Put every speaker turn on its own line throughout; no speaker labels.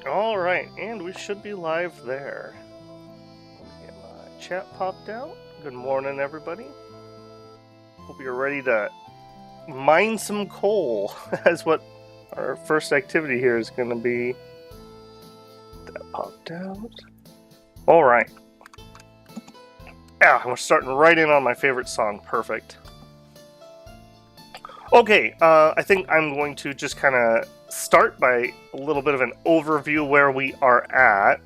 Alright, and we should be live there. Let me get my chat popped out. Good morning, everybody. Hope you're ready to mine some coal. That's what our first activity here is going to be. That popped out. Alright. Yeah, we're starting right in on my favorite song. Perfect. Okay, I think I'm going to just kind of start by a little bit of an overview where we are at.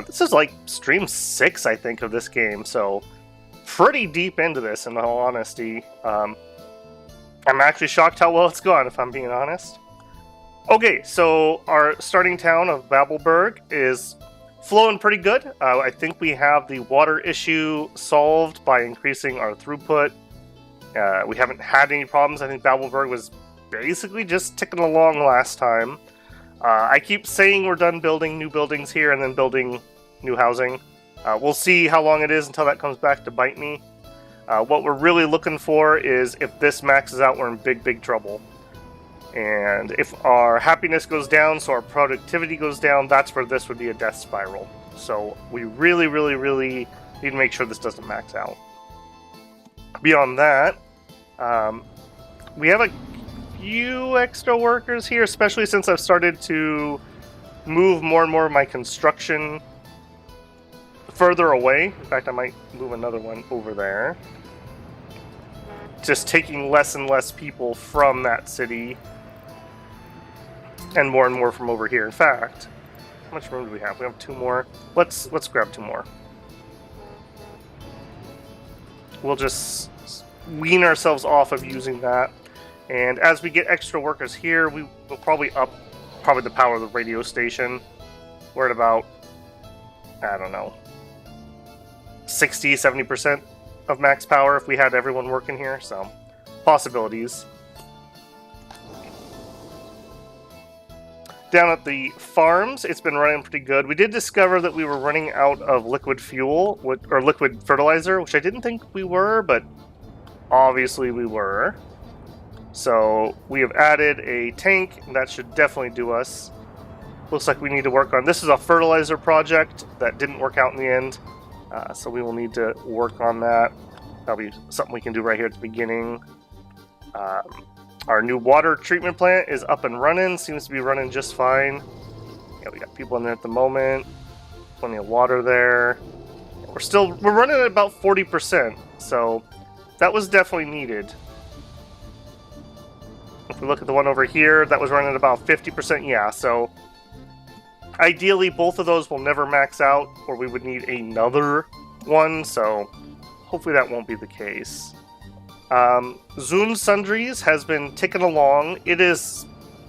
This is like stream 6, I think, of this game, so pretty deep into this, in all honesty. I'm actually shocked how well it's gone, if I'm being honest. Okay, so our starting town of Babelberg is flowing pretty good. I think we have the water issue solved by increasing our throughput. We haven't had any problems. I think Babelberg was basically just ticking along last time. I keep saying we're done building new buildings here and then building new housing. We'll see how long it is until that comes back to bite me. What we're really looking for is if this maxes out, we're in big trouble. And if our happiness goes down, so our productivity goes down, that's where this would be a death spiral. So we really need to make sure this doesn't max out. Beyond that, we have a few extra workers here, especially since I've started to move more and more of my construction further away. In fact, I might move another one over there. Just taking less and less people from that city and more from over here. In fact, how much room do we have? We have 2 more. Let's grab 2 more. We'll just wean ourselves off of using that, and as we get extra workers here, we will probably up the power of the radio station. We're at about, I don't know, 60-70% of max power if we had everyone working here, so possibilities. Down at the farms, it's been running pretty good. We did discover that we were running out of liquid fuel, or liquid fertilizer, which I didn't think we were, but obviously we were. So we have added a tank, and that should definitely do us. Looks like we need to work on... This is a fertilizer project that didn't work out in the end, so we will need to work on that. That'll be something we can do right here at the beginning. Our new water treatment plant is up and running. Seems to be running just fine. Yeah, we got people in there at the moment. Plenty of water there. We're running at about 40%, so that was definitely needed. If we look at the one over here, that was running at about 50%. Yeah, so ideally both of those will never max out, or we would need another one, so hopefully that won't be the case. Zune Sundries has been ticking along. It is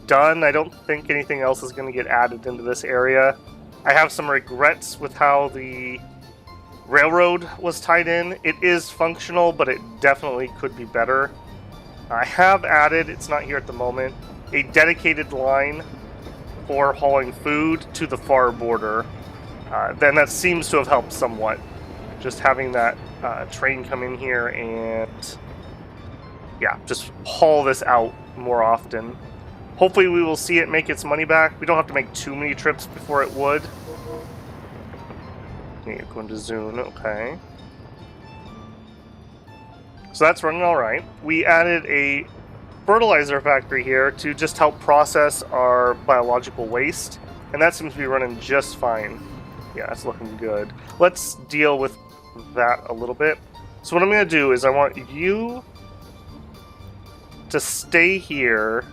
done. I don't think anything else is going to get added into this area. I have some regrets with how the railroad was tied in. It is functional, but it definitely could be better. I have added, it's not here at the moment, a dedicated line for hauling food to the far border. Then that seems to have helped somewhat. Just having that train come in here and... yeah, just haul this out more often. Hopefully we will see it make its money back. We don't have to make too many trips before it would. Yeah, going to Zune, okay. So that's running alright. We added a fertilizer factory here to just help process our biological waste, and that seems to be running just fine. Yeah, that's looking good. Let's deal with that a little bit. So what I'm going to do is I want you to stay here.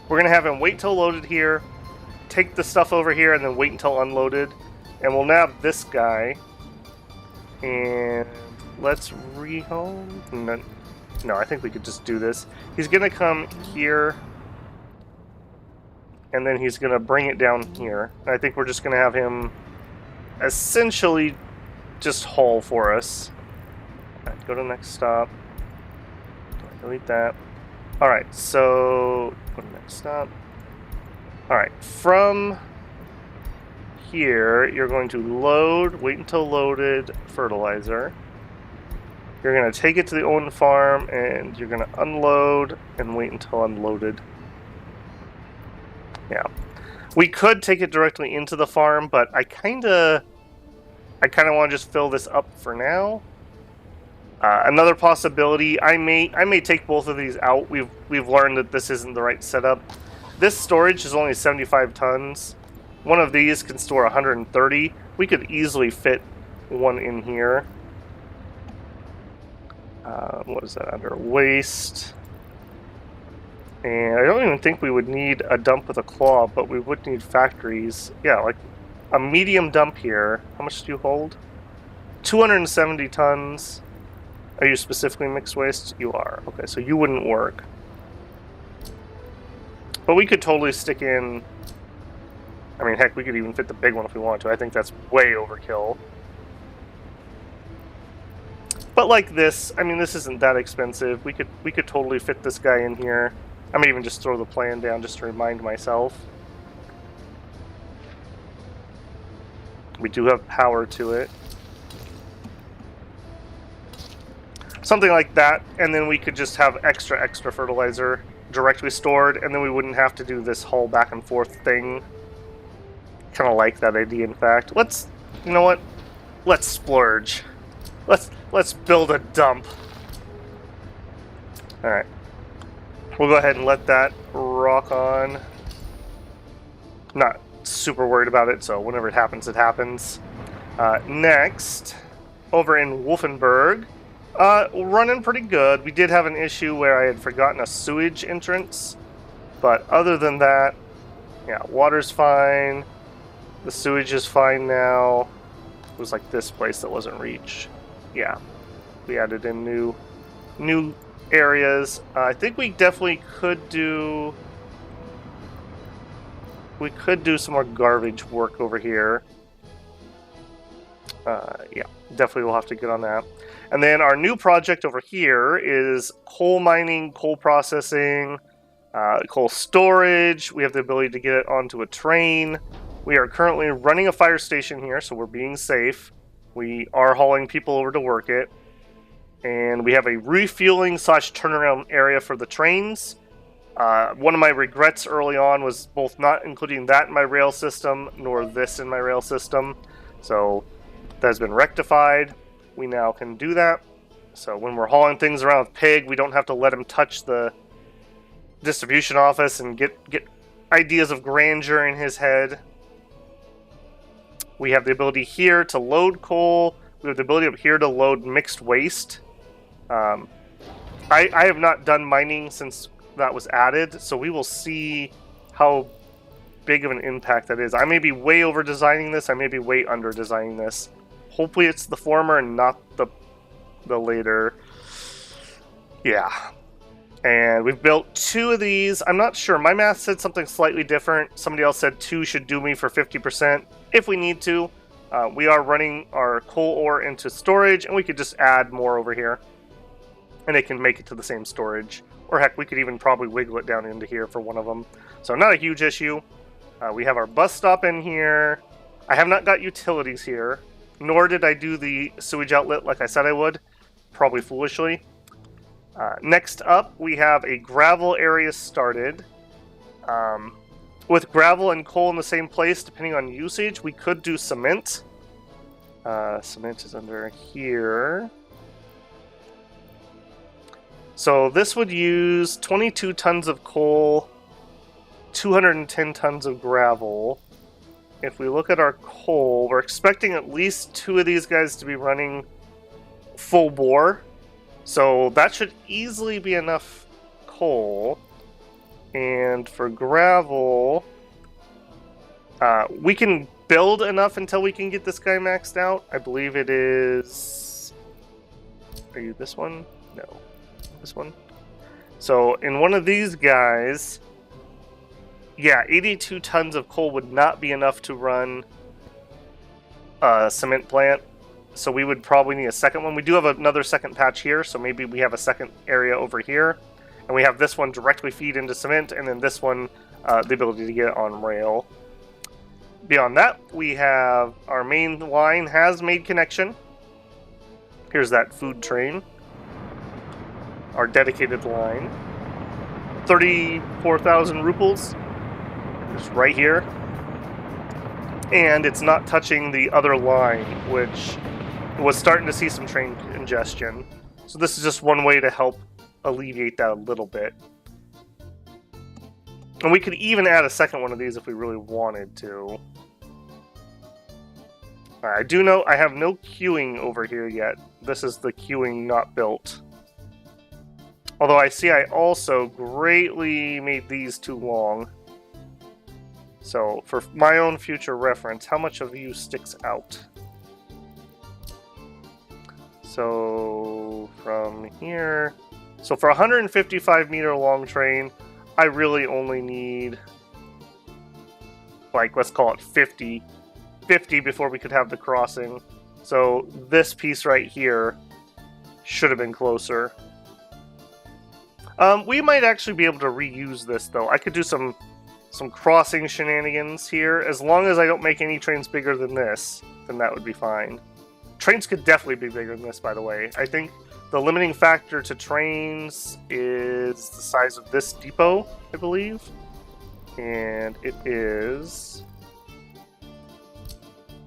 We're going to have him wait till loaded here, take the stuff over here, and then wait until unloaded. And we'll nab this guy. And let's rehome. No, I think we could just do this. He's going to come here, and then he's going to bring it down here. And I think we're just going to have him essentially just haul for us. Right, go to the next stop. Delete that. Alright, so go to the next stop. Alright, from here, you're going to load, wait until loaded fertilizer. You're going to take it to the own farm, and you're going to unload and wait until unloaded. Yeah. We could take it directly into the farm, but I kind of want to just fill this up for now. Another possibility, I may take both of these out. We've learned that this isn't the right setup. This storage is only 75 tons. One of these can store 130. We could easily fit one in here. What is that under? Waste. And I don't even think we would need a dump with a claw, but we would need factories. Yeah, like a medium dump here. How much do you hold? 270 tons. Are you specifically mixed waste? You are. Okay, so you wouldn't work. But we could totally stick in... I mean, heck, we could even fit the big one if we want to. I think that's way overkill. But like this, I mean, this isn't that expensive. We could totally fit this guy in here. I may even just throw the plan down just to remind myself. We do have power to it. Something like that, and then we could just have extra fertilizer directly stored, and then we wouldn't have to do this whole back and forth thing. Kind of like that idea, in fact. Let's, you know what? Let's splurge. Let's build a dump. Alright. We'll go ahead and let that rock on. Not super worried about it, so whenever it happens, it happens. Next, over in Wolfenburg, running pretty good. We did have an issue where I had forgotten a sewage entrance, but other than that, yeah, water's fine. The sewage is fine now. It was like this place that wasn't reached. Yeah, we added in new areas. I think we definitely could do... We could do some more garbage work over here. Yeah, definitely we'll have to get on that. And then our new project over here is coal mining, coal processing, coal storage. We have the ability to get it onto a train. We are currently running a fire station here, so we're being safe. We are hauling people over to work it. And we have a refueling / turnaround area for the trains. One of my regrets early on was both not including that in my rail system, nor this in my rail system. So that has been rectified. We now can do that. So when we're hauling things around with Pig, we don't have to let him touch the distribution office and get ideas of grandeur in his head. We have the ability here to load coal. We have the ability up here to load mixed waste. I have not done mining since that was added, so we will see how big of an impact that is. I may be way over designing this. I may be way under designing this. Hopefully it's the former and not the later. Yeah. And we've built 2 of these. I'm not sure. My math said something slightly different. Somebody else said 2 should do me for 50% if we need to. We are running our coal ore into storage, and we could just add more over here. And it can make it to the same storage. Or heck, we could even probably wiggle it down into here for one of them. So not a huge issue. We have our bus stop in here. I have not got utilities here. Nor did I do the sewage outlet like I said I would. Probably foolishly. Next up, we have a gravel area started. With gravel and coal in the same place, depending on usage, we could do cement. Cement is under here. So this would use 22 tons of coal, 210 tons of gravel. If we look at our coal, we're expecting at least 2 of these guys to be running full bore. So that should easily be enough coal. And for gravel, we can build enough until we can get this guy maxed out. I believe it is... Are you this one? No. This one? So in one of these guys, yeah, 82 tons of coal would not be enough to run a cement plant. So we would probably need a second one. We do have another second patch here, so maybe we have a second area over here. And we have this one directly feed into cement, and then this one, the ability to get it on rail. Beyond that, we have our main line has made connection. Here's that food train. our dedicated line. 34,000 ruples. Just right here. And it's not touching the other line, which was starting to see some train congestion. So this is just one way to help alleviate that a little bit. And we could even add a second one of these if we really wanted to. I do know I have no queuing over here yet. This is the queuing not built. Although I see I also greatly made these too long. So, for my own future reference, how much of you sticks out? So, from here... So, for a 155 meter long train, I really only need, like, let's call it 50 before we could have the crossing. So, this piece right here should have been closer. We might actually be able to reuse this, though. I could do some crossing shenanigans here. As long as I don't make any trains bigger than this, then that would be fine. Trains could definitely be bigger than this, by the way. I think the limiting factor to trains is the size of this depot, I believe. And it is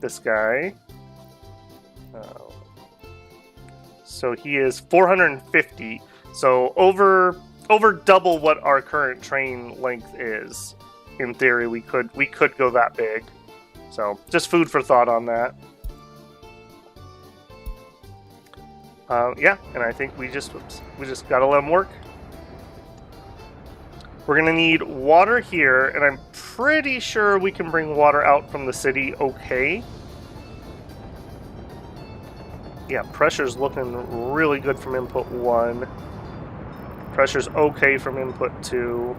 this guy. So he is 450. So over double what our current train length is. In theory, we could go that big. So just food for thought on that. Yeah, and I think we just gotta let them work. We're gonna need water here, and I'm pretty sure we can bring water out from the city okay. Yeah, pressure's looking really good from input 1. Pressure's okay from input 2.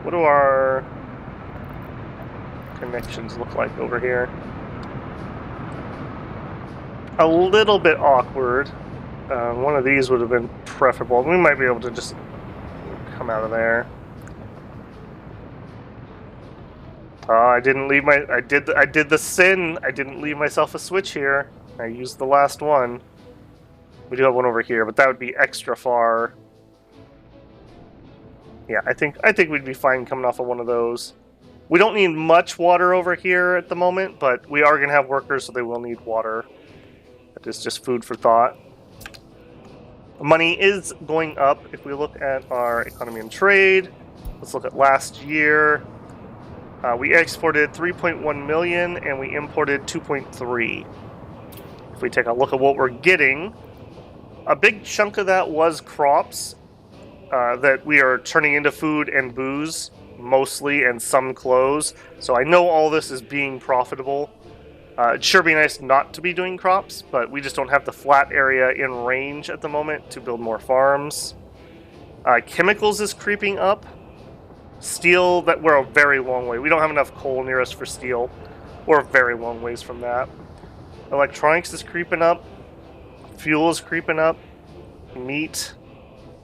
What do our connections look like over here? A little bit awkward. One of these would have been preferable. We might be able to just come out of there. I didn't leave my... I did the sin. I didn't leave myself a switch here. I used the last one. We do have one over here, but that would be extra far. Yeah, I think we'd be fine coming off of one of those. We don't need much water over here at the moment, but we are going to have workers, so they will need water. That is just food for thought. Money is going up. If we look at our economy and trade, let's look at last year. We exported 3.1 million and we imported 2.3. If we take a look at what we're getting, a big chunk of that was crops that we are turning into food and booze, mostly, and some clothes. So I know all this is being profitable. It'd sure be nice not to be doing crops, but we just don't have the flat area in range at the moment to build more farms. Chemicals is creeping up. Steel, that we're a very long way. We don't have enough coal near us for steel. We're a very long ways from that. Electronics is creeping up. Fuel is creeping up. Meat.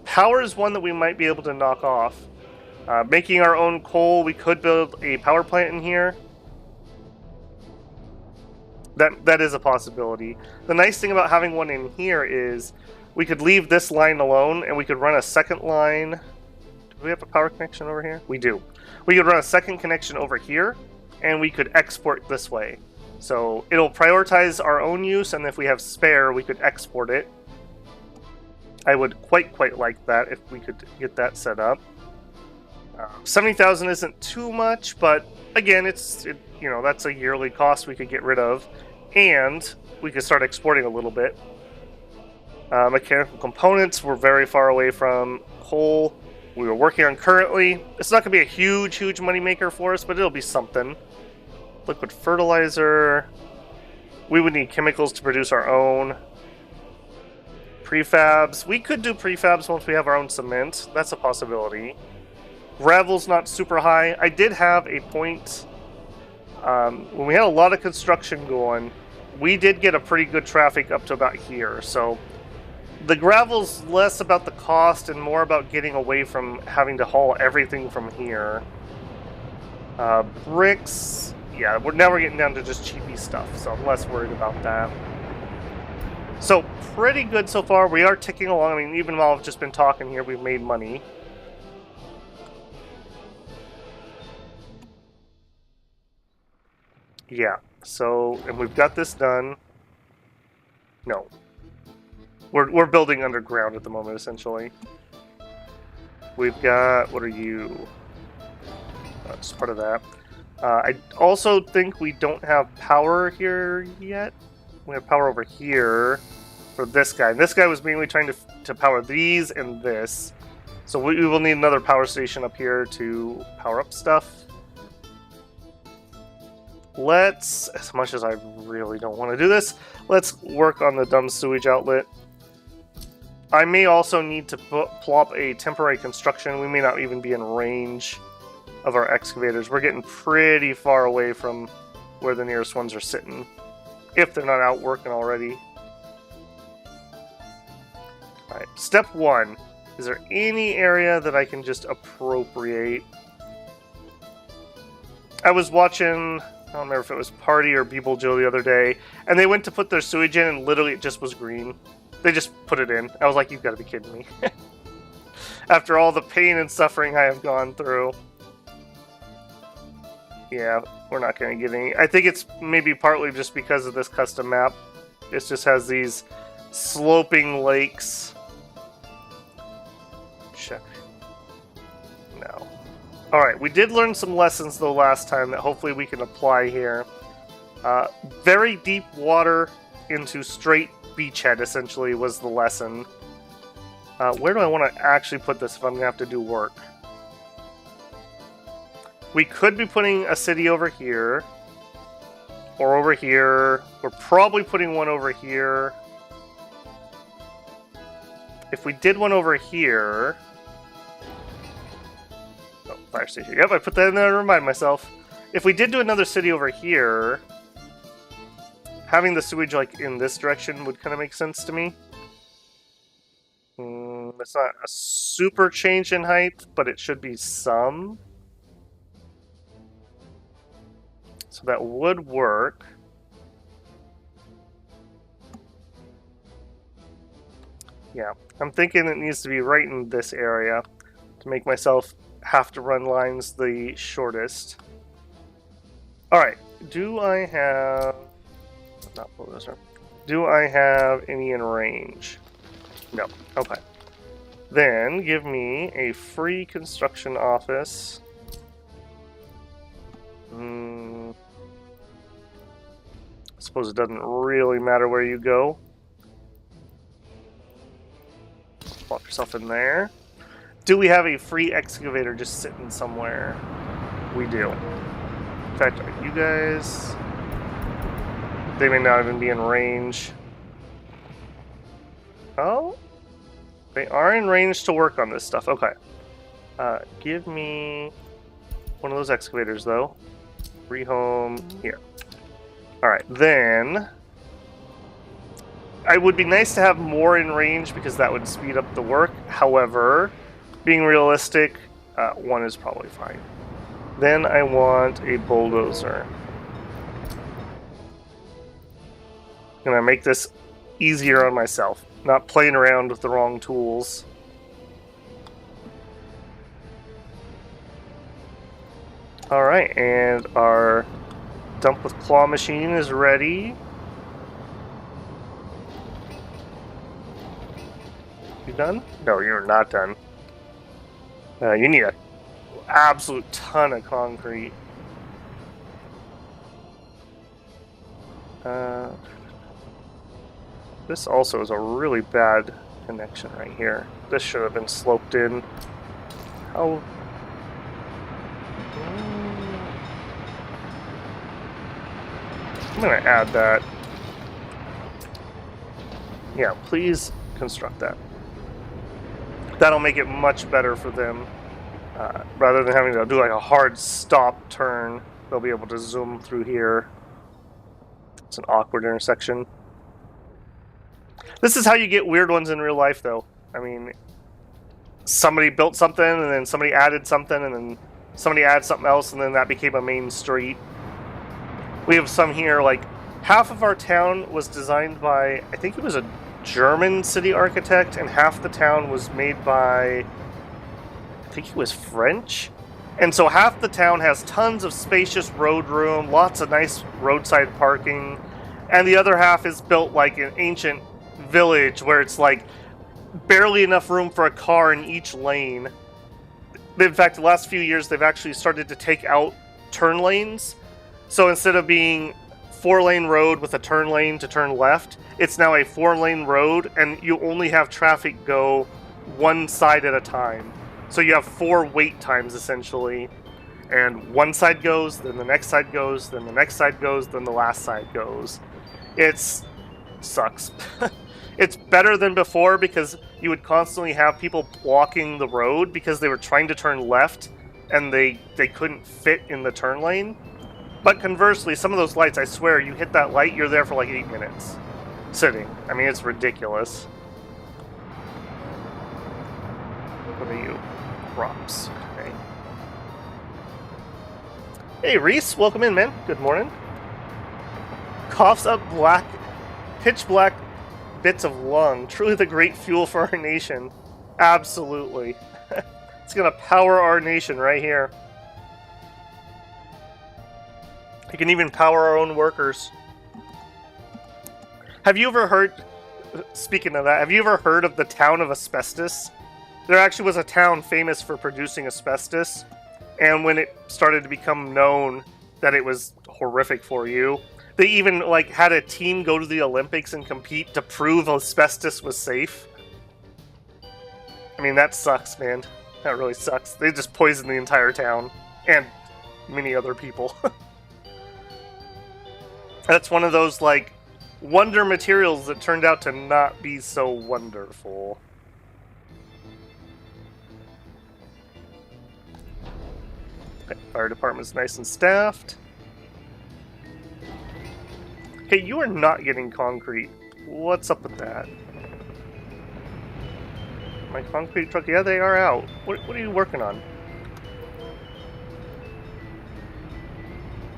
Power is one that we might be able to knock off. Making our own coal, we could build a power plant in here. That is a possibility. The nice thing about having one in here is we could leave this line alone and we could run a second line. Do we have a power connection over here? We do. We could run a second connection over here and we could export this way. So it'll prioritize our own use, and if we have spare, we could export it. I would quite like that if we could get that set up. 70,000 isn't too much, but again, you know, that's a yearly cost we could get rid of, and we could start exporting a little bit. Mechanical components, we're very far away from coal. We were working on currently. It's not going to be a huge moneymaker for us, but it'll be something. Liquid fertilizer. We would need chemicals to produce our own. Prefabs. We could do prefabs once we have our own cement. That's a possibility. Gravel's not super high. I did have a point when we had a lot of construction going. We did get a pretty good traffic up to about here. So the gravel's less about the cost and more about getting away from having to haul everything from here. Bricks. Yeah, now we're getting down to just cheapy stuff, so I'm less worried about that. So, pretty good so far. We are ticking along. I mean, even while I've just been talking here, we've made money. Yeah, so, and we've got this done. No. We're building underground at the moment, essentially. We've got, what are you? That's part of that. I also think we don't have power here yet. We have power over here for this guy. This guy was mainly trying to power these and this. So we will need another power station up here to power up stuff. Let's, as much as I really don't want to do this, let's work on the dumb sewage outlet. I may also need to plop a temporary construction. We may not even be in range of our excavators. We're getting pretty far away from where the nearest ones are sitting, if they're not out working already. Alright, step one. Is there any area that I can just appropriate? I was watching, I don't remember if it was Party or Beeble Joe the other day, and they went to put their sewage in and literally it just was green. They just put it in. I was like, you've got to be kidding me. After all the pain and suffering I have gone through. Yeah, we're not going to get any. I think it's maybe partly just because of this custom map. It just has these sloping lakes. Check. No. Alright, we did learn some lessons though last time that hopefully we can apply here. Very deep water into straight beachhead, essentially, was the lesson. Where do I want to actually put this if I'm going to have to do work? We could be putting a city over here. Or over here. We're probably putting one over here. If we did one over here... Oh, fire station. Yep, I put that in there to remind myself. If we did do another city over here... Having the sewage like in this direction would kind of make sense to me. It's not a super change in height, but it should be some. So that would work. Yeah, I'm thinking it needs to be right in this area to make myself have to run lines the shortest. Alright, do I have... Not bulldozer. Do I have any in range? No. Okay. Then give me a free construction office. I suppose it doesn't really matter where you go. Plop yourself in there. Do we have a free excavator just sitting somewhere? We do. In fact, are you guys... They may not even be in range. Oh? They are in range to work on this stuff. Okay. Give me one of those excavators, though. Rehome here. Alright, then... It would be nice to have more in range because that would speed up the work. However, being realistic, one is probably fine. Then I want a bulldozer. I'm gonna make this easier on myself, not playing around with the wrong tools. Alright, and our dump with claw machine is ready. You done? No, you're not done. You need an absolute ton of concrete. This also is a really bad connection right here. This should have been sloped in. How? I'm gonna add that. Yeah, please construct that. That'll make it much better for them. Rather than having to do like a hard stop turn, they'll be able to zoom through here. It's an awkward intersection. This is how you get weird ones in real life, though. I mean, somebody built something, and then somebody added something, and then somebody added something else, and then that became a main street. We have some here, like, half of our town was designed by, I think it was a German city architect, and half the town was made by, I think he was French. And so half the town has tons of spacious road room, lots of nice roadside parking, and the other half is built like an ancient village where it's like barely enough room for a car in each lane. In fact, the last few years they've actually started to take out turn lanes. So instead of being 4-lane road with a turn lane to turn left, it's now a 4-lane road, and you only have traffic go one side at a time. So you have 4 wait times essentially, and one side goes, then the next side goes, then the next side goes, then the last side goes. It's sucks. It's better than before because you would constantly have people blocking the road because they were trying to turn left and they couldn't fit in the turn lane. But conversely, some of those lights, I swear, you hit that light, you're there for like 8 minutes. Sitting. I mean, it's ridiculous. What are you? Props. Okay. Hey, Reese, welcome in, man. Good morning. Coughs up black, pitch black bits of lung. Truly the great fuel for our nation. Absolutely. It's gonna power our nation right here. We can even power our own workers. Have you ever heard, speaking of that, have you ever heard of the town of asbestos? There actually was a town famous for producing asbestos, and when it started to become known that it was horrific for you, they even like had a team go to the Olympics and compete to prove asbestos was safe. I mean, that sucks, man. That really sucks. They just poisoned the entire town, and many other people. That's one of those, like, wonder materials that turned out to not be so wonderful. Okay, fire department's nice and staffed. Okay, you are not getting concrete. What's up with that? My concrete truck, yeah, they are out. What are you working on?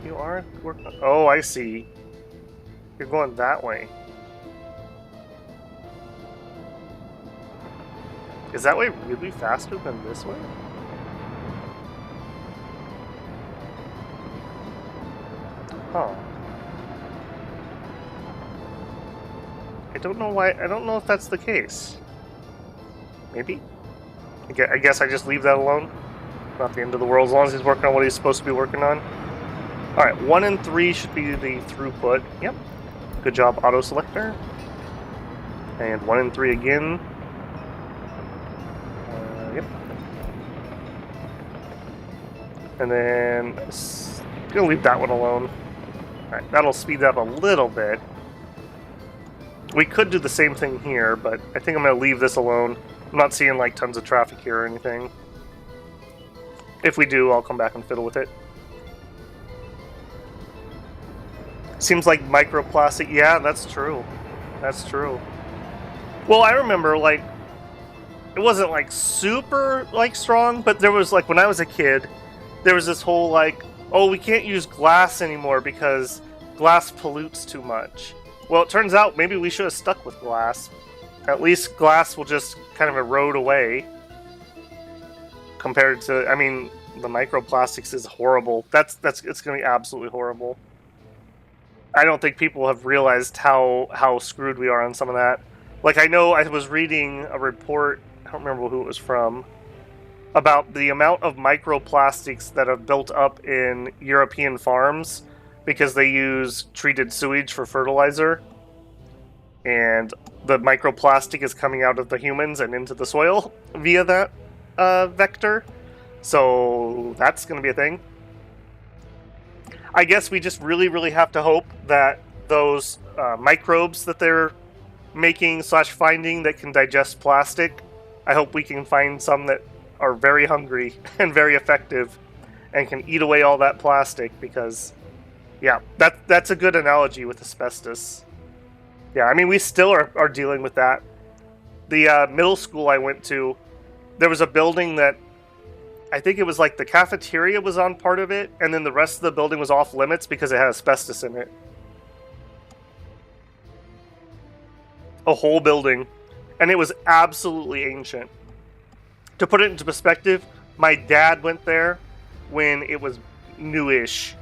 You are working on... Oh, I see. You're going that way. Is that way really faster than this way? Huh. I don't know why. I don't know if that's the case. Maybe? I guess I just leave that alone. Not the end of the world as long as he's working on what he's supposed to be working on. Alright, 1 and 3 should be the throughput. Yep. Good job, auto selector. And 1 and 3 again. Yep. And then gonna leave that one alone. Alright, that'll speed that up a little bit. We could do the same thing here, but I think I'm gonna leave this alone. I'm not seeing like tons of traffic here or anything. If we do, I'll come back and fiddle with it. Seems like microplastic. Yeah, that's true. That's true. Well, I remember, like, it wasn't, like, super, like, strong, but there was, like, when I was a kid, there was this whole, like, oh, we can't use glass anymore because glass pollutes too much. Well, it turns out maybe we should have stuck with glass. At least glass will just kind of erode away. Compared to, I mean, the microplastics is horrible. It's going to be absolutely horrible. I don't think people have realized how screwed we are on some of that. Like, I know I was reading a report, I don't remember who it was from, about the amount of microplastics that have built up in European farms because they use treated sewage for fertilizer. And the microplastic is coming out of the humans and into the soil via that vector. So that's going to be a thing. I guess we just really, really have to hope that those microbes that they're making / finding that can digest plastic, I hope we can find some that are very hungry and very effective and can eat away all that plastic because, yeah, that's a good analogy with asbestos. Yeah, I mean, we still are dealing with that. The middle school I went to, there was a building that I think it was like the cafeteria was on part of it, and then the rest of the building was off limits because it had asbestos in it. A whole building. And it was absolutely ancient. To put it into perspective, my dad went there when it was newish.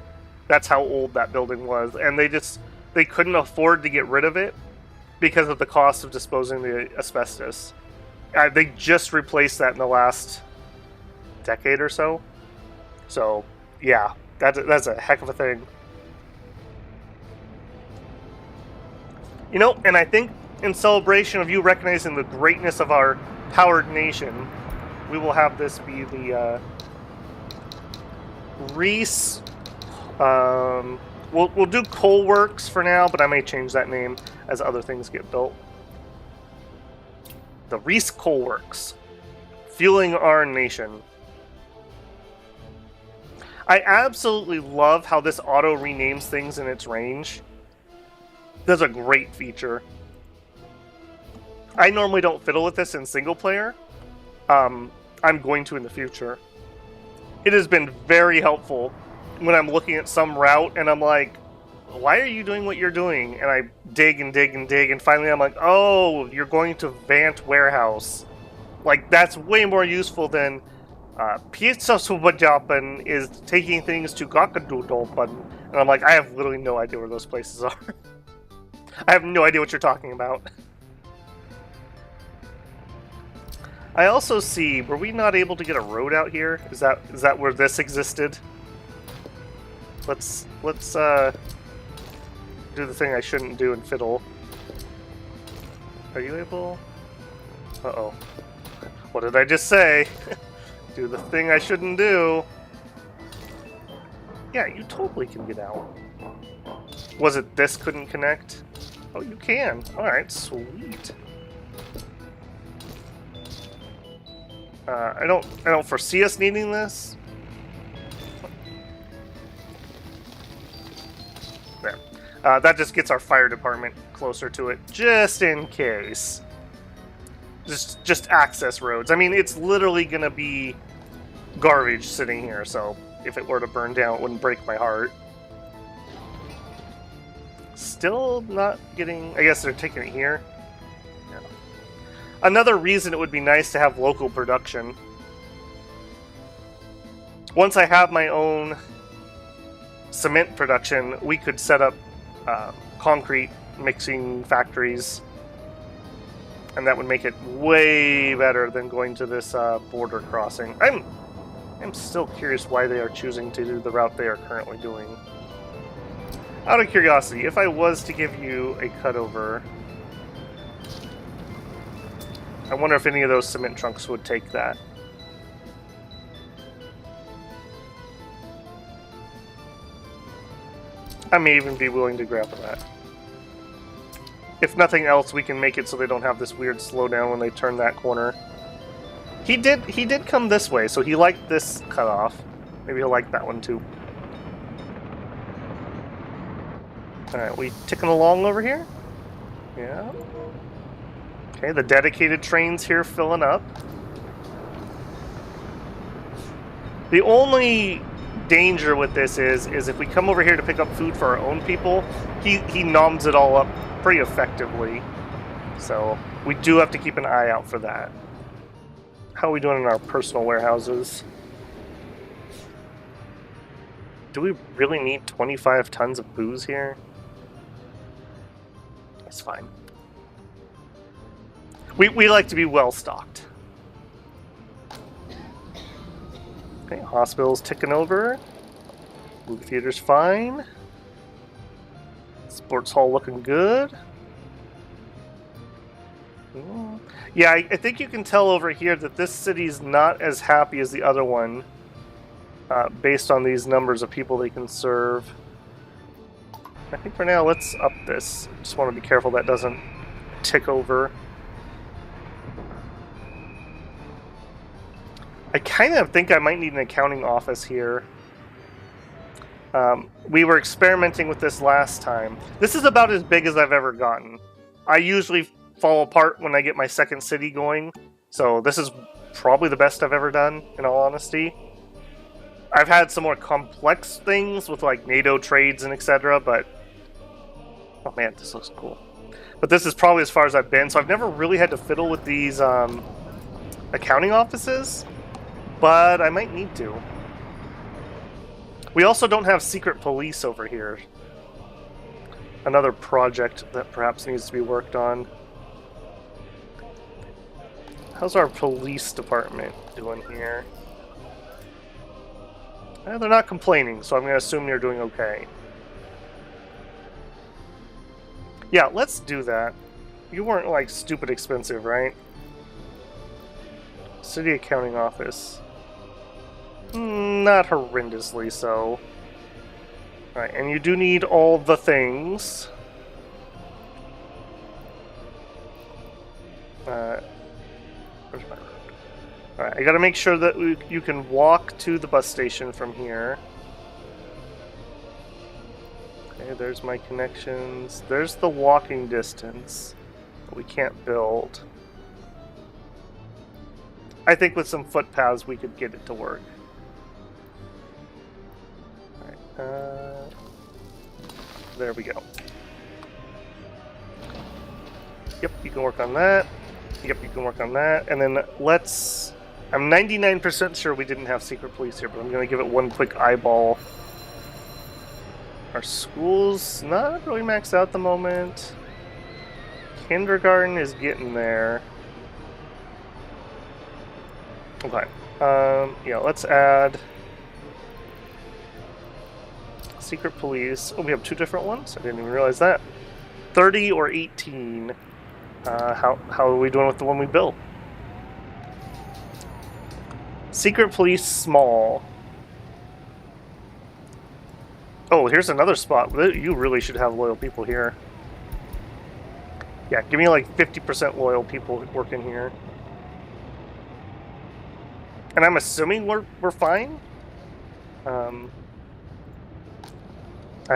That's how old that building was. And they couldn't afford to get rid of it because of the cost of disposing the asbestos. They just replaced that in the last decade or so. So, yeah, that's a heck of a thing. You know, and I think in celebration of you recognizing the greatness of our powered nation, we will have this be the Reese. We'll do Coal Works for now, but I may change that name as other things get built. The Reese Coal Works, fueling our nation. I absolutely love how this auto renames things in its range. That's a great feature. I normally don't fiddle with this in single player. I'm going to in the future. It has been very helpful when I'm looking at some route and I'm like, why are you doing what you're doing? And I dig and dig and dig, and finally I'm like, oh, you're going to Vant Warehouse. Like, that's way more useful than Pizza Subajapan is taking things to Gakadodopan. And I'm like, I have literally no idea where those places are. I have no idea what you're talking about. I also see, were we not able to get a road out here? Is that where this existed? Let's do the thing I shouldn't do and fiddle. Are you able? Uh-oh. What did I just say? Do the thing I shouldn't do. Yeah, you totally can get out. Was it this couldn't connect? Oh, you can. Alright, sweet. I don't foresee us needing this. There. That just gets our fire department closer to it, just in case. Just access roads. I mean, it's literally gonna be garbage sitting here, so if it were to burn down, it wouldn't break my heart. Still not getting... I guess they're taking it here. Yeah. Another reason it would be nice to have local production. Once I have my own cement production, we could set up concrete mixing factories, and that would make it way better than going to this border crossing. I'm still curious why they are choosing to do the route they are currently doing. Out of curiosity, if I was to give you a cutover, I wonder if any of those cement trunks would take that. I may even be willing to grab that. If nothing else, we can make it so they don't have this weird slowdown when they turn that corner. He did come this way, so he liked this cutoff. Maybe he'll like that one too. Alright, we ticking along over here? Yeah. Okay, the dedicated train's here filling up. The only danger with this is if we come over here to pick up food for our own people, he noms it all up pretty effectively. So we do have to keep an eye out for that. How are we doing in our personal warehouses? Do we really need 25 tons of booze here? It's fine. We like to be well stocked. Okay, hospital's ticking over. Movie theater's fine. Sports hall looking good. Yeah, I think you can tell over here that this city's not as happy as the other one, based on these numbers of people they can serve. I think for now, let's up this. Just want to be careful that doesn't tick over. I kind of think I might need an accounting office here. We were experimenting with this last time. This is about as big as I've ever gotten. I usually fall apart when I get my second city going, so this is probably the best I've ever done, in all honesty. I've had some more complex things with like NATO trades and etc., but oh man, this looks cool. But this is probably as far as I've been, so I've never really had to fiddle with these accounting offices, but I might need to. We also don't have secret police over here. Another project that perhaps needs to be worked on. How's our police department doing here? They're not complaining, so I'm going to assume they're doing okay. Yeah, let's do that. You weren't, like, stupid expensive, right? City accounting office. Not horrendously so. Alright, and you do need all the things. Where's my road? Alright, I gotta make sure that you can walk to the bus station from here. Okay, there's my connections. There's the walking distance. But we can't build. I think with some footpaths we could get it to work. Alright, there we go. Yep, you can work on that. Yep, you can work on that. And then let's... I'm 99% sure we didn't have secret police here, but I'm going to give it one quick eyeball. Our school's not really maxed out at the moment. Kindergarten is getting there. Okay. Yeah, let's add secret police. Oh, we have two different ones? I didn't even realize that. 30 or 18. How are we doing with the one we built? Secret police small. Oh, here's another spot. You really should have loyal people here. Yeah, give me like 50% loyal people working here. And I'm assuming we're fine. I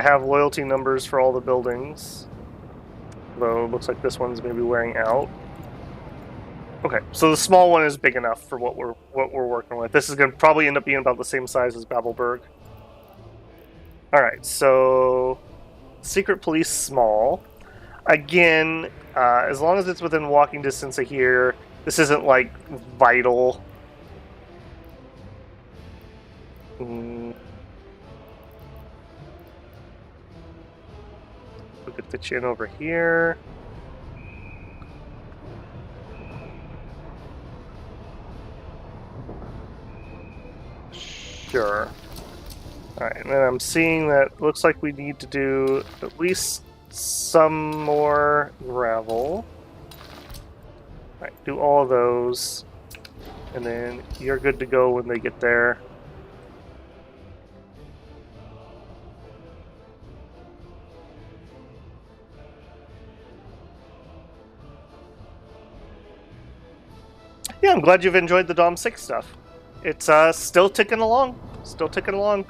have loyalty numbers for all the buildings. Though it looks like this one's maybe wearing out. Okay, so the small one is big enough for what we're working with. This is going to probably end up being about the same size as Babelberg. Alright, so secret police small. Again, as long as it's within walking distance of here, this isn't like vital. We'll get the chin over here. Sure. Alright, and then I'm seeing that looks like we need to do at least some more gravel. Alright, do all of those. And then you're good to go when they get there. Yeah, I'm glad you've enjoyed the Dom 6 stuff. It's still ticking along. Still ticking along.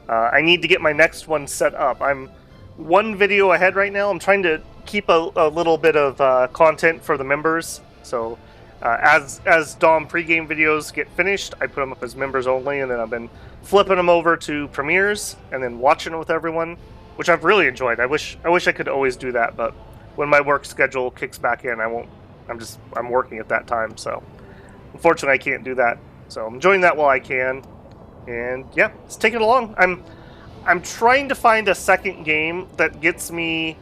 I need to get my next one set up. I'm one video ahead right now. I'm trying to keep a little bit of content for the members. So as Dom pregame videos get finished, I put them up as members only, and then I've been flipping them over to premieres and then watching them with everyone, which I've really enjoyed. I wish I could always do that, but when my work schedule kicks back in, I won't. I'm working at that time, so unfortunately I can't do that. So I'm enjoying that while I can. And yeah, it's taking it along. I'm trying to find a second game that gets me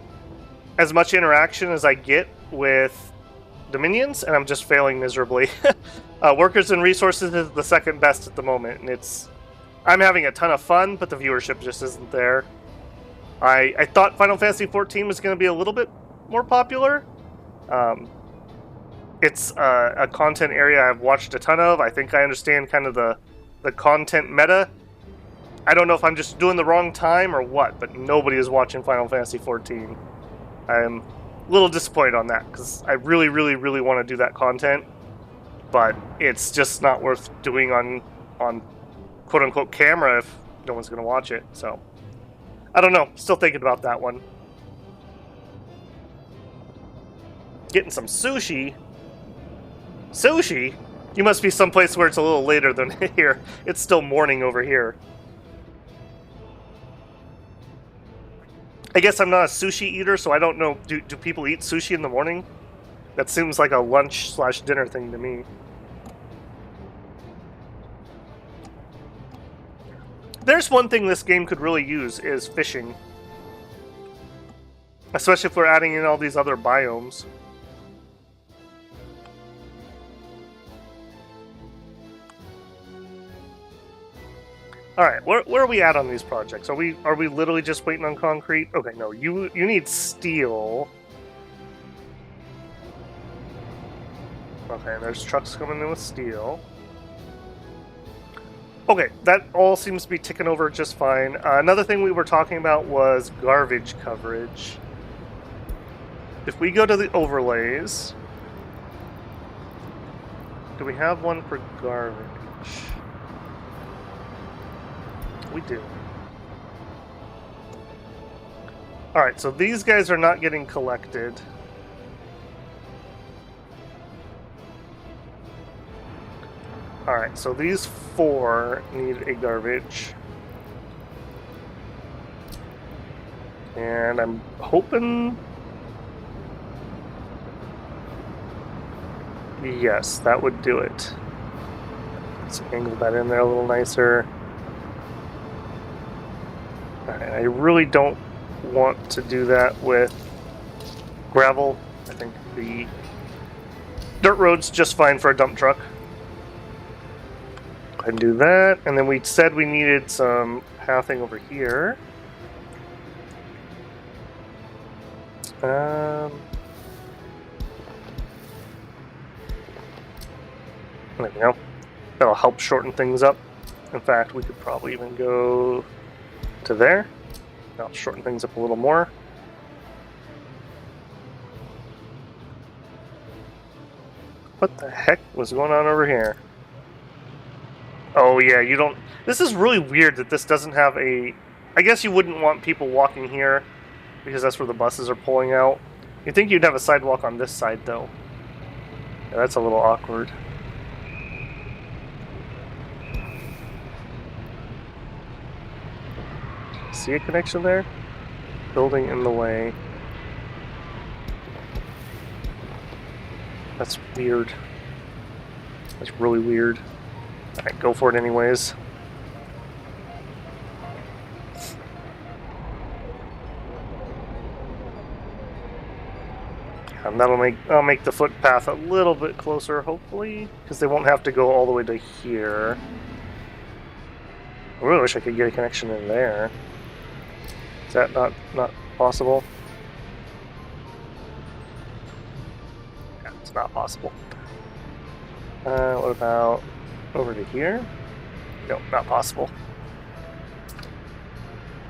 as much interaction as I get with Dominions, and I'm just failing miserably. Workers and Resources is the second best at the moment, and I'm having a ton of fun, but the viewership just isn't there. I thought Final Fantasy XIV was going to be a little bit more popular. It's a content area I've watched a ton of. I think I understand kind of the content meta. I don't know if I'm just doing the wrong time or what, but nobody is watching Final Fantasy XIV. I'm a little disappointed on that, because I really, really, really want to do that content, but it's just not worth doing on quote-unquote camera if no one's going to watch it, so I don't know. Still thinking about that one. Getting some sushi? Sushi? You must be someplace where it's a little later than here. It's still morning over here. I guess I'm not a sushi eater, so I don't know. Do people eat sushi in the morning? That seems like a lunch/dinner thing to me. There's one thing this game could really use is fishing. Especially if we're adding in all these other biomes. Alright, where are we at on these projects? Are we literally just waiting on concrete? Okay, no, you need steel. Okay, there's trucks coming in with steel. Okay, that all seems to be ticking over just fine. Another thing we were talking about was garbage coverage. If we go to the overlays, do we have one for garbage? We do. Alright, so these guys are not getting collected. Alright, so these 4 need a garbage. And I'm hoping... Yes, that would do it. Let's angle that in there a little nicer. Alright, I really don't want to do that with gravel. I think the dirt road's just fine for a dump truck. Go ahead and do that. And then we said we needed some pathing over here. There we go. That'll help shorten things up. In fact, we could probably even go to there. That'll shorten things up a little more. What the heck was going on over here? Oh yeah, you don't... This is really weird that this doesn't have a... I guess you wouldn't want people walking here, because that's where the buses are pulling out. You'd think you'd have a sidewalk on this side, though. Yeah, that's a little awkward. See a connection there? Building in the way. That's weird. That's really weird. Alright, go for it anyways. And I'll make the footpath a little bit closer, hopefully, because they won't have to go all the way to here. I really wish I could get a connection in there. Is that not possible? Yeah, it's not possible. What about over to here? Nope, not possible.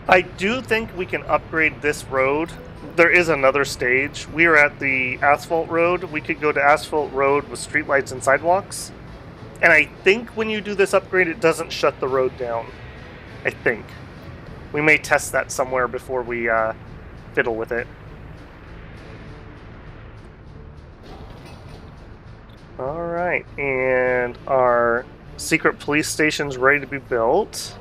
I do think we can upgrade this road. There is another stage. We are at the asphalt road. We could go to asphalt road with streetlights and sidewalks. And I think when you do this upgrade, it doesn't shut the road down. I think. We may test that somewhere before we fiddle with it. Alright, and our secret police station's ready to be built.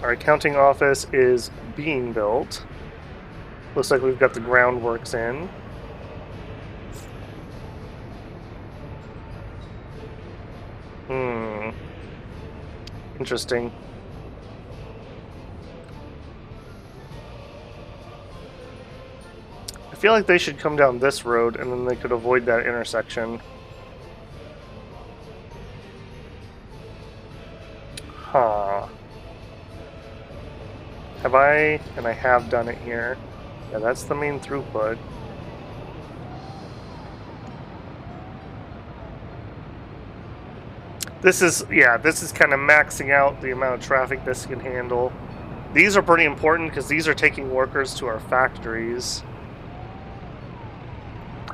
Our accounting office is being built. Looks like we've got the groundworks in. Interesting. I feel like they should come down this road and then they could avoid that intersection. Huh. Have I? And I have done it here. Yeah, that's the main throughput. This is kind of maxing out the amount of traffic this can handle. These are pretty important because these are taking workers to our factories.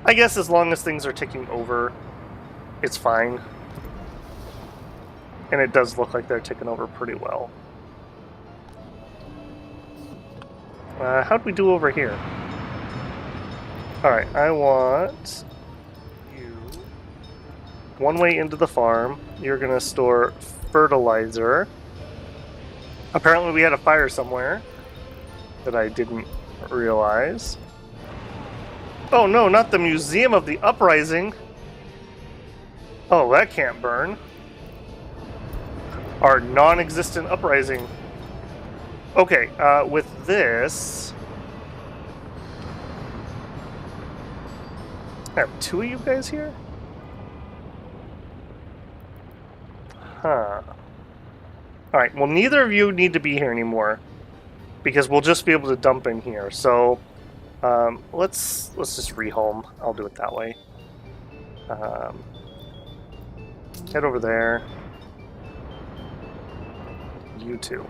I guess as long as things are ticking over, it's fine. And it does look like they're ticking over pretty well. How'd we do over here? Alright, I want you one way into the farm. You're going to store fertilizer. Apparently we had a fire somewhere that I didn't realize. Oh no, not the Museum of the Uprising! Oh, that can't burn. Our non-existent uprising. Okay, with this... I have two of you guys here? Huh. Alright, well neither of you need to be here anymore. Because we'll just be able to dump in here, so... let's just rehome. I'll do it that way. Head over there. You two.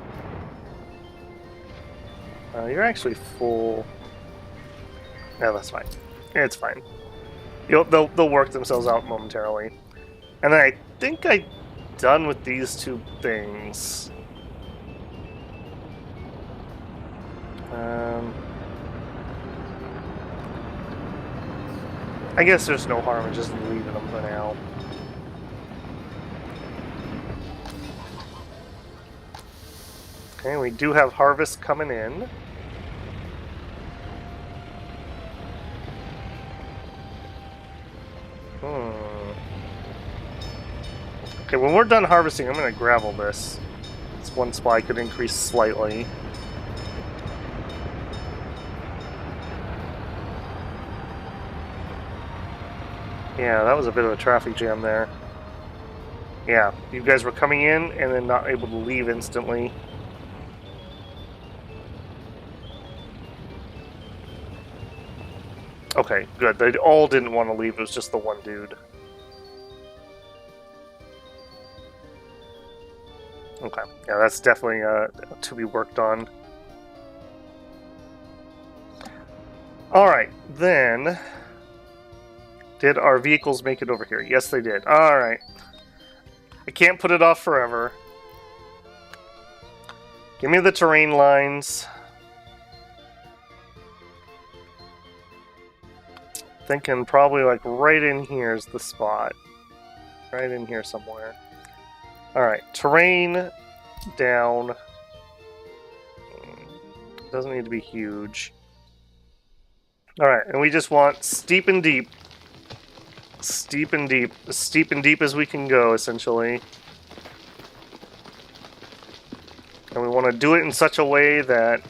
You're actually full. Yeah, that's fine. It's fine. They'll work themselves out momentarily. And then I think I'm done with these two things. I guess there's no harm in just leaving them for now. Okay, we do have harvest coming in. Okay, when we're done harvesting, I'm going to gravel this. This one supply could increase slightly. Yeah, that was a bit of a traffic jam there. Yeah, you guys were coming in and then not able to leave instantly. Okay, good. They all didn't want to leave, it was just the one dude. Okay, yeah, that's definitely to be worked on. Alright, then... Did our vehicles make it over here? Yes, they did. Alright. I can't put it off forever. Give me the terrain lines. Thinking probably like right in here is the spot. Right in here somewhere. Alright, terrain down. Doesn't need to be huge. Alright, and we just want steep and deep. Steep and deep. As steep and deep as we can go, essentially. And we want to do it in such a way that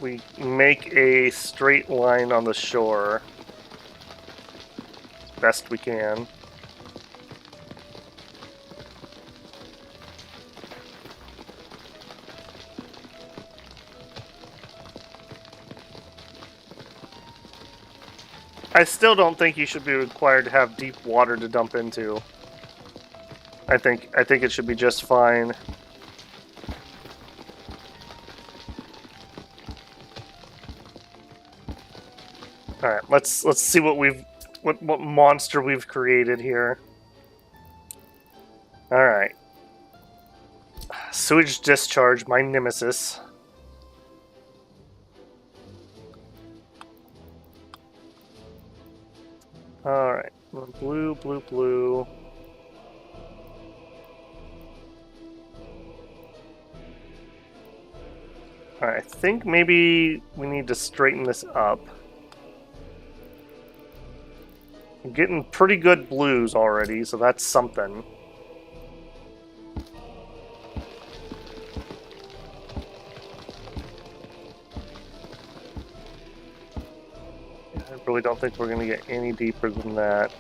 we make a straight line on the shore. Best we can. I still don't think you should be required to have deep water to dump into. I think it should be just fine. All right, let's see what monster we've created here. All right. Sewage discharge, my nemesis. Alright, blue, blue, blue. Alright, I think maybe we need to straighten this up. I'm getting pretty good blues already, so that's something. I really don't think we're going to get any deeper than that.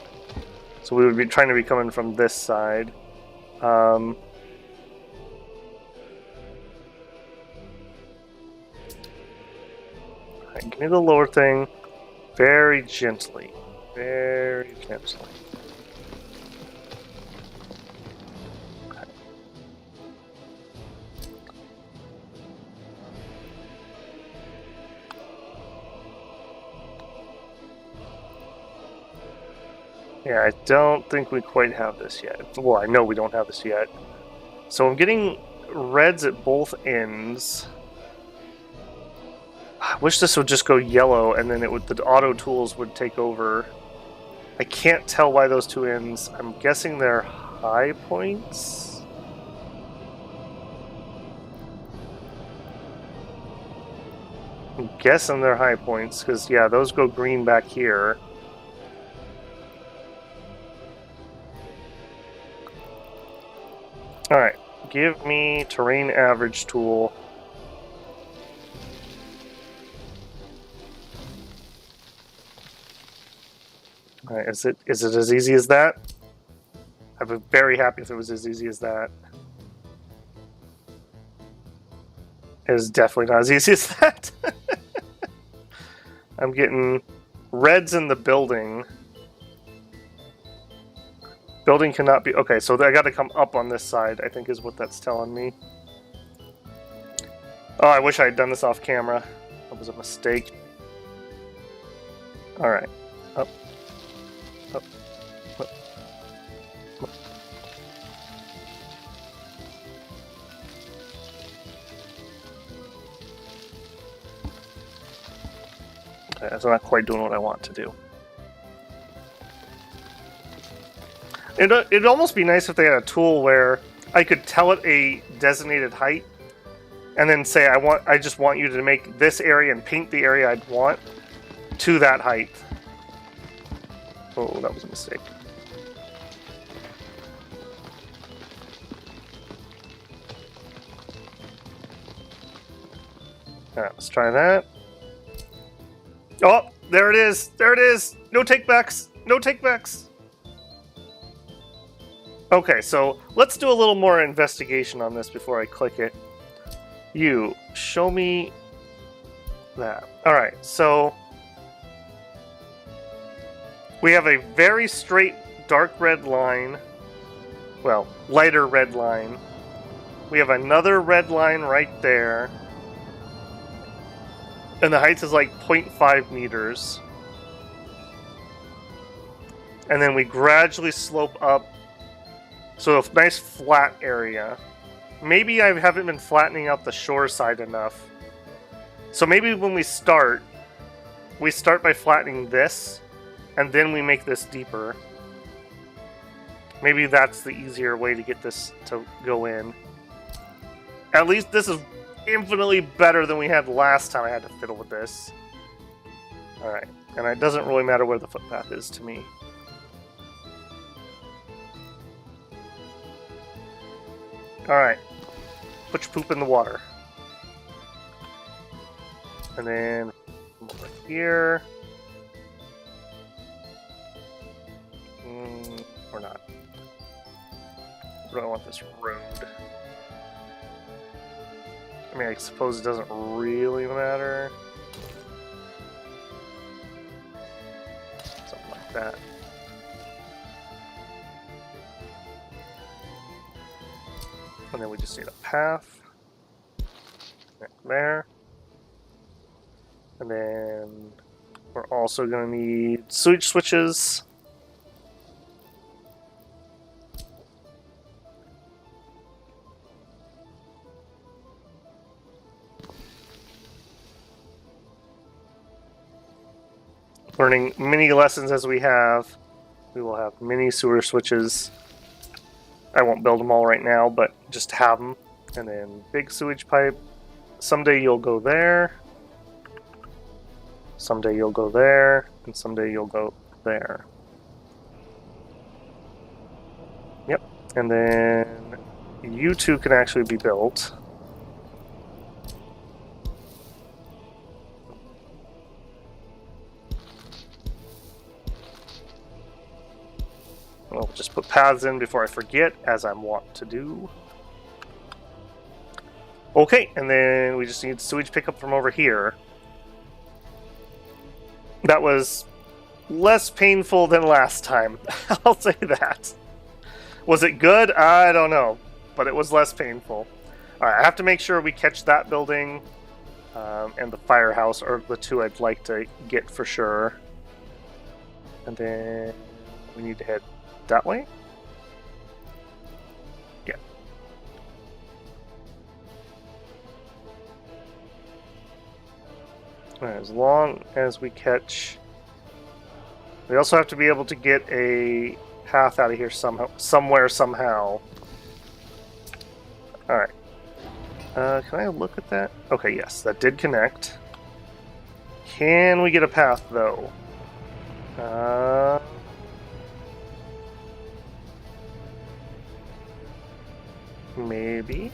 So we would be trying to be coming from this side. Right, give me the lower thing. Very gently. Very gently. Yeah, I don't think we quite have this yet. Well, I know we don't have this yet. So I'm getting reds at both ends. I wish this would just go yellow and then the auto tools would take over. I can't tell why those two ends. I'm guessing they're high points. I'm guessing they're high points, because, yeah, those go green back here. Alright, give me terrain average tool. Alright, is it as easy as that? I'd be very happy if it was as easy as that. It is definitely not as easy as that. I'm getting reds in the building. Building cannot be... Okay, so I gotta come up on this side, I think is what that's telling me. Oh, I wish I had done this off camera. That was a mistake. Alright. Up. Up. Up. Up. Okay, that's not quite doing what I want to do. It'd almost be nice if they had a tool where I could tell it a designated height and then say I just want you to make this area and paint the area I'd want to that height. Oh, that was a mistake. Alright, let's try that. Oh, there it is! There it is! No takebacks! No takebacks! Okay, so let's do a little more investigation on this before I click it. You, show me that. Alright, so we have a very straight dark red line. Well, lighter red line. We have another red line right there. And the height is like 0.5 meters. And then we gradually slope up. So a nice flat area. Maybe I haven't been flattening out the shore side enough. So maybe when we start by flattening this, and then we make this deeper. Maybe that's the easier way to get this to go in. At least this is infinitely better than we had last time I had to fiddle with this. Alright, and it doesn't really matter where the footpath is to me. Alright, put your poop in the water. And then over here. Or not. I don't want this road. I mean, I suppose it doesn't really matter. Something like that. And then we just need a path. There. And then we're also going to need sewage switches. Learning many lessons as we have, we will have many sewer switches. I won't build them all right now, but just have them. And then big sewage pipe. Someday you'll go there. Someday you'll go there. And someday you'll go there. Yep. And then you two can actually be built. I'll just put paths in before I forget, as I'm wont to do. Okay, and then we just need sewage pickup from over here. That was less painful than last time. I'll say that. Was it good? I don't know, but it was less painful. Alright, I have to make sure we catch that building and the firehouse are the two I'd like to get for sure. And then we need to head that way? Yeah. As long as we catch... We also have to be able to get a path out of here somewhere, somehow. Alright. Can I look at that? Okay, yes, that did connect. Can we get a path, though? Maybe.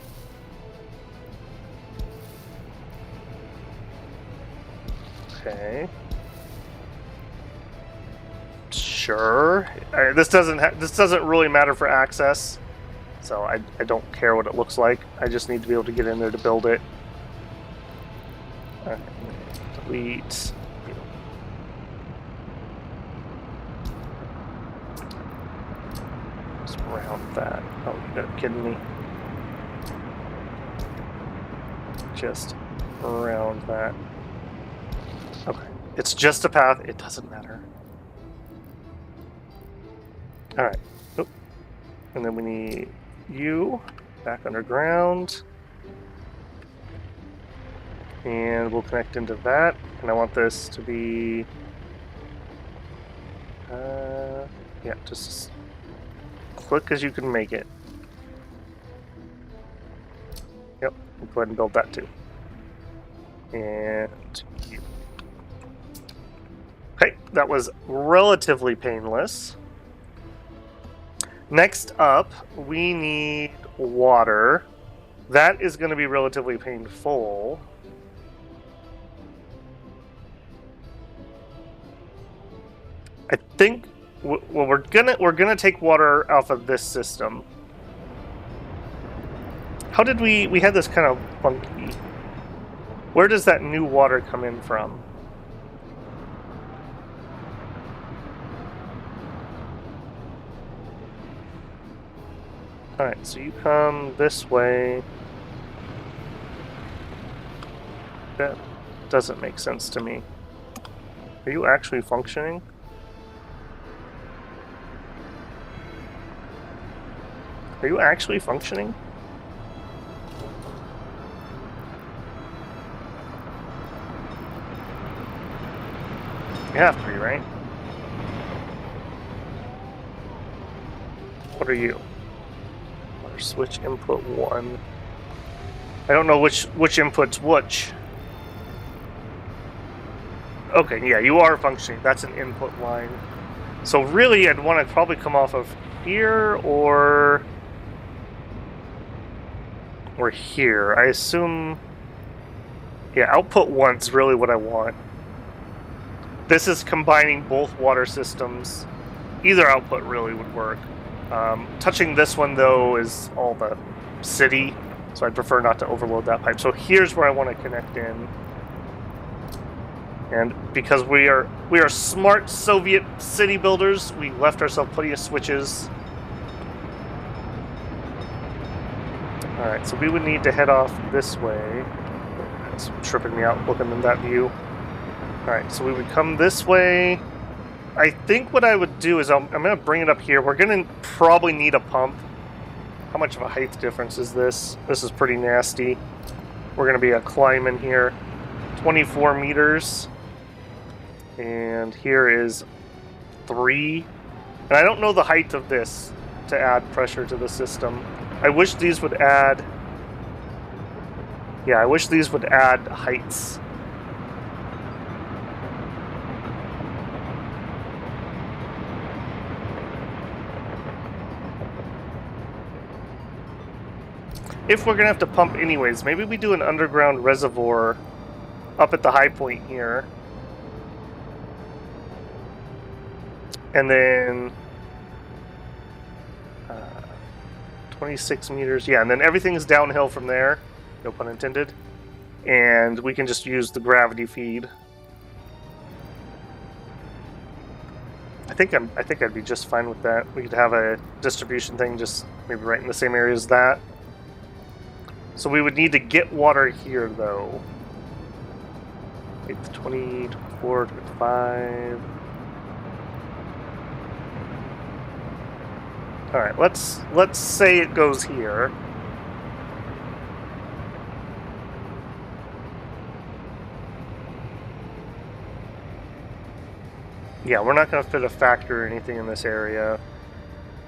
Okay. Sure. This doesn't really matter for access, so I don't care what it looks like. I just need to be able to get in there to build it. Okay. Delete. Just round that. Oh, you're kidding me. Just around that. Okay. It's just a path. It doesn't matter. Alright. Oop. And then we need you back underground. And we'll connect into that. And I want this to be... yeah, just as quick as you can make it. Yep, we'll go ahead and build that too. And you. Okay, that was relatively painless. Next up, we need water. That is going to be relatively painful. I think well, we're gonna take water off of this system. How did we had this kind of funky? Where does that new water come in from? Alright, so you come this way. That doesn't make sense to me. Are you actually functioning? Are you actually functioning? You have to be, right? What are you? Water switch input 1. I don't know which input's which. Okay, yeah, you are functioning. That's an input line. So really, I'd want to probably come off of here or here. I assume... yeah, output 1's really what I want. This is combining both water systems. Either output really would work. Touching this one, though, is all the city, so I'd prefer not to overload that pipe. So here's where I want to connect in. And because we are smart Soviet city builders, we left ourselves plenty of switches. Alright, so we would need to head off this way. It's tripping me out looking in that view. Alright, so we would come this way. I think what I would do is I'm going to bring it up here. We're going to probably need a pump. How much of a height difference is this? This is pretty nasty. We're going to be a climb in here. 24 meters. And here is 3. And I don't know the height of this to add pressure to the system. I wish these would add... yeah, I wish these would add heights. If we're going to have to pump anyways, maybe we do an underground reservoir up at the high point here. And then 26 meters. Yeah, and then everything's downhill from there. No pun intended. And we can just use the gravity feed. I think I'd be just fine with that. We could have a distribution thing just maybe right in the same area as that. So we would need to get water here, though. Like 20, 24, 25. Alright, let's say it goes here. Yeah, we're not going to fit a factory or anything in this area.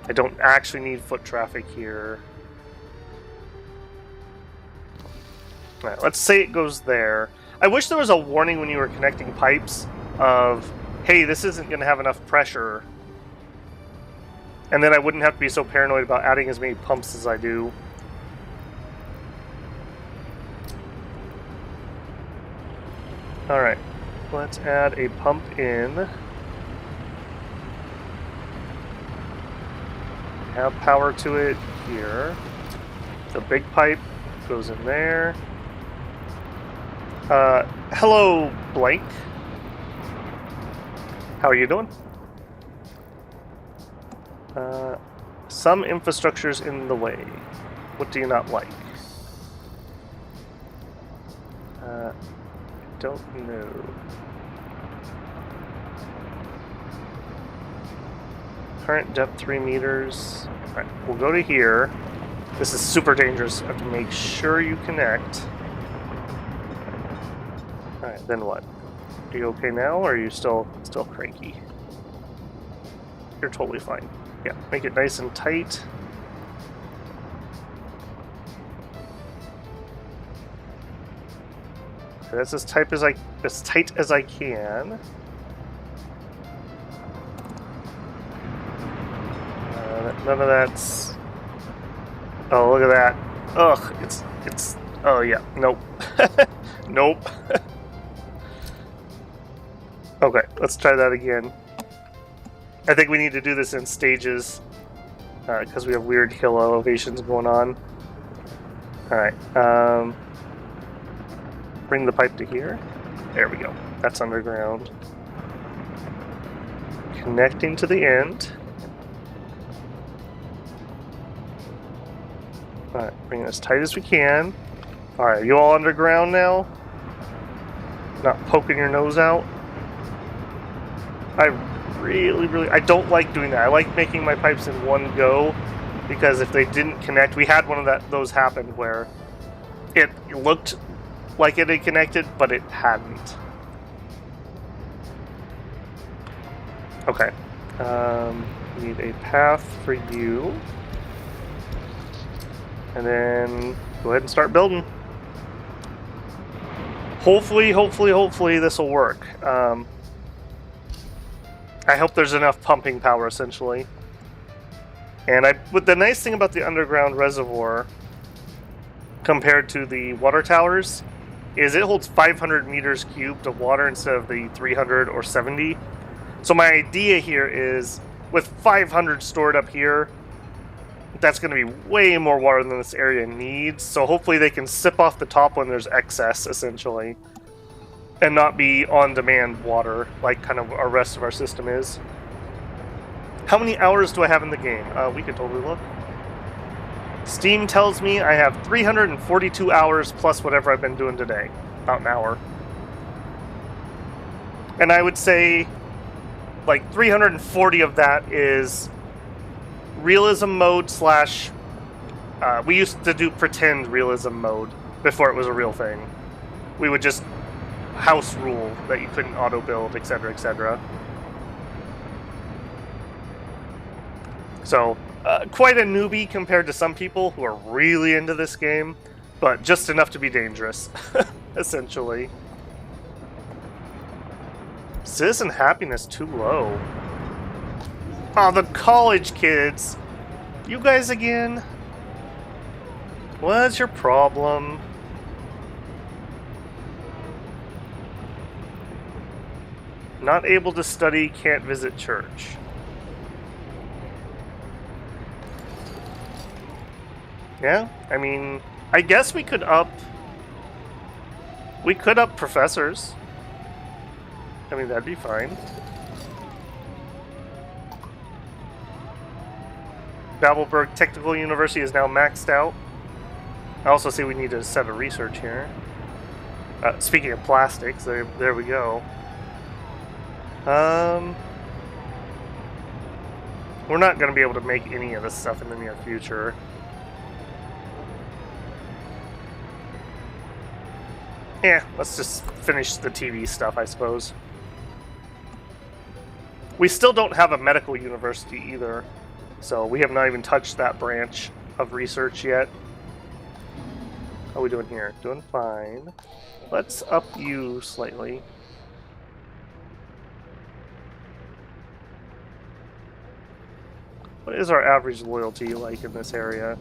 I don't actually need foot traffic here. Alright, let's say it goes there. I wish there was a warning when you were connecting pipes of, hey, this isn't going to have enough pressure. And then I wouldn't have to be so paranoid about adding as many pumps as I do. Alright, let's add a pump in. Have power to it here. The big pipe goes in there. Hello, Blank. How are you doing? Some infrastructure's in the way. What do you not like? Don't know. Current depth 3 meters. Alright, we'll go to here. This is super dangerous. I have to make sure you connect. Alright, then what? Are you okay now, or are you still cranky? You're totally fine. Yeah, make it nice and tight. Okay, that's as tight as I can. None of that's. Oh, look at that! Ugh, it's. Oh yeah, nope, nope. Okay, let's try that again. I think we need to do this in stages because we have weird hill elevations going on. All right, bring the pipe to here. There we go. That's underground. Connecting to the end. Alright, bring it as tight as we can. Alright, you all underground now? Not poking your nose out? I I don't like doing that. I like making my pipes in one go, because if they didn't connect, we had one of those happen where it looked like it had connected, but it hadn't. Okay. Need a path for you. And then go ahead and start building. Hopefully this will work. I hope there's enough pumping power, essentially. And but the nice thing about the underground reservoir compared to the water towers is it holds 500 meters cubed of water instead of the 300 or 70. So my idea here is with 500 stored up here, that's going to be way more water than this area needs. So hopefully they can sip off the top when there's excess, essentially, and not be on-demand water like kind of our rest of our system is. How many hours do I have in the game? We could totally look. Steam tells me I have 342 hours plus whatever I've been doing today. About an hour. And I would say like 340 of that is realism mode slash... we used to do pretend realism mode before it was a real thing. We would just house rule that you couldn't auto-build, etc., etc. So, quite a newbie compared to some people who are really into this game, but just enough to be dangerous, essentially. Citizen happiness too low. Oh, the college kids! You guys again? What's your problem? Not able to study, can't visit church. Yeah, I mean, I guess we could up professors. I mean, that'd be fine. Babelberg Technical University is now maxed out. I also see we need to set a research here. Speaking of plastics, there we go. We're not going to be able to make any of this stuff in the near future. Yeah, let's just finish the TV stuff, I suppose. We still don't have a medical university either, so we have not even touched that branch of research yet. How are we doing here? Doing fine. Let's up you slightly. What is our average loyalty like in this area?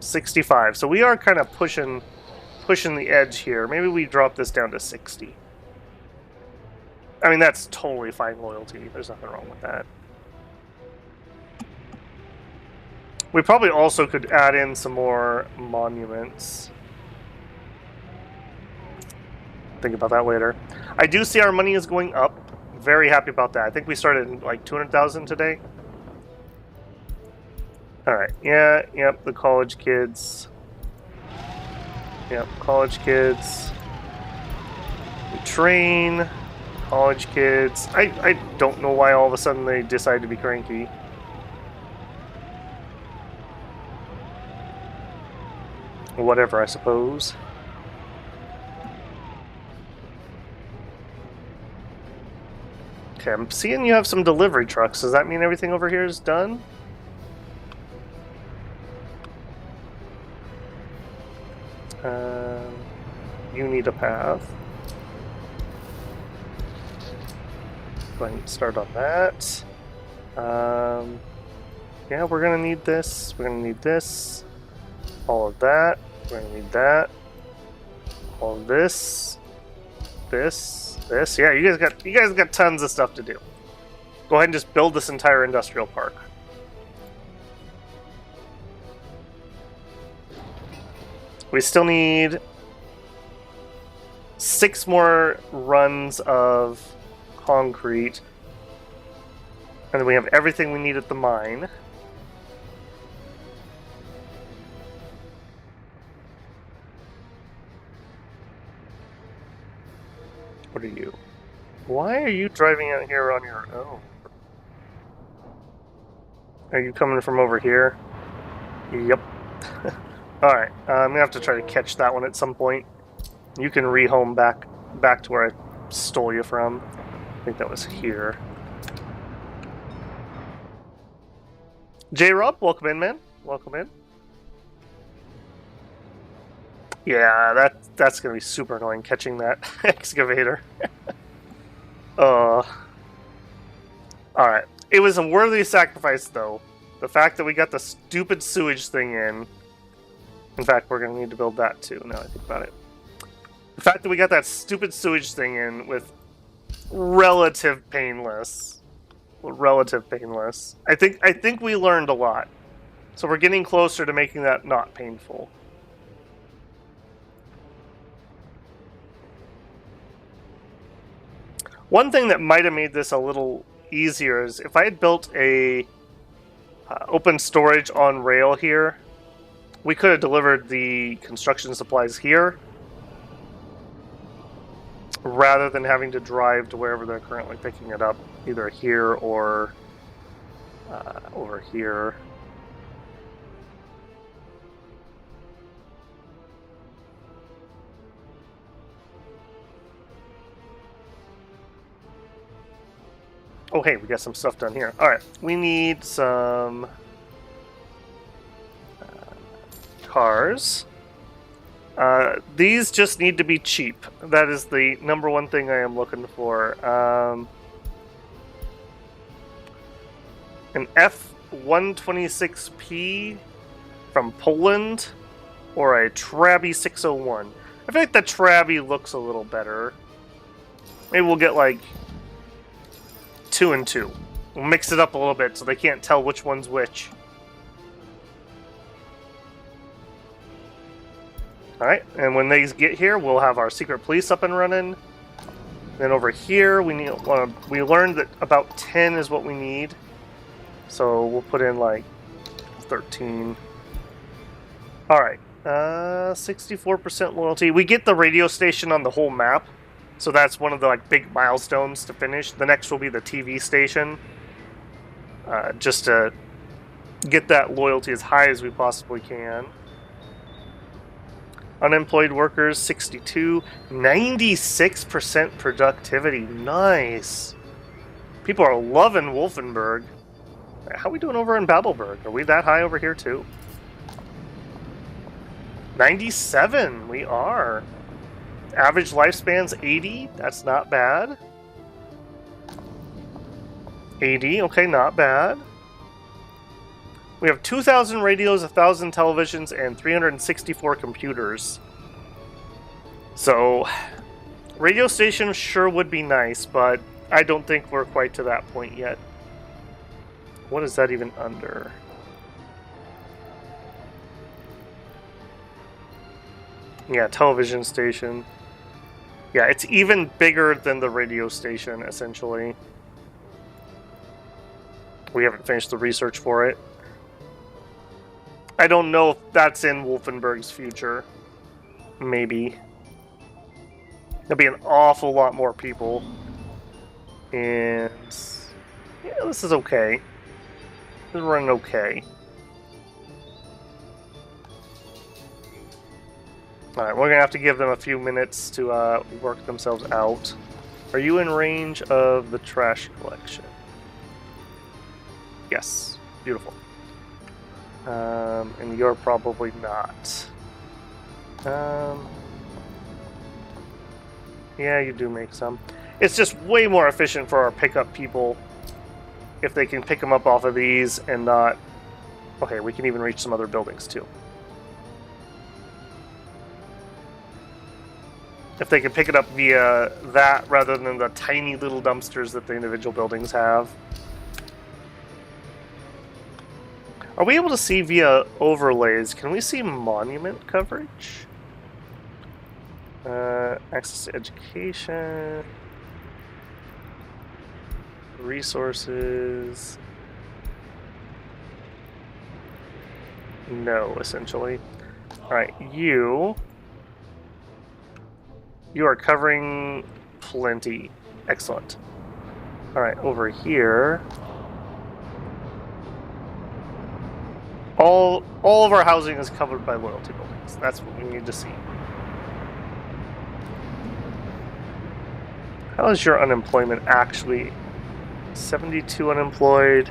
65. So we are kind of pushing the edge here. Maybe we drop this down to 60. I mean, that's totally fine loyalty. There's nothing wrong with that. We probably also could add in some more monuments. Think about that later. I do see our money is going up. Very happy about that. I think we started like 200,000 today. Alright, yeah, yep, the college kids. Yep, college kids. We train. College kids. I don't know why all of a sudden they decide to be cranky. Whatever, I suppose. Okay, I'm seeing you have some delivery trucks. Does that mean everything over here is done? You need a path. Go ahead and start on that. Yeah, we're gonna need this. We're gonna need this. All of that. We're gonna need that. All of this. This. Yeah, you guys got tons of stuff to do. Go ahead and just build this entire industrial park. We still need 6 more runs of concrete. And then we have everything we need at the mine. What are you? Why are you driving out here on your own? Are you coming from over here? Yep. Alright, I'm gonna have to try to catch that one at some point. You can rehome back to where I stole you from. I think that was here. J-Rob, welcome in, man. Welcome in. Yeah, that's gonna be super annoying catching that excavator. Alright. It was a worthy sacrifice, though. The fact that we got the stupid sewage thing in. In fact, we're gonna need to build that too, now I think about it. The fact that we got that stupid sewage thing in with relative painless. I think we learned a lot. So we're getting closer to making that not painful. One thing that might have made this a little easier is if I had built a open storage on rail here, we could have delivered the construction supplies here rather than having to drive to wherever they're currently picking it up, either here or over here. Oh, hey, we got some stuff done here. All right, we need some cars. These just need to be cheap. That is the number one thing I am looking for. An F126P from Poland or a Trabi 601. I feel like the Trabi looks a little better. Maybe we'll get like 2 and 2. We'll mix it up a little bit so they can't tell which one's which. Alright, and when they get here, we'll have our secret police up and running. Then over here, we learned that about 10 is what we need. So we'll put in like 13. Alright, 64% loyalty. We get the radio station on the whole map. So that's one of the big milestones to finish. The next will be the TV station. Just to get that loyalty as high as we possibly can. Unemployed workers, 62. 96% productivity. Nice. People are loving Wolfenburg. How are we doing over in Babelberg? Are we that high over here too? 97, we are. Average lifespan's 80, that's not bad. 80, okay, not bad. We have 2,000 radios, 1,000 televisions, and 364 computers. So, radio station sure would be nice, but I don't think we're quite to that point yet. What is that even under? Yeah, television station. Yeah, it's even bigger than the radio station, essentially. We haven't finished the research for it. I don't know if that's in Wolfenberg's future. Maybe. There'll be an awful lot more people. And yeah, this is okay. This is running okay. Alright, we're gonna have to give them a few minutes to work themselves out. Are you in range of the trash collection? Yes. Beautiful. And you're probably not. Yeah, you do make some. It's just way more efficient for our pickup people if they can pick them up off of these and not... Okay, we can even reach some other buildings too. If they can pick it up via that rather than the tiny little dumpsters that the individual buildings have. Are we able to see via overlays? Can we see monument coverage? Access to education. Resources. No, essentially. Alright, you are covering plenty. Excellent. Alright, over here. All of our housing is covered by loyalty buildings. That's what we need to see. How is your unemployment actually? 72 unemployed.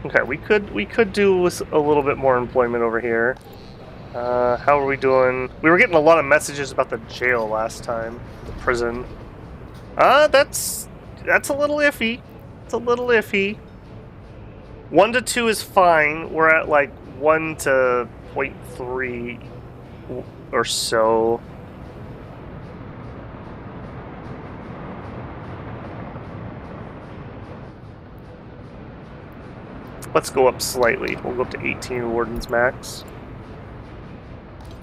Okay, we could do with a little bit more employment over here. How are we doing? We were getting a lot of messages about the jail last time, the prison. That's a little iffy. It's a little iffy. 1 to 2 is fine. We're at like 1 to 0.3 or so. Let's go up slightly. We'll go up to 18 Warden's max.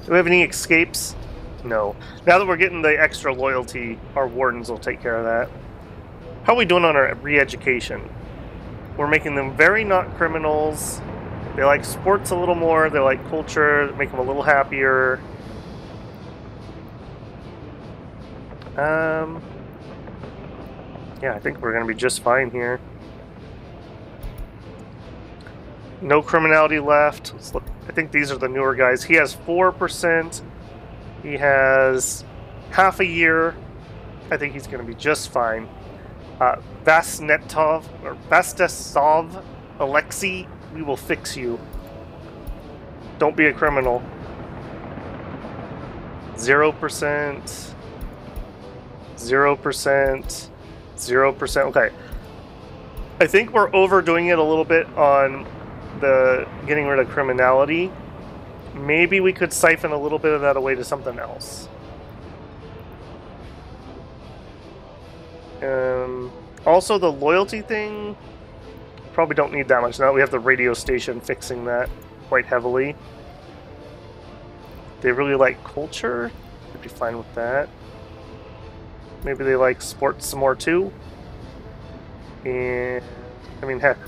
Do we have any escapes? No. Now that we're getting the extra loyalty, our Wardens will take care of that. How are we doing on our re-education? We're making them very not criminals. They like sports a little more. They like culture. Make them a little happier. Yeah, I think we're going to be just fine here. No criminality left. Let's look. I think these are the newer guys. He has 4%. He has half a year. I think he's going to be just fine. Vasnetov or Vastasov Alexei, we will fix you. Don't be a criminal. 0%. 0%. 0%. Okay. I think we're overdoing it a little bit on the getting rid of criminality. Maybe we could siphon a little bit of that away to something else. Also, the loyalty thing, probably don't need that much now. We have the radio station fixing that quite heavily. They really like culture. I'd be fine with that. Maybe they like sports some more too. And, I mean, heck.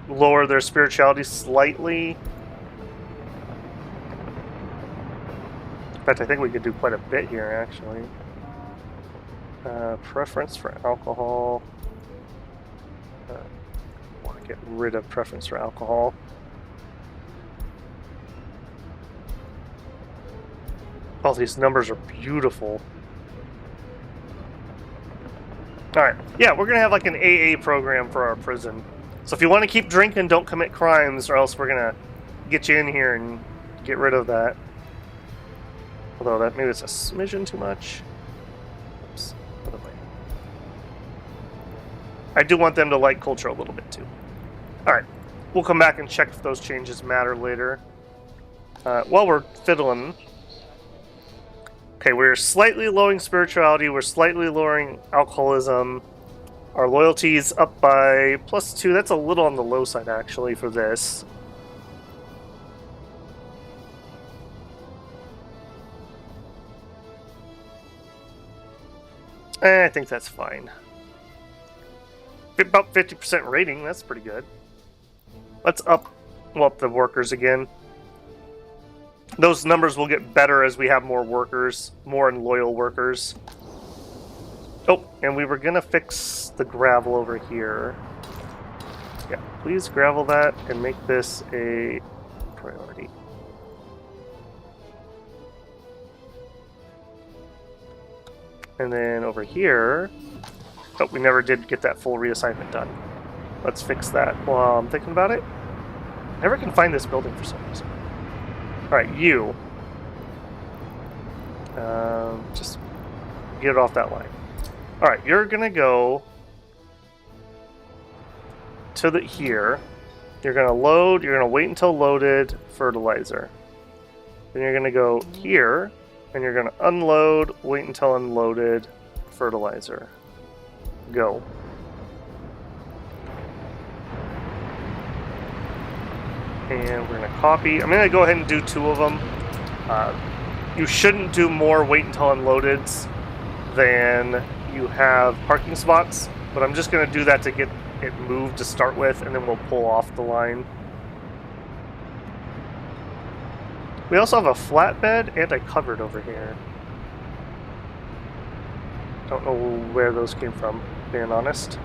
Lower their spirituality slightly. In fact, I think we could do quite a bit here, actually. Preference for alcohol. I want to get rid of preference for alcohol. Oh, these numbers are beautiful. Alright, yeah, we're gonna have like an AA program for our prison. So if you want to keep drinking, don't commit crimes, or else we're gonna get you in here and get rid of that. Although that maybe it's a smidgen too much. Oops. I do want them to like culture a little bit too. Alright, we'll come back and check if those changes matter later. While we're fiddling... Okay, we're slightly lowering spirituality, we're slightly lowering alcoholism. Our loyalty is up by +2. That's a little on the low side, actually, for this. I think that's fine. About 50% rating, that's pretty good. Let's up the workers again. Those numbers will get better as we have more workers, more and loyal workers. Oh, and we were gonna fix the gravel over here. Yeah, please gravel that and make this a priority. And then over here... Oh, we never did get that full reassignment done. Let's fix that while I'm thinking about it. Never can find this building for some reason. Alright, you. Just get it off that line. Alright, you're gonna go to here. You're gonna load, you're gonna wait until loaded fertilizer. Then you're gonna go here, and you're gonna unload, wait until unloaded fertilizer. Go. And we're gonna copy. I'm gonna go ahead and do 2 of them. You shouldn't do more wait until unloaded than you have parking spots, but I'm just gonna do that to get it moved to start with, and then we'll pull off the line. We also have a flatbed and a cupboard over here. Don't know where those came from, being honest.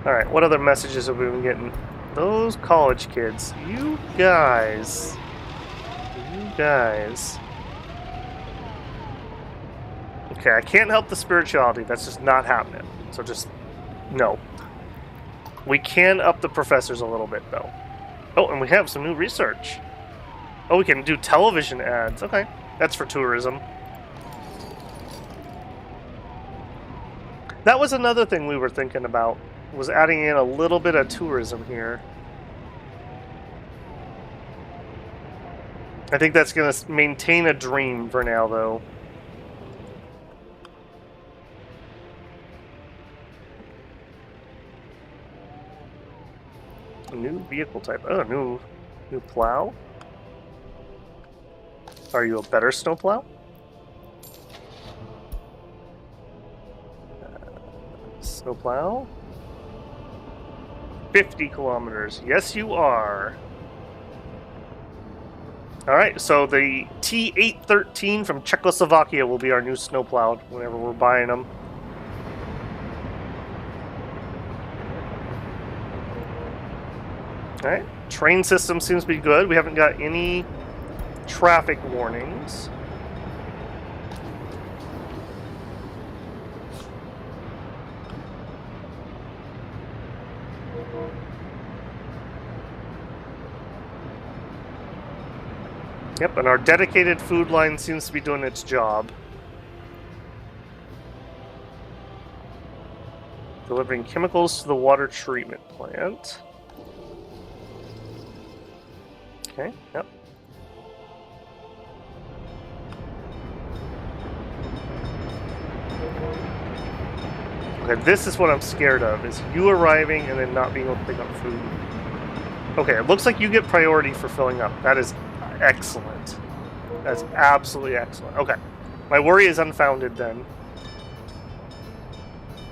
Alright, what other messages have we been getting? Those college kids. You guys. You guys. Okay, I can't help the spirituality. That's just not happening. So just, no. We can up the professors a little bit, though. Oh, and we have some new research. Oh, we can do television ads. Okay, that's for tourism. That was another thing we were thinking about, was adding in a little bit of tourism here. I think that's going to maintain a dream for now, though. A new vehicle type. Oh, new plow. Are you a better snowplow? Snowplow? 50 kilometers. Yes, you are. Alright, so the T813 from Czechoslovakia will be our new snowplow whenever we're buying them. Alright, train system seems to be good. We haven't got any traffic warnings. Yep, and our dedicated food line seems to be doing its job. Delivering chemicals to the water treatment plant. Okay, yep. Okay, this is what I'm scared of, is you arriving and then not being able to pick up food. Okay, it looks like you get priority for filling up. That is excellent. That's absolutely excellent. Okay, my worry is unfounded then.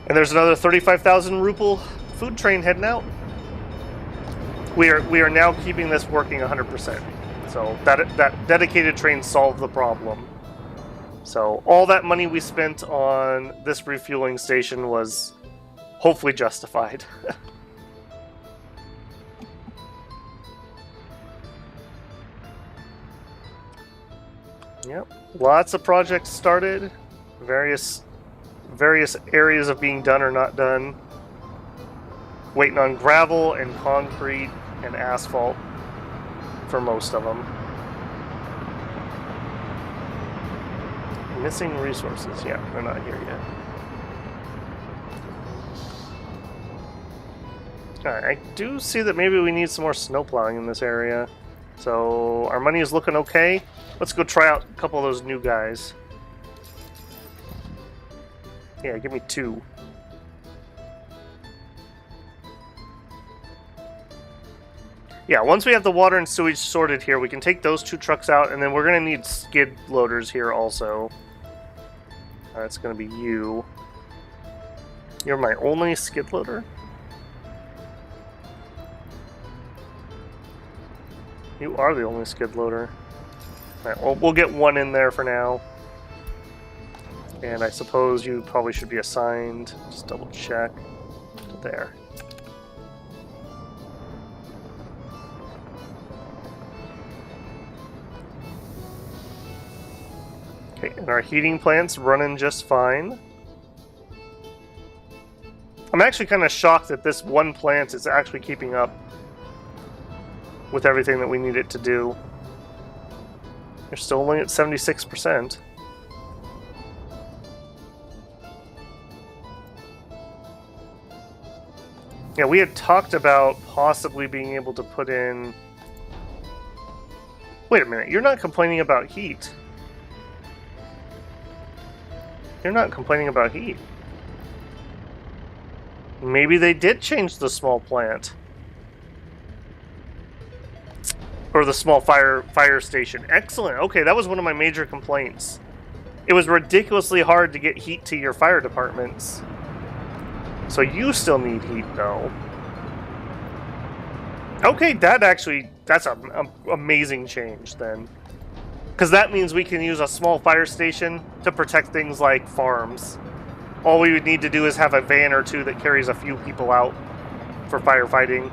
And there's another 35,000 ruble food train heading out. We are now keeping this working 100%. So that dedicated train solved the problem. So all that money we spent on this refueling station was hopefully justified. Yep, lots of projects started. Various areas of being done or not done. Waiting on gravel and concrete and asphalt for most of them. Missing resources. Yeah, they're not here yet. Alright, I do see that maybe we need some more snow plowing in this area. So our money is looking okay. Let's go try out a couple of those new guys. Yeah, give me 2. Yeah, once we have the water and sewage sorted here, we can take those 2 trucks out, and then we're going to need skid loaders here also. That's going to be you. You're my only skid loader? You are the only skid loader. Alright, well, we'll get 1 in there for now. And I suppose you probably should be assigned. Just double check. There. Okay, and our heating plant's running just fine. I'm actually kind of shocked that this one plant is actually keeping up with everything that we need it to do. You're still only at 76%. Yeah, we had talked about possibly being able to put in... Wait a minute, you're not complaining about heat. You're not complaining about heat. Maybe they did change the small plant. Or the small fire station. Excellent. Okay, that was one of my major complaints. It was ridiculously hard to get heat to your fire departments. So you still need heat, though. Okay, that's an amazing change, then. Because that means we can use a small fire station to protect things like farms. All we would need to do is have a van or 2 that carries a few people out for firefighting.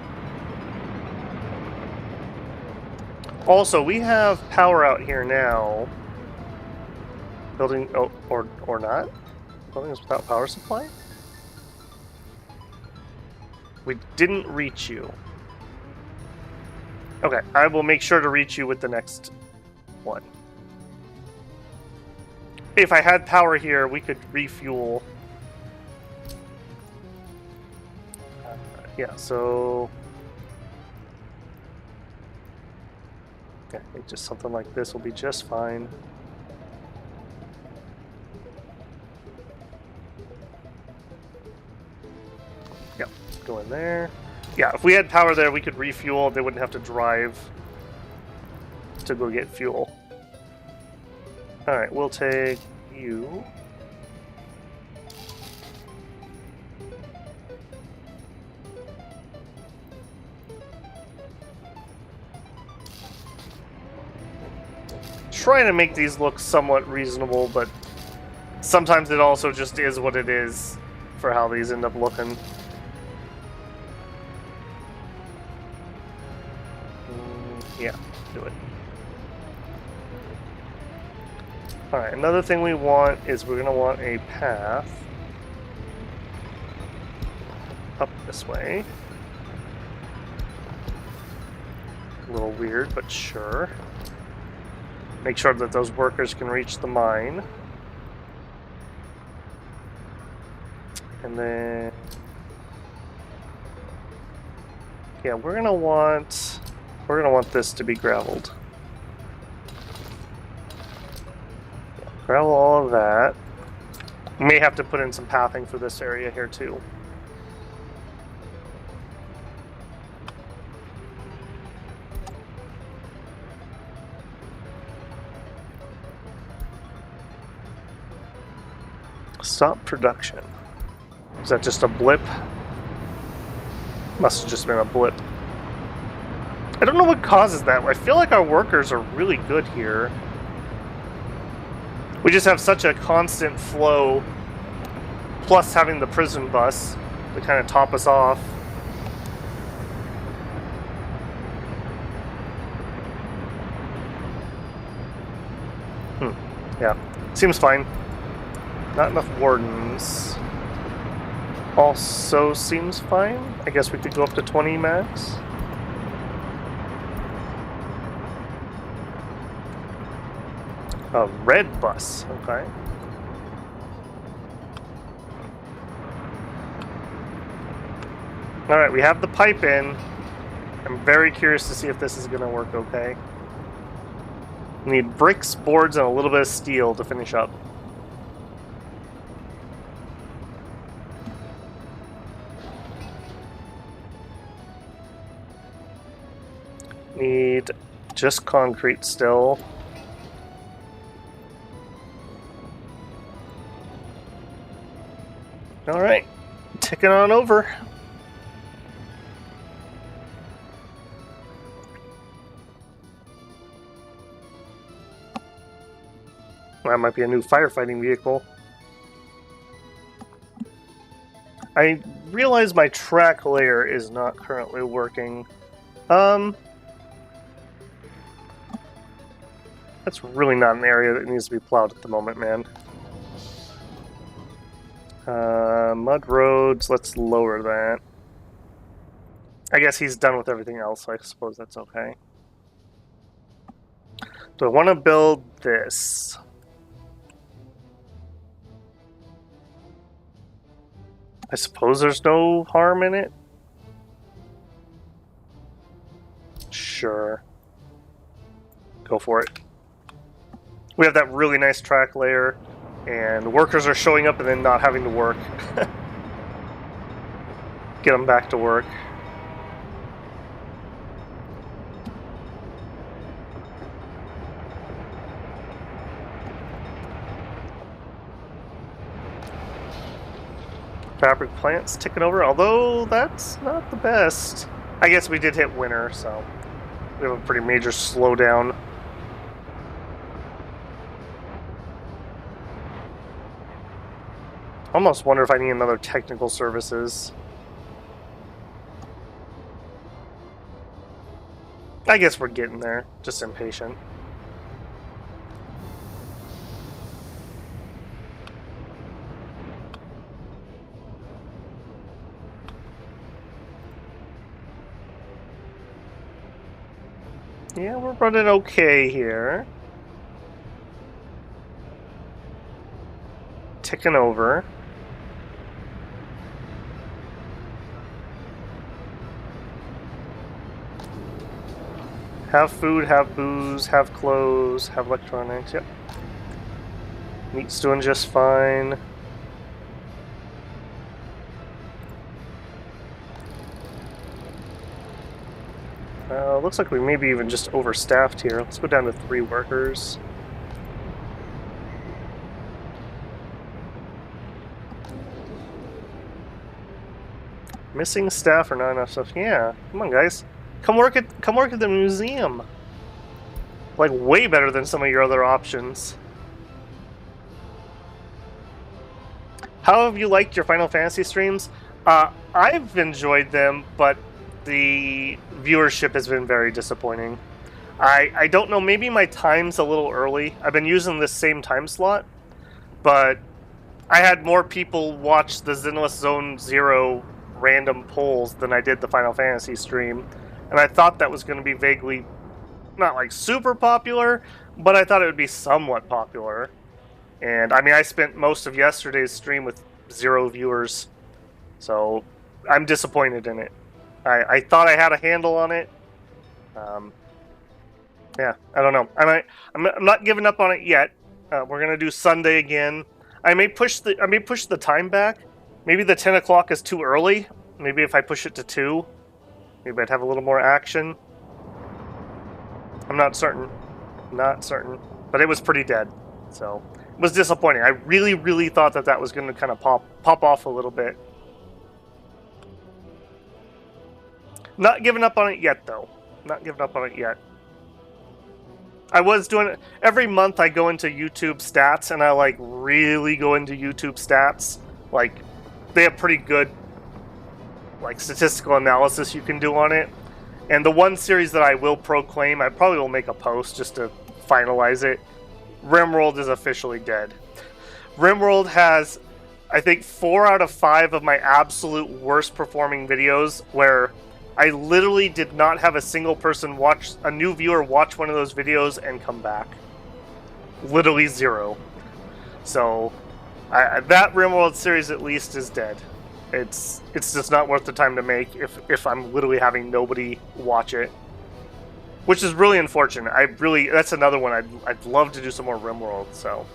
Also, we have power out here now. Building... Oh, or not? Buildings without power supply? We didn't reach you. Okay, I will make sure to reach you with the next one. If I had power here, we could refuel. Yeah, so... I think just something like this will be just fine. Yep, go in there. Yeah, if we had power there, we could refuel. They wouldn't have to drive to go get fuel. Alright, we'll take you. Trying to make these look somewhat reasonable, but sometimes it also just is what it is for how these end up looking. Yeah, do it. Alright, another thing we want is we're going to want a path up this way. A little weird, but sure. Make sure that those workers can reach the mine. And then... yeah, we're gonna want this to be graveled. Gravel all of that. We may have to put in some pathing for this area here too. Stop production. Is that just a blip? Must have just been a blip. I don't know what causes that. I feel like our workers are really good here. We just have such a constant flow, plus having the prison bus to kind of top us off. Yeah, seems fine. Not enough wardens. Also seems fine. I guess we could go up to 20 max. A red bus, okay. Alright, we have the pipe in. I'm very curious to see if this is going to work okay. We need bricks, boards, and a little bit of steel to finish up. Need just concrete still. Alright, ticking on over. That might be a new firefighting vehicle. I realize my track layer is not currently working. That's really not an area that needs to be plowed at the moment, man. Mud roads, let's lower that. I guess he's done with everything else, so I suppose that's okay. Do I want to build this? I suppose there's no harm in it? Sure. Go for it. We have that really nice track layer, and workers are showing up and then not having to work. Get them back to work. Fabric plants ticking over, although that's not the best. I guess we did hit winter, so we have a pretty major slowdown. Almost wonder if I need another technical services. I guess we're getting there, just impatient. Yeah, we're running okay here. Ticking over. Have food, have booze, have clothes, have electronics, yep. Meat's doing just fine. Looks like we may be even just overstaffed here. Let's go down to 3 workers. Missing staff or not enough stuff? Yeah, come on, guys. Come work at the museum. Like, way better than some of your other options. How have you liked your Final Fantasy streams? I've enjoyed them, but the viewership has been very disappointing. I don't know, maybe my time's a little early. I've been using this same time slot, but I had more people watch the Zenless Zone Zero random polls than I did the Final Fantasy stream. And I thought that was going to be vaguely, not like super popular, but I thought it would be somewhat popular. And I mean, I spent most of yesterday's stream with 0 viewers, so I'm disappointed in it. I thought I had a handle on it. Yeah, I don't know. I'm not giving up on it yet. We're gonna do Sunday again. I may push the time back. Maybe the 10 o'clock is too early. Maybe if I push it to 2, maybe I'd have a little more action. I'm not certain. Not certain. But it was pretty dead. So it was disappointing. I really, really thought that was going to kind of pop off a little bit. Not giving up on it yet, though. Not giving up on it yet. I was doing it every month. I go into YouTube stats, and I like really go into YouTube stats. Like, they have pretty good like statistical analysis you can do on it. And the one series that I will proclaim, I probably will make a post just to finalize it, RimWorld is officially dead. RimWorld has, I think, 4 out of 5 of my absolute worst performing videos where I literally did not have a single person watch, a new viewer watch one of those videos and come back. Literally 0. So, that RimWorld series at least is dead. It's just not worth the time to make if I'm literally having nobody watch it. Which is really unfortunate. That's another one I'd love to do some more RimWorld, so.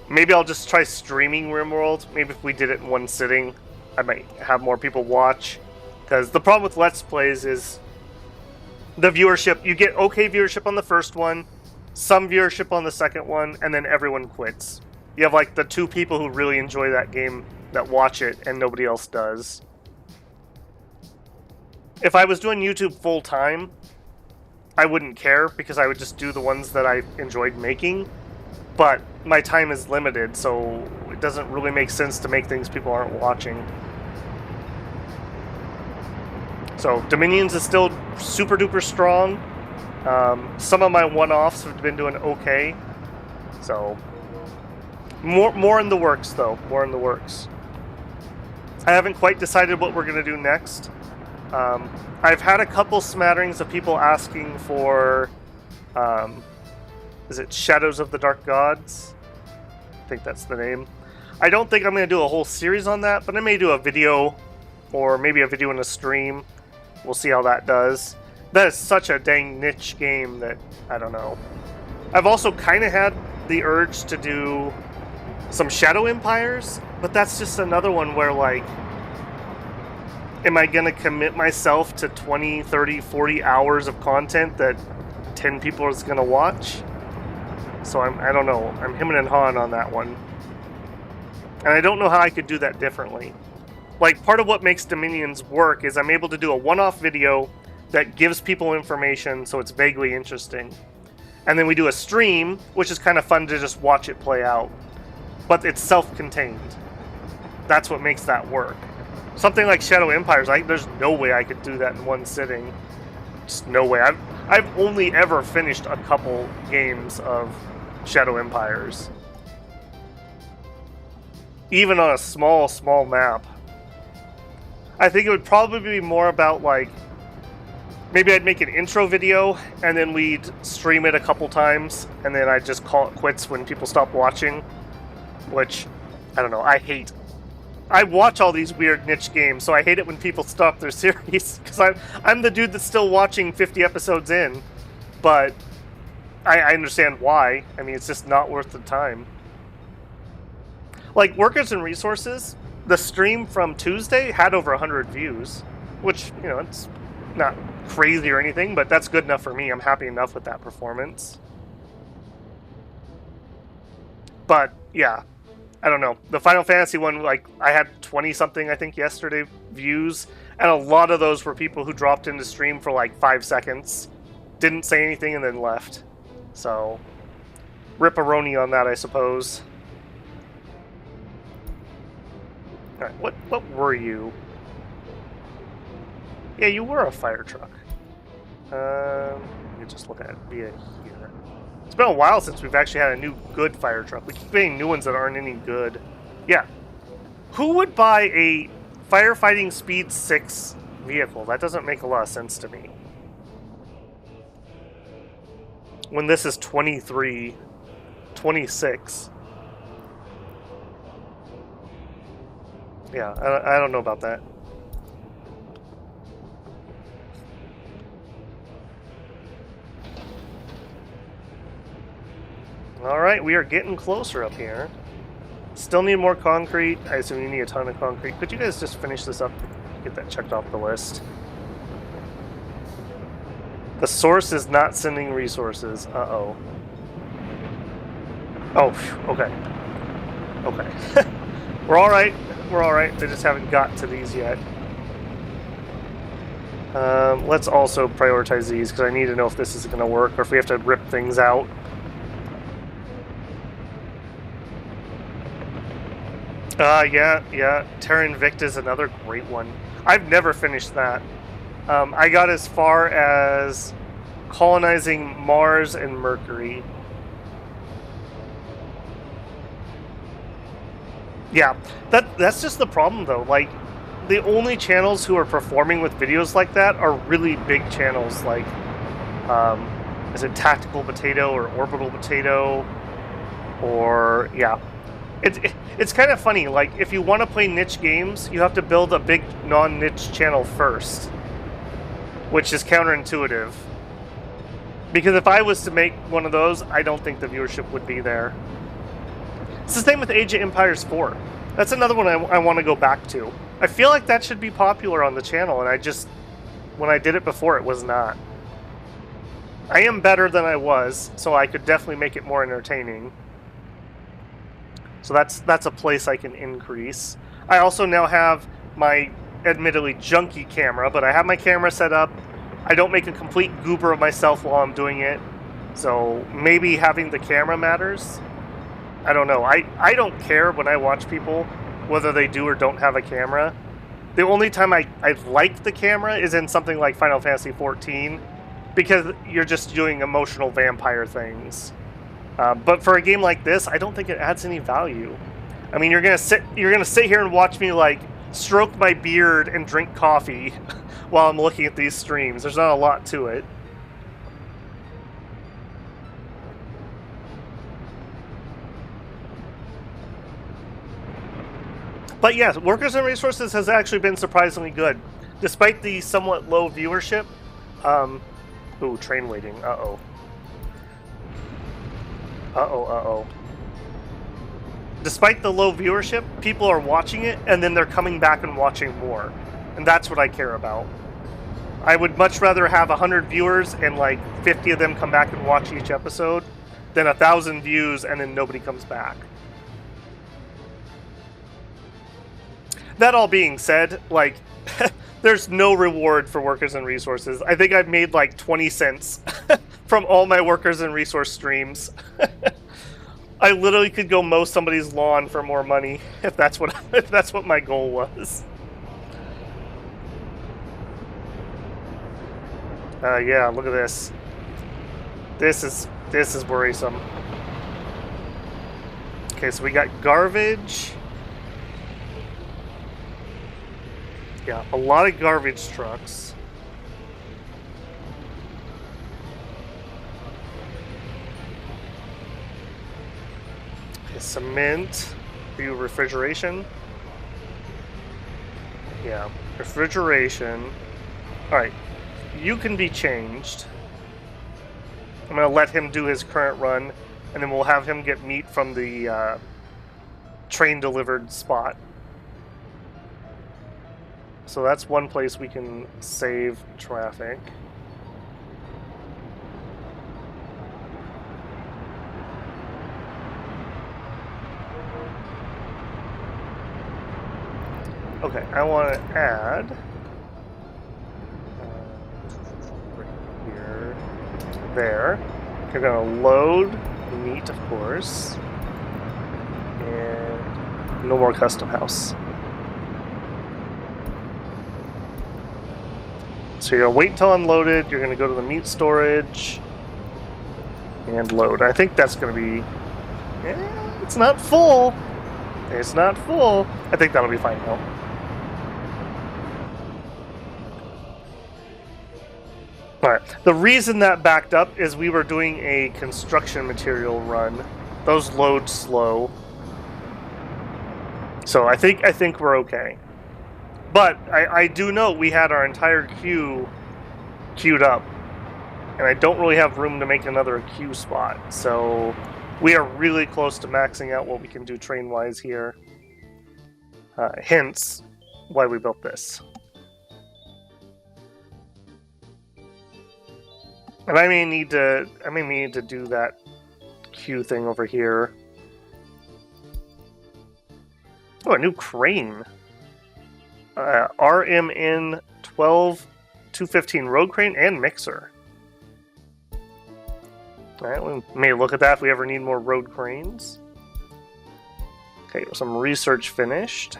Maybe I'll just try streaming RimWorld. Maybe if we did it in one sitting, I might have more people watch. Because the problem with Let's Plays is the viewership. You get okay viewership on the first one, some viewership on the second one, and then everyone quits. You have like the 2 people who really enjoy that game that watch it, and nobody else does. If I was doing YouTube full time, I wouldn't care because I would just do the ones that I enjoyed making. But my time is limited, so it doesn't really make sense to make things people aren't watching. So Dominions is still super duper strong. Some of my one-offs have been doing okay. So more in the works though. More in the works. I haven't quite decided what we're gonna do next. I've had a couple smatterings of people asking for is it Shadows of the Dark Gods? I think that's the name. I don't think I'm going to do a whole series on that, but I may do a video, or maybe a video and a stream. We'll see how that does. That is such a dang niche game that, I don't know. I've also kind of had the urge to do some Shadow Empires, but that's just another one where, like, am I going to commit myself to 20, 30, 40 hours of content that 10 people is going to watch? So I don't know. I'm hemming and hawing on that one. And I don't know how I could do that differently. Like, part of what makes Dominions work is I'm able to do a one-off video that gives people information so it's vaguely interesting. And then we do a stream, which is kind of fun to just watch it play out. But it's self-contained. That's what makes that work. Something like Shadow Empires, there's no way I could do that in one sitting. Just no way. I've only ever finished a couple games of Shadow Empires. Even on a small map. I think it would probably be more about, like, maybe I'd make an intro video, and then we'd stream it a couple times, and then I'd just call it quits when people stop watching. Which, I don't know, I hate. I watch all these weird niche games, so I hate it when people stop their series, because I'm the dude that's still watching 50 episodes in, but I understand why. I mean, it's just not worth the time. Like, Workers and Resources, the stream from Tuesday had over 100 views, which, you know, it's not crazy or anything, but that's good enough for me. I'm happy enough with that performance. But, yeah. I don't know. The Final Fantasy one, like, I had 20-something, I think, yesterday views, and a lot of those were people who dropped into stream for, like, 5 seconds, didn't say anything, and then left. So, rip-a-roni on that, I suppose. Alright, what were you? Yeah, you were a fire truck. Let me just look at it via here. It's been a while since we've actually had a new good fire truck. We keep getting new ones that aren't any good. Yeah. Who would buy a firefighting speed 6 vehicle? That doesn't make a lot of sense to me. When this is 23, 26. Yeah, I don't know about that. Alright, we are getting closer up here. Still need more concrete. I assume you need a ton of concrete. Could you guys just finish this up? Get that checked off the list. The source is not sending resources. Uh-oh. Oh, okay. Okay. We're alright. We're alright. They just haven't got to these yet. Let's also prioritize these, because I need to know if this is going to work, or if we have to rip things out. Yeah. Terra Invicta is another great one. I've never finished that. I got as far as colonizing Mars and Mercury. Yeah, that's just the problem though. Like, the only channels who are performing with videos like that are really big channels like, um, is it Tactical Potato or Orbital Potato? Or, yeah. It's kind of funny, like, if you want to play niche games, you have to build a big non-niche channel first, which is counterintuitive. Because if I was to make one of those, I don't think the viewership would be there. It's the same with Age of Empires 4. That's another one I want to go back to. I feel like that should be popular on the channel, and when I did it before, it was not. I am better than I was, so I could definitely make it more entertaining. So that's a place I can increase. I also now have my admittedly junky camera, but I have my camera set up. I don't make a complete goober of myself while I'm doing it. So maybe having the camera matters. I don't know. I don't care when I watch people whether they do or don't have a camera. The only time I like the camera is in something like Final Fantasy XIV, because you're just doing emotional vampire things. But for a game like this, I don't think it adds any value. I mean, you're gonna sit here and watch me like stroke my beard and drink coffee while I'm looking at these streams. There's not a lot to it. But yes, Workers and Resources has actually been surprisingly good, despite the somewhat low viewership. Ooh, train waiting. Uh-oh. Uh-oh. Despite the low viewership, people are watching it, and then they're coming back and watching more. And that's what I care about. I would much rather have 100 viewers and like 50 of them come back and watch each episode than 1,000 views and then nobody comes back. That all being said, like, there's no reward for Workers and Resources. I think I've made like 20 cents from all my Workers and Resource streams. I literally could go mow somebody's lawn for more money if that's what my goal was. Yeah, look at this. This is worrisome. Okay, so we got garbage. Yeah, a lot of garbage trucks. Okay, cement. Do refrigeration. Yeah, refrigeration. Alright, you can be changed. I'm going to let him do his current run, and then we'll have him get meat from the train delivered spot. So that's one place we can save traffic. Okay, I want to add here, there. You're going to load meat, of course, and no more custom house. So you're going to wait until unloaded, you're going to go to the meat storage, and load. I think that's going to be... it's not full. It's not full. I think that'll be fine though. Alright, the reason that backed up is we were doing a construction material run. Those load slow. So I think we're okay. But I do know we had our entire queue queued up, and I don't really have room to make another queue spot, so we are really close to maxing out what we can do train-wise here. Hence, why we built this. And I may need to do that queue thing over here. Oh, a new crane. RMN 12215 road crane and mixer. Alright, we may look at that if we ever need more road cranes. Okay, some research finished.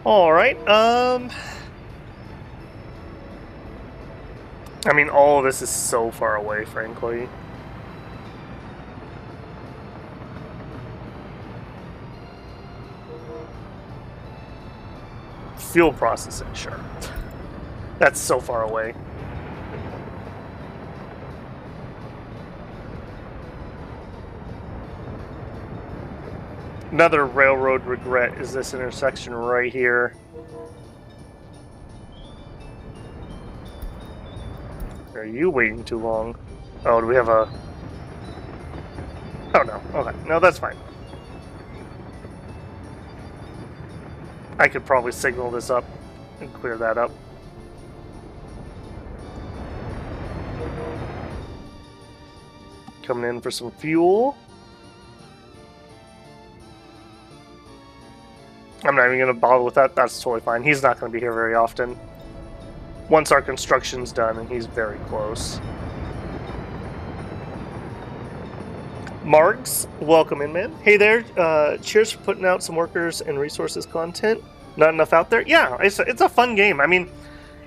Alright, I I mean, all of this is so far away, frankly. Fuel processing, sure. That's so far away. Another railroad regret is this intersection right here. Are you waiting too long? Oh, do we have a... Oh, no. Okay. No, that's fine. I could probably signal this up and clear that up. Coming in for some fuel. I'm not even going to bother with that. That's totally fine. He's not going to be here very often. Once our construction's done, and he's very close. Marks, welcome in, man. Hey there. Cheers for putting out some workers and resources content. Not enough out there? Yeah, it's a fun game. I mean,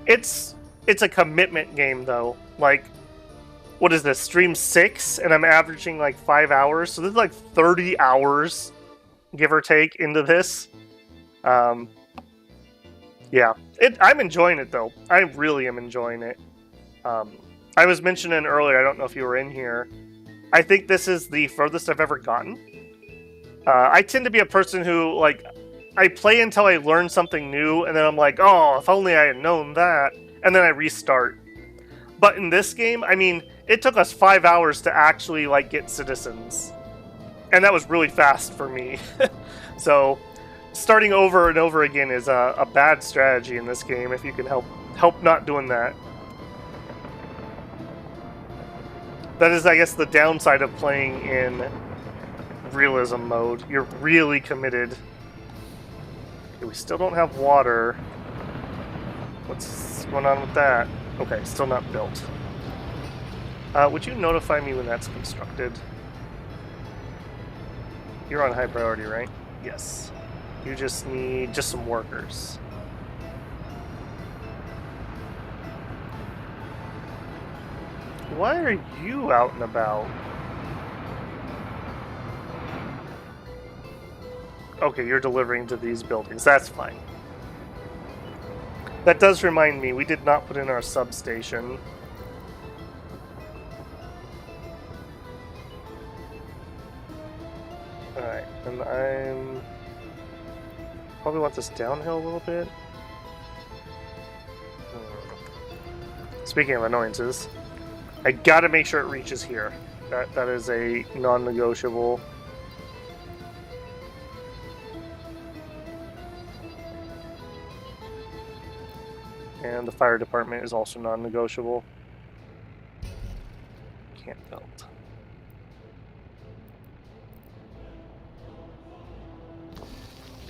it's a commitment game, though. Like, what is this? Stream 6, and I'm averaging like 5 hours. So this is like 30 hours, give or take, into this. Yeah, I'm enjoying it though. I really am enjoying it. I was mentioning earlier, I don't know if you were in here, I think this is the furthest I've ever gotten. I tend to be a person who, like, I play until I learn something new, and then I'm like, oh, if only I had known that, and then I restart. But in this game, I mean, it took us 5 hours to actually, like, get citizens. And that was really fast for me. So... starting over and over again is a bad strategy in this game if you can help not doing that. That is, I guess, the downside of playing in realism mode. You're really committed. Okay, we still don't have water. What's going on with that? Okay, still not built. Would you notify me when that's constructed? You're on high priority, right? Yes. You just need some workers. Why are you out and about? Okay, you're delivering to these buildings. That's fine. That does remind me, we did not put in our substation. Alright, and I'm... probably want this downhill a little bit. Speaking of annoyances, I gotta make sure it reaches here. That is a non-negotiable. And the fire department is also non-negotiable. Can't build.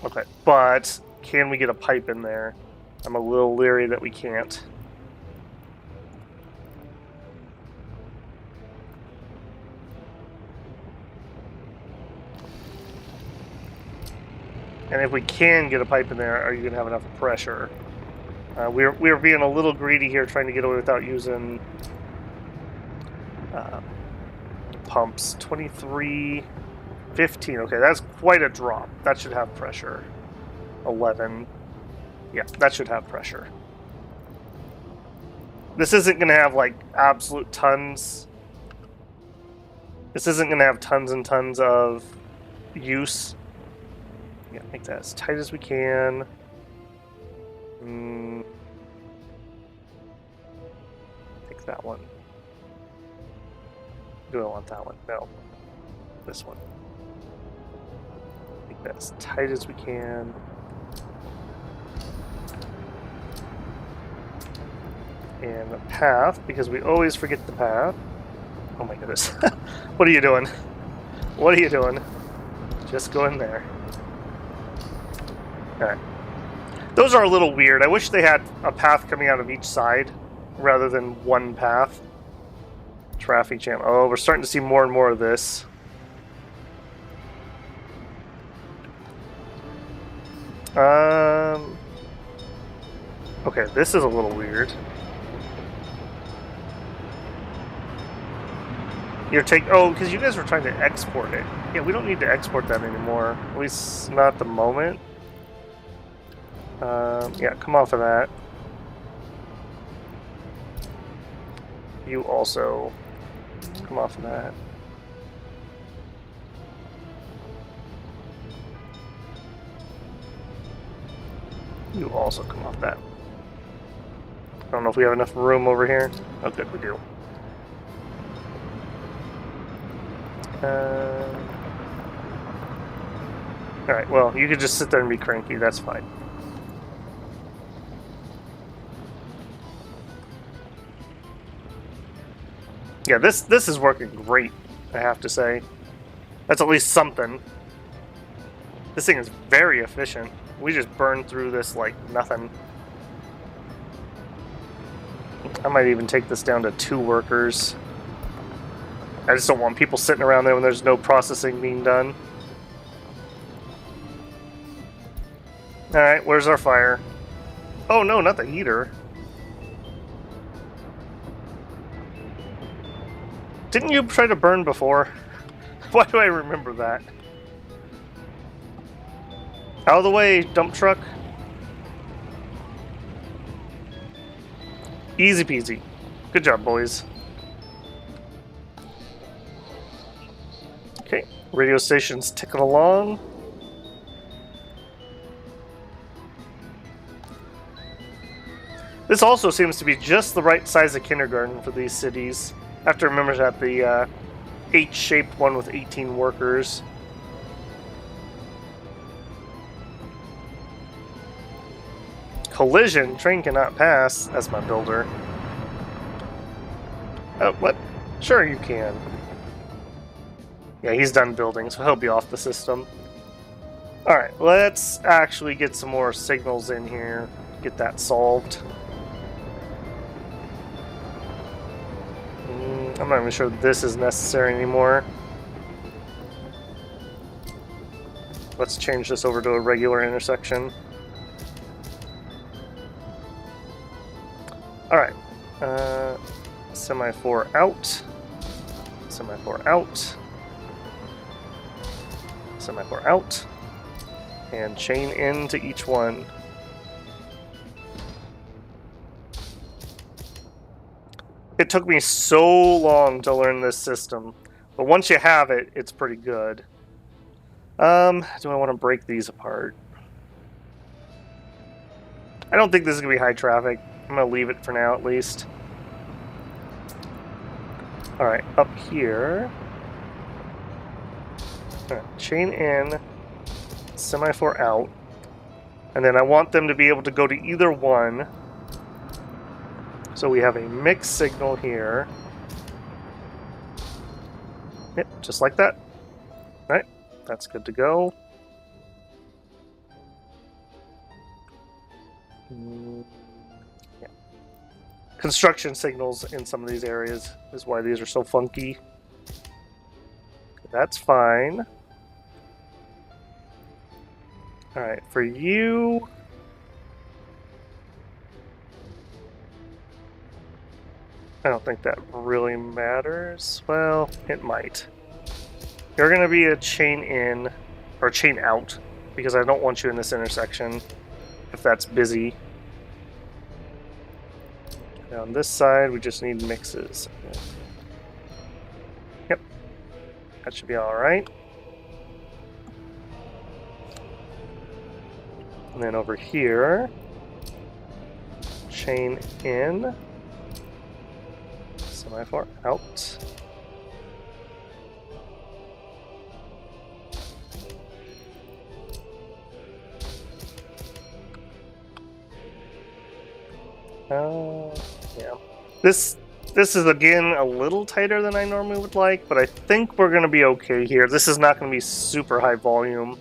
Okay, but can we get a pipe in there? I'm a little leery that we can't. And if we can get a pipe in there, are you going to have enough pressure? We're being a little greedy here, trying to get away without using pumps. 23... 15, okay, that's quite a drop. That should have pressure. 11. Yeah, that should have pressure. This isn't going to have, like, absolute tons. This isn't going to have tons and tons of use. Yeah, make that as tight as we can. Take that one. Do I want that one? No. This one. As tight as we can. And the path, because we always forget the path. Oh my goodness. What are you doing? What are you doing? Just go in there. Alright. Those are a little weird. I wish they had a path coming out of each side rather than one path. Traffic jam. Oh, we're starting to see more and more of this. Okay, this is a little weird. Oh, because you guys were trying to export it. Yeah, we don't need to export that anymore. At least not at the moment. Yeah, come off of that. You also come off of that. You also come off that. I don't know if we have enough room over here. Oh, good, we do. Alright, well, you could just sit there and be cranky, that's fine. Yeah, this is working great, I have to say. That's at least something. This thing is very efficient. We just burned through this like nothing. I might even take this down to 2 workers. I just don't want people sitting around there when there's no processing being done. Alright, where's our fire? Oh no, not the heater. Didn't you try to burn before? Why do I remember that? Out of the way, dump truck. Easy peasy. Good job, boys. Okay, radio station's ticking along. This also seems to be just the right size of kindergarten for these cities. I have to remember that the H-shaped one with 18 workers. Collision, train cannot pass. That's my builder. Oh, what? Sure you can. Yeah, he's done building, so he'll be off the system. Alright, let's actually get some more signals in here. Get that solved. I'm not even sure this is necessary anymore. Let's change this over to a regular intersection. Alright. Semaphore out. Semaphore out. Semaphore out. And chain in to each one. It took me so long to learn this system, but once you have it, it's pretty good. Do I want to break these apart? I don't think this is going to be high traffic. I'm going to leave it for now, at least. Alright, up here. Alright, chain in, semaphore out, and then I want them to be able to go to either one. So we have a mixed signal here. Yep, just like that. Alright, that's good to go. Yeah. Construction signals in some of these areas is why these are so funky. That's fine. Alright, for you... I don't think that really matters. Well, it might. You're going to be a chain in, or chain out, because I don't want you in this intersection if that's busy. And on this side, we just need mixes. Yep. That should be alright. And then over here, chain in. Semaphore out. Yeah. This is again a little tighter than I normally would like, but I think we're gonna be okay here. This is not gonna be super high volume.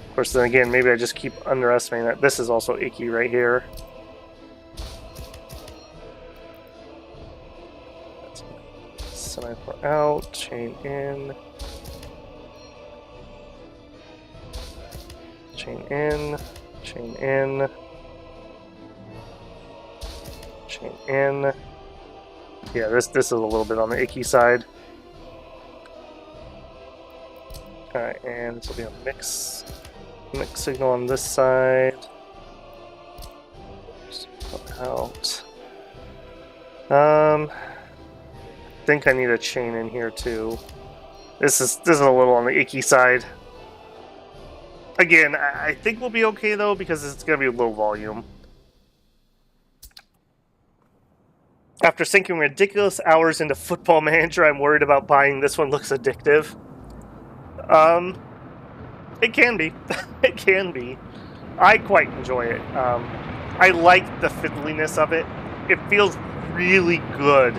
Of course, then again, maybe I just keep underestimating that. This is also icky right here. Semaphore out, chain in. Chain in, chain in. Chain in. Yeah, this is a little bit on the icky side. Alright, and this will be a mix signal on this side. Just put out. I think I need a chain in here too. This is a little on the icky side. Again, I think we'll be okay though because it's gonna be low volume. After sinking ridiculous hours into Football Manager, I'm worried about buying this one. Looks addictive. It can be. It can be. I quite enjoy it. I like the fiddliness of it. It feels really good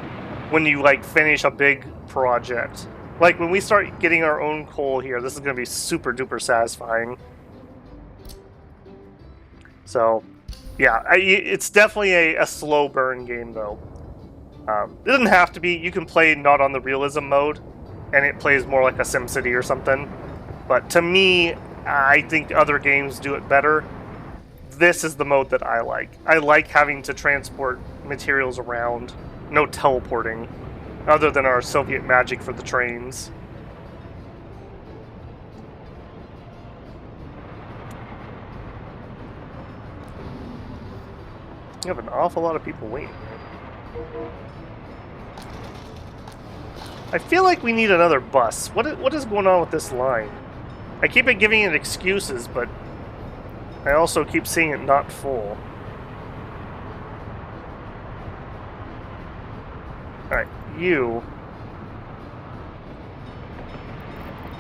when you like finish a big project. Like when we start getting our own coal here, this is going to be super duper satisfying. So, yeah, it's definitely a slow burn game though. It doesn't have to be. You can play not on the realism mode, and it plays more like a SimCity or something. But to me, I think other games do it better. This is the mode that I like. I like having to transport materials around. No teleporting, other than our Soviet magic for the trains. You have an awful lot of people waiting. I feel like we need another bus. What is going on with this line? I keep giving it excuses, but I also keep seeing it not full. Alright, you.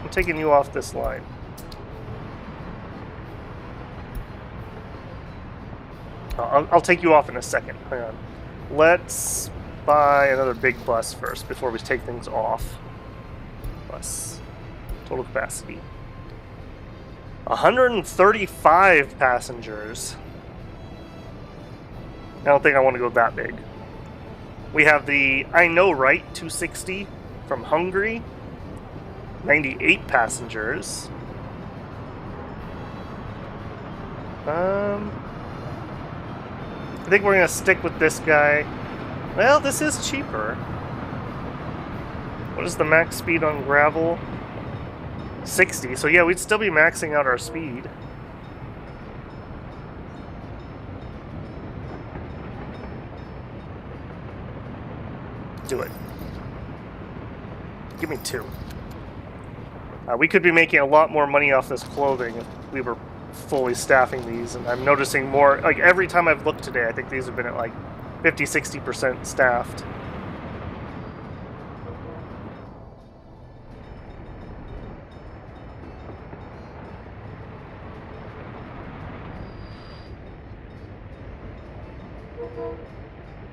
I'm taking you off this line. I'll take you off in a second. Hang on. Let's buy another big bus first before we take things off. Bus. Total capacity. 135 passengers. I don't think I want to go that big. We have the I Know Right 260 from Hungary. 98 passengers. I think we're going to stick with this guy. Well, this is cheaper. What is the max speed on gravel? 60. So yeah, we'd still be maxing out our speed. Do it. Give me 2. We could be making a lot more money off this clothing if we were fully staffing these, and I'm noticing more, like every time I've looked today, I think these have been at like 50-60% staffed.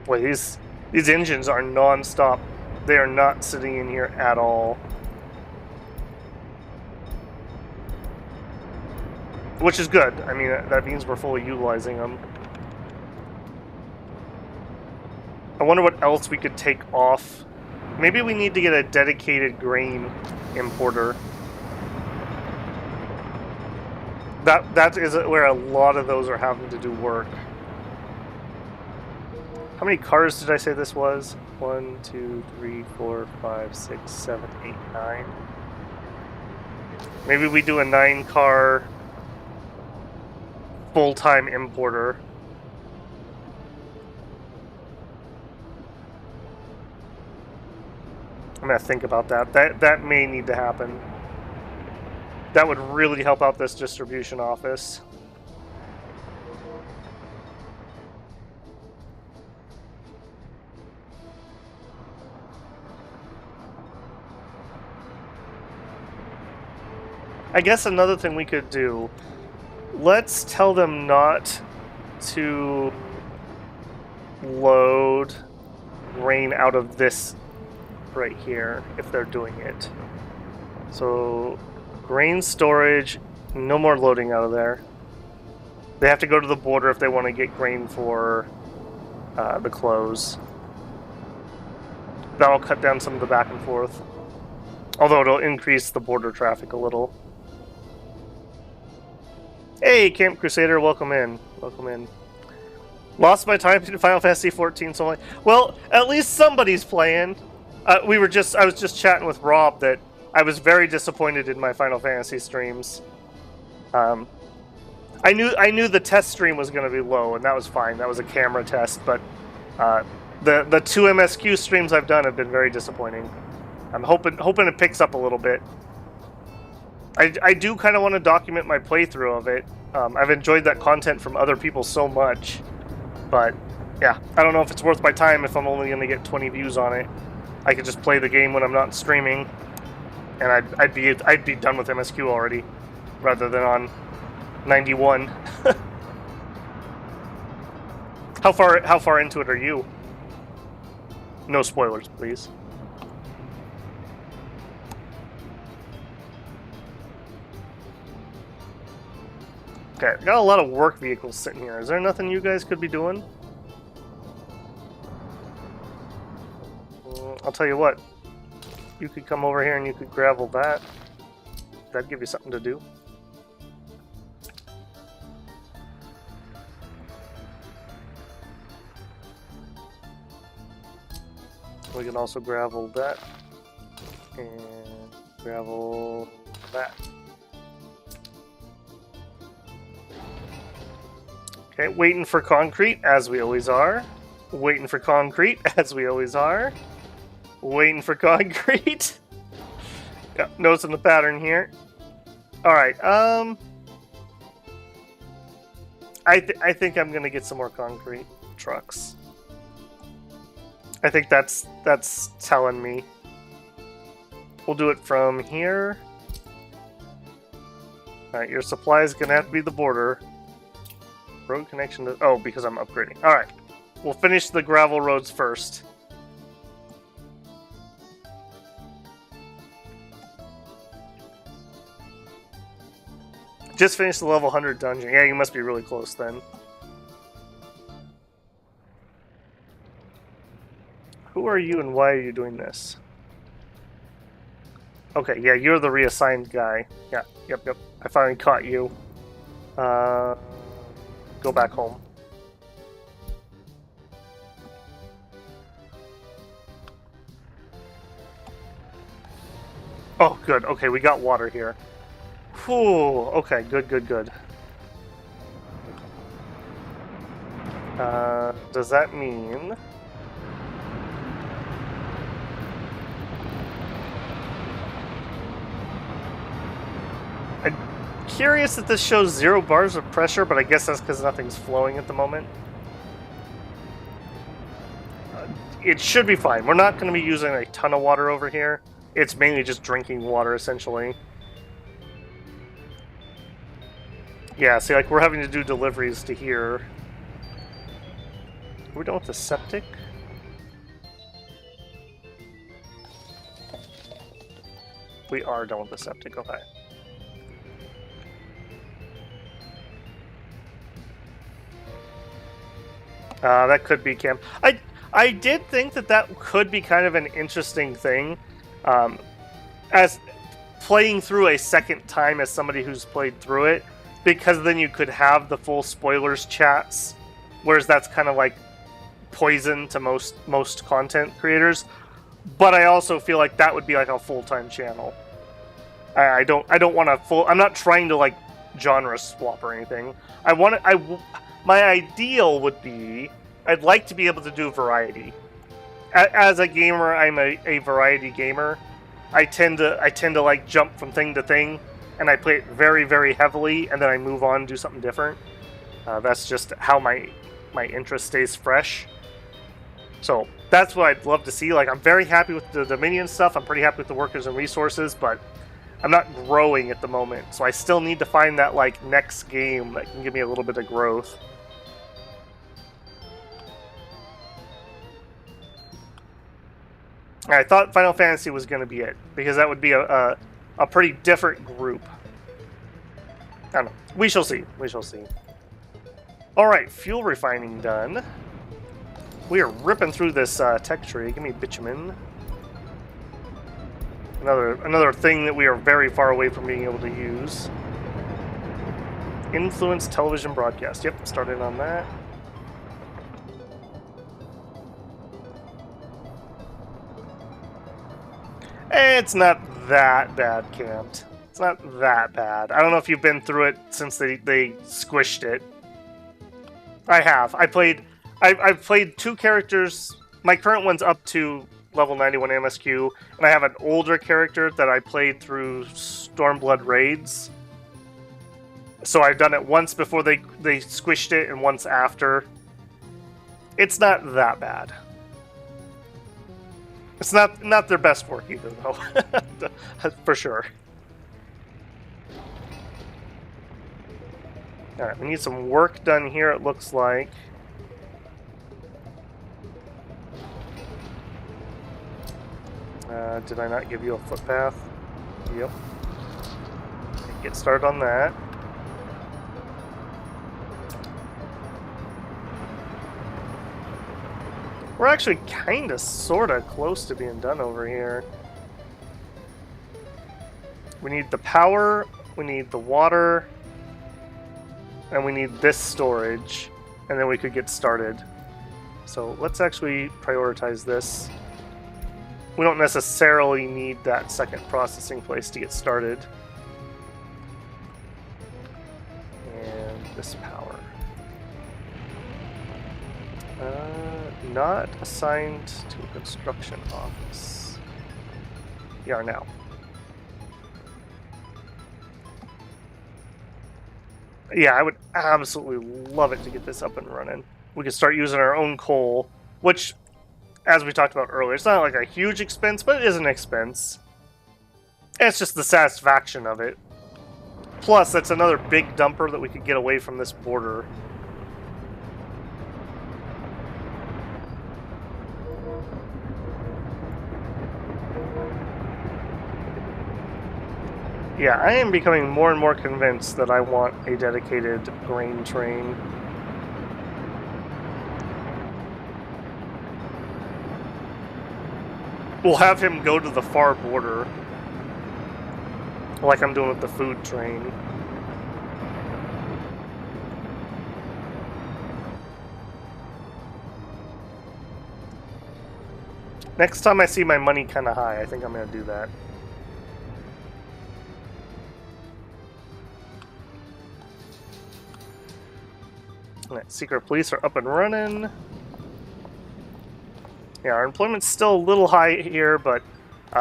Boy, these engines are non-stop. They are not sitting in here at all. Which is good. I mean, that means we're fully utilizing them. I wonder what else we could take off. Maybe we need to get a dedicated grain importer. That is where a lot of those are having to do work. How many cars did I say this was? 1, 2, 3, 4, 5, 6, 7, 8, 9. Maybe we do a 9-car full-time importer. I'm gonna think about that. That may need to happen. That would really help out this distribution office. I guess another thing we could do, let's tell them not to load grain out of this right here if they're doing it. So grain storage, no more loading out of there. They have to go to the border if they want to get grain for the clothes. That'll cut down some of the back and forth. Although it'll increase the border traffic a little. Hey, Camp Crusader, welcome in. Welcome in. Lost my time to Final Fantasy 14 so much. Well, at least somebody's playing. I was just chatting with Rob that I was very disappointed in my Final Fantasy streams. I knew the test stream was going to be low, and that was fine. That was a camera test, but the two MSQ streams I've done have been very disappointing. I'm hoping it picks up a little bit. I do kind of want to document my playthrough of it. I've enjoyed that content from other people so much, but yeah, I don't know if it's worth my time if I'm only going to get 20 views on it. I could just play the game when I'm not streaming, and I'd be done with MSQ already, rather than on 91. How far into it are you? No spoilers, please. Okay, got a lot of work vehicles sitting here. Is there nothing you guys could be doing? I'll tell you what. You could come over here and you could gravel that. That'd give you something to do. We can also gravel that. And gravel that. Okay, waiting for concrete, as we always are. Waiting for concrete, as we always are. Waiting for concrete. Yeah, noticing the pattern here. Alright, I think I'm gonna get some more concrete trucks. I think that's telling me. We'll do it from here. Alright, your supply is gonna have to be the border. Road connection to... Oh, because I'm upgrading. Alright. We'll finish the gravel roads first. Just finished the level 100 dungeon. Yeah, you must be really close then. Who are you and why are you doing this? Okay, yeah, you're the reassigned guy. Yeah, yep. I finally caught you. Go back home. Oh, good. Okay, we got water here. Whew. Okay, good. Does that mean... I'm curious that this shows 0 bars of pressure, but I guess that's because nothing's flowing at the moment. It should be fine. We're not going to be using a ton of water over here. It's mainly just drinking water, essentially. Yeah, see, like, we're having to do deliveries to here. Are we done with the septic? We are done with the septic, okay. That could be camp. I did think that could be kind of an interesting thing. As playing through a second time as somebody who's played through it, because then you could have the full spoilers chats, whereas that's kind of like poison to most content creators. But I also feel like that would be like a full-time channel. I don't want to full. I'm not trying to like genre swap or anything. My ideal would be I'd like to be able to do variety. As a gamer, I'm a variety gamer. I tend to like jump from thing to thing, and I play it very, very heavily, and then I move on and do something different. That's just how my interest stays fresh. So that's what I'd love to see. Like, I'm very happy with the Dominion stuff. I'm pretty happy with the workers and resources, but I'm not growing at the moment. So I still need to find that like next game that can give me a little bit of growth. I thought Final Fantasy was going to be it, because that would be a pretty different group. I don't know. We shall see. We shall see. Alright, fuel refining done. We are ripping through this tech tree. Give me bitumen. Another thing that we are very far away from being able to use. Influence television broadcast. Yep, started on that. It's not that bad camped. It's not that bad. I don't know if you've been through it since they squished it. I have. I've played 2 characters. My current one's up to level 91 MSQ, and I have an older character that I played through Stormblood raids. So I've done it once before they squished it, and once after. It's not that bad. It's not their best work either, though. For sure. Alright, we need some work done here, it looks like. Did I not give you a footpath? Yep. Get started on that. We're actually kinda sorta close to being done over here. We need the power, we need the water, and we need this storage, and then we could get started. So let's actually prioritize this. We don't necessarily need that second processing place to get started. And this power. Not assigned to a construction office. We are now. Yeah, I would absolutely love it to get this up and running. We could start using our own coal, which, as we talked about earlier, it's not like a huge expense, but it is an expense. And it's just the satisfaction of it. Plus, that's another big dumper that we could get away from this border. Yeah, I am becoming more and more convinced that I want a dedicated grain train. We'll have him go to the far border, like I'm doing with the food train. Next time I see my money kind of high, I think I'm going to do that. Alright, secret police are up and running. Yeah, our employment's still a little high here, but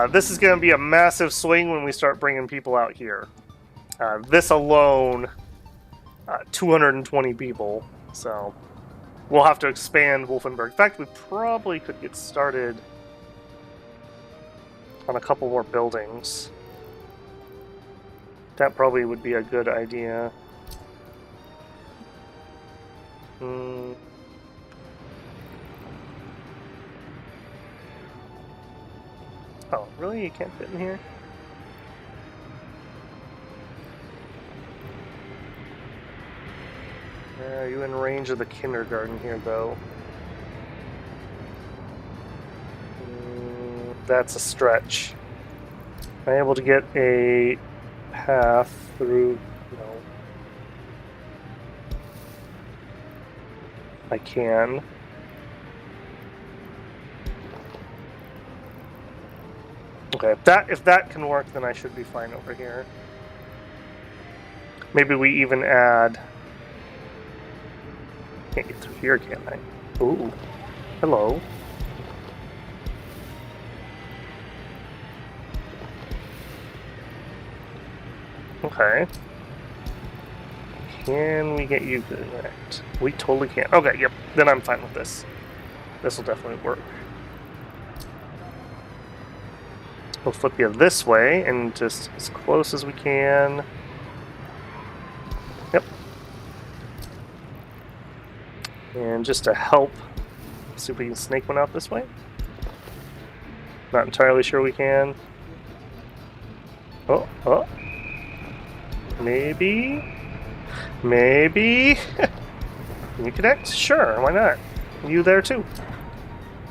this is going to be a massive swing when we start bringing people out here. This alone, 220 people, so we'll have to expand Wolfenburg. In fact, we probably could get started on a couple more buildings. That probably would be a good idea. Oh, really? You can't fit in here? Are you in range of the kindergarten here, though? That's a stretch. Am I able to get a path through? No. I can. Okay, if that can work, then I should be fine over here. Maybe we even add... Can't get through here, can I? Ooh. Hello. Okay. Can we get you connect? We totally can. Okay, yep. Then I'm fine with this. This will definitely work. We'll flip you this way and just as close as we can. Yep. And just to help, see if we can snake one out this way. Not entirely sure we can. Oh, oh. Maybe. Maybe. Can you connect? Sure, why not? You there too.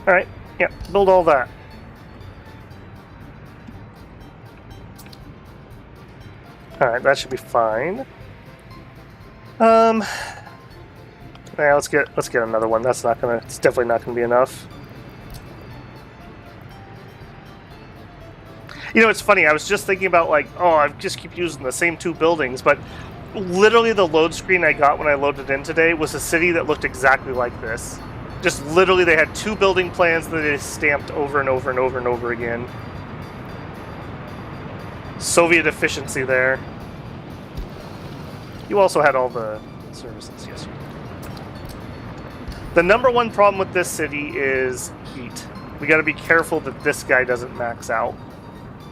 Alright, yeah, build all that. Alright, that should be fine. Yeah, let's get another one. It's definitely not gonna be enough. You know, it's funny. I was just thinking about like, oh, I just keep using the same 2 buildings, but literally the load screen I got when I loaded in today was a city that looked exactly like this. Just literally, they had 2 building plans that they stamped over and over and over and over again. Soviet efficiency there. You also had all the services, yes. The number one problem with this city is heat. We got to be careful that this guy doesn't max out.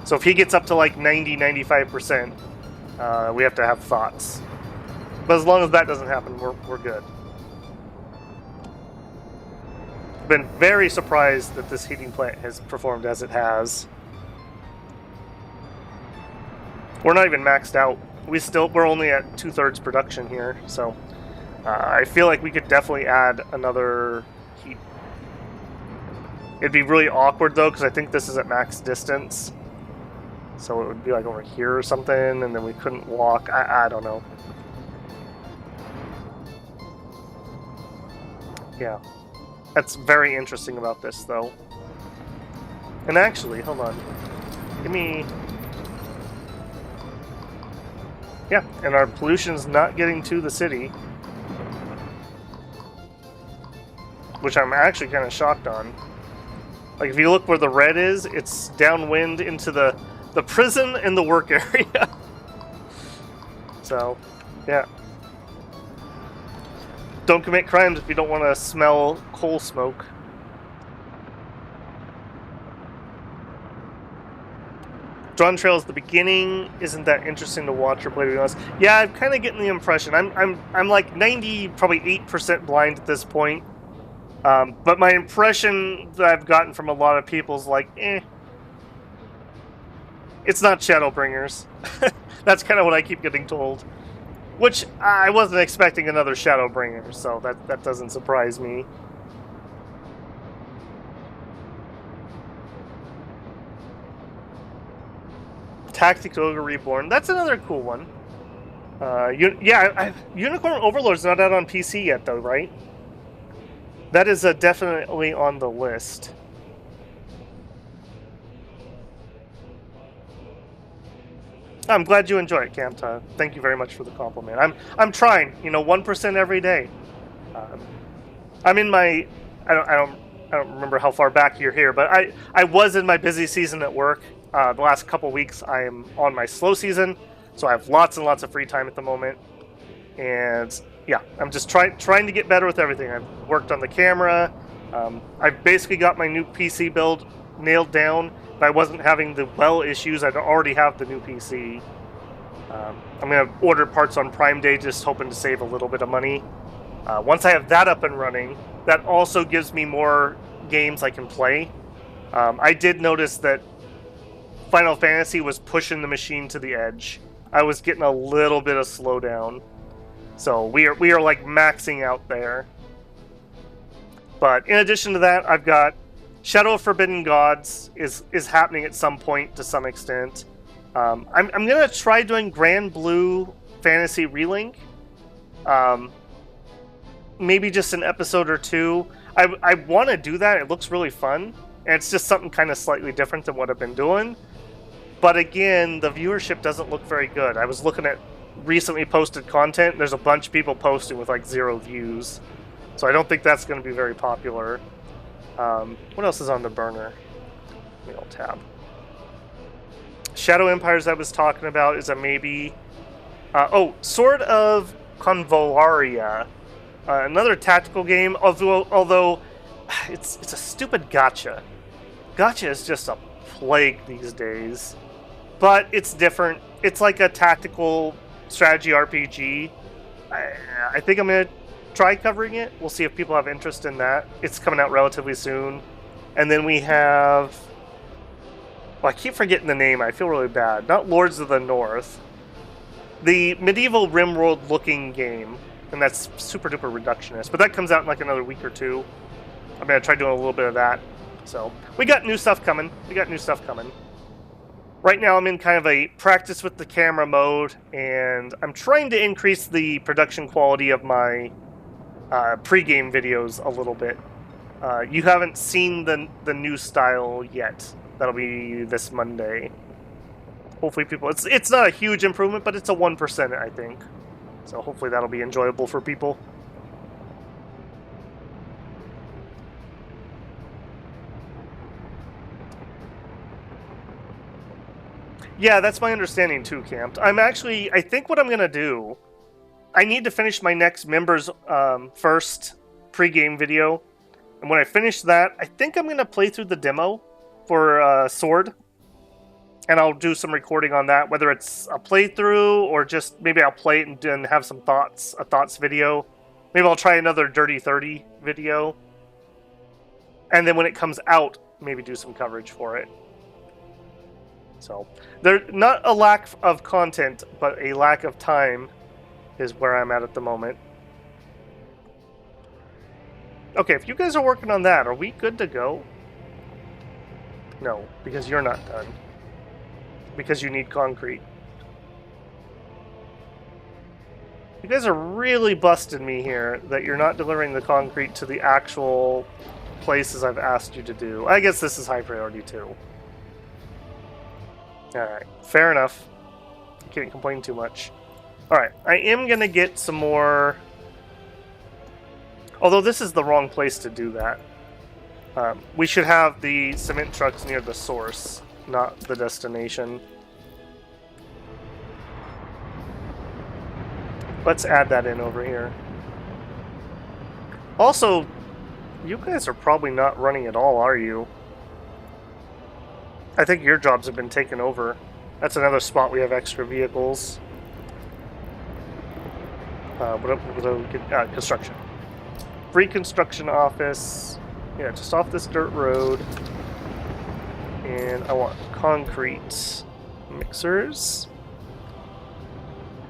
So if he gets up to like 90-95%, we have to have thoughts. But as long as that doesn't happen, we're good. Been very surprised that this heating plant has performed as it has. We're not even maxed out. We're only at 2/3 production here, so I feel like we could definitely add another heat. It'd be really awkward though, because I think this is at max distance. So it would be like over here or something, and then we couldn't walk. I don't know. Yeah. That's very interesting about this, though. And actually, hold on. Give me... Yeah, and our pollution's not getting to the city. Which I'm actually kind of shocked on. Like, if you look where the red is, it's downwind into the prison and the work area. So, yeah. Don't commit crimes if you don't want to smell coal smoke. Drawn Trails, the beginning isn't that interesting to watch or play, to be honest. Yeah, I'm kind of getting the impression. I'm like 90, probably 8% blind at this point. But my impression that I've gotten from a lot of people is like, it's not Shadowbringers. That's kind of what I keep getting told. Which, I wasn't expecting another Shadowbringer, so that doesn't surprise me. Tactical Ogre Reborn, that's another cool one. Unicorn Overlord's not out on PC yet, though, right? That is definitely on the list. I'm glad you enjoy it, Camta. Thank you very much for the compliment. I'm trying, 1% every day. I'm in my I don't remember how far back you're here, but I was in my busy season at work. The last couple weeks I am on my slow season, so I have lots and lots of free time at the moment. And yeah, I'm just trying to get better with everything. I've worked on the camera. I've basically got my new PC build nailed down. If I wasn't having the well issues, I'd already have the new PC. I'm going to order parts on Prime Day, just hoping to save a little bit of money. Once I have that up and running, that also gives me more games I can play. I did notice that Final Fantasy was pushing the machine to the edge. I was getting a little bit of slowdown. So we are like maxing out there. But in addition to that, I've got Shadow of Forbidden Gods is happening at some point to some extent. I'm gonna try doing Grand Blue Fantasy Relink. Maybe just an episode or two. I want to do that. It looks really fun, and it's just something kind of slightly different than what I've been doing. But again, the viewership doesn't look very good. I was looking at recently posted content. There's a bunch of people posting with like 0 views, so I don't think that's going to be very popular. What else is on the burner? Let me tab. Shadow Empires I was talking about is a maybe. Sword of Convolaria, another tactical game. Although it's a stupid gacha. Gacha is just a plague these days, but it's different. It's like a tactical strategy RPG. I think I'm gonna try covering it. We'll see if people have interest in that. It's coming out relatively soon. And then we have... Well, I keep forgetting the name. I feel really bad. Not Lords of the North. The medieval RimWorld looking game. And that's super duper reductionist. But that comes out in like another week or two. I'm going to try doing a little bit of that. So, we got new stuff coming. Right now I'm in kind of a practice with the camera mode. And I'm trying to increase the production quality of my pre-game videos a little bit. You haven't seen the new style yet. That'll be this Monday. hopefully people... It's not a huge improvement, but it's a 1%, I think. So hopefully that'll be enjoyable for people. Yeah, that's my understanding too, Camped. I think what I'm going to do... I need to finish my next members first pre-game video. And when I finish that, I think I'm going to play through the demo for Sword. And I'll do some recording on that, whether it's a playthrough or just maybe I'll play it and have some thoughts, a thoughts video. Maybe I'll try another Dirty 30 video. And then when it comes out, maybe do some coverage for it. So, there's not a lack of content, but a lack of time is where I'm at the moment. Okay, if you guys are working on that, are we good to go? No, because you're not done. Because you need concrete. You guys are really busting me here that you're not delivering the concrete to the actual places I've asked you to do. I guess this is high priority too. Alright, fair enough. Can't complain too much. Alright, I am going to get some more... Although this is the wrong place to do that. We should have the cement trucks near the source, not the destination. Let's add that in over here. Also, you guys are probably not running at all, are you? I think your jobs have been taken over. That's another spot we have extra vehicles. Construction. Free construction office. Yeah, just off this dirt road. And I want concrete mixers.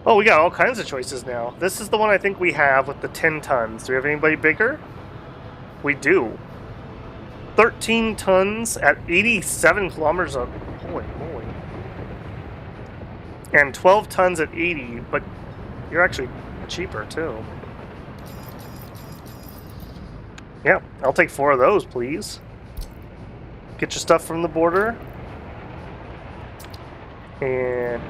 Oh, we got all kinds of choices now. This is the one I think we have with the 10 tons. Do we have anybody bigger? We do. 13 tons at 87 kilometers of... Holy moly. And 12 tons at 80, but you're actually cheaper too. Yeah, I'll take 4 of those, please. Get your stuff from the border. And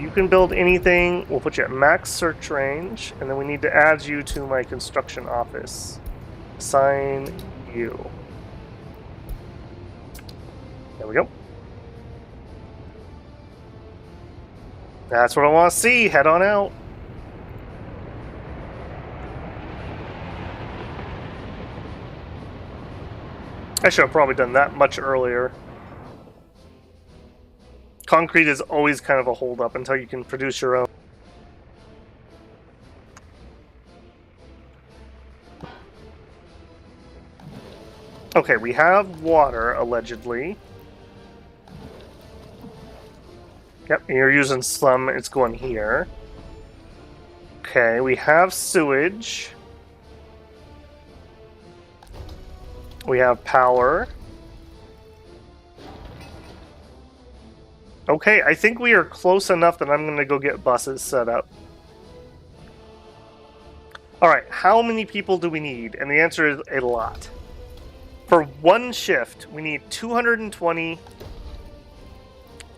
you can build anything. We'll put you at max search range, and then we need to add you to my construction office. Assign you. There we go. That's what I want to see. Head on out. I should have probably done that much earlier. Concrete is always kind of a holdup until you can produce your own. Okay, we have water, allegedly. Yep, you're using some, it's going here. Okay, we have sewage. We have power. Okay, I think we are close enough that I'm going to go get buses set up. Alright, how many people do we need? And the answer is a lot. For one shift, we need 220,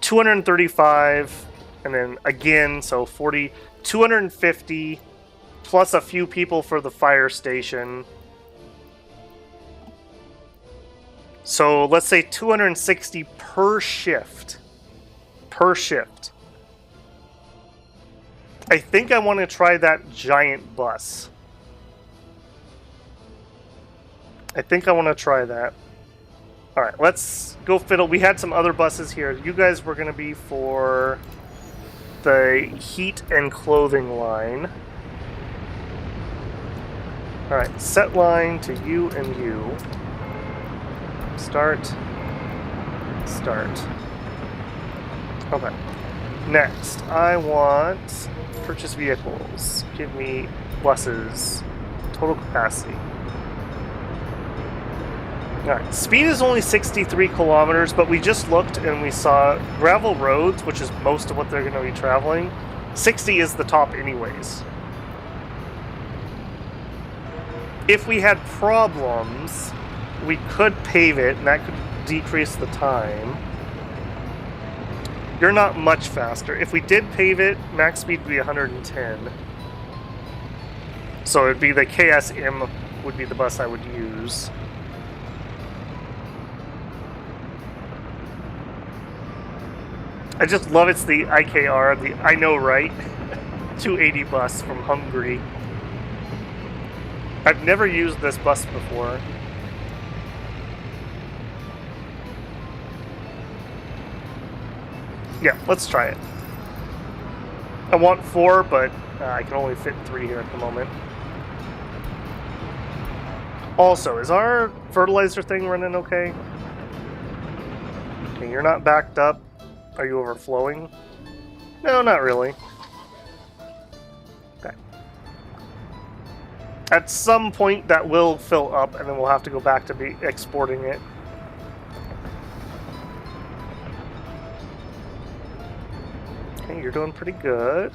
235, and then again, so 40, 250, plus a few people for the fire station. So let's say 260 per shift. Per shift. I think I want to try that giant bus. I think I want to try that. Alright, let's go fiddle. We had some other buses here. You guys were going to be for the heat and clothing line. Alright, set line to you and you. Start. Start. Okay. Next, I want purchase vehicles. Give me buses. Total capacity. Alright, speed is only 63 kilometers, but we just looked and we saw gravel roads, which is most of what they're going to be traveling. 60 is the top anyways. If we had problems, we could pave it, and that could decrease the time. You're not much faster. If we did pave it, max speed would be 110. So it'd be the KSM would be the bus I would use. I just love it's the IKR, the I Know Right 280 bus from Hungary. I've never used this bus before. Yeah, let's try it. I want 4, but I can only fit 3 here at the moment. Also, is our fertilizer thing running okay? Okay, you're not backed up. Are you overflowing? No, not really. Okay. At some point, that will fill up, and then we'll have to go back to be exporting it. Okay, you're doing pretty good.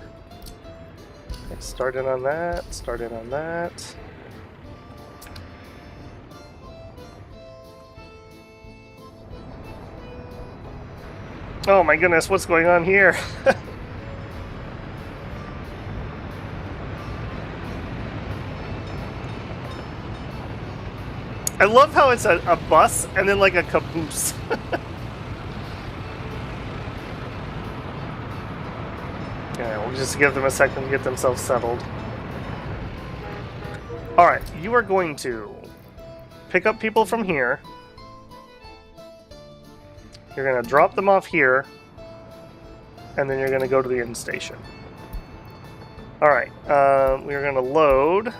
Okay, start in on that, start in on that. Oh my goodness, what's going on here? I love how it's a bus and then like a caboose. Okay, we'll just give them a second to get themselves settled. Alright, you are going to pick up people from here. You're going to drop them off here. And then you're going to go to the end station. Alright, we're going to load.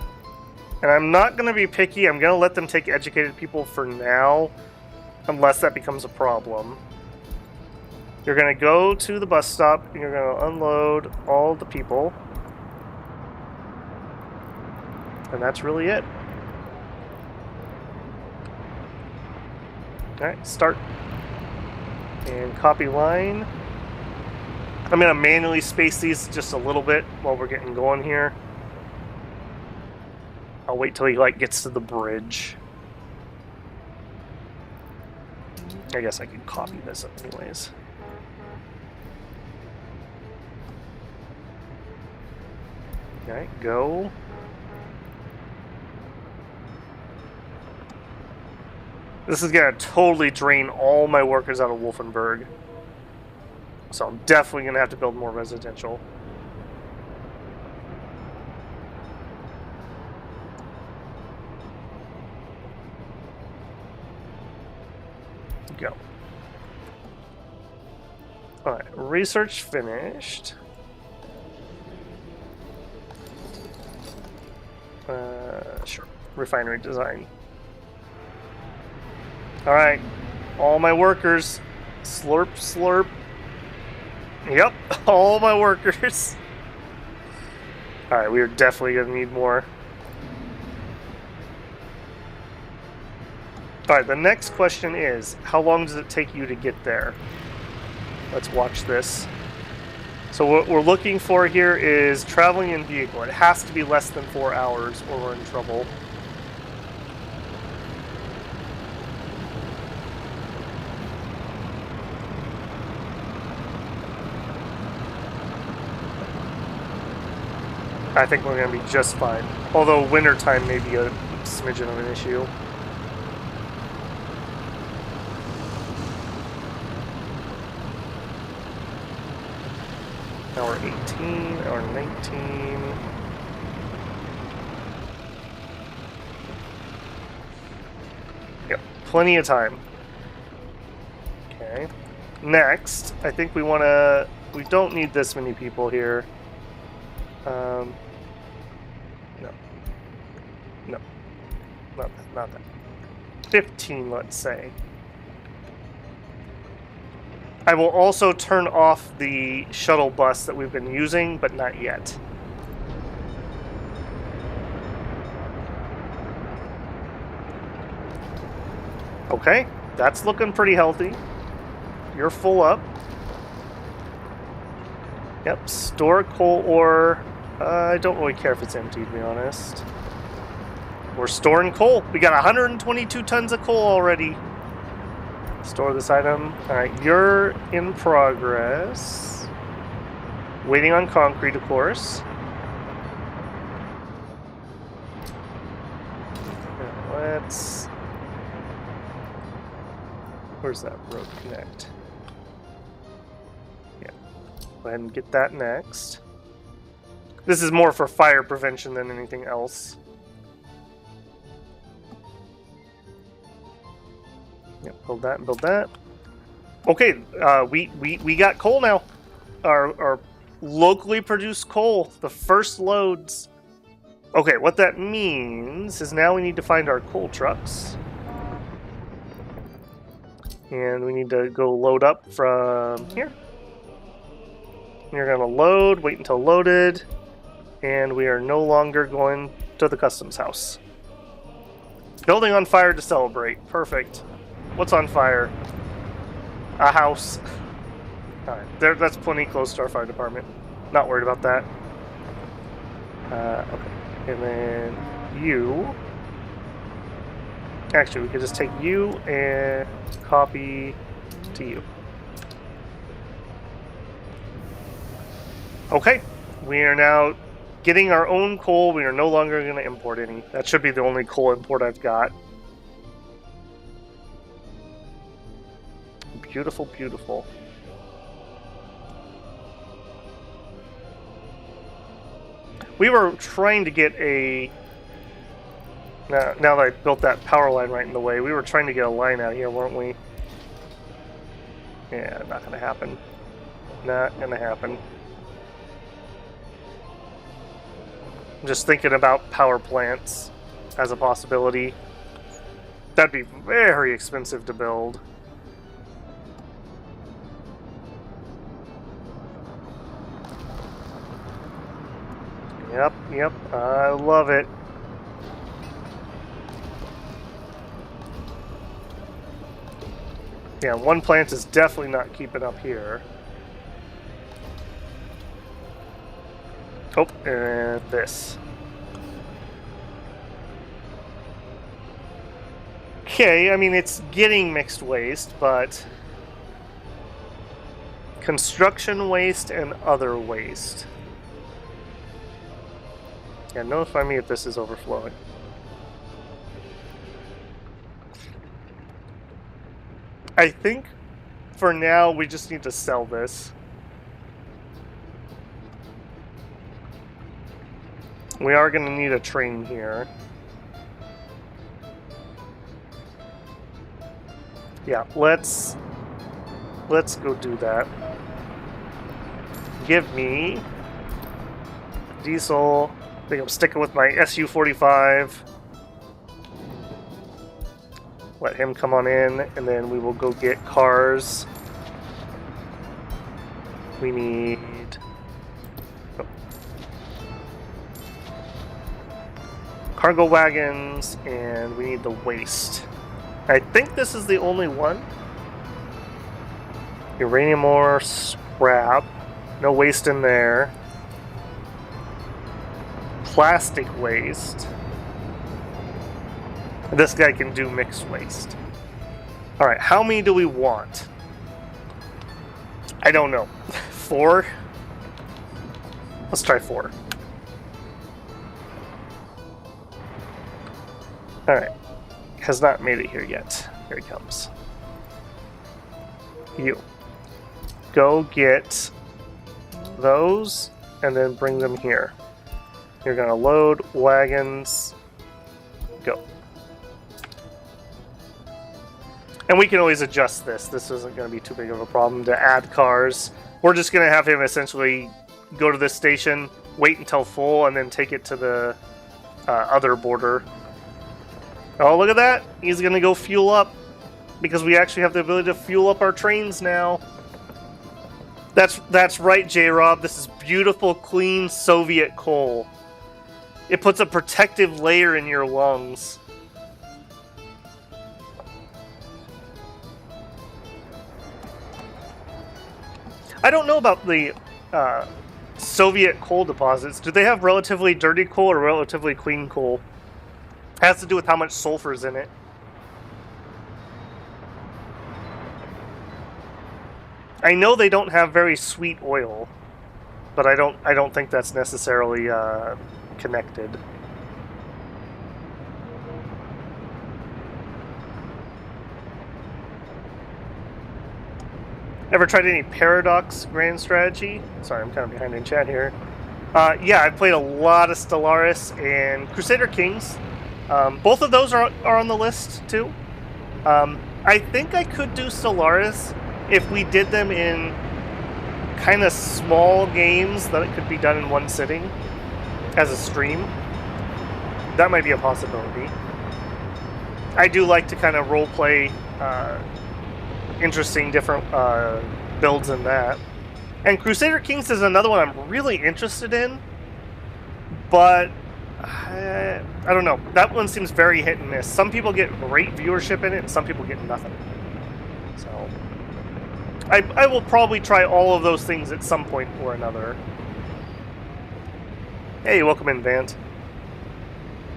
And I'm not going to be picky. I'm going to let them take educated people for now. Unless that becomes a problem. You're going to go to the bus stop. And you're going to unload all the people. And that's really it. Alright, start. And copy line. I'm going to manually space these just a little bit while we're getting going here. I'll wait till he gets to the bridge. I guess I could copy this anyways. Okay, go. This is going to totally drain all my workers out of Wolfenburg. So I'm definitely going to have to build more residential. Go. Alright, research finished. Sure. Refinery design. Alright, all my workers. Slurp, slurp. Yep, all my workers. Alright, we are definitely going to need more. Alright, the next question is, how long does it take you to get there? Let's watch this. So what we're looking for here is traveling in vehicle. It has to be less than 4 hours or we're in trouble. I think we're going to be just fine. Although wintertime may be a smidgen of an issue. Hour 18, hour 19. Yep, plenty of time. Okay. Next, I think we want to... We don't need this many people here. No. No. Not that. 15, let's say. I will also turn off the shuttle bus that we've been using, but not yet. Okay, that's looking pretty healthy. You're full up. Yep, store coal ore. I don't really care if it's empty, to be honest. We're storing coal. We got 122 tons of coal already. Store this item. Alright, you're in progress. Waiting on concrete, of course. Let's... Where's that road connect? Yeah. Go ahead and get that next. This is more for fire prevention than anything else. Yep, build that and build that. Okay, we got coal now. Our locally produced coal. The first loads. Okay, what that means is now we need to find our coal trucks. And we need to go load up from here. You're gonna load, wait until loaded, and we are no longer going to the customs house. Building on fire to celebrate. Perfect. What's on fire? A house. Alright, that's plenty close to our fire department. Not worried about that. Okay. And then you. Actually, we could just take you and copy to you. Okay. We are now getting our own coal. We are no longer going to import any. That should be the only coal import I've got. Beautiful, beautiful. We were trying to get a... Now that I built that power line right in the way, we were trying to get a line out here, weren't we? Yeah, not gonna happen. Not gonna happen. I'm just thinking about power plants as a possibility. That'd be very expensive to build. Yep, I love it. Yeah, one plant is definitely not keeping up here. Oh, and this. Okay, I mean, it's getting mixed waste, but... construction waste and other waste. Yeah, notify me if this is overflowing. I think for now we just need to sell this. We are going to need a train here. Yeah, let's go do that. Give me diesel. I think I'm sticking with my SU-45. Let him come on in, and then we will go get cars. We need... oh. Cargo wagons, and we need the waste. I think this is the only one. Uranium ore, scrap. No waste in there. Plastic waste. This guy can do mixed waste. Alright, how many do we want? I don't know. 4? Let's try 4. Alright. Has not made it here yet. Here he comes. You. Go get those and then bring them here. You're gonna load wagons. Go. And we can always adjust this. This isn't going to be too big of a problem to add cars. We're just going to have him essentially go to this station, wait until full, and then take it to the other border. Oh, look at that. He's going to go fuel up because we actually have the ability to fuel up our trains now. That's right, J-Rob. This is beautiful, clean Soviet coal. It puts a protective layer in your lungs. I don't know about the Soviet coal deposits. Do they have relatively dirty coal or relatively clean coal? It has to do with how much sulfur is in it. I know they don't have very sweet oil, but I don't think that's necessarily connected. Ever tried any Paradox Grand Strategy? Sorry, I'm kind of behind in chat here. Yeah, I've played a lot of Stellaris and Crusader Kings. Both of those are on the list, too. I think I could do Stellaris if we did them in kind of small games that it could be done in one sitting as a stream. That might be a possibility. I do like to kind of roleplay interesting different builds in that. And Crusader Kings is another one I'm really interested in, but I don't know. That one seems very hit and miss. Some people get great viewership in it, and some people get nothing. So I will probably try all of those things at some point or another. Hey, welcome in, Vant.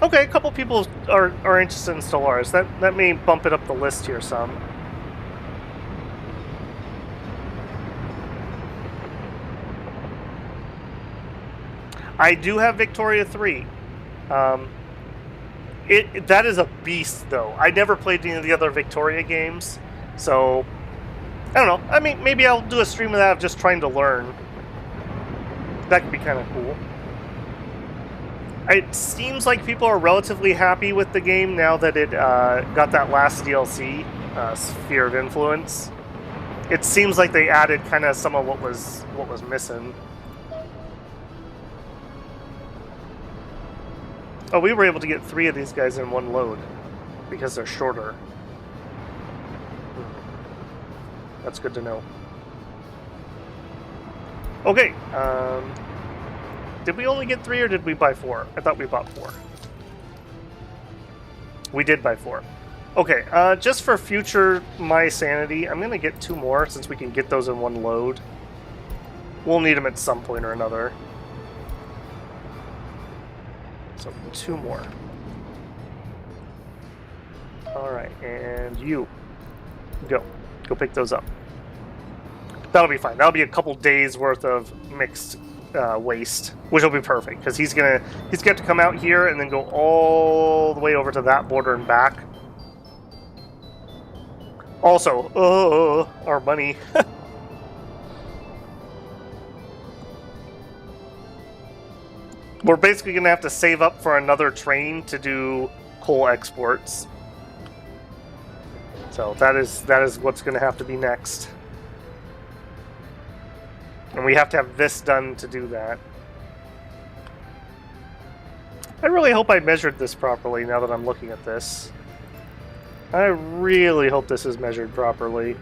Okay, a couple people are interested in Stellaris. That may bump it up the list here some. I do have Victoria 3. That is a beast, though. I never played any of the other Victoria games, so I don't know. I mean, maybe I'll do a stream of that of just trying to learn. That could be kind of cool. It seems like people are relatively happy with the game now that it got that last DLC, Sphere of Influence. It seems like they added kind of some of what was missing. Oh, we were able to get 3 of these guys in one load because they're shorter. That's good to know. Okay, did we only get 3 or did we buy 4? I thought we bought 4. We did buy 4. Okay, just for future my sanity, I'm going to get 2 more since we can get those in one load. We'll need them at some point or another. So 2 more. Alright, and you. Go pick those up. That'll be fine. That'll be a couple days worth of mixed waste, which will be perfect, because he's got to come out here and then go all the way over to that border and back. Also, our money. We're basically going to have to save up for another train to do coal exports. So that is what's going to have to be next. And we have to have this done to do that. I really hope I measured this properly now that I'm looking at this. I really hope this is measured properly.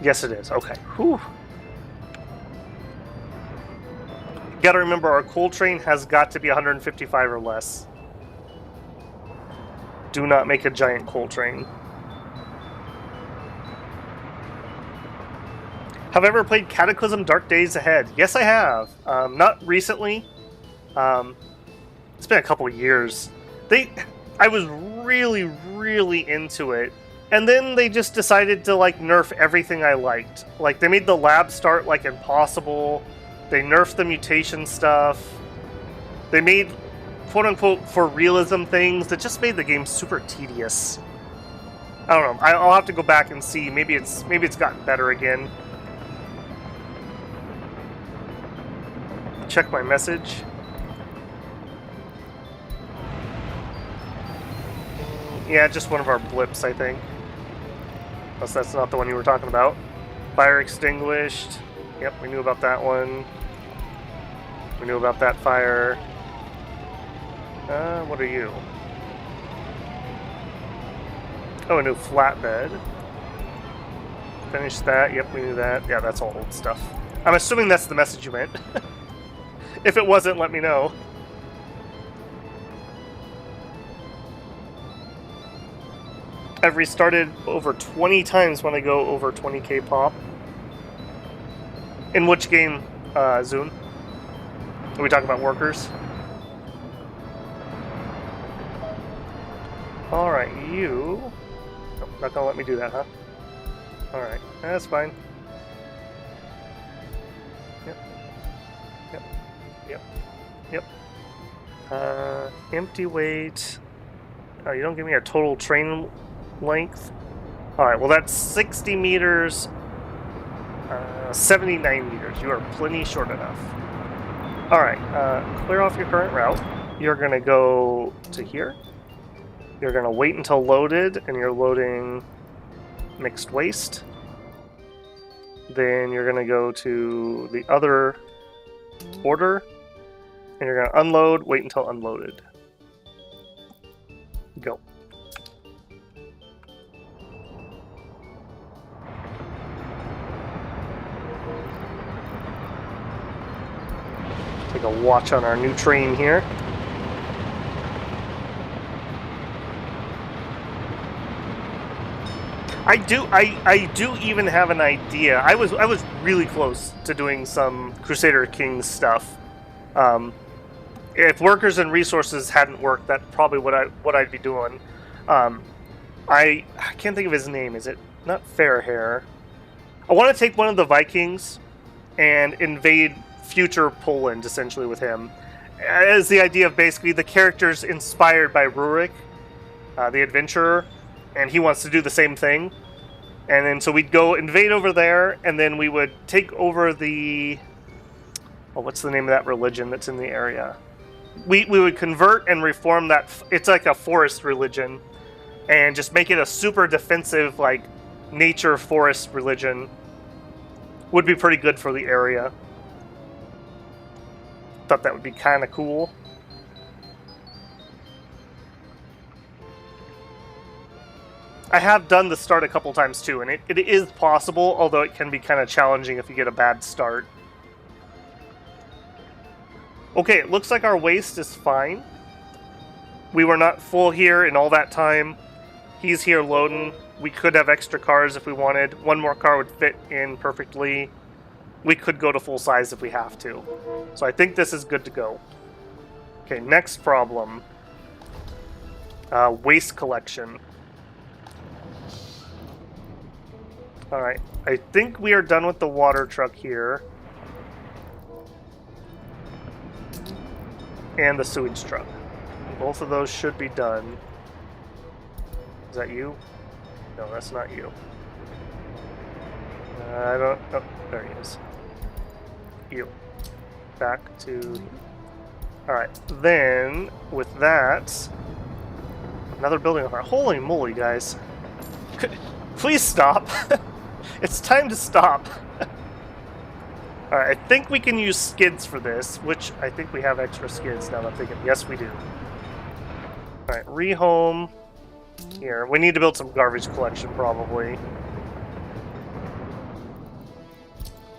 Yes, it is. Okay. Whew. Got to remember, our coal train has got to be 155 or less. Do not make a giant coal train. Have I ever played Cataclysm Dark Days Ahead? Yes, I have. Not recently. It's been a couple of years. I was really, really into it. And then they just decided to, like, nerf everything I liked. Like, they made the lab start, like, impossible. They nerfed the mutation stuff. They made, quote-unquote, for realism things that just made the game super tedious. I don't know. I'll have to go back and see. Maybe it's gotten better again. Check my message. Yeah, just one of our blips, I think. Unless that's not the one you were talking about. Fire extinguished. Yep, we knew about that one. We knew about that fire. What are you? Oh, a new flatbed. Finish that. Yep, we knew that. Yeah, that's all old stuff. I'm assuming that's the message you meant. If it wasn't, let me know. I've restarted over 20 times when I go over 20k pop. In which game, Zune? Are we talking about workers? Alright, you... Nope, not gonna let me do that, huh? Alright, that's fine. Yep. Yep. Yep. Yep. Empty weight. Oh, you don't give me a total train length? Alright, well that's 60 meters, 79 meters. You are plenty short enough. Alright, clear off your current route. You're gonna go to here. You're gonna wait until loaded, and you're loading mixed waste. Then you're gonna go to the other order, and you're gonna unload, wait until unloaded. Go. Take a watch on our new train here. I do even have an idea. I was really close to doing some Crusader Kings stuff. If workers and resources hadn't worked, that's probably what I'd be doing. I can't think of his name. Is it not Fairhair? I want to take one of the Vikings and invade future Poland, essentially, with him. As the idea of basically the character's inspired by Rurik, the adventurer, and he wants to do the same thing. And then so we'd go invade over there, and then we would take over the... Oh, what's the name of that religion that's in the area? We would convert and reform that... It's like a forest religion, and just make it a super defensive, like, nature forest religion. Would be pretty good for the area. Thought that would be kind of cool. I have done the start a couple times too, and it is possible, although it can be kind of challenging if you get a bad start. Okay, it looks like our waste is fine. We were not full here in all that time. He's here loading. We could have extra cars if we wanted. One more car would fit in perfectly. We could go to full size if we have to. So I think this is good to go. Okay, next problem. Waste collection. Alright, I think we are done with the water truck here. And the sewage truck. Both of those should be done. Is that you? No, that's not you. I don't... Oh, there he is. You. Back to... Alright, then, with that... Another building on fire. Holy moly, guys. Please stop. It's time to stop. Alright, I think we can use skids for this, which I think we have extra skids now that I'm thinking. Yes, we do. Alright, rehome here. We need to build some garbage collection, probably.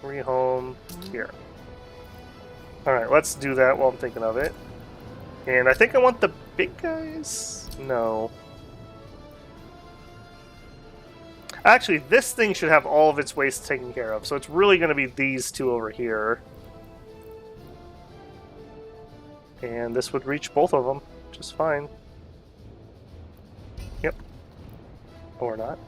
Rehome here. Alright, let's do that while I'm thinking of it. And I think I want the big guys? No. Actually, this thing should have all of its waste taken care of, so it's really going to be these two over here. And this would reach both of them, just fine. Yep. Or not.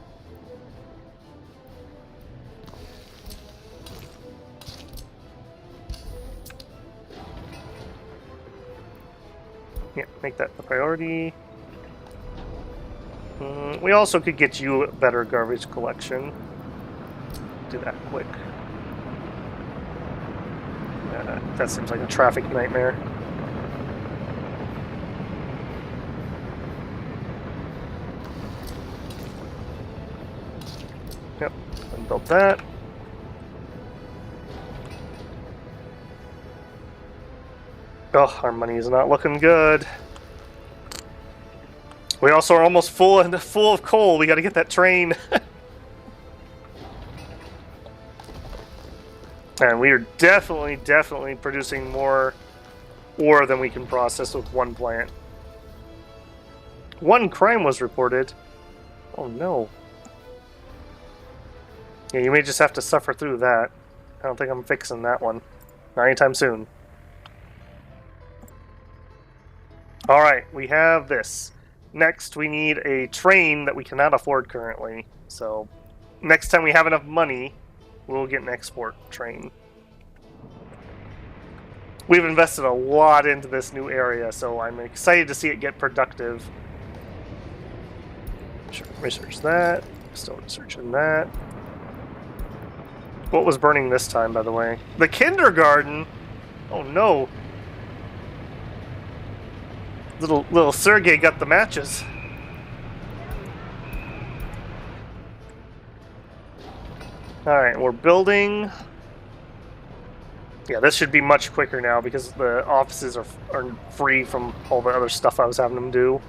Yeah, make that the priority. We also could get you a better garbage collection. Do that quick. That seems like a traffic nightmare. Yep, and build that. Oh, our money is not looking good. We also are almost full of coal. We got to get that train. And we are definitely producing more ore than we can process with one plant. One crime was reported. Oh no. Yeah, you may just have to suffer through that. I don't think I'm fixing that one. Not anytime soon. Alright, we have this. Next, we need a train that we cannot afford currently. So, next time we have enough money, we'll get an export train. We've invested a lot into this new area, so I'm excited to see it get productive. Research that. Still researching that. What was burning this time, by the way? The kindergarten? Oh no. Little Sergey got the matches. Alright, we're building. Yeah, this should be much quicker now because the offices are free from all the other stuff I was having them do.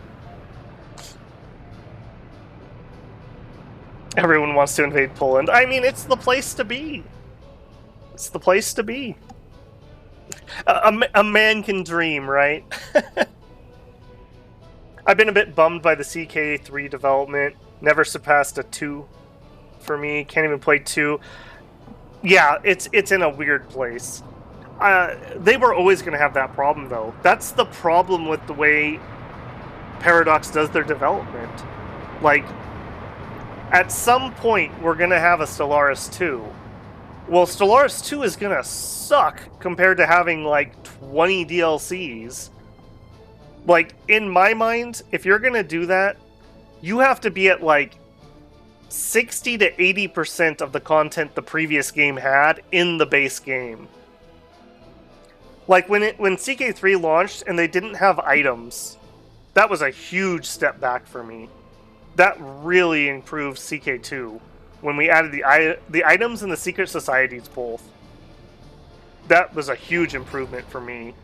Everyone wants to invade Poland. I mean, it's the place to be. It's the place to be. A man can dream, right? I've been a bit bummed by the CK3 development. Never surpassed a 2 for me. Can't even play 2. Yeah, it's in a weird place. They were always going to have that problem, though. That's the problem with the way Paradox does their development. Like, at some point, we're going to have a Stellaris 2. Well, Stellaris 2 is going to suck compared to having, like, 20 DLCs. Like, in my mind, if you're going to do that, you have to be at, like, 60 to 80% of the content the previous game had in the base game. Like, when CK3 launched and they didn't have items, that was a huge step back for me. That really improved CK2 when we added the items and the secret societies both. That was a huge improvement for me.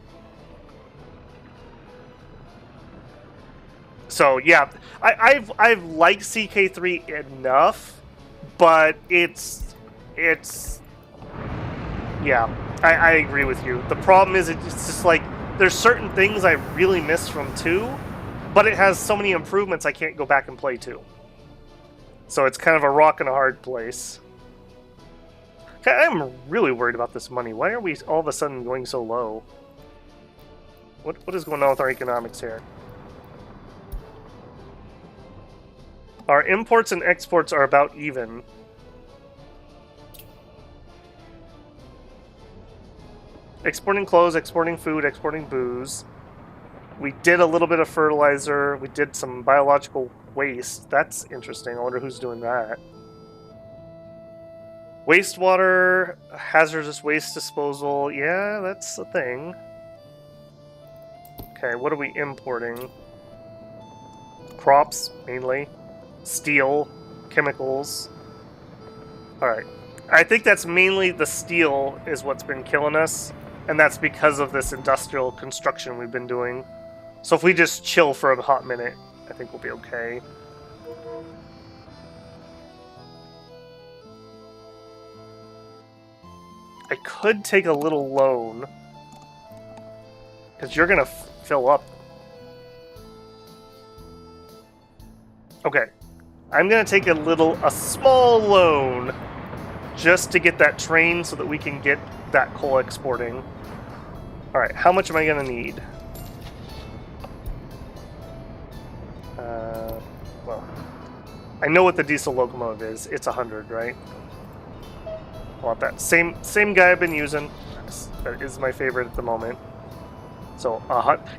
So yeah, I've liked CK3 enough, but it's yeah, I agree with you. The problem is it's just like there's certain things I really miss from 2, but it has so many improvements I can't go back and play 2. So it's kind of a rock and a hard place. Okay, I'm really worried about this money. Why are we all of a sudden going so low? What is going on with our economics here? Our imports and exports are about even. Exporting clothes, exporting food, exporting booze. We did a little bit of fertilizer. We did some biological waste. That's interesting. I wonder who's doing that. Wastewater, hazardous waste disposal. Yeah, that's a thing. Okay, what are we importing? Crops, mainly. Steel, chemicals. Alright. I think that's mainly the steel is what's been killing us, and that's because of this industrial construction we've been doing. So if we just chill for a hot minute, I think we'll be okay. I could take a little loan, because you're going to fill up. Okay. I'm going to take a small loan just to get that train so that we can get that coal exporting. Alright, how much am I going to need? Well, I know what the diesel locomotive is. It's 100, right? I want that. Same guy I've been using. That is my favorite at the moment. So,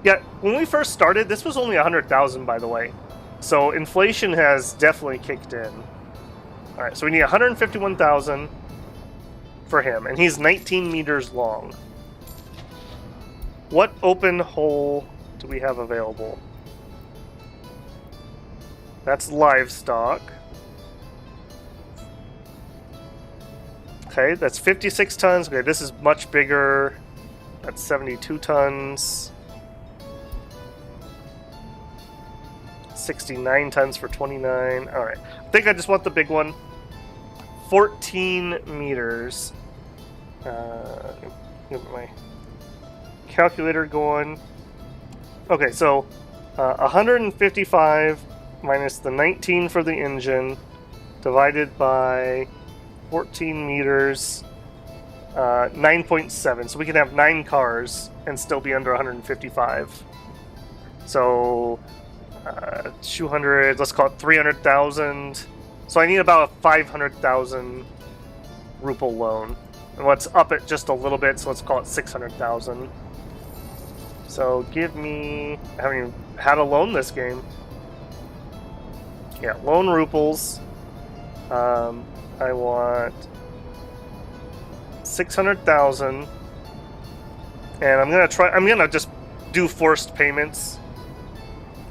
yeah, when we first started, this was only 100,000, by the way. So inflation has definitely kicked in. Alright, so we need 151,000 for him, and he's 19 meters long. What open hole do we have available? That's livestock. Okay, that's 56 tons. Okay, this is much bigger. That's 72 tons. 69 tons for 29. Alright. I think I just want the big one. 14 meters. Get my calculator going. Okay, so 155 minus the 19 for the engine divided by 14 meters, 9.7. So we can have 9 cars and still be under 155. So 200, let's call it 300,000. So I need about a 500,000 ruble loan. And let's up it just a little bit, so let's call it 600,000. So give me... I haven't even had a loan this game. Yeah, loan ruples. I want 600,000. And I'm gonna just do forced payments.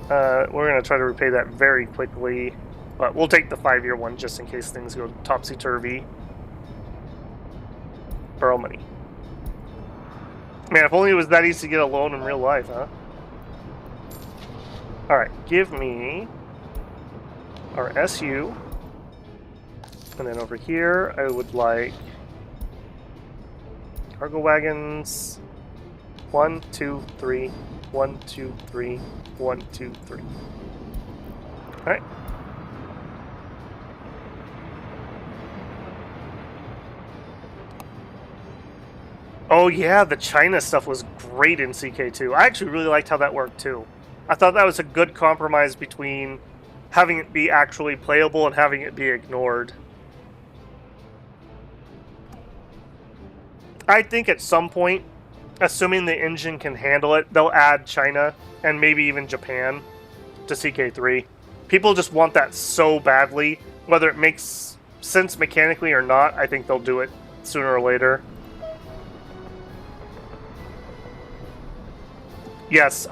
We're gonna try to repay that very quickly. But we'll take the 5-year one just in case things go topsy-turvy. Borrow money. Man, if only it was that easy to get a loan in real life, huh? Alright, give me our SU. And then over here, I would like cargo wagons. 1, 2, 3. 1, 2, 3. 1, 2, 3. Alright. Oh yeah, the China stuff was great in CK2. I actually really liked how that worked too. I thought that was a good compromise between having it be actually playable and having it be ignored. I think at some point, assuming the engine can handle it, they'll add China and maybe even Japan to CK3. People just want that so badly. Whether it makes sense mechanically or not, I think they'll do it sooner or later. Yes,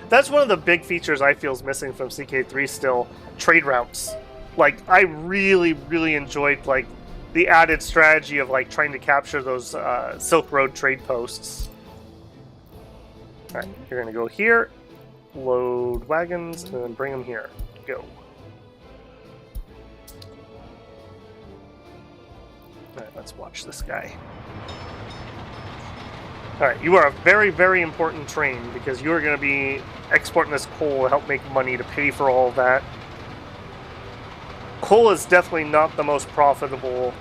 that's one of the big features I feel is missing from CK3 still. Trade routes. Like, I really, really enjoyed, like, the added strategy of, like, trying to capture those Silk Road trade posts. Alright, you're gonna go here, load wagons, and then bring them here. Go. Alright, let's watch this guy. Alright, you are a very, very important train because you are going to be exporting this coal to help make money to pay for all of that. Coal is definitely not the most profitable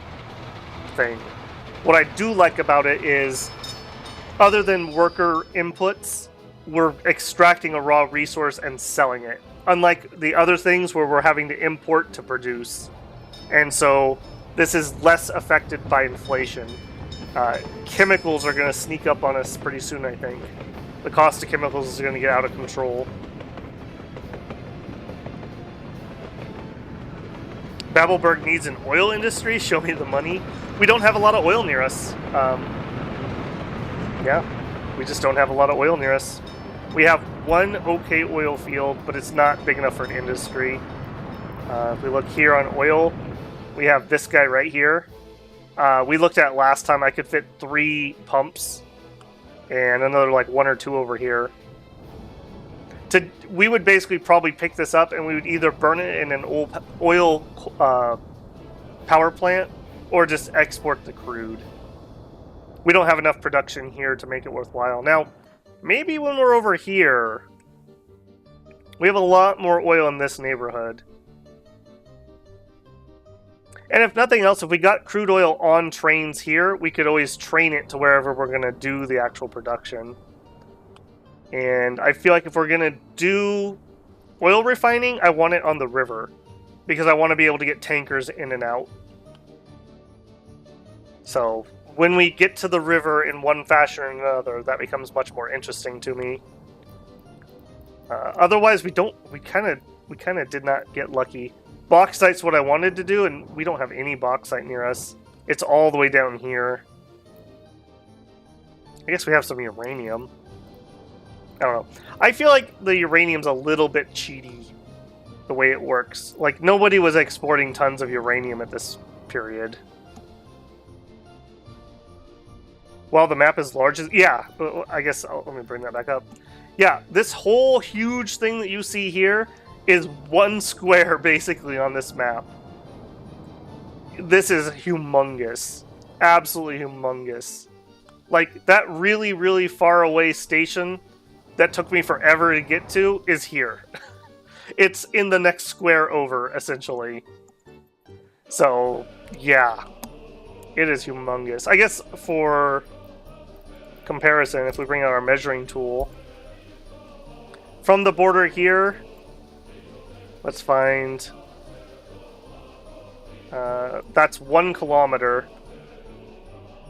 thing. What I do like about it is, other than worker inputs, we're extracting a raw resource and selling it. Unlike the other things where we're having to import to produce. And so, this is less affected by inflation. Chemicals are going to sneak up on us pretty soon, I think. The cost of chemicals is going to get out of control. Babelberg needs an oil industry? Show me the money. We don't have a lot of oil near us. Yeah, we just don't have a lot of oil near us. We have one okay oil field, but it's not big enough for an industry. If we look here on oil, we have this guy right here. We looked at last time, I could fit 3 pumps and another like 1 or 2 over here. We would basically probably pick this up and we would either burn it in an oil power plant or just export the crude. We don't have enough production here to make it worthwhile. Now, maybe when we're over here, we have a lot more oil in this neighborhood. And if nothing else, if we got crude oil on trains here, we could always train it to wherever we're going to do the actual production. And I feel like if we're going to do oil refining, I want it on the river. Because I want to be able to get tankers in and out. So, when we get to the river in one fashion or another, that becomes much more interesting to me. Otherwise, we kind of did not get lucky. Bauxite's what I wanted to do, and we don't have any bauxite near us. It's all the way down here. I guess we have some uranium. I don't know. I feel like the uranium's a little bit cheaty, the way it works. Like, nobody was exporting tons of uranium at this period. While the map is large as... Yeah, I guess... let me bring that back up. Yeah, this whole huge thing that you see here is one square, basically, on this map. This is humongous. Absolutely humongous. Like, that really, really far away station that took me forever to get to is here. It's in the next square over, essentially. So, yeah. It is humongous. I guess for comparison, if we bring out our measuring tool, from the border here Let's find... that's 1 kilometer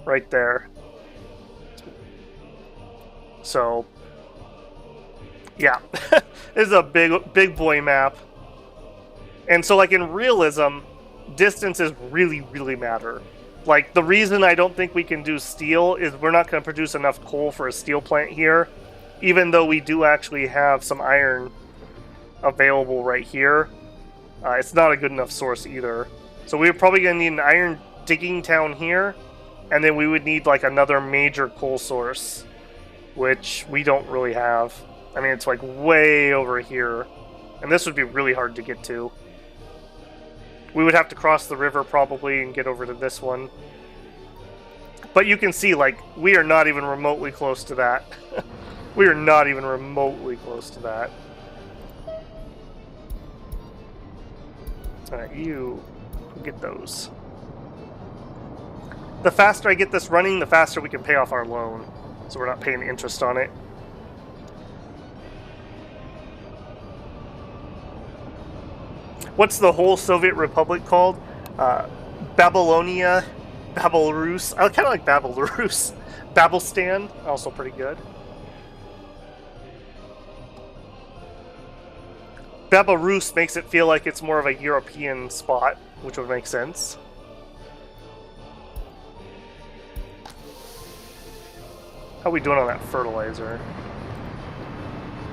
right there. So, yeah, this is a big boy map. And so, like, in realism, distances really matter. Like, the reason I don't think we can do steel is we're not going to produce enough coal for a steel plant here, even though we do actually have some iron available right here. It's not a good enough source either. So we're probably going to need an iron digging town here, and then we would need, like, another major coal source, which we don't really have. I mean, it's, like, way over here, and this would be really hard to get to. We would have to cross the river probably and get over to this one. But you can see, like, we are not even remotely close to that. We are not even remotely close to that. Alright, you get those. The faster I get this running, the faster we can pay off our loan. So we're not paying interest on it. What's the whole Soviet Republic called? Babylonia, Babelrus. I kind of like Babelrus. Babelstan, also pretty good. Babelrus makes it feel like it's more of a European spot, which would make sense. How are we doing on that fertilizer?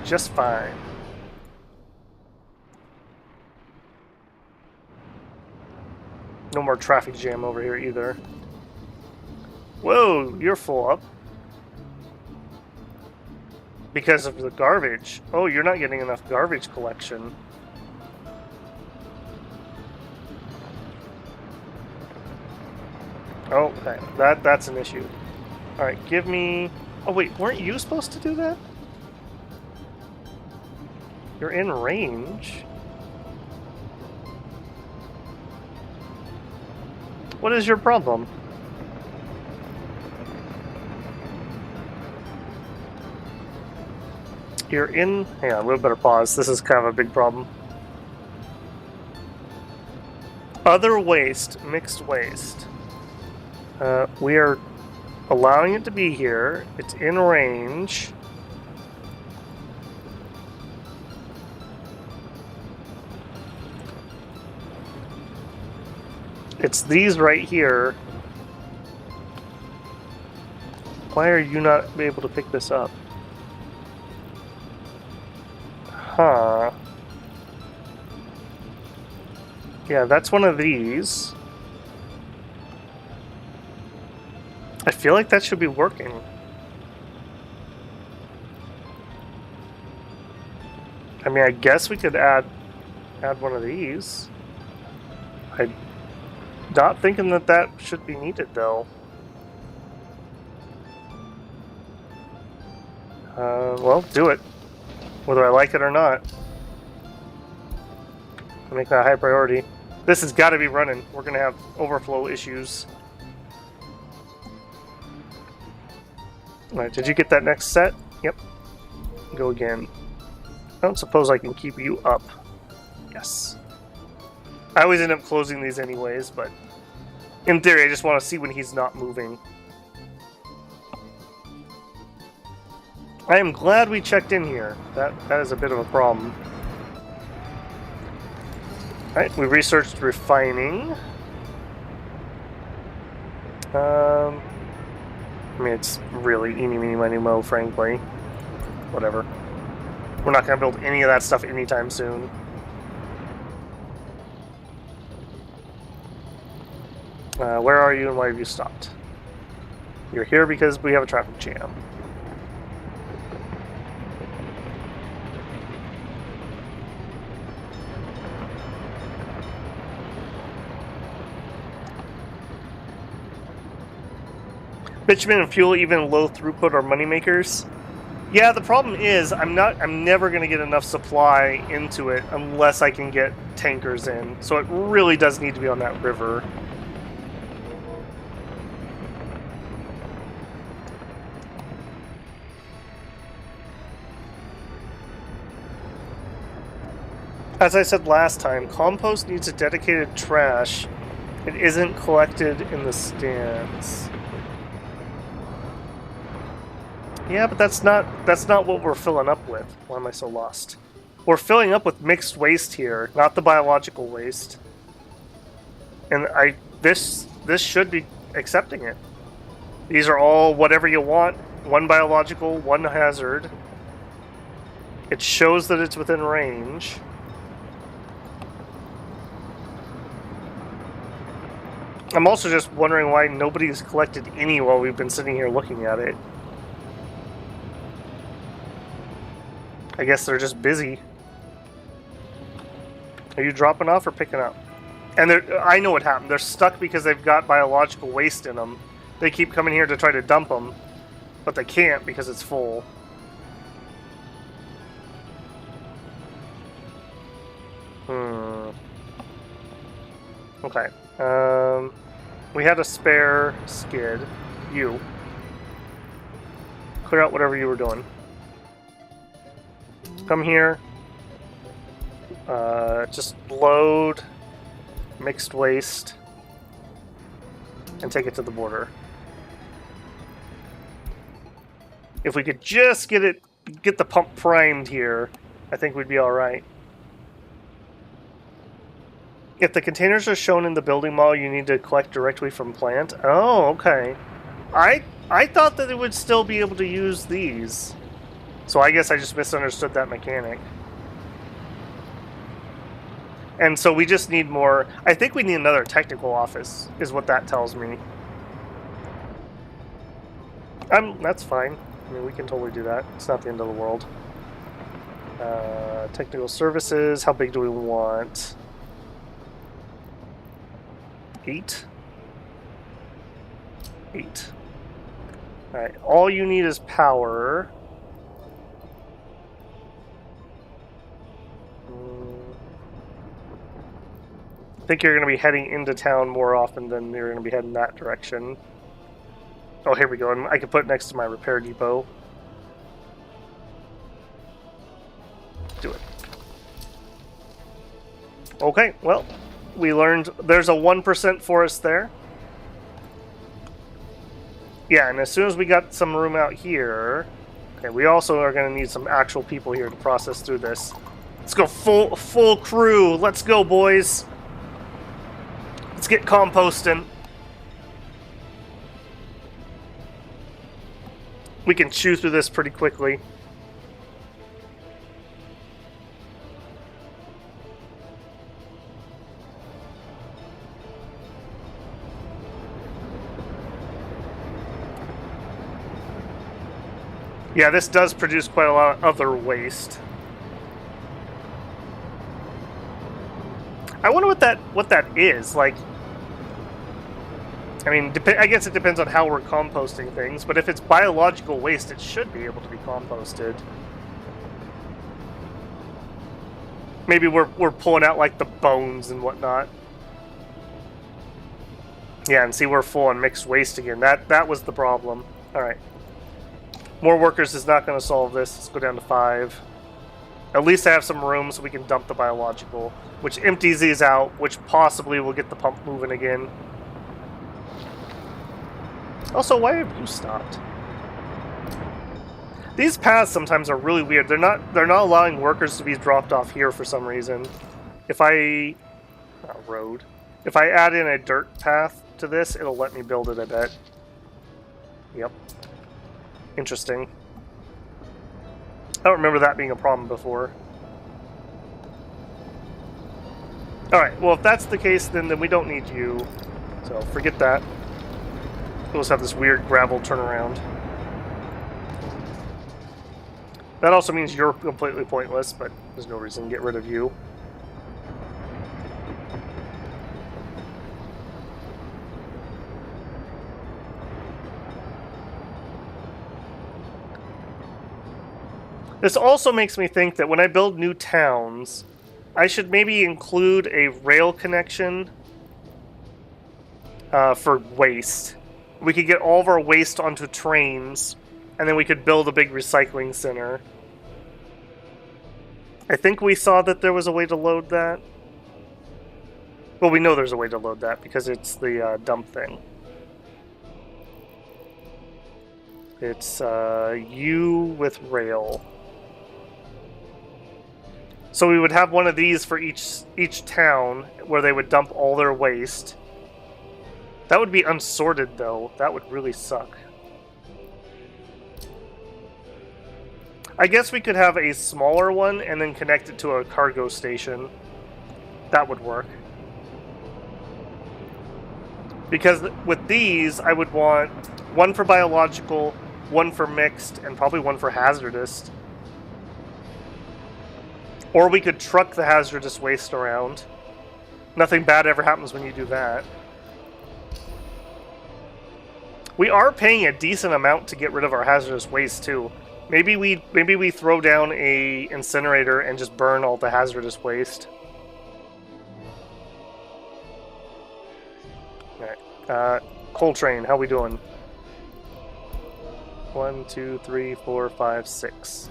Just fine. No more traffic jam over here either. Whoa, you're full up. Because of the garbage. Oh, you're not getting enough garbage collection. Oh, okay. That's an issue. Alright, give me... Oh wait, weren't you supposed to do that? You're in range. What is your problem? You're in... Hang on, we better pause. This is kind of a big problem. Other waste, mixed waste. We are allowing it to be here. It's in range. It's these right here. Why are you not able to pick this up? Huh. Yeah, that's one of these. I feel like that should be working. I mean, I guess we could add one of these. I'm not thinking that that should be needed, though. Well, do it. Whether I like it or not. I'll make that a high priority. This has got to be running. We're going to have overflow issues. Alright, did you get that next set? Yep. Go again. I don't suppose I can keep you up. Yes. I always end up closing these anyways, but in theory I just want to see when he's not moving. I am glad we checked in here. That is a bit of a problem. Alright, we researched refining. I mean, it's really eeny, meeny, miny, mo, frankly. Whatever. We're not going to build any of that stuff anytime soon. Where are you and why have you stopped? You're here because we have a traffic jam. Bitumen and fuel, even low throughput, are moneymakers. Yeah, the problem is I'm never going to get enough supply into it unless I can get tankers in. So it really does need to be on that river. As I said last time, compost needs a dedicated trash. It isn't collected in the stands. Yeah, but that's not what we're filling up with. Why am I so lost? We're filling up with mixed waste here, not the biological waste. And this should be accepting it. These are all whatever you want. One biological, one hazard. It shows that it's within range. I'm also just wondering why nobody's collected any while we've been sitting here looking at it. I guess they're just busy. Are you dropping off or picking up? And I know what happened. They're stuck because they've got biological waste in them. They keep coming here to try to dump them, but they can't because it's full. Okay. We had a spare skid. You. Clear out whatever you were doing. Come here. Just load mixed waste and take it to the border. If we could just get the pump primed here, I think we'd be all right. If the containers are shown in the building model, you need to collect directly from plant. Oh, okay. I thought that it would still be able to use these. So I guess I just misunderstood that mechanic. And so we just need more... I think we need another technical office, is what that tells me. That's fine. I mean, we can totally do that. It's not the end of the world. Technical services, how big do we want? 8? 8. Alright, all you need is power. I think you're going to be heading into town more often than you're going to be heading that direction. Oh, here we go. And I can put it next to my repair depot. Do it. Okay, well, we learned there's a 1% forest there. Yeah, and as soon as we got some room out here... Okay, we also are going to need some actual people here to process through this. Let's go full crew. Let's go, boys. Let's get composting. We can chew through this pretty quickly. Yeah, this does produce quite a lot of other waste. I wonder what that is. Like, I mean, I guess it depends on how we're composting things, but if it's biological waste, it should be able to be composted. Maybe we're pulling out like the bones and whatnot. Yeah, and see, we're full on mixed waste again. That was the problem. All right. More workers is not going to solve this. Let's go down to 5. At least I have some room so we can dump the biological, which empties these out, which possibly will get the pump moving again. Also, why have you stopped? These paths sometimes are really weird. They're not allowing workers to be dropped off here for some reason. If I road. If I add in a dirt path to this, it'll let me build it, I bet. Yep. Interesting. I don't remember that being a problem before. Alright, well if that's the case, then we don't need you. So forget that. We'll just have this weird gravel turnaround. That also means you're completely pointless, but there's no reason to get rid of you. This also makes me think that when I build new towns, I should maybe include a rail connection for waste. We could get all of our waste onto trains, and then we could build a big recycling center. I think we saw that there was a way to load that. Well, we know there's a way to load that because it's the dump thing. It's U with rail. So we would have one of these for each town where they would dump all their waste. That would be unsorted, though. That would really suck. I guess we could have a smaller one and then connect it to a cargo station. That would work. Because with these, I would want one for biological, one for mixed, and probably one for hazardous. Or we could truck the hazardous waste around. Nothing bad ever happens when you do that. We are paying a decent amount to get rid of our hazardous waste too. Maybe we throw down a incinerator and just burn all the hazardous waste. Alright. Coltrane, how we doing? 1, 2, 3, 4, 5, 6.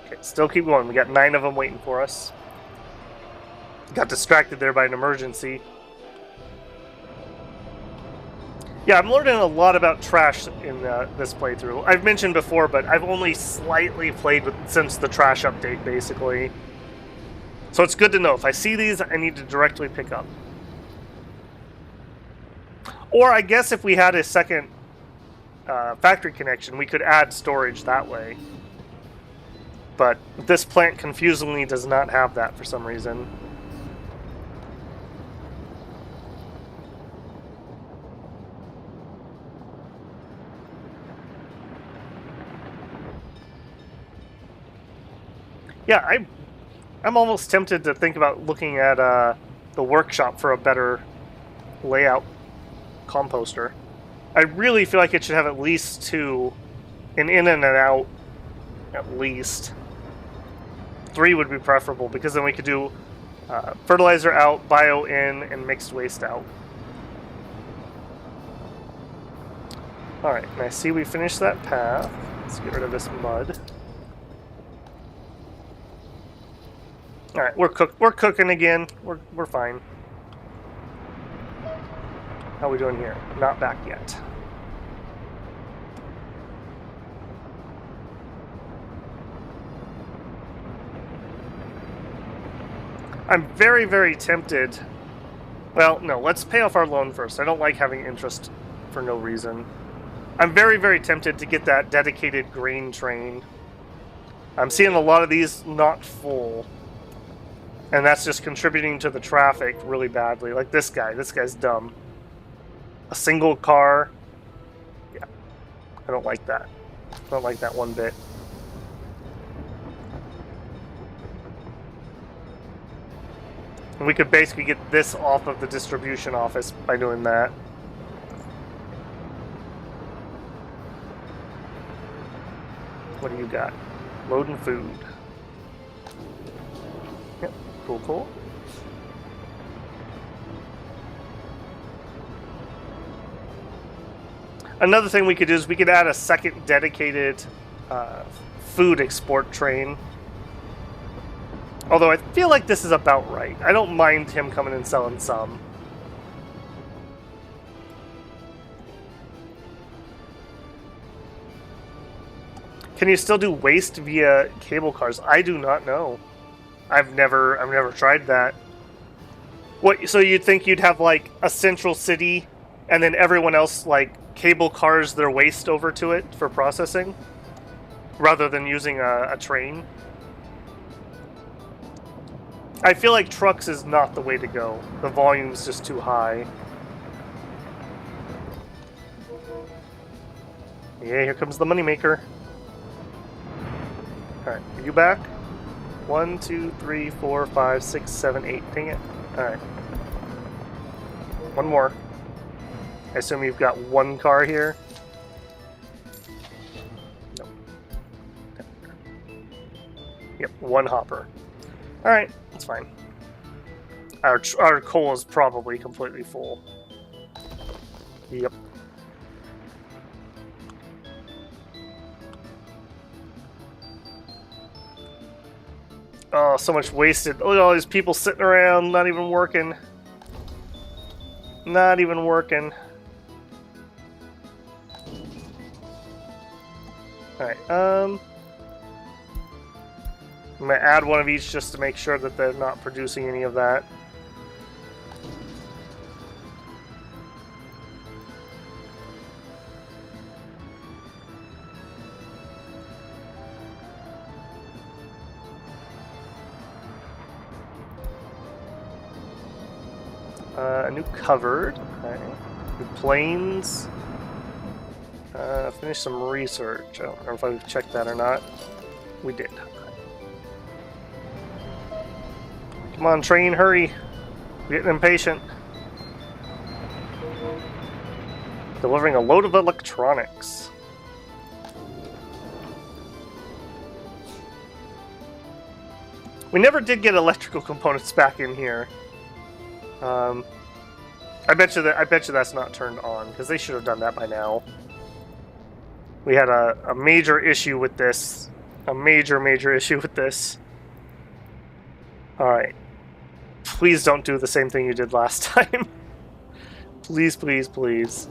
Okay, still keep going. We got 9 of them waiting for us. Got distracted there by an emergency. Yeah, I'm learning a lot about trash in this playthrough. I've mentioned before, but I've only slightly played since the trash update, basically. So it's good to know. If I see these, I need to directly pick up. Or I guess if we had a second factory connection, we could add storage that way. But this plant confusingly does not have that for some reason. Yeah, I'm almost tempted to think about looking at the workshop for a better layout composter. I really feel like it should have at least 2, an in and an out, at least. 3 would be preferable, because then we could do fertilizer out, bio in, and mixed waste out. Alright, and I see we finished that path. Let's get rid of this mud. Alright, we're cooking again. We're fine. How are we doing here? Not back yet. I'm very, very tempted. Well, no, let's pay off our loan first. I don't like having interest for no reason. I'm very, very tempted to get that dedicated grain train. I'm seeing a lot of these not full. And that's just contributing to the traffic really badly. Like this guy. This guy's dumb. A single car. Yeah. I don't like that. I don't like that one bit. And we could basically get this off of the distribution office by doing that. What do you got? Loading food. Yep. Cool, cool. Another thing we could do is we could add a second dedicated food export train. Although I feel like this is about right. I don't mind him coming and selling some. Can you still do waste via cable cars? I do not know. I've never tried that. What? So you'd think you'd have like a central city, and then everyone else like cable cars their waste over to it for processing, rather than using a train? I feel like trucks is not the way to go. The volume's just too high. Yeah, here comes the moneymaker. Alright, are you back? 1, 2, 3, 4, 5, 6, 7, 8. Dang it. Alright. One more. I assume you've got one car here? Nope. Yep, one hopper. Alright, that's fine. Our coal is probably completely full. Yep. Oh, so much wasted. Look at all these people sitting around, not even working. Not even working. Alright, I'm gonna add one of each just to make sure that they're not producing any of that. A new cupboard. Okay. New planes. Finish some research. I don't remember if I checked that or not. We did. Come on, train, hurry. We're getting impatient. Delivering a load of electronics. We never did get electrical components back in here. I bet you that's not turned on, because they should have done that by now. We had a major issue with this. A major issue with this. Alright. Please don't do the same thing you did last time. Please, please, please.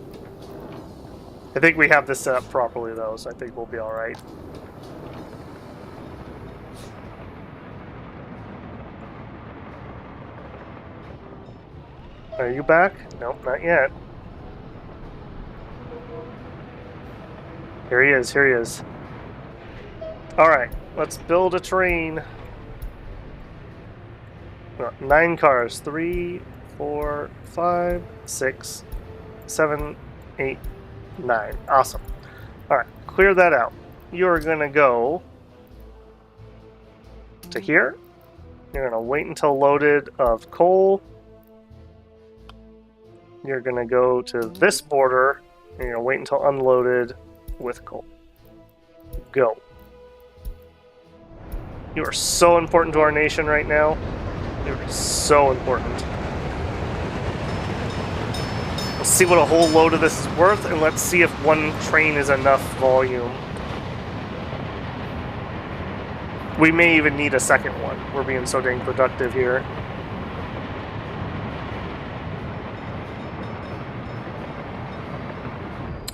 I think we have this set up properly, though, so I think we'll be alright. Are you back? Nope, not yet. Here he is, here he is. Alright, let's build a train. 9 cars. 3, 4, 5, 6, 7, 8, 9. Awesome. Alright, clear that out. You're gonna go to here. You're gonna wait until loaded of coal. You're gonna go to this border, and you're gonna wait until unloaded with coal. Go. You are so important to our nation right now. You're so important. Let's see what a whole load of this is worth, and let's see if one train is enough volume. We may even need a second one. We're being so dang productive here.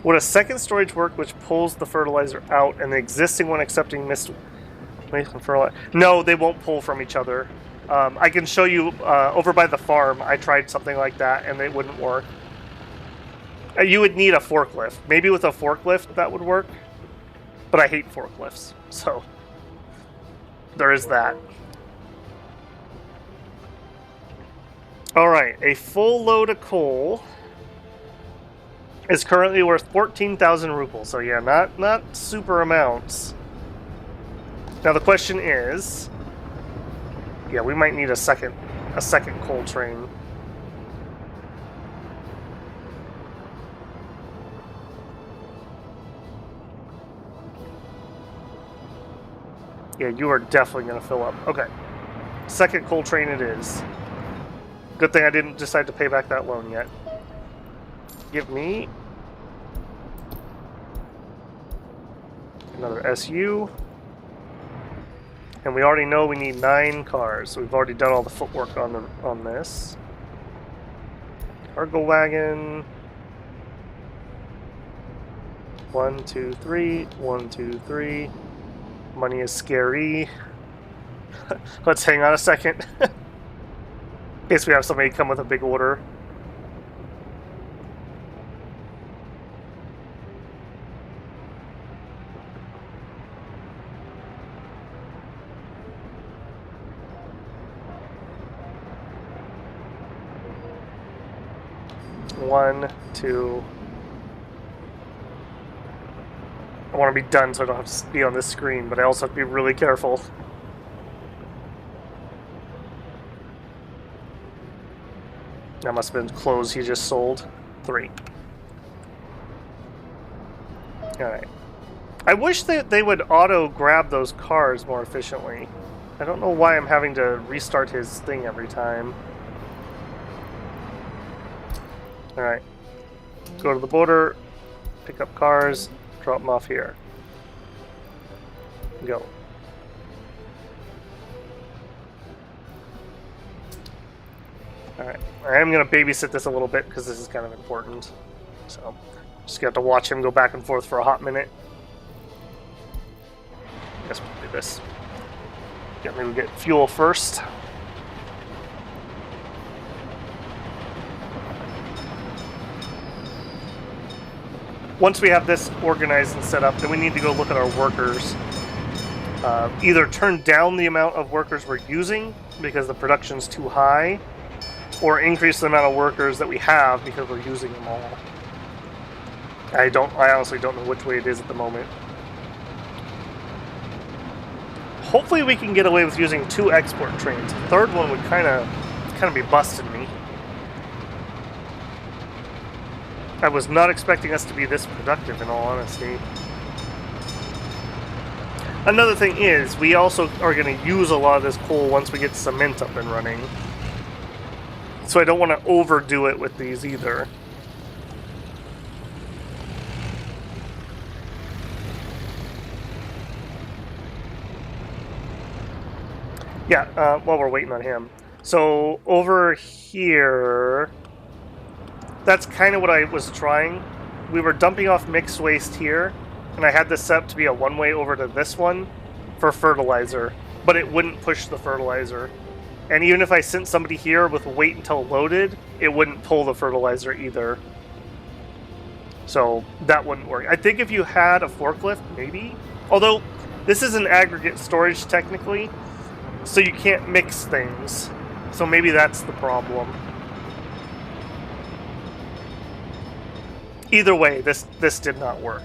Would a second storage work which pulls the fertilizer out and the existing one accepting mist waste and fertilizer? No, they won't pull from each other. I can show you over by the farm. I tried something like that and it wouldn't work. You would need a forklift. Maybe with a forklift that would work. But I hate forklifts, so there is that. Alright, a full load of coal is currently worth 14,000 rubles. So yeah, not super amounts. Now the question is, yeah, we might need a second coal train. Yeah, you are definitely going to fill up. Okay. Second coal train it is. Good thing I didn't decide to pay back that loan yet. Give me another SU. And we already know we need 9 cars, so we've already done all the footwork on this. Cargo wagon. 1, 2, 3. 1, 2, 3. Money is scary. Let's hang on a second. In case we have somebody come with a big order. One, two. I want to be done so I don't have to be on this screen, but I also have to be really careful. That must have been clothes he just sold. 3. Alright. I wish that they would auto-grab those cars more efficiently. I don't know why I'm having to restart his thing every time. Alright. Go to the border, pick up cars, drop them off here. Go. Alright, I am going to babysit this a little bit because this is kind of important. So, just going to have to watch him go back and forth for a hot minute. I guess we'll do this. Maybe we get fuel first. Once we have this organized and set up, then we need to go look at our workers. Either turn down the amount of workers we're using because the production's too high, or increase the amount of workers that we have because we're using them all. I honestly don't know which way it is at the moment. Hopefully we can get away with using 2 export trains. The third one would kind of be busting me. I was not expecting us to be this productive, in all honesty. Another thing is, we also are going to use a lot of this coal once we get cement up and running. So I don't want to overdo it with these either. Yeah, while we're waiting on him. So over here, that's kind of what I was trying. We were dumping off mixed waste here, and I had this set up to be a one-way over to this one for fertilizer, but it wouldn't push the fertilizer. And even if I sent somebody here with wait until loaded, it wouldn't pull the fertilizer either. So that wouldn't work. I think if you had a forklift, maybe. Although, this is an aggregate storage technically, so you can't mix things. So maybe that's the problem. Either way, this did not work.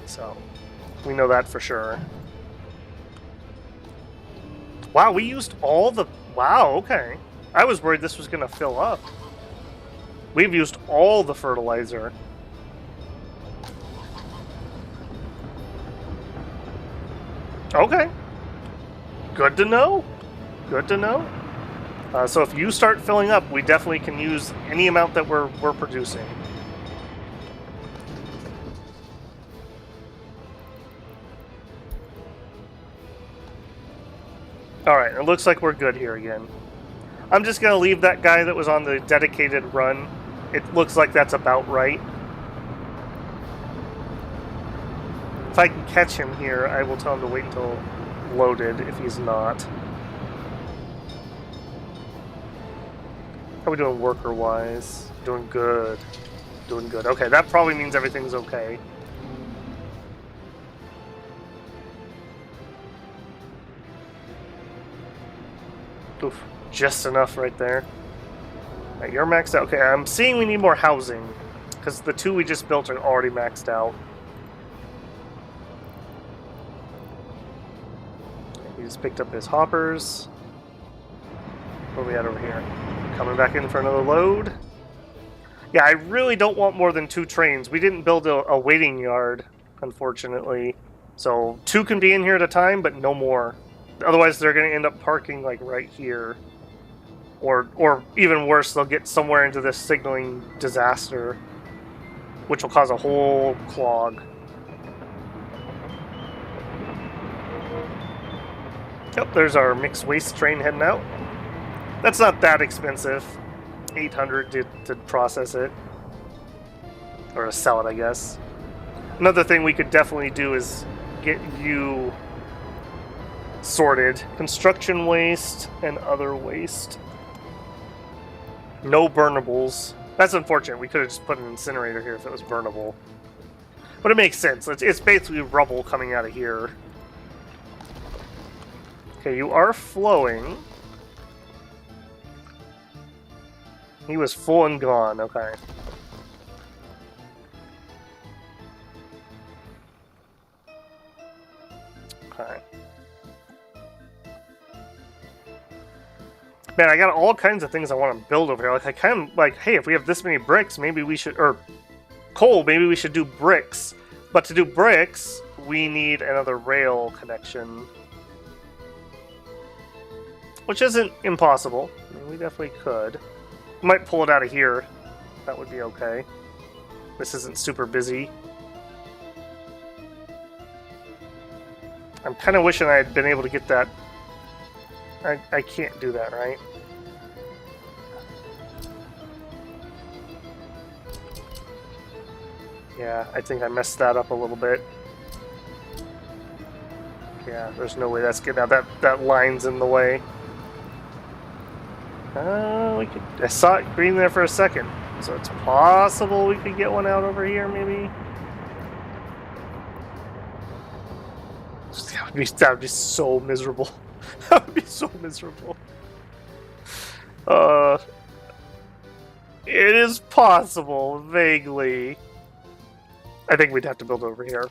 So, we know that for sure. Wow, we used all the... Wow, okay. I was worried this was going to fill up. We've used all the fertilizer. Okay. Good to know. Good to know. So if you start filling up, we definitely can use any amount that we're producing. Alright, it looks like we're good here again. I'm just going to leave that guy that was on the dedicated run. It looks like that's about right. If I can catch him here, I will tell him to wait until loaded if he's not. How are we doing worker-wise? Doing good. Doing good. Okay, that probably means everything's okay. Oof, just enough right there. Right, you're maxed out. Okay, I'm seeing we need more housing, because the 2 we just built are already maxed out. He just picked up his hoppers. What are we at over here? Coming back in for another load. Yeah, I really don't want more than 2 trains. We didn't build a waiting yard, unfortunately. So 2 can be in here at a time, but no more. Otherwise, they're going to end up parking like right here. Or even worse, they'll get somewhere into this signaling disaster, which will cause a whole clog. Yep, there's our mixed waste train heading out. That's not that expensive. 800 to process it. Or to sell it, I guess. Another thing we could definitely do is get you sorted. Construction waste and other waste. No burnables. That's unfortunate. We could have just put an incinerator here if it was burnable. But it makes sense. It's basically rubble coming out of here. Okay, you are flowing. He was full and gone. Okay. Okay. Man, I got all kinds of things I want to build over here. Like, I kind of, like, hey, if we have this many bricks, maybe we should, or coal, maybe we should do bricks. But to do bricks, we need another rail connection. Which isn't impossible. I mean, we definitely could. We might pull it out of here. That would be okay. This isn't super busy. I'm kind of wishing I had been able to get that. I can't do that, right? Yeah, I think I messed that up a little bit. Yeah, there's no way that's getting out. That line's in the way. I saw it green there for a second, so it's possible we could get one out over here, maybe. That would be so miserable. That would be so miserable. It is possible, vaguely. I think we'd have to build over here.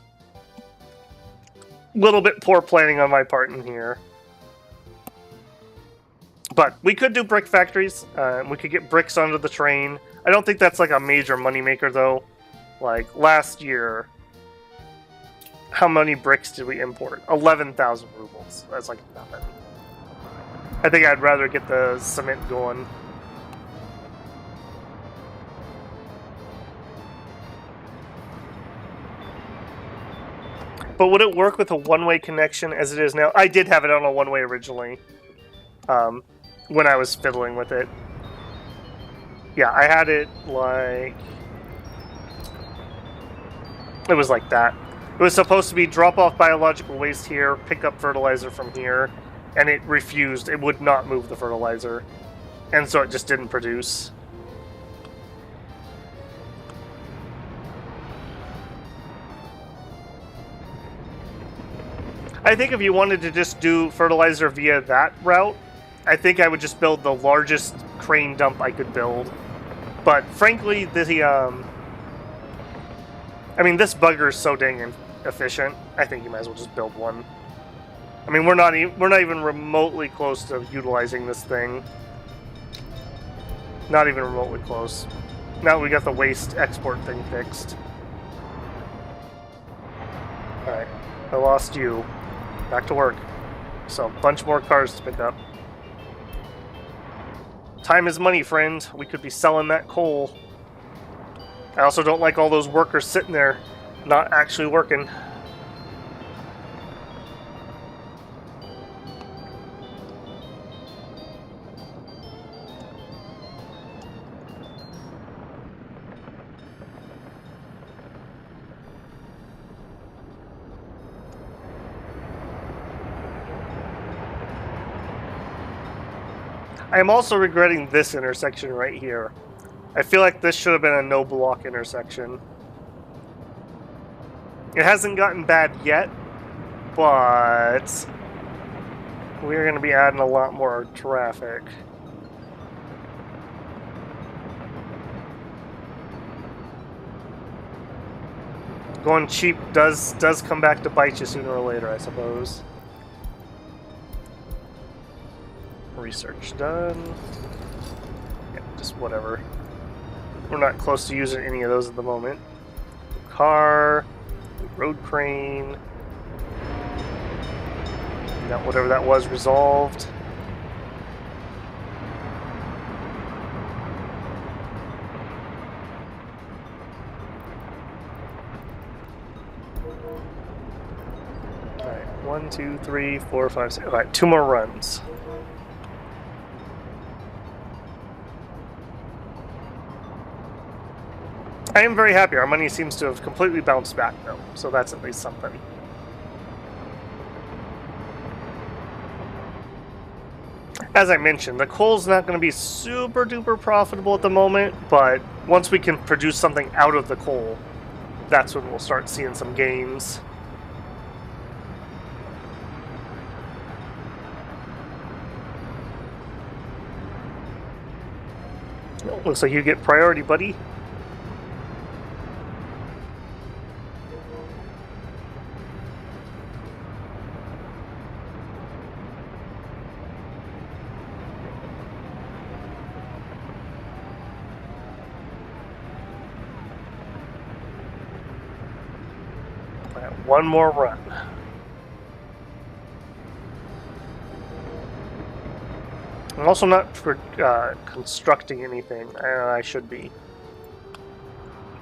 Little bit poor planning on my part in here. But we could do brick factories. We could get bricks onto the train. I don't think that's like a major moneymaker, though. Like, last year, how many bricks did we import? 11,000 rubles. That's like nothing. I think I'd rather get the cement going. But would it work with a one-way connection as it is now? I did have it on a one-way originally. When I was fiddling with it. Yeah, I had it like... It was like that. It was supposed to be drop off biological waste here, pick up fertilizer from here, and it refused. It would not move the fertilizer. And so it just didn't produce. I think if you wanted to just do fertilizer via that route, I think I would just build the largest crane dump I could build. But frankly, this bugger is so dang efficient. I think you might as well just build one. I mean, we're not even remotely close to utilizing this thing. Not even remotely close. Now we got the waste export thing fixed. Alright, I lost you. Back to work. So, a bunch more cars to pick up. Time is money, friend. We could be selling that coal. I also don't like all those workers sitting there, not actually working. I am also regretting this intersection right here. I feel like this should have been a no-block intersection. It hasn't gotten bad yet, but we're going to be adding a lot more traffic. Going cheap does come back to bite you sooner or later, I suppose. Research done. Yeah, just whatever. We're not close to using any of those at the moment. Car, road crane. Got whatever that was resolved. Alright, 1, 2, 3, 4, 5, 6. Alright, 2 more runs. I am very happy. Our money seems to have completely bounced back, though, so that's at least something. As I mentioned, the coal's not going to be super duper profitable at the moment, but once we can produce something out of the coal, that's when we'll start seeing some gains. Looks like you get priority, buddy. One more run. I'm also not constructing anything. I should be.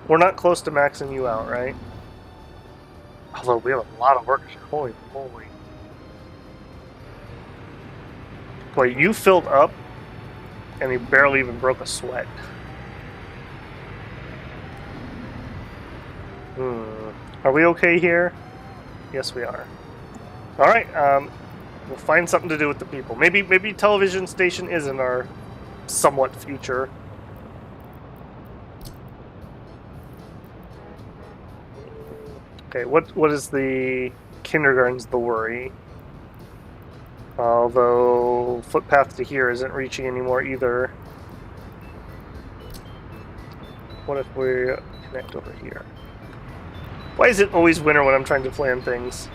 We're not close to maxing you out, right? Although we have a lot of work. Holy moly. Boy, you filled up and you barely even broke a sweat. Are we okay here? Yes, we are. All right. We'll find something to do with the people. Maybe television station is in our somewhat future. Okay. What is the kindergarten's the worry? Although footpath to here isn't reaching anymore either. What if we connect over here? Why is it always winter when I'm trying to plan things?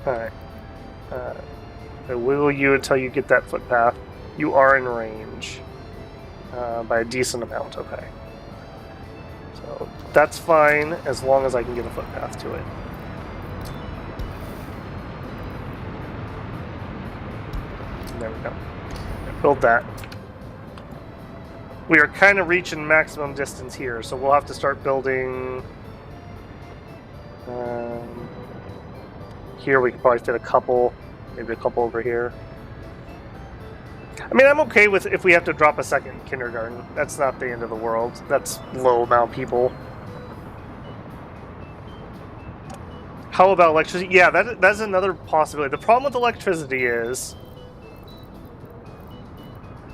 Alright. I wiggle you until you get that footpath. You are in range. By a decent amount, okay. So that's fine as long as I can get a footpath to it. There we go. Build that. We are kind of reaching maximum distance here, so we'll have to start building... here we could probably fit a couple, maybe a couple over here. I mean, I'm okay with if we have to drop a second kindergarten. That's not the end of the world. That's low amount of people. How about electricity? Yeah, that's another possibility. The problem with electricity is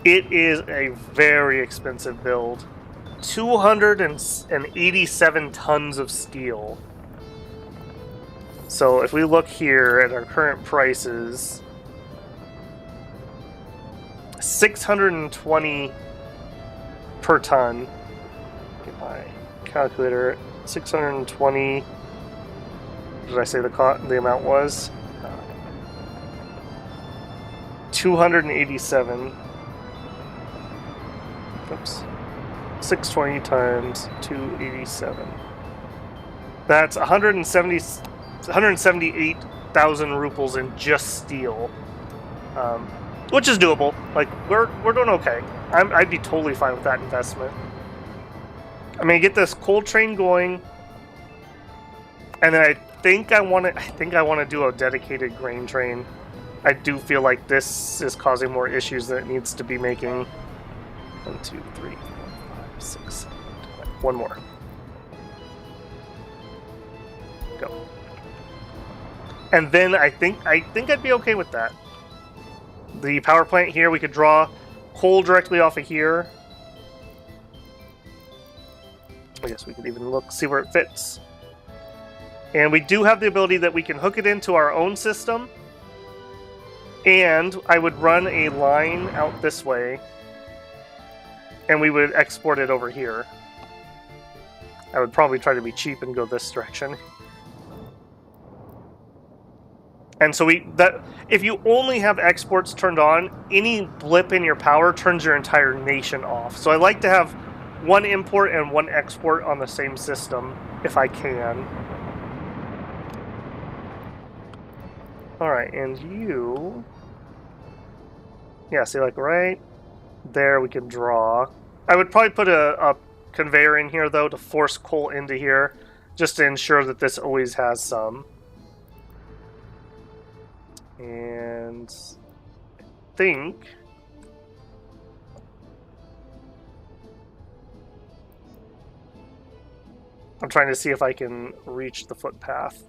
it is a very expensive build. 287 tons of steel. So if we look here at our current prices, 620 per ton. Get my calculator. 620. What did I say the amount was? 287. Oops. 620 times 287. That's 178,000 rubles in just steel, which is doable. Like we're doing okay. I'd be totally fine with that investment. I mean, get this coal train going, and then I think I want to do a dedicated grain train. I do feel like this is causing more issues than it needs to be making. 1, 2, 3, 4, 5, 6, 7, 8. One more. Go. And then I think I'd be okay with that. The power plant here, we could draw coal directly off of here. I guess we could even see where it fits. And we do have the ability that we can hook it into our own system. And I would run a line out this way. And we would export it over here. I would probably try to be cheap and go this direction. And so if you only have exports turned on, any blip in your power turns your entire nation off. So I like to have one import and one export on the same system, if I can. Alright, and you... Yeah, see, like right there we can draw. I would probably put a conveyor in here, though, to force coal into here, just to ensure that this always has some. And I think I'm trying to see if I can reach the footpath.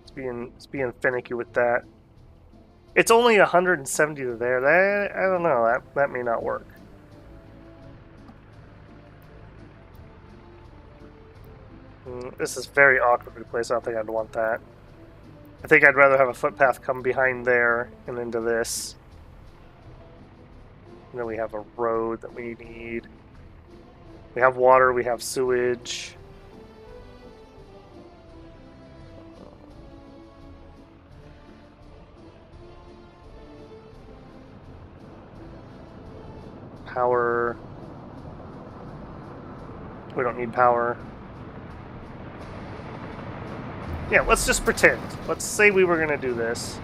It's being finicky with that. It's only 170 to there. I don't know. That may not work. This is very awkwardly placed. I don't think I'd want that. I think I'd rather have a footpath come behind there and into this. And then we have a road that we need. We have water, we have sewage. Power. We don't need power. Yeah, let's just pretend. Let's say we were going to do this.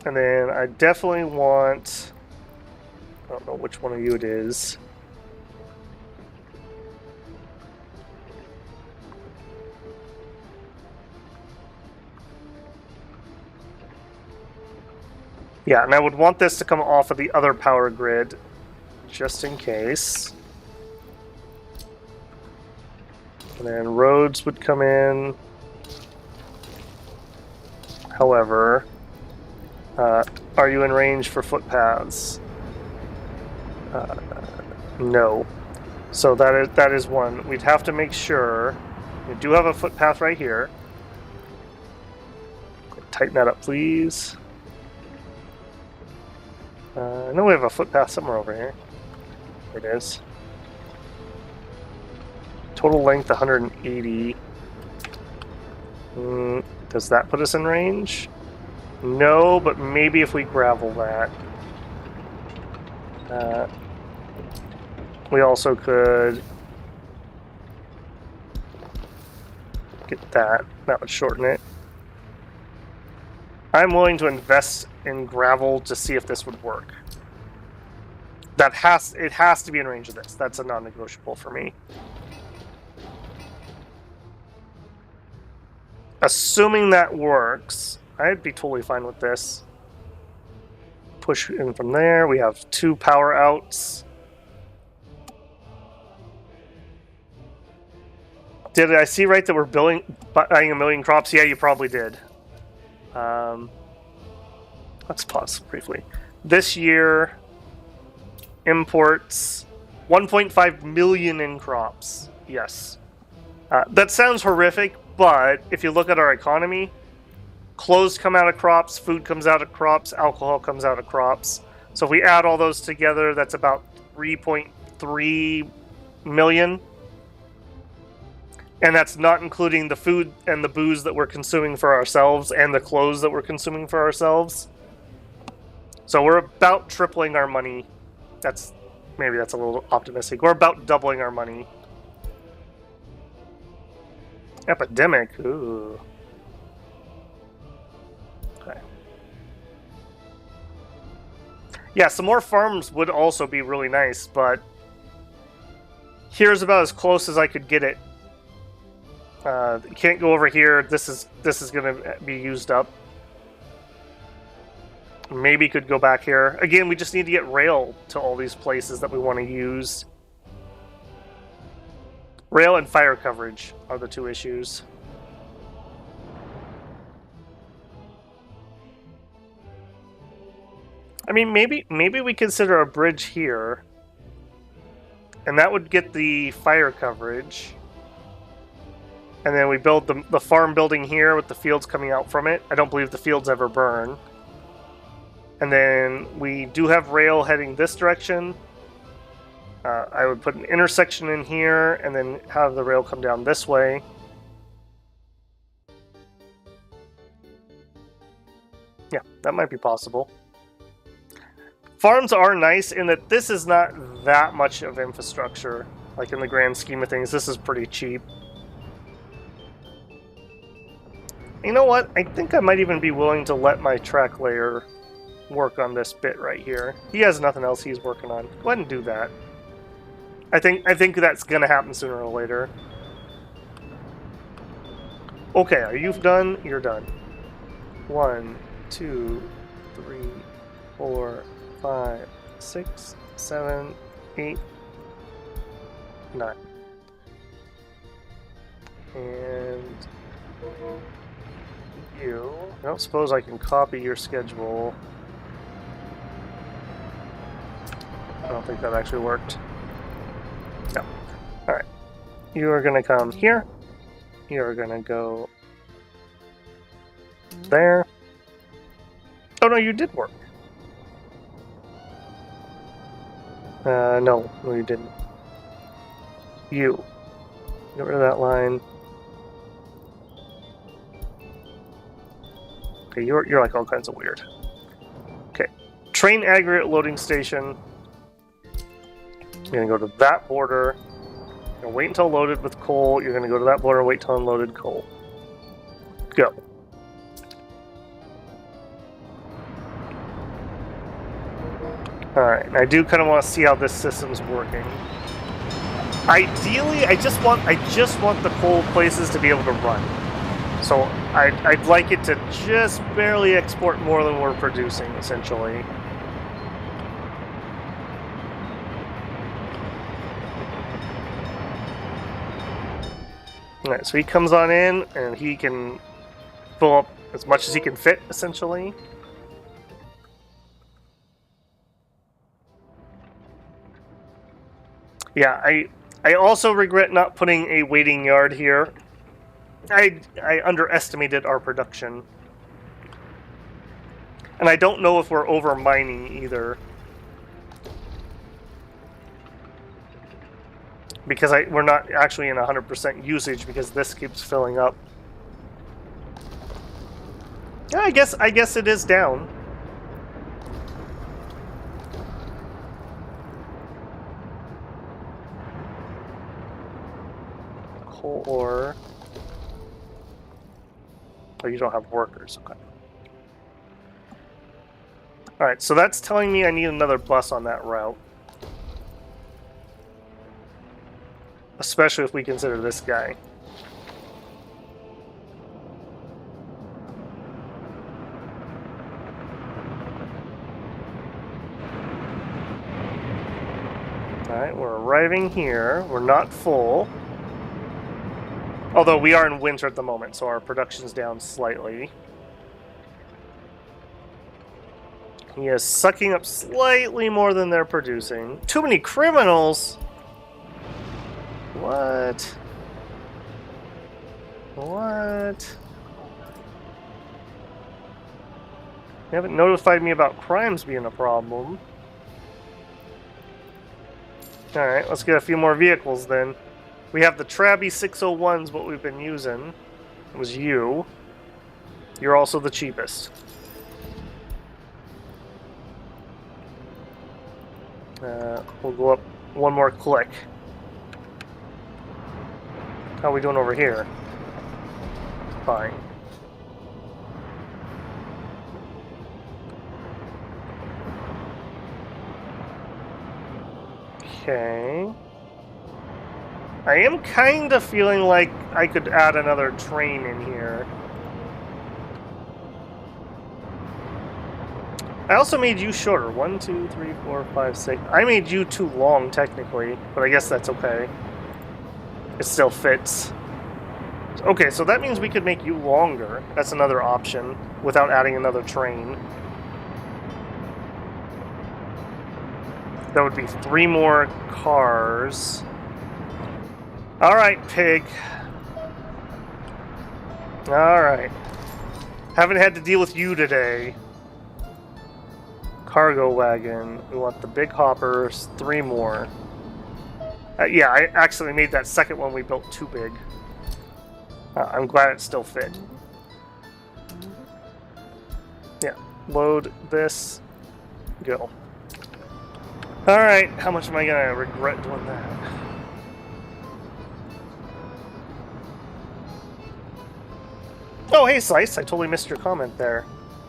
And then I definitely want... I don't know which one of you it is. Yeah, and I would want this to come off of the other power grid just in case. And then roads would come in. However, are you in range for footpaths? No. So that is one. We'd have to make sure. We do have a footpath right here. Tighten that up, please. I know we have a footpath somewhere over here. There it is. Total length 180. Does that put us in range? No, but maybe if we gravel that. We also could get that. That would shorten it. I'm willing to invest in gravel to see if this would work. It has to be in range of this. That's a non-negotiable for me. Assuming that works, I'd be totally fine with this. Push in from there. We have 2 power outs. Did I see right that we're buying 1 million crops? Yeah, you probably did. Let's pause briefly. This year, imports 1.5 million in crops. Yes. That sounds horrific, but if you look at our economy, clothes come out of crops, food comes out of crops, alcohol comes out of crops. So if we add all those together, that's about 3.3 million. And that's not including the food and the booze that we're consuming for ourselves and the clothes that we're consuming for ourselves. So we're about tripling our money. Maybe that's a little optimistic. We're about doubling our money. Epidemic. Ooh. Okay. Yeah, some more farms would also be really nice, but here's about as close as I could get it. Can't go over here. This is going to be used up. Maybe could go back here. Again, we just need to get rail to all these places that we want to use. Rail and fire coverage are the 2 issues. I mean, maybe we consider a bridge here. And that would get the fire coverage. And then we build the farm building here with the fields coming out from it. I don't believe the fields ever burn. And then we do have rail heading this direction. I would put an intersection in here and then have the rail come down this way. Yeah, that might be possible. Farms are nice in that this is not that much of infrastructure. Like in the grand scheme of things, this is pretty cheap. You know what? I think I might even be willing to let my track layer work on this bit right here. He has nothing else he's working on. Go ahead and do that. I think that's gonna happen sooner or later. Okay, are you done? You're done. 1, 2, 3, 4, 5, 6, 7, 8, 9. And you... I don't suppose I can copy your schedule. I don't think that actually worked. No. Alright. You are going to come here. You are going to go there. Oh no, you did work. No, you didn't. You. Get rid of that line. Okay, you're like all kinds of weird. Okay. Train aggregate loading station. You're gonna go to that border. You're gonna wait until loaded with coal. You're gonna go to that border, wait till unloaded coal. Go. Alright, I do kind of want to see how this system's working. Ideally, I just want the coal places to be able to run. So I'd like it to just barely export more than we're producing, essentially. Alright, so he comes on in, and he can fill up as much as he can fit, essentially. Yeah, I also regret not putting a waiting yard here. I underestimated our production. And I don't know if we're over mining either. Because we're not actually in 100% usage because this keeps filling up. Yeah, I guess it is down. Coal ore. Oh, you don't have workers. Okay. Alright, so that's telling me I need another bus on that route. Especially if we consider this guy. Alright, we're arriving here. We're not full. Although we are in winter at the moment, so our production's down slightly. He is sucking up slightly more than they're producing. Too many criminals! What? What? You haven't notified me about crimes being a problem. Alright, let's get a few more vehicles then. We have the Trabby 601s, what we've been using. It was you. You're also the cheapest. We'll go up one more click. How are we doing over here? Fine. Okay. I am kind of feeling like I could add another train in here. I also made you shorter. 1, 2, 3, 4, 5, 6. I made you too long, technically, but I guess that's okay. It still fits. Okay, so that means we could make you longer. That's another option, without adding another train. That would be 3 more cars. Alright, pig. Alright. Haven't had to deal with you today. Cargo wagon. We want the big hoppers. 3 more. Yeah, I actually made that second one we built too big. I'm glad it still fit. Yeah, load this. Go. Alright, how much am I gonna regret doing that? Oh, hey, Slice. I totally missed your comment there.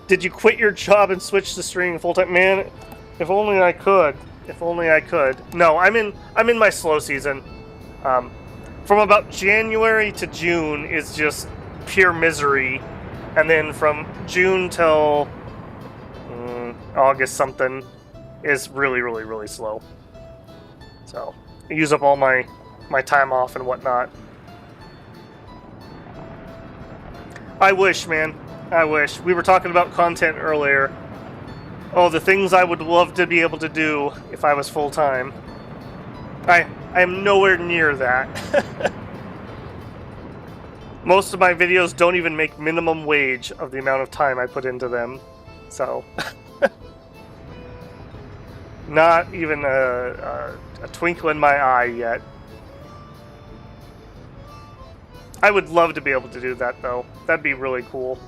Did you quit your job and switch to streaming full-time? Man, if only I could. If only I could. No, I'm in my slow season. From about January to June is just pure misery. And then from June till August something is really, really, really slow. So, I use up all my time off and whatnot. I wish, man. I wish. We were talking about content earlier. Oh, the things I would love to be able to do if I was full-time. I am nowhere near that. Most of my videos don't even make minimum wage of the amount of time I put into them. So... not even a twinkle in my eye yet. I would love to be able to do that, though. That'd be really cool.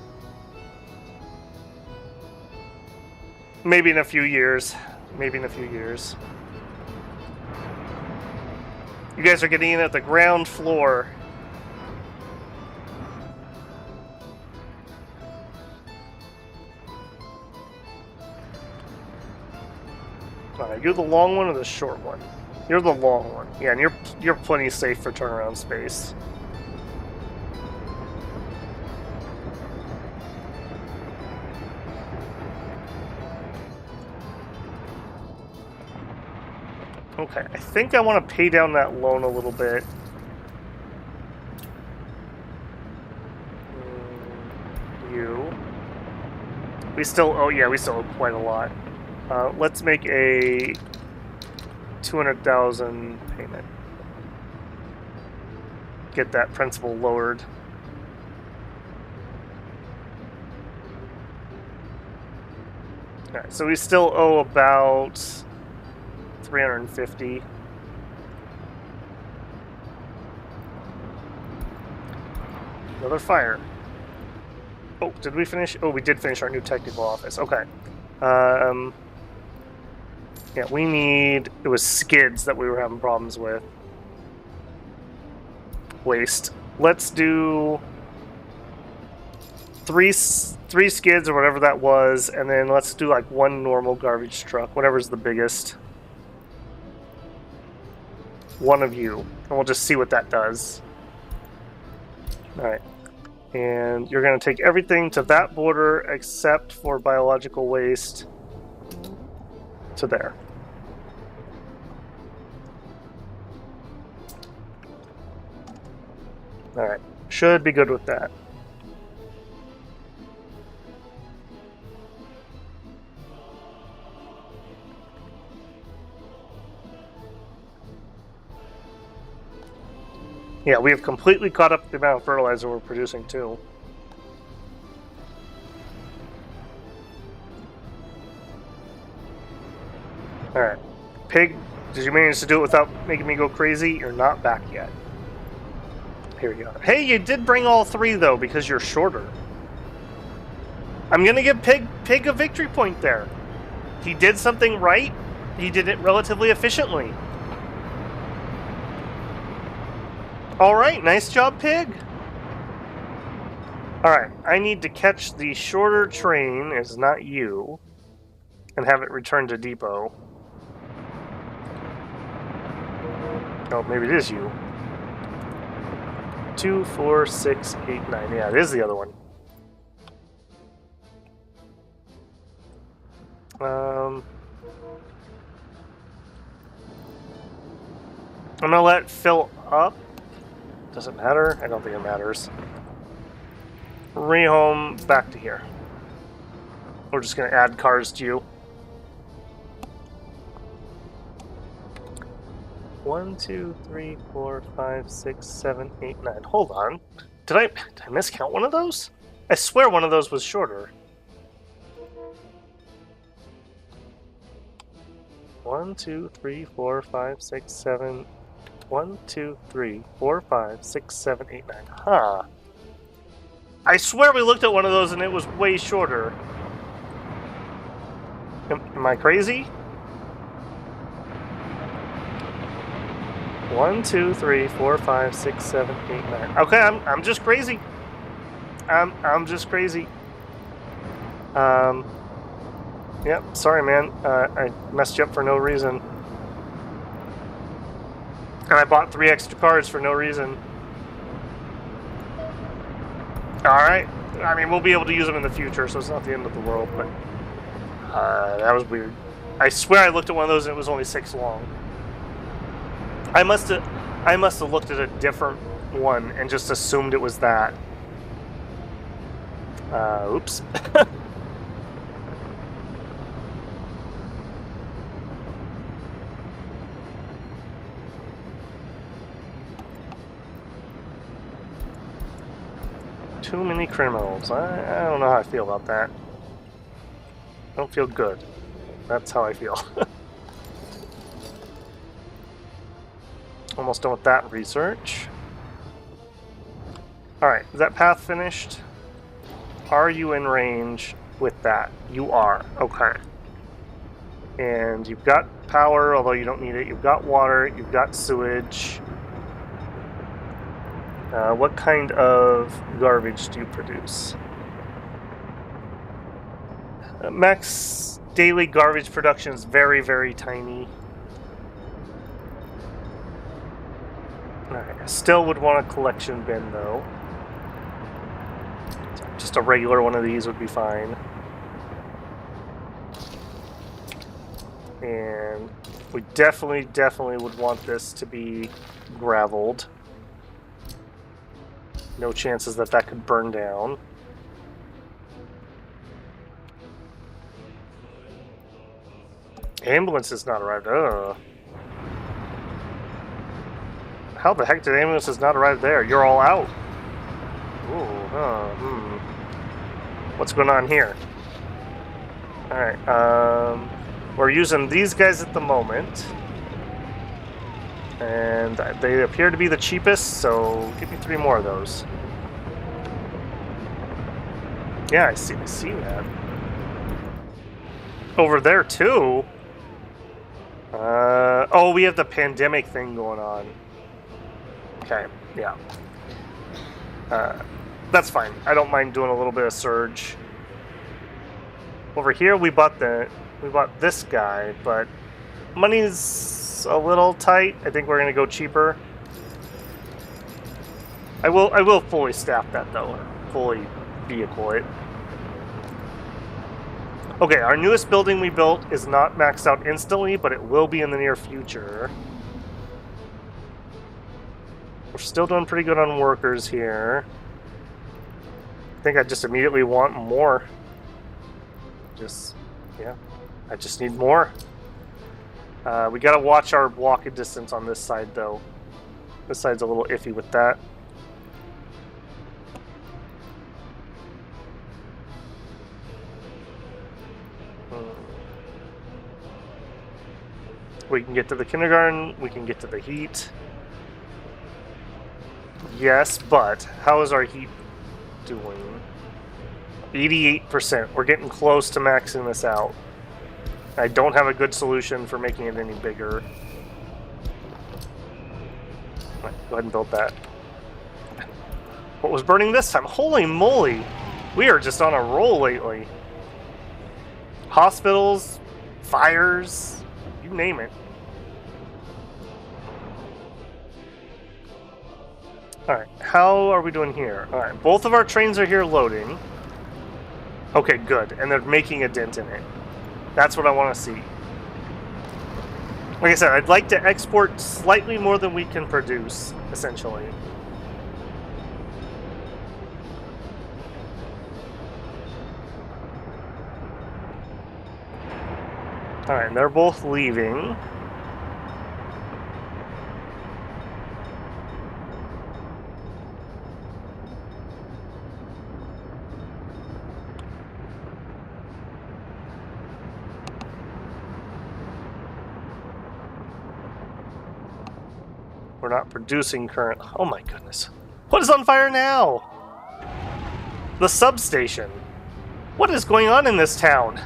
Maybe in a few years. Maybe in a few years. You guys are getting in at the ground floor. Alright, you're the long one or the short one? You're the long one. Yeah, and you're plenty safe for turnaround space. Okay, I think I want to pay down that loan a little bit. We still owe, yeah, we still owe quite a lot. Let's make a 200,000 payment. Get that principal lowered. Alright, so we still owe about 350. Another fire. Oh, did we finish? Oh, we did finish our new technical office. Okay. Yeah, we need... It was skids that we were having problems with. Waste. Let's do... Three skids or whatever that was, and then let's do like one normal garbage truck, whatever's the biggest. One of you. And we'll just see what that does. Alright. And you're going to take everything to that border except for biological waste to there. Alright. Should be good with that. Yeah, we have completely caught up the amount of fertilizer we're producing, too. Alright. Pig, did you manage to do it without making me go crazy? You're not back yet. Here we go. Hey, you did bring all three, though, because you're shorter. I'm gonna give Pig a victory point there. He did something right. He did it relatively efficiently. Alright, nice job, Pig. Alright, I need to catch the shorter train, it's not you, and have it return to depot. Oh, maybe it is you. 2, 4, 6, 8, 9. Yeah, it is the other one. I'm gonna let it fill up. Does it matter? I don't think it matters. Rehome back to here. We're just gonna add cars to you. 1, 2, 3, 4, 5, 6, 7, 8, 9. Hold on. Did I miscount one of those? I swear one of those was shorter. 1, 2, 3, 4, 5, 6, 7. 1, 2, 3, 4, 5, 6, 7, 8, 9. Huh. I swear we looked at one of those and it was way shorter. Am I crazy? 1, 2, 3, 4, 5, 6, 7, 8, 9. Okay, I'm just crazy. I'm just crazy. Yep, sorry man. I messed you up for no reason. And I bought 3 extra cards for no reason. Alright. I mean, we'll be able to use them in the future, so it's not the end of the world, but... that was weird. I swear I looked at one of those and it was only 6 long. I must have looked at a different one and just assumed it was that. Oops. Too many criminals. I don't know how I feel about that. I don't feel good. That's how I feel. Almost done with that research. Alright, is that path finished? Are you in range with that? You are. Okay. And you've got power, although you don't need it. You've got water. You've got sewage. What kind of garbage do you produce? Max daily garbage production is very, very tiny. Alright, I still would want a collection bin though. Just a regular one of these would be fine. And we definitely would want this to be graveled. No chances that that could burn down. Ambulance has not arrived. Ugh. How the heck did ambulance has not arrived there? You're all out. Ooh, What's going on here? Alright, we're using these guys at the moment. And they appear to be the cheapest, so give me 3 more of those. Yeah, I see that. Over there, too? Oh, we have the pandemic thing going on. Okay, yeah. That's fine. I don't mind doing a little bit of surge. Over here, we bought this guy, but money's a little tight. I think we're gonna go cheaper. I will fully staff that though, fully vehicle it. Okay, our newest building we built is not maxed out instantly, but it will be in the near future. We're still doing pretty good on workers here. I think I just immediately want more. Yeah, I just need more. We gotta watch our walking distance on this side though. This side's a little iffy with that. We can get to the kindergarten, we can get to the heat. Yes, but how is our heat doing? 88%. We're getting close to maxing this out. I don't have a good solution for making it any bigger. Right, go ahead and build that. What was burning this time? Holy moly! We are just on a roll lately. Hospitals, fires, you name it. Alright, how are we doing here? Alright, both of our trains are here loading. Okay, good. And they're making a dent in it. That's what I want to see. Like I said, I'd like to export slightly more than we can produce, essentially. Alright, and they're both leaving. We're not producing current. Oh my goodness. What is on fire now? The substation. What is going on in this town?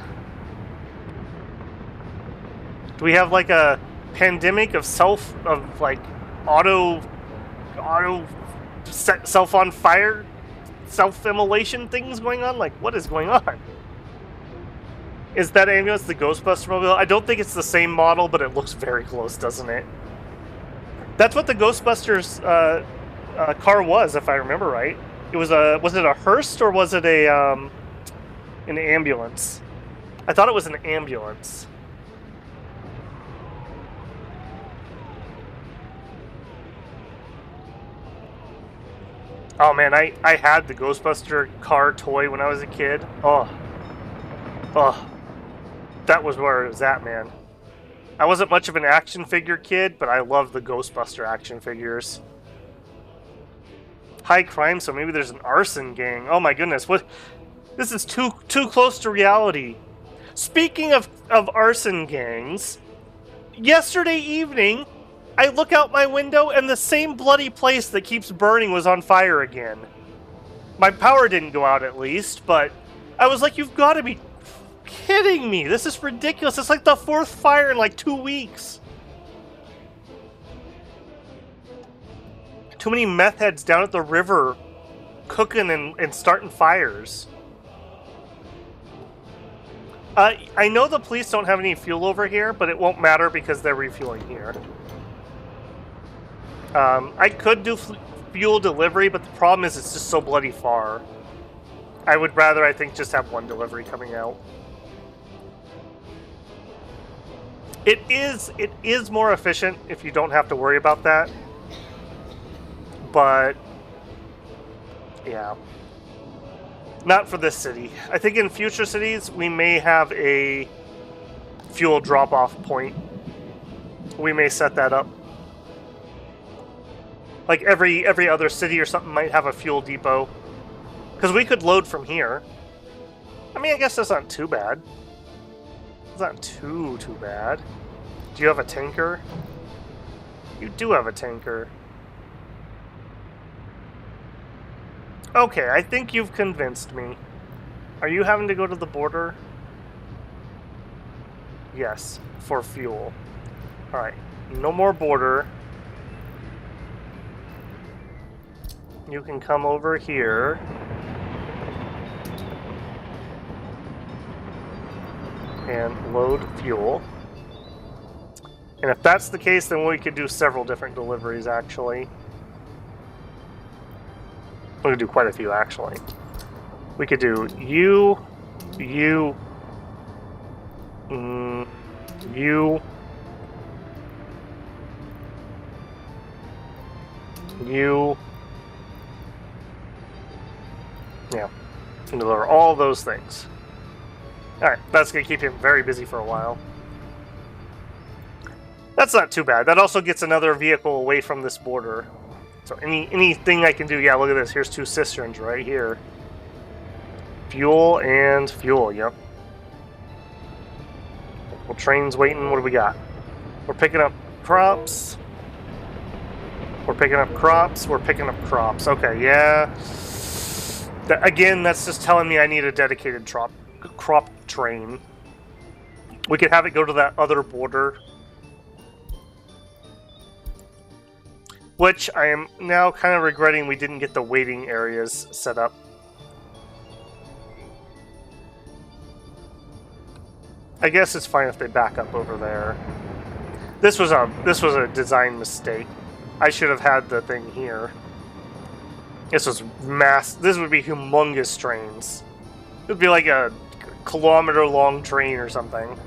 Do we have like a pandemic of auto set self on fire, self-immolation things going on? Like, what is going on? Is that ambulance the Ghostbuster mobile? I don't think it's the same model, but it looks very close, doesn't it? That's what the Ghostbusters car was, if I remember right. It was it a hearse or was it an ambulance? I thought it was an ambulance. Oh man, I had the Ghostbuster car toy when I was a kid. Oh, that was where it was at, man. I wasn't much of an action figure kid, but I love the Ghostbuster action figures. High crime, so maybe there's an arson gang. Oh my goodness, what? This is too close to reality. Speaking of arson gangs, yesterday evening, I look out my window and the same bloody place that keeps burning was on fire again. My power didn't go out at least, but I was like, you've got to be kidding me. This is ridiculous. It's like the 4th fire in like 2 weeks. Too many meth heads down at the river cooking and starting fires. I know the police don't have any fuel over here, but it won't matter because they're refueling here. I could do fuel delivery, but the problem is it's just so bloody far. I would rather, I think, just have one delivery coming out. It is more efficient if you don't have to worry about that. But yeah. Not for this city. I think in future cities we may have a fuel drop-off point. We may set that up. Like every other city or something might have a fuel depot. Because we could load from here. I mean, I guess that's not too bad. It's not too bad. Do you have a tanker? You do have a tanker. Okay, I think you've convinced me. Are you having to go to the border? Yes, for fuel. Alright, no more border. You can come over here. And load fuel. And if that's the case, then we could do several different deliveries, actually. We could do quite a few, actually. We could do you, you, you, you. Yeah. And deliver all those things. Alright, that's going to keep him very busy for a while. That's not too bad. That also gets another vehicle away from this border. So anything I can do, yeah, look at this. Here's 2 cisterns right here. Fuel and fuel, yep. Well, train's waiting. What do we got? We're picking up crops. We're picking up crops. We're picking up crops. Okay, yeah. Again, that's just telling me I need a dedicated crop train. We could have it go to that other border. Which I am now kind of regretting we didn't get the waiting areas set up. I guess it's fine if they back up over there. This was a design mistake. I should have had the thing here. This was this would be humongous trains. It would be like a kilometer-long train or something.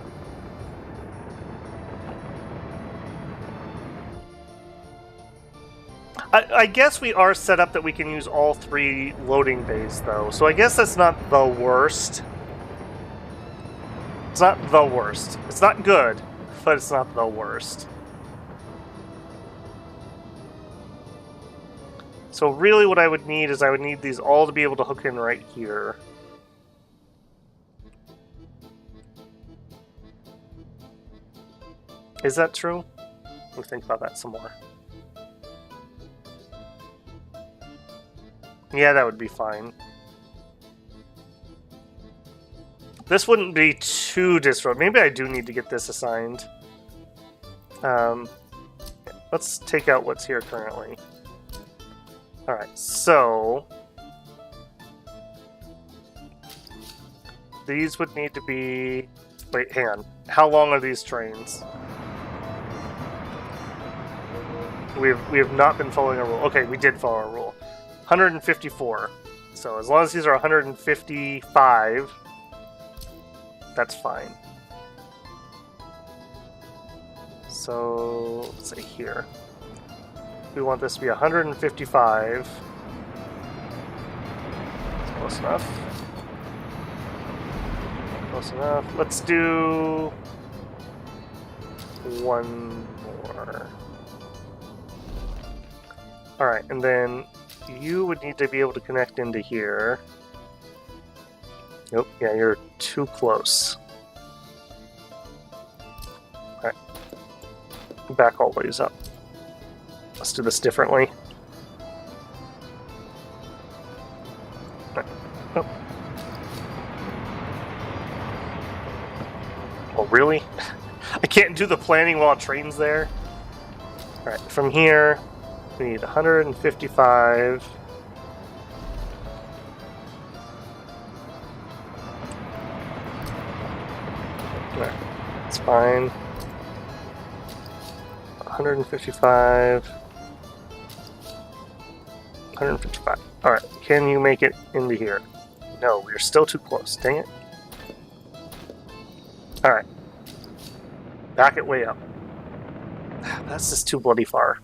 I guess we are set up that we can use all 3 loading bays, though. So I guess that's not the worst. It's not the worst. It's not good, but it's not the worst. So really what I would need is I would need these all to be able to hook in right here. Is that true? Let me think about that some more. Yeah, that would be fine. This wouldn't be too disruptive. Maybe I do need to get this assigned. Let's take out what's here currently. Alright, so... these would need to be... Wait, hang on. How long are these trains? We have not been following a rule. Okay, we did follow a rule. 154. So as long as these are 155, that's fine. So let's say here. We want this to be 155. That's close enough. Close enough. Let's do one more. Alright, and then you would need to be able to connect into here. Nope, yeah, you're too close. Alright. Back all the ways up. Let's do this differently. Right. Oh. Oh, really? I can't do the planning while a train's there? Alright, from here, we need 155. Alright, that's fine. 155. 155. Alright, can you make it into here? No, we're still too close. Dang it. Alright. Back it way up. That's just too bloody far.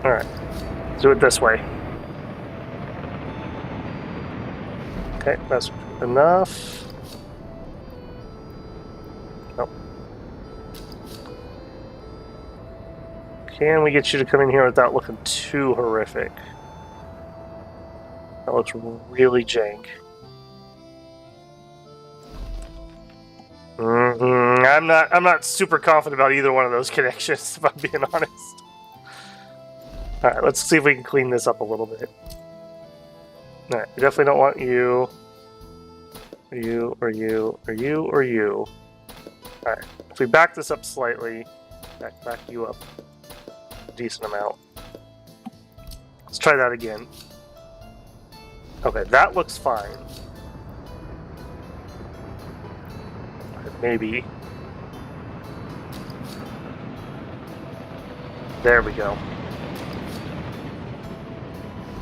Alright. Do it this way. Okay, that's enough. Nope. Can we get you to come in here without looking too horrific? That looks really jank. I'm not super confident about either one of those connections, if I'm being honest. Alright, let's see if we can clean this up a little bit. Alright, we definitely don't want you. Or you, or you, or you, or you. Alright, if we back this up slightly, back you up a decent amount. Let's try that again. Okay, that looks fine. Maybe. There we go.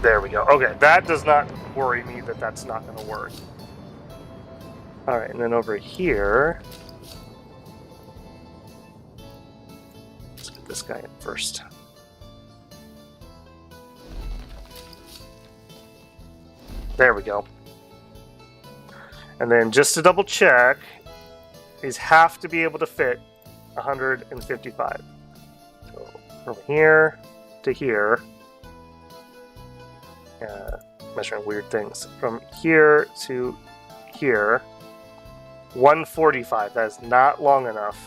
There we go. Okay, that does not worry me that that's not going to work. Alright, and then over here... Let's get this guy in first. There we go. And then just to double check, these have to be able to fit 155. So from here to here, measuring weird things. From here to here, 145. That is not long enough.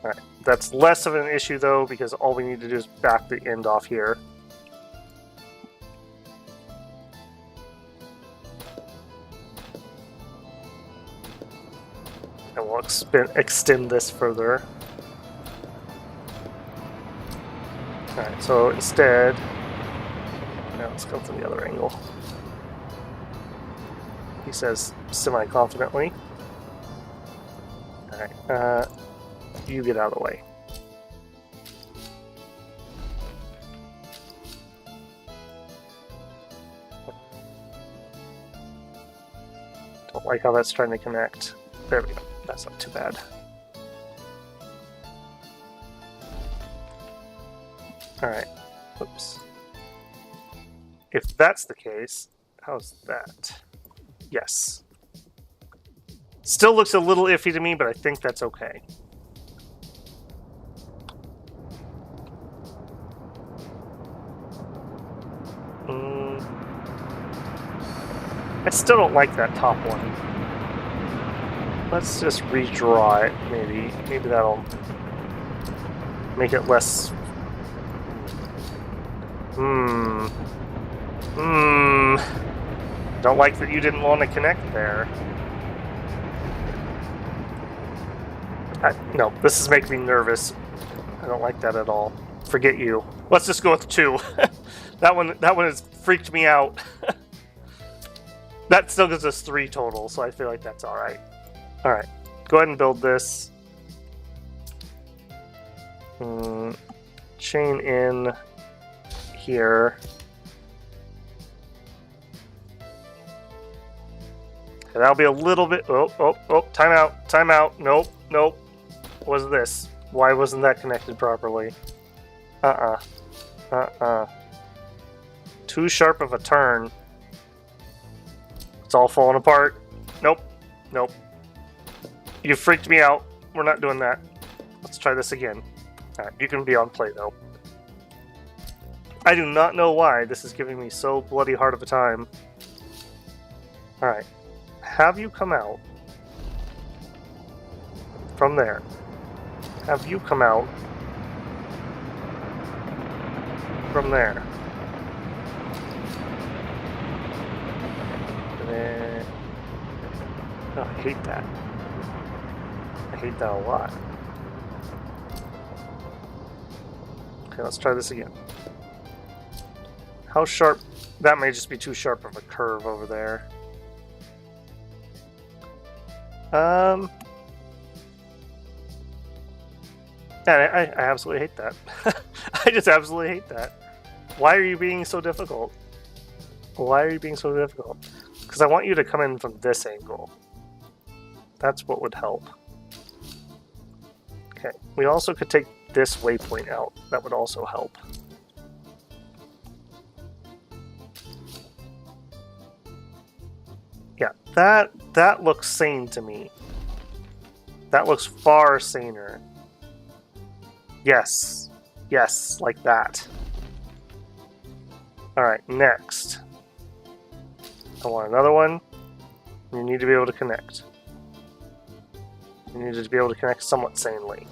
Alright, that's less of an issue though, because all we need to do is back the end off here. And we'll extend this further. Alright, so instead... Now let's go from the other angle. He says semi-confidently. Alright, you get out of the way. Don't like how that's trying to connect. There we go. That's not too bad. Alright. Oops. If that's the case, how's that? Yes. Still looks a little iffy to me, but I think that's okay. I still don't like that top one. Let's just redraw it, maybe. Maybe that'll make it less... Don't like that you didn't want to connect there. No, this is making me nervous. I don't like that at all. Forget you. Let's just go with 2. That one has freaked me out. That still gives us 3 total, so I feel like that's alright. Alright, go ahead and build this. Chain in here. Okay, that'll be a little bit... Oh, time out. Nope. What is this? Why wasn't that connected properly? Too sharp of a turn. It's all falling apart. Nope. You freaked me out. We're not doing that. Let's try this again. Alright, you can be on play though. I do not know why this is giving me so bloody hard of a time. Alright. Have you come out from there? Have you come out from there? Oh, I hate that. I hate that a lot. Okay, let's try this again. How sharp? That may just be too sharp of a curve over there. Yeah, I absolutely hate that. I just absolutely hate that. Why are you being so difficult? Why are you being so difficult? Because I want you to come in from this angle. That's what would help. Okay, we also could take this waypoint out. That would also help. That looks sane to me. That looks far saner. Yes. Yes, like that. Alright, next. I want another one. You need to be able to connect. You need to be able to connect somewhat sanely.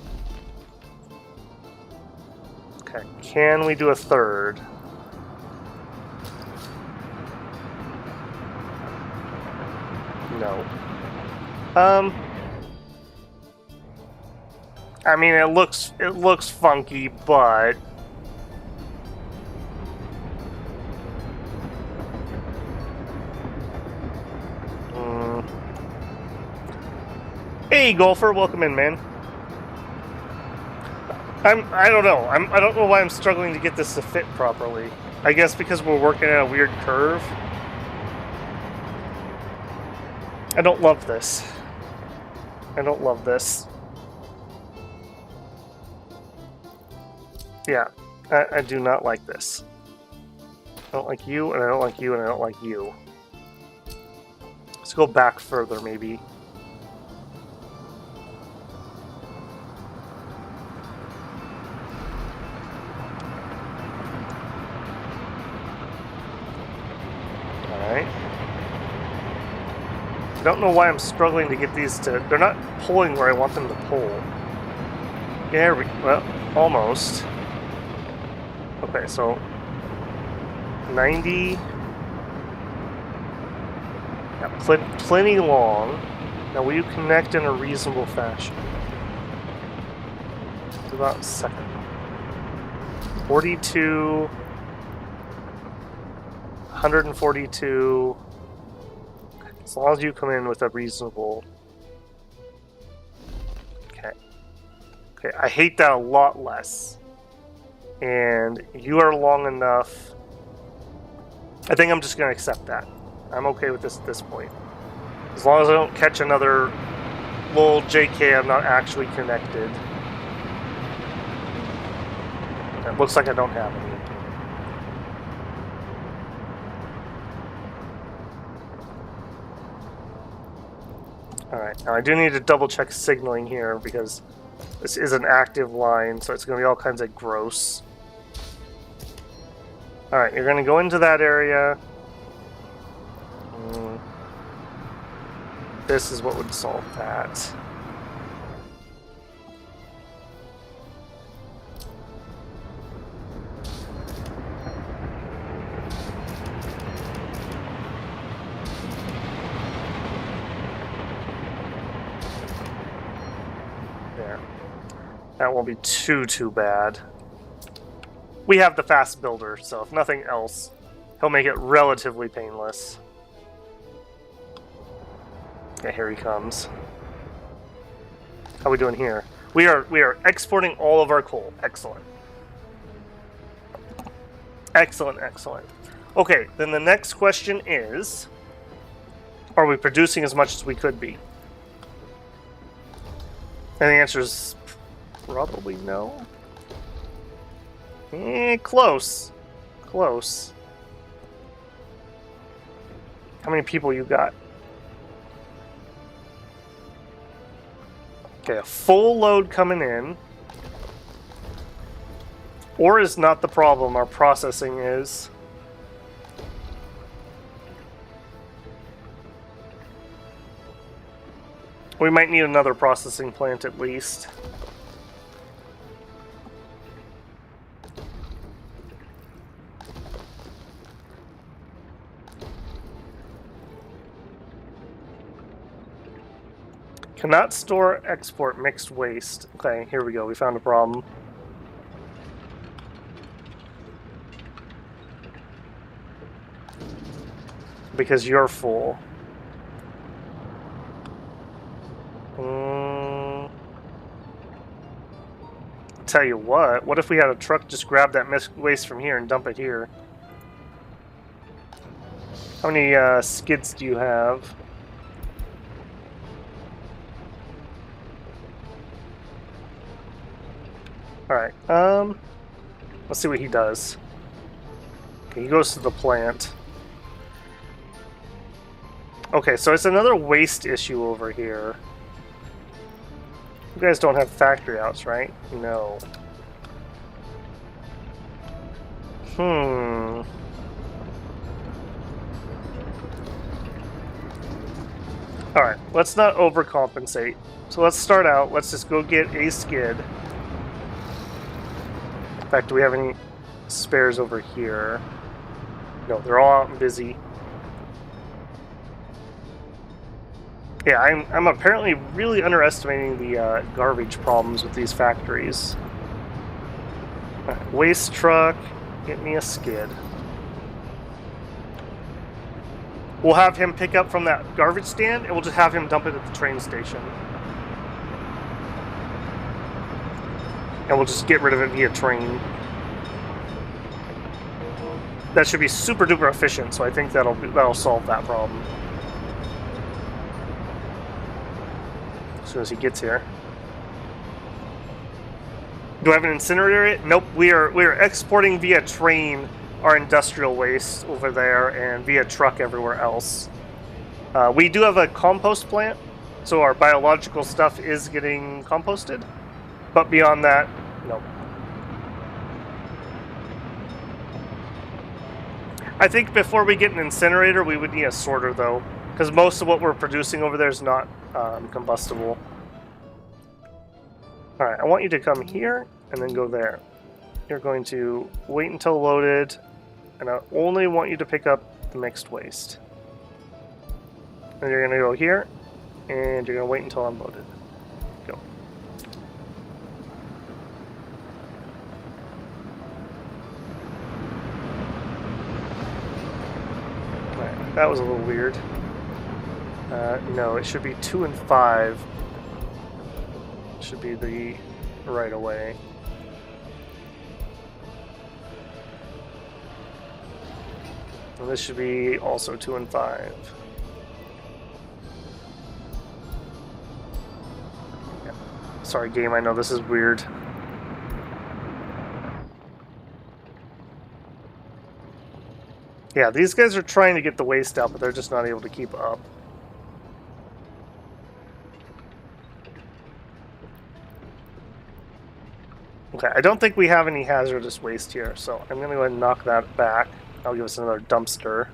Okay, can we do a third? No. I mean, it looks funky, but hey, golfer, welcome in, man. I don't know. I don't know why I'm struggling to get this to fit properly. I guess because we're working at a weird curve. I don't love this. I don't love this. Yeah, I do not like this. I don't like you, and I don't like you, and I don't like you. Let's go back further, maybe. Alright. I don't know why I'm struggling to get these to... They're not pulling where I want them to pull. There we... Well, almost. Okay, so... 90... Yeah, plenty long. Now, will you connect in a reasonable fashion? It's about a second. 42... 142... As long as you come in with a reasonable... Okay. Okay, I hate that a lot less. And you are long enough... I think I'm just going to accept that. I'm okay with this at this point. As long as I don't catch another little JK, I'm not actually connected. It looks like I don't have any. Alright, now I do need to double check signaling here because this is an active line, so it's going to be all kinds of gross. Alright, you're going to go into that area. This is what would solve that. There. That won't be too bad. We have the fast builder, so if nothing else, he'll make it relatively painless. Yeah, here he comes. How are we doing here? We are exporting all of our coal. Excellent. Excellent, excellent. Okay, then the next question is, are we producing as much as we could be? And the answer is probably no. Close. Close. How many people you got? Okay, a full load coming in. Ore is not the problem, our processing is. We might need another processing plant at least. Cannot store, export mixed waste. Okay, here we go. We found a problem. Because you're full. Tell you what if we had a truck just grab that mixed waste from here and dump it here? How many skids do you have? Alright, let's see what he does. Okay, he goes to the plant. Okay, so it's another waste issue over here. You guys don't have factory outs, right? No. Alright, let's not overcompensate. So let's start out. Let's just go get a skid. In fact, do we have any spares over here? No, they're all out and busy. Yeah, I'm apparently really underestimating the garbage problems with these factories. Right, waste truck, get me a skid. We'll have him pick up from that garbage stand, and we'll just have him dump it at the train station. And we'll just get rid of it via train. That should be super duper efficient, so I think that'll solve that problem. As soon as he gets here. Do I have an incinerator yet? Nope, we are exporting via train our industrial waste over there and via truck everywhere else. We do have a compost plant, so our biological stuff is getting composted. But beyond that, no. I think before we get an incinerator, we would need a sorter, though, because most of what we're producing over there is not combustible. Alright, I want you to come here and then go there. You're going to wait until loaded, and I only want you to pick up the mixed waste. And you're going to go here, and you're going to wait until unloaded. Go. Alright, that was a little weird. No, it should be 2 and 5. Should be the right away. And this should be also 2 and 5. Yeah. Sorry, game, I know this is weird. Yeah, these guys are trying to get the waste out, but they're just not able to keep up. Okay, I don't think we have any hazardous waste here, so I'm going to go ahead and knock that back. That'll give us another dumpster.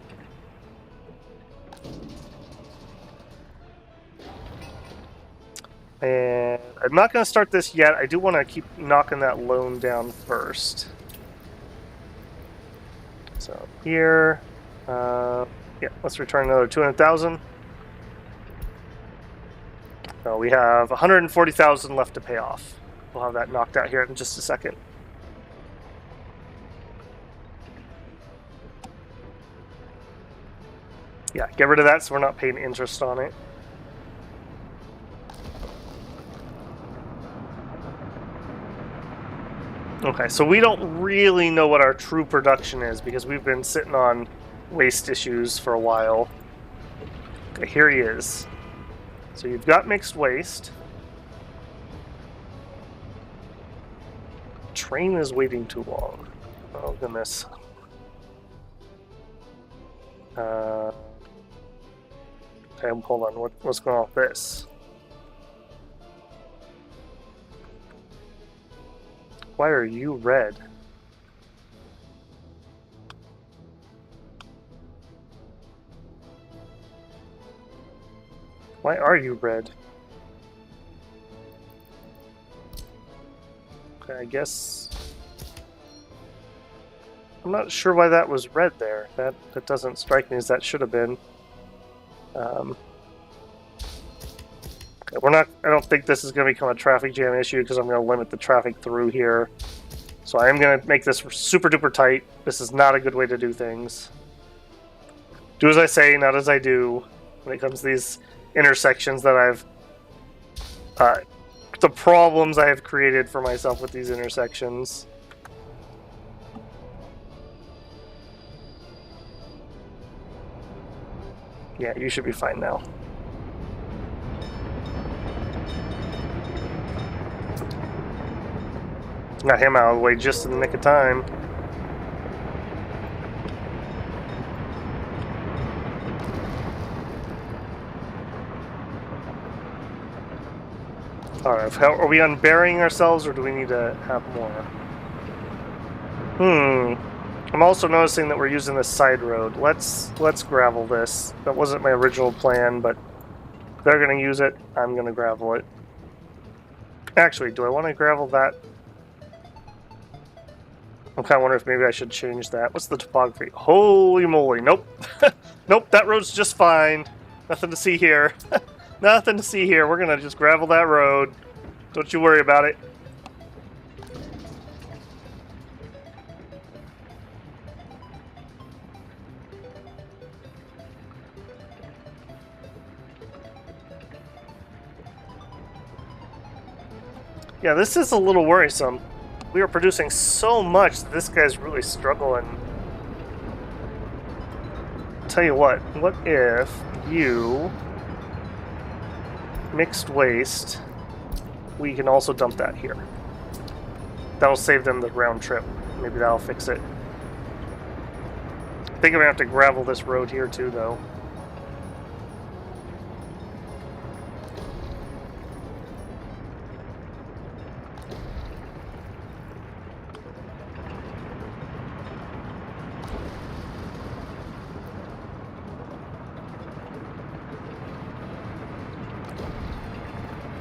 And I'm not going to start this yet. I do want to keep knocking that loan down first. So here, yeah, let's return another 200,000. So we have 140,000 left to pay off. We'll have that knocked out here in just a second. Yeah, get rid of that so we're not paying interest on it. Okay, so we don't really know what our true production is because we've been sitting on waste issues for a while. Okay, here he is. So you've got mixed waste. Train is waiting too long. Oh goodness. Okay, hold on. What's going on with this? Why are you red? Why are you red? Okay, I guess I'm not sure why that was red there. That doesn't strike me as that should have been. Okay, we're not. I don't think this is going to become a traffic jam issue because I'm going to limit the traffic through here. So I am going to make this super duper tight. This is not a good way to do things. Do as I say, not as I do. When it comes to these intersections that I've, the problems I have created for myself with these intersections. Yeah, you should be fine now. Got him out of the way just in the nick of time. Alright, are we unburying ourselves, or do we need to have more? I'm also noticing that we're using this side road. Let's gravel this. That wasn't my original plan, but if they're going to use it, I'm going to gravel it. Actually, do I want to gravel that? I'm kind of wondering if maybe I should change that. What's the topography? Holy moly, nope. Nope, that road's just fine. Nothing to see here. Nothing to see here. We're going to just gravel that road. Don't you worry about it. Yeah, this is a little worrisome. We are producing so much that this guy's really struggling. Tell you what if you mixed waste, we can also dump that here. That'll save them the round trip. Maybe that'll fix it. I think I'm gonna have to gravel this road here too, though.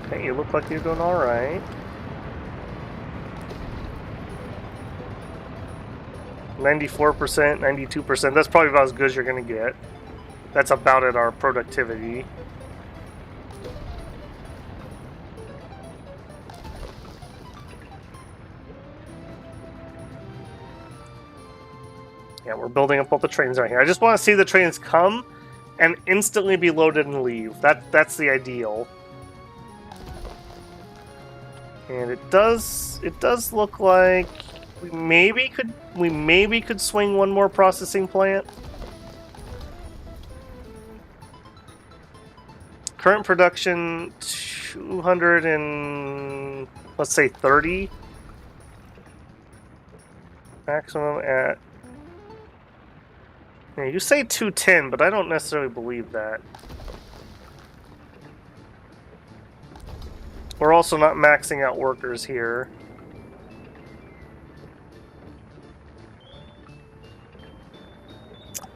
Okay, you look like you're doing alright. 94%, 92%. That's probably about as good as you're going to get. That's about at our productivity. Yeah, we're building up all the trains right here. I just want to see the trains come and instantly be loaded and leave. That's the ideal. And it does look like we maybe could swing one more processing plant. Current production 200 and let's say 30. Maximum at, yeah, you say 210, but I don't necessarily believe that. We're also not maxing out workers here.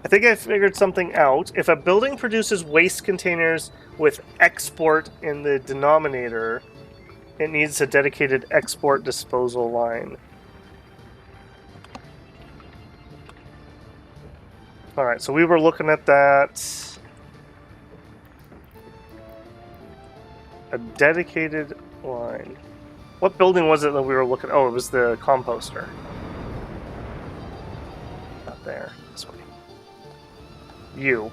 I think I figured something out. If a building produces waste containers with export in the denominator, it needs a dedicated export disposal line. Alright, so we were looking at that. A dedicated line. What building was it that we were looking at? Oh, it was the composter. Not there. This way. You.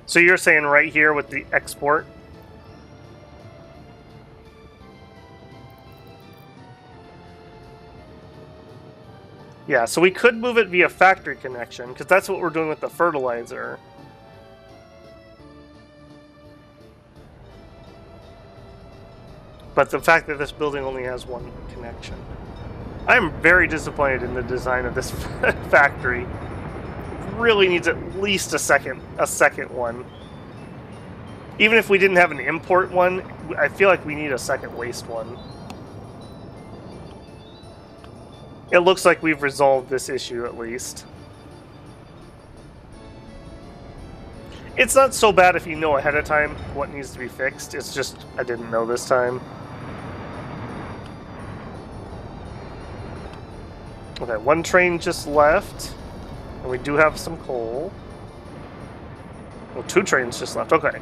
So you're saying right here with the export? Yeah, so we could move it via factory connection, because that's what we're doing with the fertilizer. But the fact that this building only has one connection. I'm very disappointed in the design of this factory. It really needs at least a second one. Even if we didn't have an import one, I feel like we need a second waste one. It looks like we've resolved this issue at least. It's not so bad if you know ahead of time what needs to be fixed. It's just I didn't know this time. Okay, one train just left, and we do have some coal. Well, two trains just left. Okay.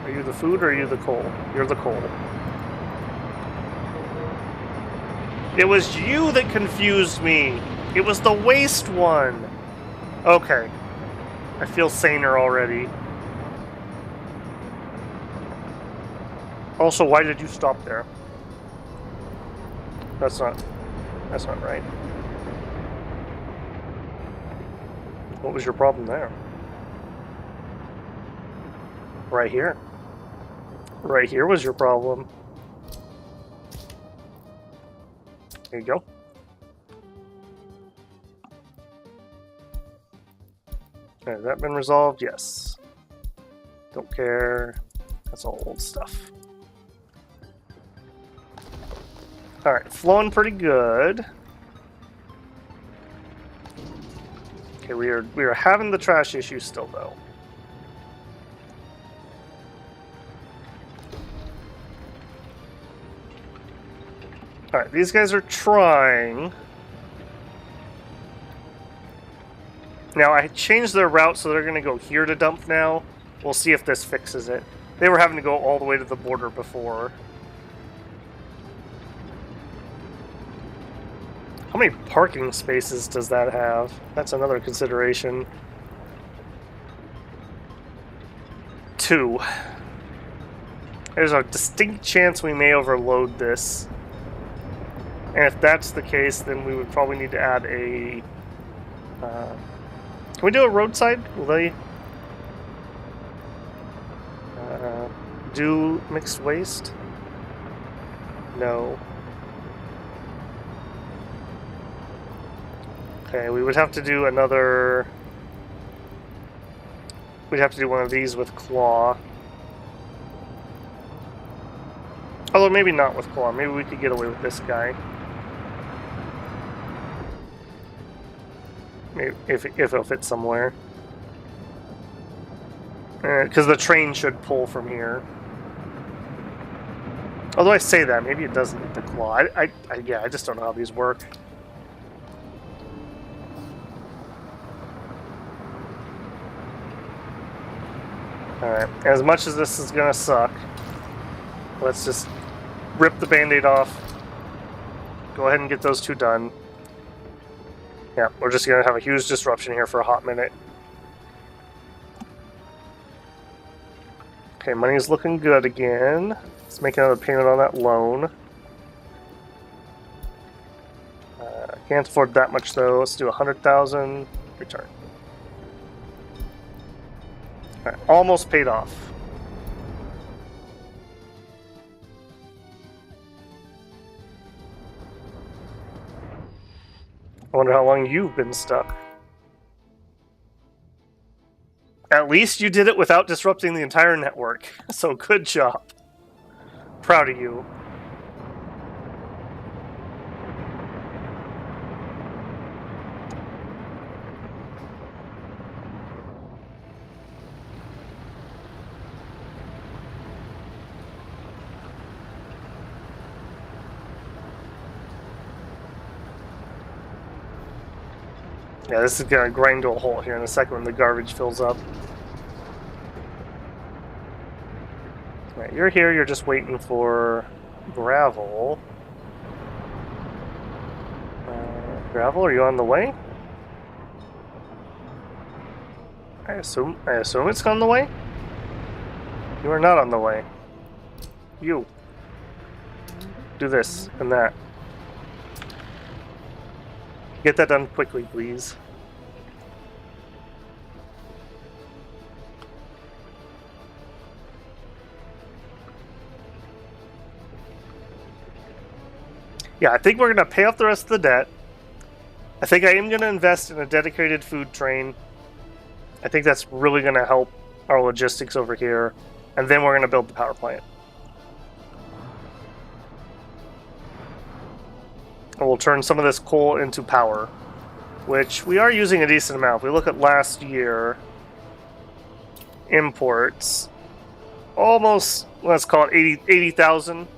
Are you the food or are you the coal? You're the coal. It was you that confused me. It was the waste one. Okay. I feel saner already. Also, why did you stop there? That's not right. What was your problem there? Right here. Right here was your problem. There you go. Has that been resolved? Yes. Don't care. That's all old stuff. Alright, flowing pretty good. Okay, we are having the trash issue still, though. Alright, these guys are trying. Now, I changed their route, so they're going to go here to dump now. We'll see if this fixes it. They were having to go all the way to the border before. How many parking spaces does that have? That's another consideration. 2. There's a distinct chance we may overload this. And if that's the case, then we would probably need to add a... can we do a roadside? Will they do mixed waste? No. Okay, we would have to do another... We'd have to do one of these with claw. Although maybe not with claw. Maybe we could get away with this guy. Maybe if it'll fit somewhere. Because the train should pull from here. Although I say that, maybe it doesn't need the claw. Yeah, I just don't know how these work. Alright, as much as this is gonna suck, let's just rip the band-aid off. Go ahead and get those 2 done. Yeah, we're just gonna have a huge disruption here for a hot minute. Okay, money's looking good again. Let's make another payment on that loan. Can't afford that much though. Let's do 100,000. Return. Alright, almost paid off. I wonder how long you've been stuck. At least you did it without disrupting the entire network. So good job. Proud of you. Yeah, this is gonna grind to a halt here in a second when the garbage fills up. Right, you're here, you're just waiting for gravel. Gravel, are you on the way? I assume it's on the way? You are not on the way. You. Do this and that. Get that done quickly, please. Yeah, I think we're going to pay off the rest of the debt. I think I am going to invest in a dedicated food train. I think that's really going to help our logistics over here. And then we're going to build the power plant. And we'll turn some of this coal into power, which we are using a decent amount. If we look at last year, imports, almost, let's call it 80,000.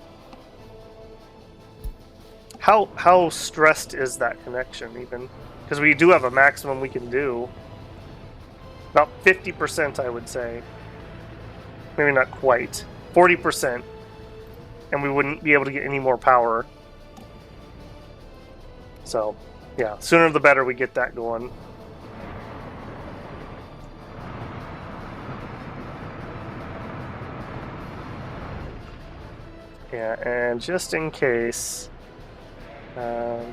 How stressed is that connection even? Because we do have a maximum we can do. About 50%, I would say. Maybe not quite. 40%. And we wouldn't be able to get any more power. So, yeah, sooner the better we get that going. Yeah, and just in case, I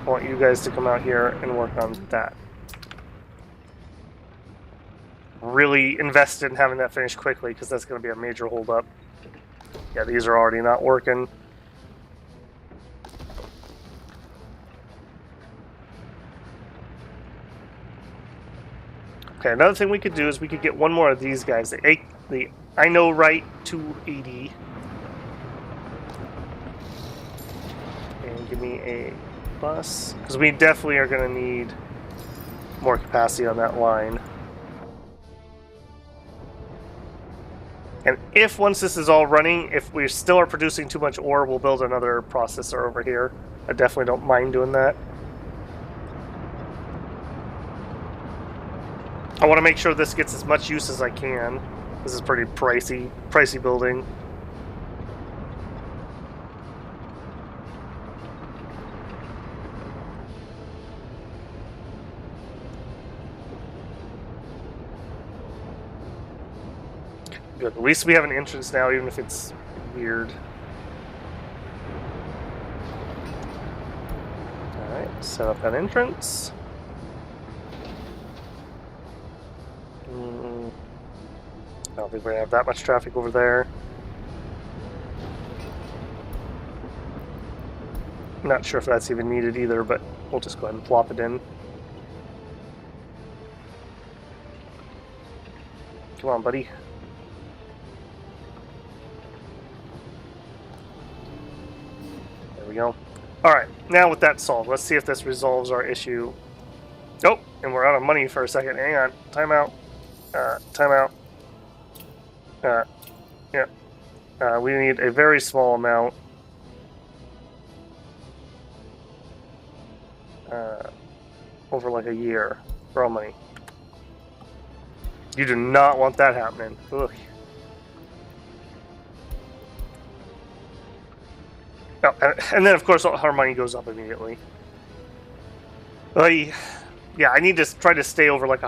want you guys to come out here and work on that. Really invested in having that finished quickly because that's going to be a major holdup. Yeah, these are already not working. Okay, another thing we could do is we could get one more of these guys. The I know right 280. And give me a bus. Because we definitely are going to need more capacity on that line. And if once this is all running, if we still are producing too much ore, we'll build another processor over here. I definitely don't mind doing that. I want to make sure this gets as much use as I can. This is pretty pricey building. Good. At least we have an entrance now, even if it's weird. Alright, set up that entrance. I don't think we're going to have that much traffic over there. Not sure if that's even needed either, but we'll just go ahead and plop it in. Come on, buddy. There we go. Alright, now with that solved, let's see if this resolves our issue. Oh, and we're out of money for a second. Hang on. Time out. Time out. Yeah. We need a very small amount. Over like a year for all money. You do not want that happening. Ugh. Oh, and then of course our money goes up immediately. Yeah, I need to try to stay over like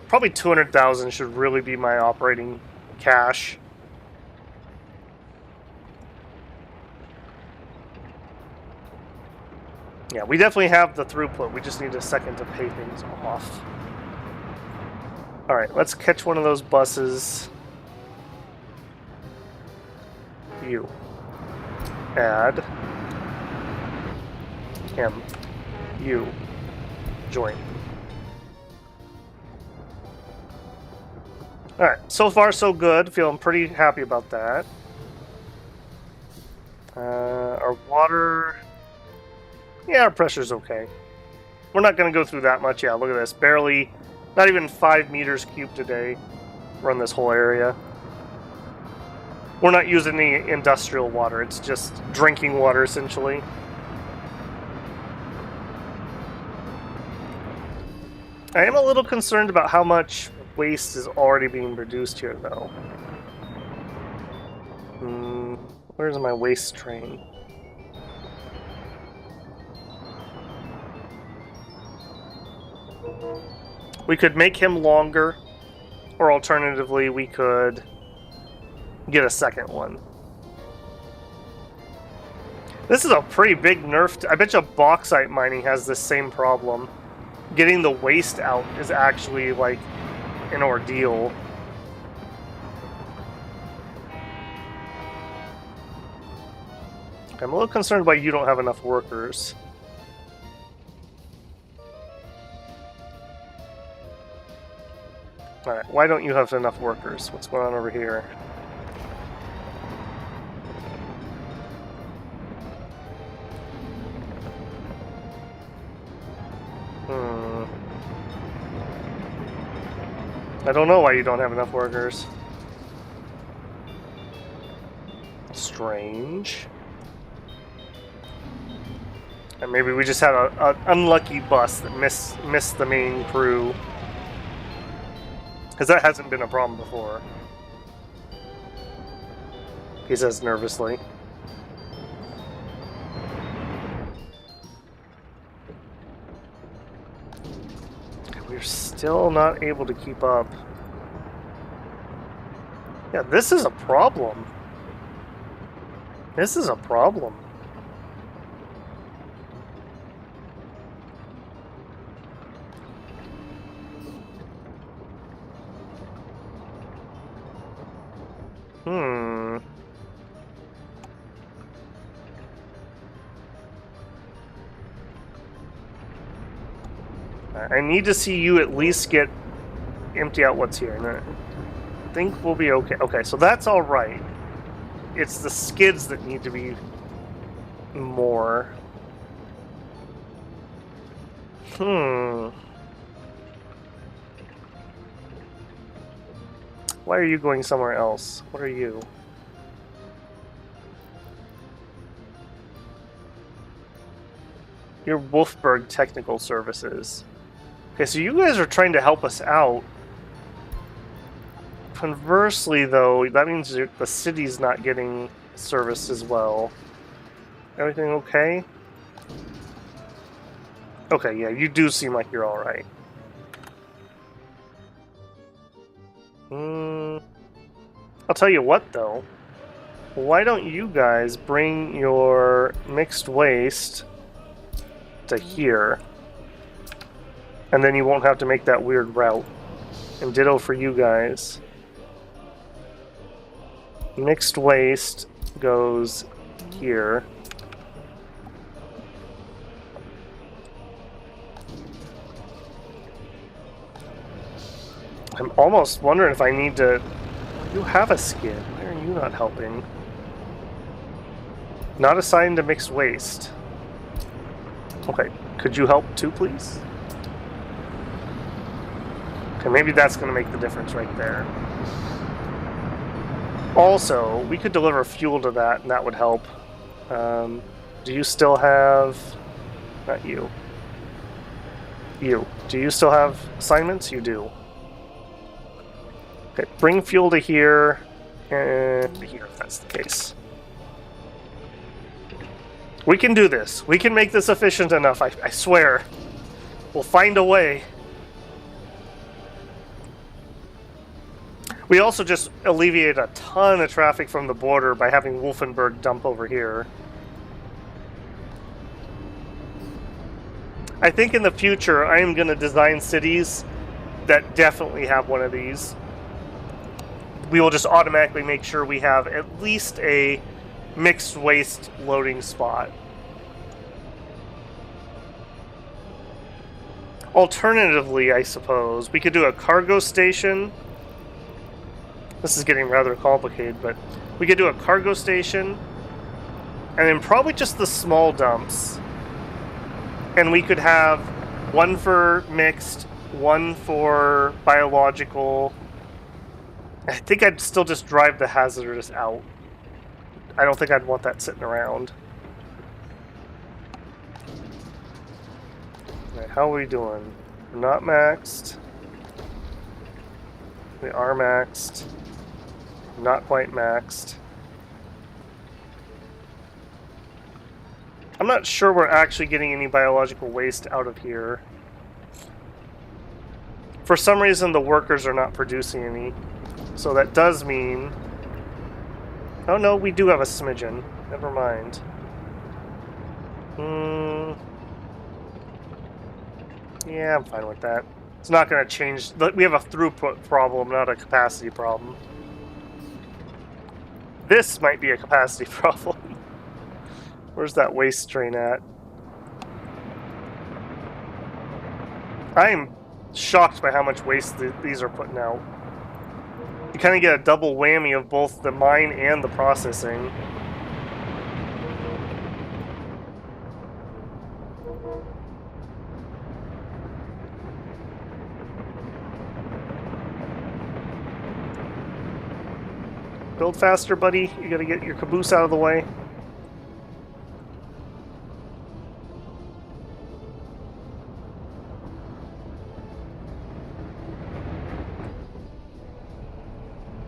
probably 200,000 should really be my operating cash. Yeah, we definitely have the throughput. We just need a second to pay things off. Alright, let's catch one of those buses. You. Add. Him. You. Join. Alright, so far so good. Feeling pretty happy about that. Our water... Yeah, our pressure's okay. We're not going to go through that much. Yeah, look at this. Barely, not even 5 meters cubed a day. Run this whole area. We're not using any industrial water. It's just drinking water, essentially. I am a little concerned about how much waste is already being produced here, though. Where's my waste train? We could make him longer, or alternatively, we could get a second one. This is a pretty big nerf. I bet you bauxite mining has the same problem. Getting the waste out is actually like an ordeal. I'm a little concerned why you don't have enough workers. Alright, why don't you have enough workers? What's going on over here? I don't know why you don't have enough workers. Strange. And maybe we just had an unlucky bus that missed the main crew. Because that hasn't been a problem before. He says nervously. We're still not able to keep up. Yeah, this is a problem. This is a problem. I need to see you at least get empty out what's here. And I think we'll be okay. Okay, so that's all right. It's the skids that need to be more. Why are you going somewhere else? What are you? You're Wolfberg Technical Services. Okay, so you guys are trying to help us out. Conversely, though, that means the city's not getting service as well. Everything okay? Okay, yeah, you do seem like you're alright. I'll tell you what, though. Why don't you guys bring your mixed waste to here? And then you won't have to make that weird route. And ditto for you guys. Mixed waste goes here. I'm almost wondering if I need to... You have a skid. Why are you not helping? Not assigned to mixed waste. Okay, could you help too, please? Okay, maybe that's going to make the difference right there. Also, we could deliver fuel to that, and that would help. Do you still have... Not you. You. Do you still have assignments? You do. Okay, bring fuel to here, and here, if that's the case. We can do this. We can make this efficient enough, I swear. We'll find a way. We also just alleviate a ton of traffic from the border by having Wolfenberg dump over here. I think in the future, I am going to design cities that definitely have one of these. We will just automatically make sure we have at least a mixed waste loading spot. Alternatively, I suppose, we could do a cargo station. This is getting rather complicated, but we could do a cargo station, and then probably just the small dumps. And we could have one for mixed, one for biological. I think I'd still just drive the hazardous out. I don't think I'd want that sitting around. Right, how are we doing? We're not maxed. We are maxed. Not quite maxed. I'm not sure we're actually getting any biological waste out of here. For some reason, the workers are not producing any. So that does mean... Oh no, we do have a smidgen. Never mind. Yeah, I'm fine with that. It's not going to change. We have a throughput problem, not a capacity problem. This might be a capacity problem. Where's that waste train at? I am shocked by how much waste these are putting out. You kind of get a double whammy of both the mine and the processing. Build faster, buddy. You gotta get your caboose out of the way.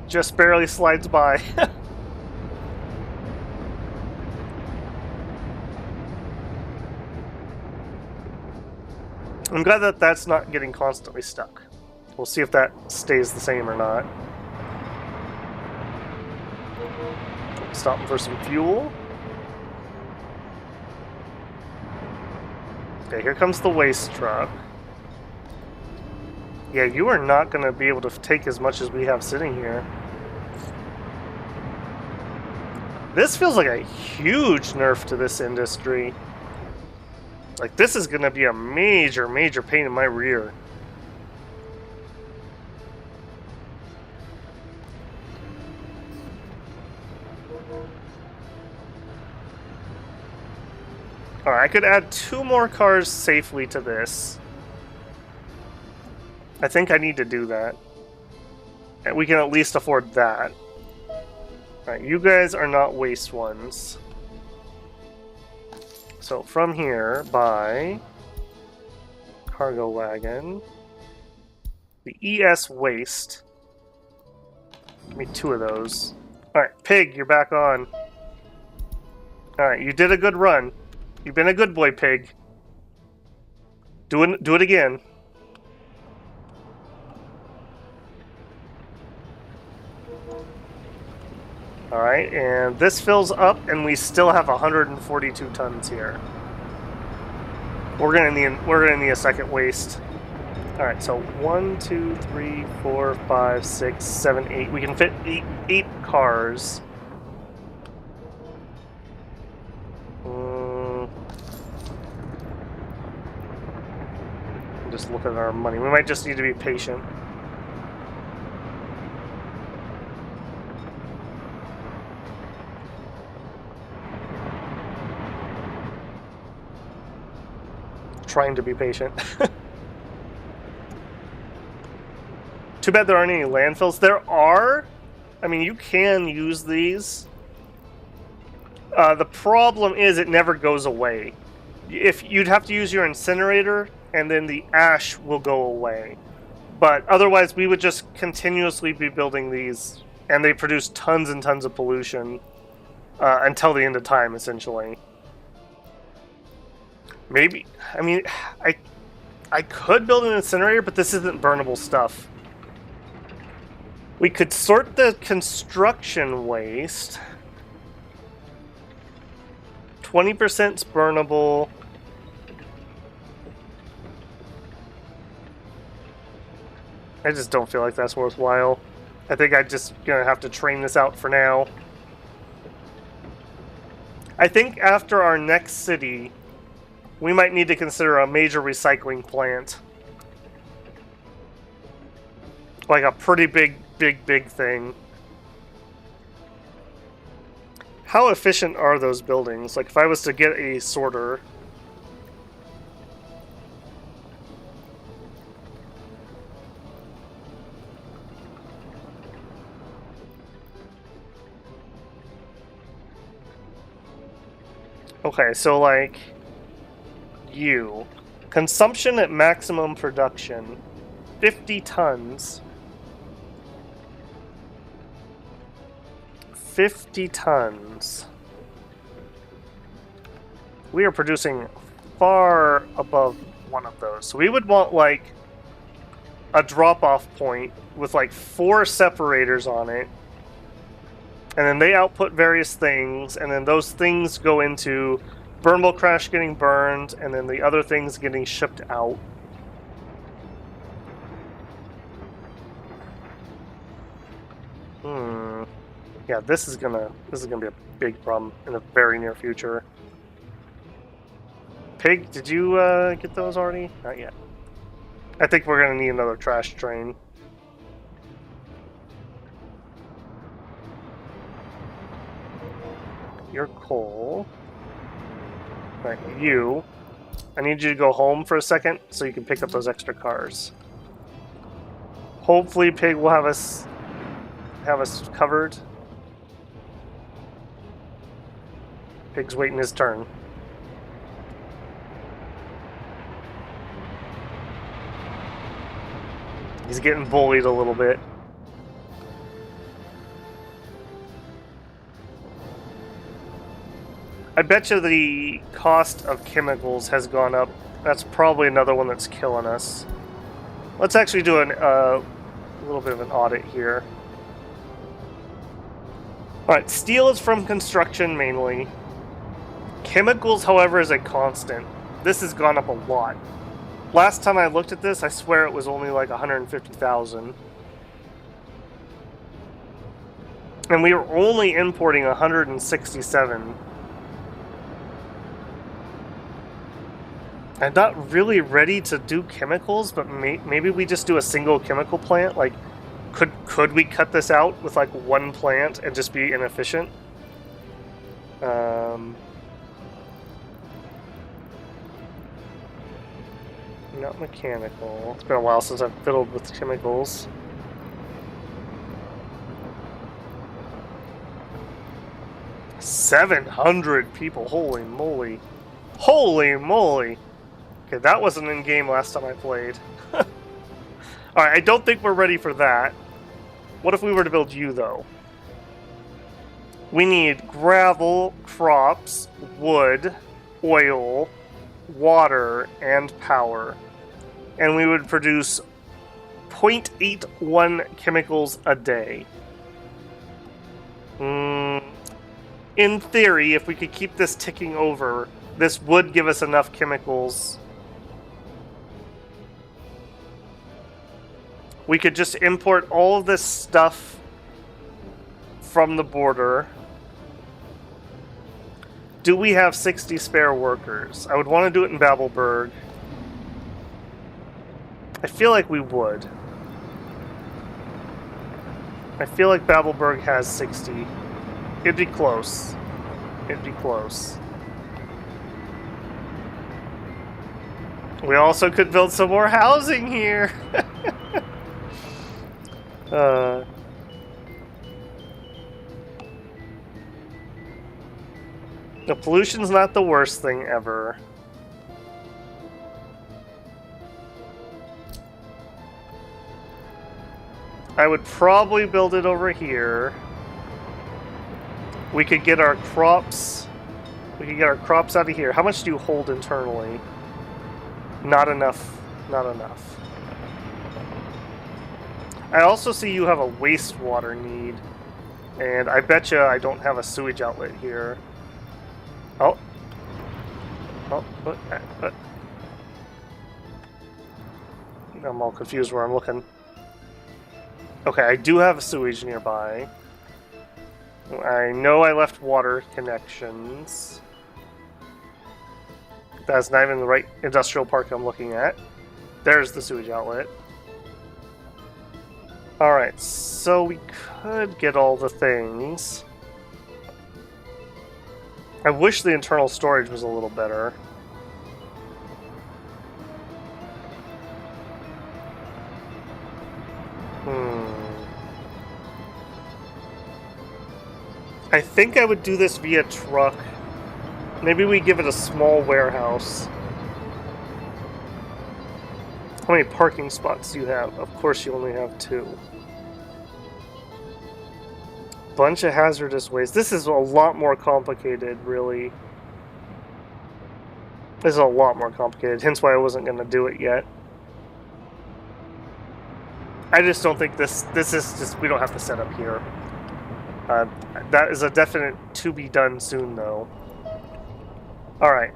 Just barely slides by. I'm glad that that's not getting constantly stuck. We'll see if that stays the same or not. Stopping for some fuel. Okay, here comes the waste truck. Yeah, you are not going to be able to take as much as we have sitting here. This feels like a huge nerf to this industry. Like, this is going to be a major, major pain in my rear. Alright, I could add 2 more cars safely to this. I think I need to do that. And we can at least afford that. Alright, you guys are not waste ones. So from here, buy cargo wagon. The ES waste. Give me 2 of those. Alright, Pig, you're back on. Alright, you did a good run. You've been a good boy, Pig. Do it again. Alright, and this fills up, and we still have 142 tons here. We're gonna need a second waste. Alright, so 1, 2, 3, 4, 5, 6, 7, 8. We can fit 8 cars. Just look at our money. We might just need to be patient. Trying to be patient. Too bad there aren't any landfills. There are. I mean, you can use these. The problem is it never goes away. If you'd have to use your incinerator, and then the ash will go away. But otherwise, we would just continuously be building these, and they produce tons and tons of pollution until the end of time, essentially. Maybe, I mean, I could build an incinerator, but this isn't burnable stuff. We could sort the construction waste. 20%'s burnable. I just don't feel like that's worthwhile. I think I'm just gonna have to train this out for now. I think after our next city, we might need to consider a major recycling plant. Like a pretty big thing. How efficient are those buildings? Like if I was to get a sorter... Okay, so like you. Consumption at maximum production. 50 tons. 50 tons. We are producing far above one of those. So we would want like a drop-off point with like 4 separators on it. And then they output various things, and then those things go into burnable crash getting burned, and then the other things getting shipped out. Yeah, this is gonna be a big problem in the very near future. Pig, did you get those already? Not yet. I think we're gonna need another trash train. Your coal. Right, you. I need you to go home for a second so you can pick up those extra cars. Hopefully Pig will have us covered. Pig's waiting his turn. He's getting bullied a little bit. I bet you the cost of chemicals has gone up. That's probably another one that's killing us. Let's actually do a little bit of an audit here. Alright, steel is from construction mainly. Chemicals, however, is a constant. This has gone up a lot. Last time I looked at this, I swear it was only like 150,000. And we were only importing 167. I'm not really ready to do chemicals, but maybe we just do a single chemical plant. Like, could we cut this out with like one plant and just be inefficient? Not mechanical. It's been a while since I've fiddled with chemicals. $700 people. Holy moly. Holy moly. Okay, that wasn't in game last time I played. Alright, I don't think we're ready for that. What if we were to build you, though? We need gravel, crops, wood, oil, water, and power. And we would produce 0.81 chemicals a day. In theory, if we could keep this ticking over, this would give us enough chemicals. We could just import all of this stuff from the border. Do we have 60 spare workers? I would want to do it in Babelberg. I feel like we would. I feel like Babelberg has 60. It'd be close. It'd be close. We also could build some more housing here. The pollution's not the worst thing ever. I would probably build it over here. We could get our crops. We could get our crops out of here. How much do you hold internally? Not enough. Not enough. I also see you have a wastewater need. And I betcha I don't have a sewage outlet here. Oh. Oh, what? I'm all confused where I'm looking. Okay, I do have a sewage nearby. I know I left water connections. That's not even the right industrial park I'm looking at. There's the sewage outlet. Alright, so we could get all the things. I wish the internal storage was a little better. I think I would do this via truck. Maybe we give it a small warehouse. How many parking spots do you have? Of course you only have 2. Bunch of hazardous waste. This is a lot more complicated, really. This is a lot more complicated, hence why I wasn't going to do it yet. I just don't think this is just, we don't have to set up here. That is a definite to be done soon, though. Alright,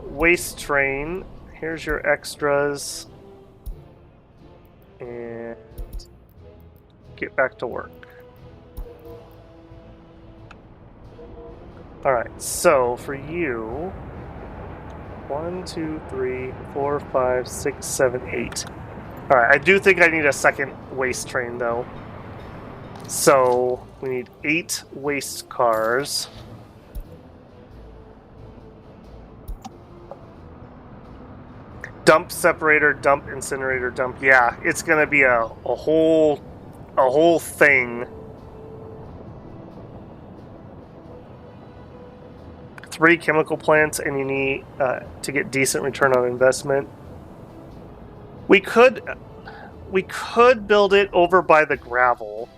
waste train. Here's your extras. And get back to work. Alright, so for you, 1, 2, 3, 4, 5, 6, 7, 8. Alright, I do think I need a second waste train, though. So, we need 8 waste cars. Dump separator, dump incinerator, dump. Yeah, it's gonna be a whole thing. 3 chemical plants, and you need to get decent return on investment. We could build it over by the gravel.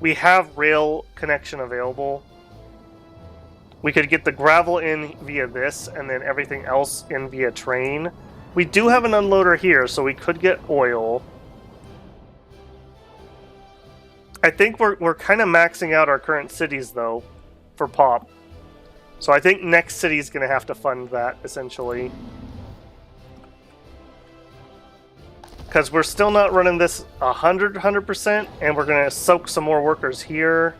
We have rail connection available. We could get the gravel in via this, and then everything else in via train. We do have an unloader here, so we could get oil. I think we're kind of maxing out our current cities, though, for pop. So I think next city is going to have to fund that, essentially. Because we're still not running this 100%, and we're going to soak some more workers here.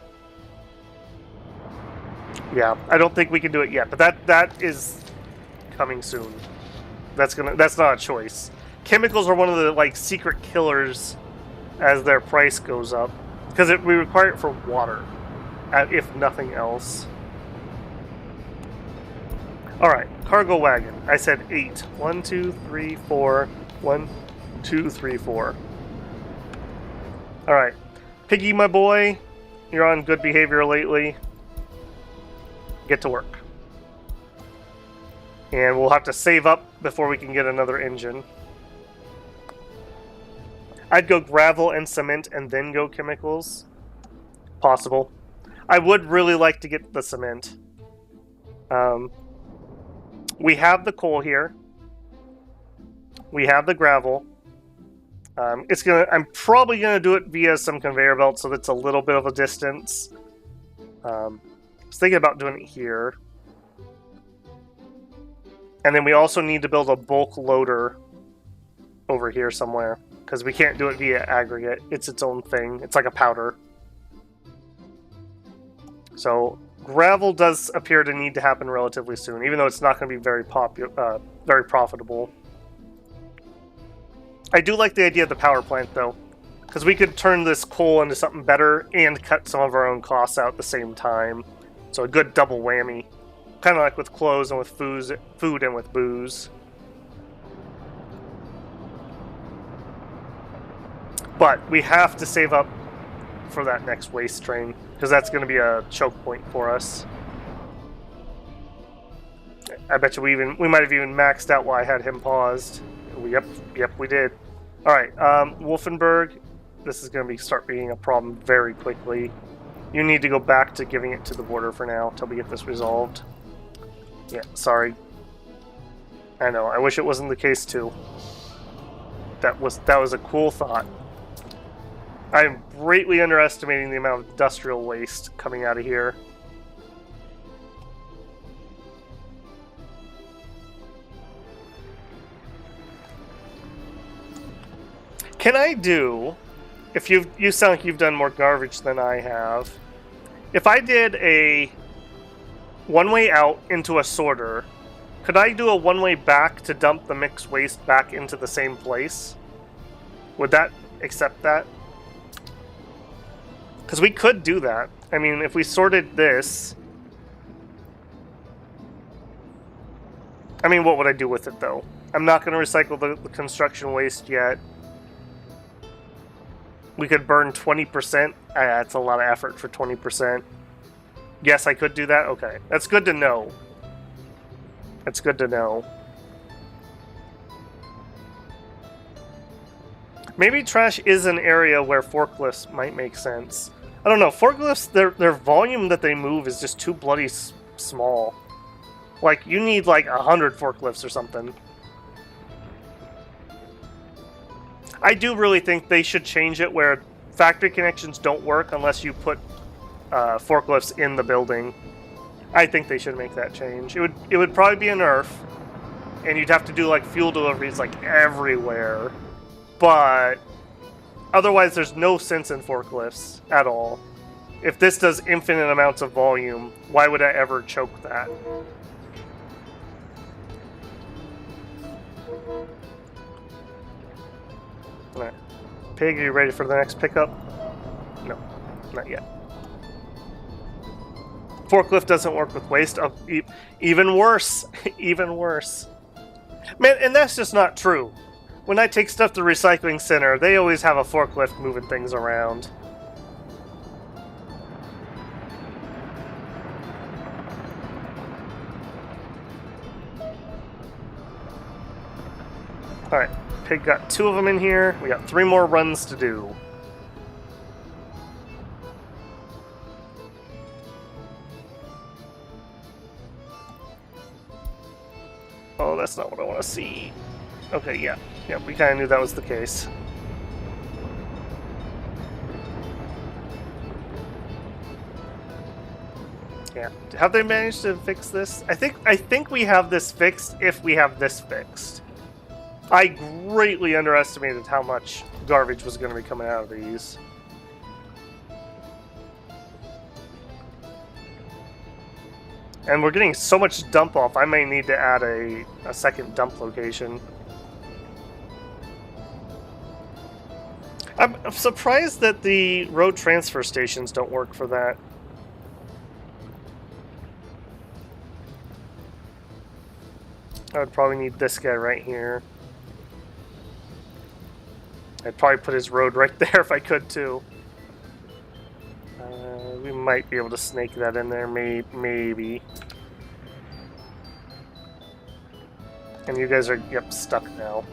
Yeah, I don't think we can do it yet, but that is coming soon. That's not a choice. Chemicals are one of the secret killers as their price goes up, because we require it for water, if nothing else. Alright, cargo wagon. I said 8. 1, 2, 3, 4. 1, 2, 3, 4. Alright. Piggy, my boy, you're on good behavior lately. Get to work. And we'll have to save up before we can get another engine. I'd go gravel and cement and then go chemicals. Possible. I would really like to get the cement. We have the coal here. We have the gravel. I'm probably gonna do it via some conveyor belt, so that's a little bit of a distance. I was thinking about doing it here. And then we also need to build a bulk loader over here somewhere, because we can't do it via aggregate. It's its own thing. It's like a powder. So gravel does appear to need to happen relatively soon, even though it's not going to be very profitable. I do like the idea of the power plant, though, because we could turn this coal into something better and cut some of our own costs out at the same time. So a good double whammy. Kind of like with clothes and with food and with booze. But we have to save up for that next waste train, because that's going to be a choke point for us. I bet you we might have even maxed out while I had him paused. Yep, we did. All right, Wolfenburg. This is going to start being a problem very quickly. You need to go back to giving it to the border for now until we get this resolved. Yeah, sorry. I know. I wish it wasn't the case too. That was a cool thought. I am greatly underestimating the amount of industrial waste coming out of here. Can I do, if you sound like you've done more garbage than I have, if I did a one-way out into a sorter, could I do a one-way back to dump the mixed waste back into the same place? Would that accept that? Because we could do that. I mean, if we sorted this... I mean, what would I do with it, though? I'm not going to recycle the construction waste yet. We could burn 20%. That's a lot of effort for 20%. Yes, I could do that? Okay. That's good to know. That's good to know. Maybe trash is an area where forklifts might make sense. I don't know. Forklifts, their volume that they move is just too bloody small. Like, you need like 100 forklifts or something. I do really think they should change it where factory connections don't work unless you put forklifts in the building. I think they should make that change. It would probably be a nerf, and you'd have to do like fuel deliveries like everywhere. But otherwise, there's no sense in forklifts at all. If this does infinite amounts of volume, why would I ever choke that? Alright. Pig, are you ready for the next pickup? No, not yet. Forklift doesn't work with waste. Even worse. Even worse. Man, and that's just not true. When I take stuff to the recycling center, they always have a forklift moving things around. Alright, Pig got 2 of them in here. We got 3 more runs to do. Oh, that's not what I want to see. Okay, yeah. Yeah, we kind of knew that was the case. Yeah. Have they managed to fix this? I think we have this fixed if we have this fixed. I greatly underestimated how much garbage was going to be coming out of these. And we're getting so much dump off, I may need to add a second dump location. I'm surprised that the road transfer stations don't work for that. I would probably need this guy right here. I'd probably put his road right there if I could too. We might be able to snake that in there, maybe. And you guys are, yep, stuck now.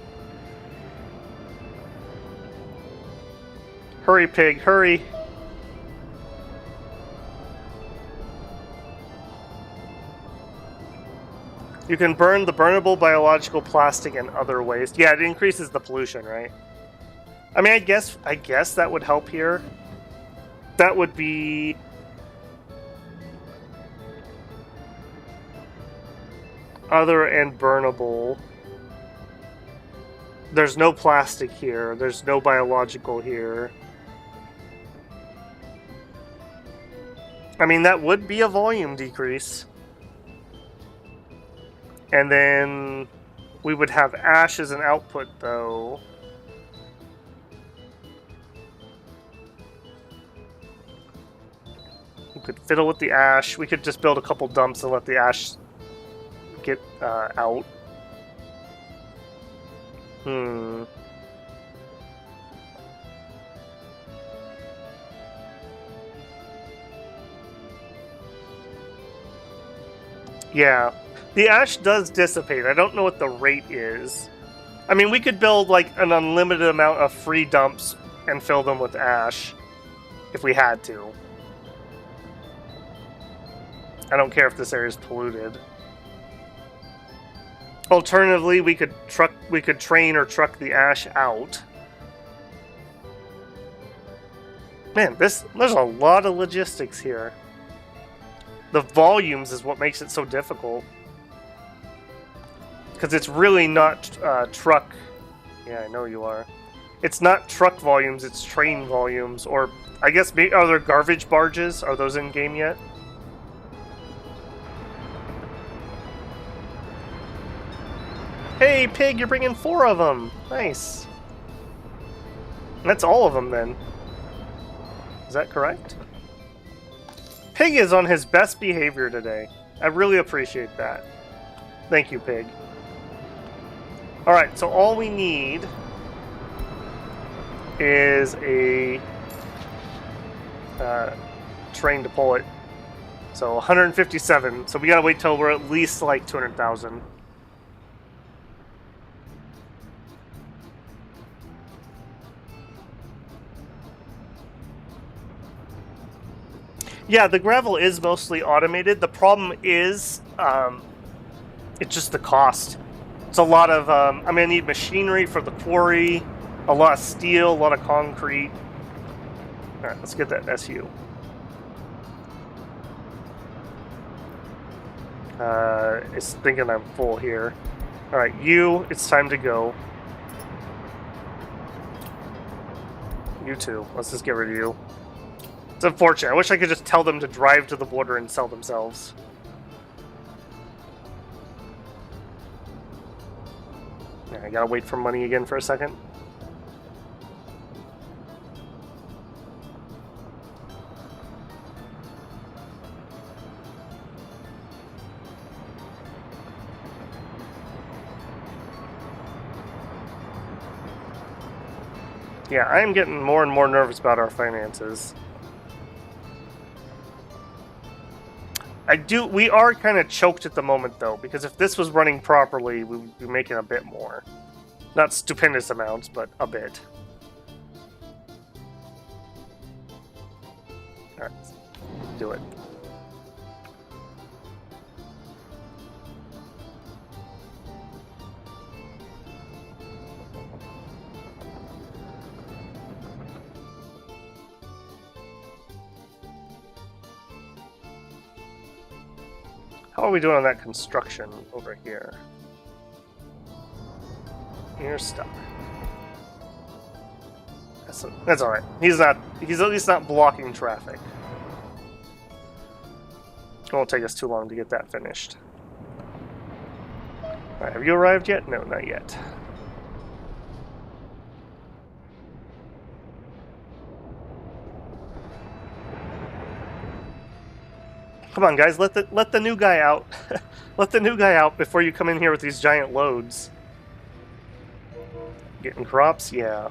Hurry, pig, hurry! You can burn the burnable biological plastic in other ways. Yeah, it increases the pollution, right? I mean, I guess that would help here. That would be... other and burnable. There's no plastic here. There's no biological here. I mean, that would be a volume decrease. And then we would have ash as an output, though. We could fiddle with the ash. We could just build a couple dumps and let the ash get out. Yeah. The ash does dissipate. I don't know what the rate is. I mean, we could build like an unlimited amount of free dumps and fill them with ash if we had to. I don't care if this area is polluted. Alternatively, we could train or truck the ash out. Man, there's a lot of logistics here. The volumes is what makes it so difficult. Because it's really not truck... Yeah, I know you are. It's not truck volumes, it's train volumes. Or, I guess, are there garbage barges? Are those in-game yet? Hey, pig, you're bringing 4 of them. Nice. That's all of them, then. Is that correct? Pig is on his best behavior today. I really appreciate that. Thank you, Pig. Alright, so all we need is a train to pull it. So 157. So we gotta wait till we're at least like 200,000. Yeah, the gravel is mostly automated. The problem is, it's just the cost. It's a lot of, I'm going to need machinery for the quarry, a lot of steel, a lot of concrete. Alright, let's get that SU. It's thinking I'm full here. Alright, you, it's time to go. You too. Let's just get rid of you. It's unfortunate. I wish I could just tell them to drive to the border and sell themselves. Yeah, I gotta wait for money again for a second. Yeah, I am getting more and more nervous about our finances. We are kind of choked at the moment, though, because if this was running properly, we would be making a bit more. Not stupendous amounts, but a bit. Alright, do it. How are we doing on that construction over here? You're stuck. That's alright. He's at least not blocking traffic. It won't take us too long to get that finished. Alright, have you arrived yet? No, not yet. Come on, guys, let the new guy out. Let the new guy out before you come in here with these giant loads. Getting crops? Yeah.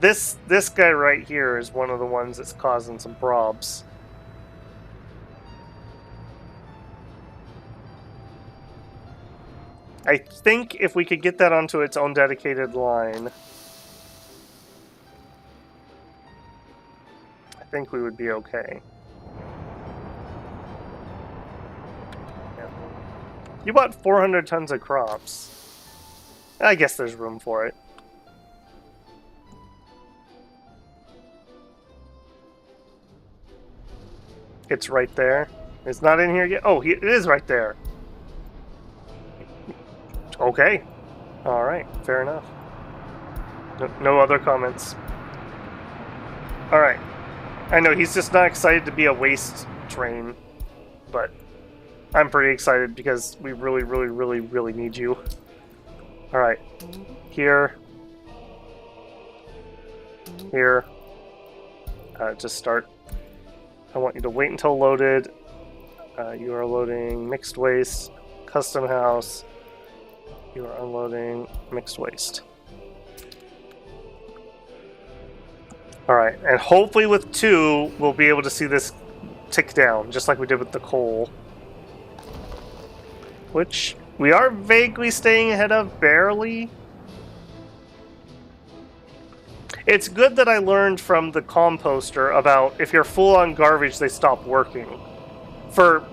This guy right here is one of the ones that's causing some probs. I think if we could get that onto its own dedicated line, I think we would be okay. Yeah. You bought 400 tons of crops. I guess there's room for it. It's right there. It's not in here yet. Oh, it is right there. Okay. Alright, fair enough. No other comments. Alright. I know he's just not excited to be a waste train, but I'm pretty excited because we really need you. Alright. Here. Here. Just start. I want you to wait until loaded. You are loading mixed waste, custom house. You are unloading mixed waste. Alright, and hopefully with 2, we'll be able to see this tick down, just like we did with the coal. Which we are vaguely staying ahead of, barely. It's good that I learned from the composter about if you're full on garbage, they stop working. For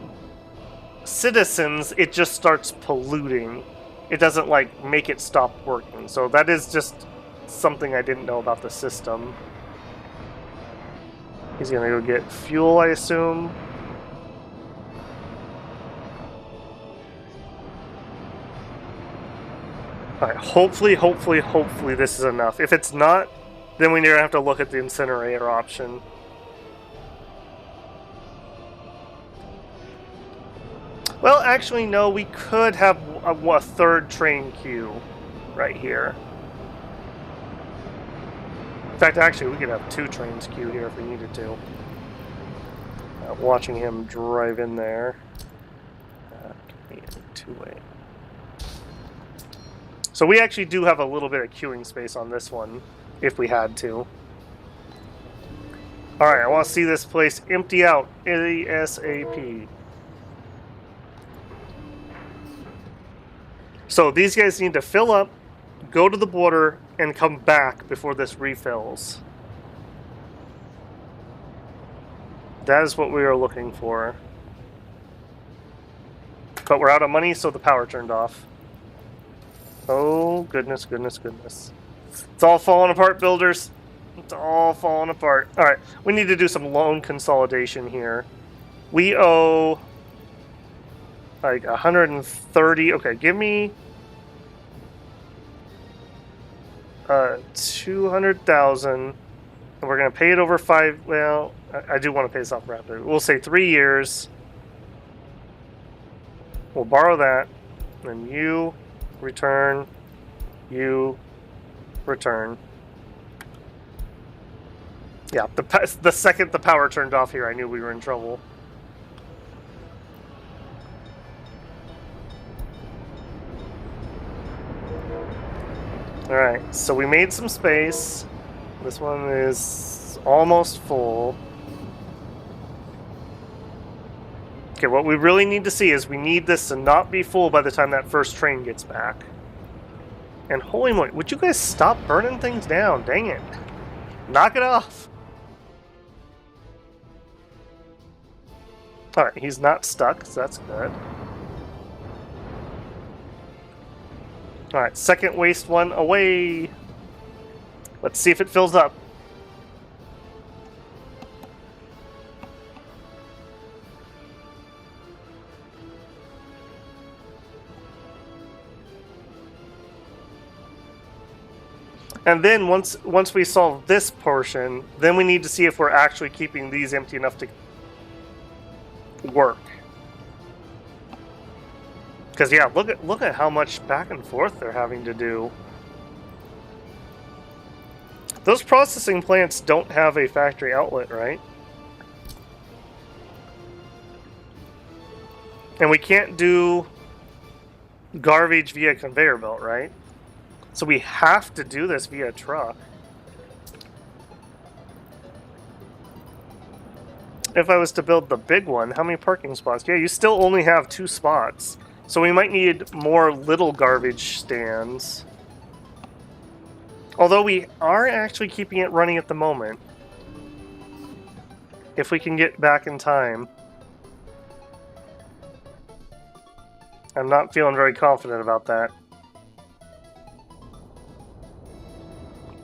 citizens, it just starts polluting. It doesn't, like, make it stop working. So that is just something I didn't know about the system. He's gonna go get fuel, I assume. Alright, hopefully this is enough. If it's not, then we're gonna have to look at the incinerator option. Well, actually, no, we could have a third train queue right here. In fact, actually, we could have 2 trains queue here if we needed to. Watching him drive in there. Two-way. So we actually do have a little bit of queuing space on this one, if we had to. Alright, I want to see this place empty out ASAP. So these guys need to fill up, go to the border, and come back before this refills. That is what we are looking for. But we're out of money, so the power turned off. Oh, goodness. It's all falling apart, builders. It's all falling apart. Alright, we need to do some loan consolidation here. We owe like 130. Okay, give me 200,000, and we're gonna pay it over 5. Well, I do want to pay this off rapidly. We'll say 3 years. We'll borrow that, then you return, you return. Yeah, the second the power turned off here, I knew we were in trouble. Alright, so we made some space. This one is almost full. Okay, what we really need to see is we need this to not be full by the time that first train gets back. And holy moly, would you guys stop burning things down? Dang it. Knock it off. Alright, he's not stuck, so that's good. Alright, second waste one away. Let's see if it fills up. And then once we solve this portion, then we need to see if we're actually keeping these empty enough to work. Because yeah, look at how much back and forth they're having to do. Those processing plants don't have a factory outlet, right? And we can't do garbage via conveyor belt, right? So we have to do this via truck. If I was to build the big one, how many parking spots? Yeah, you still only have 2 spots. So we might need more little garbage stands. Although we are actually keeping it running at the moment. If we can get back in time. I'm not feeling very confident about that.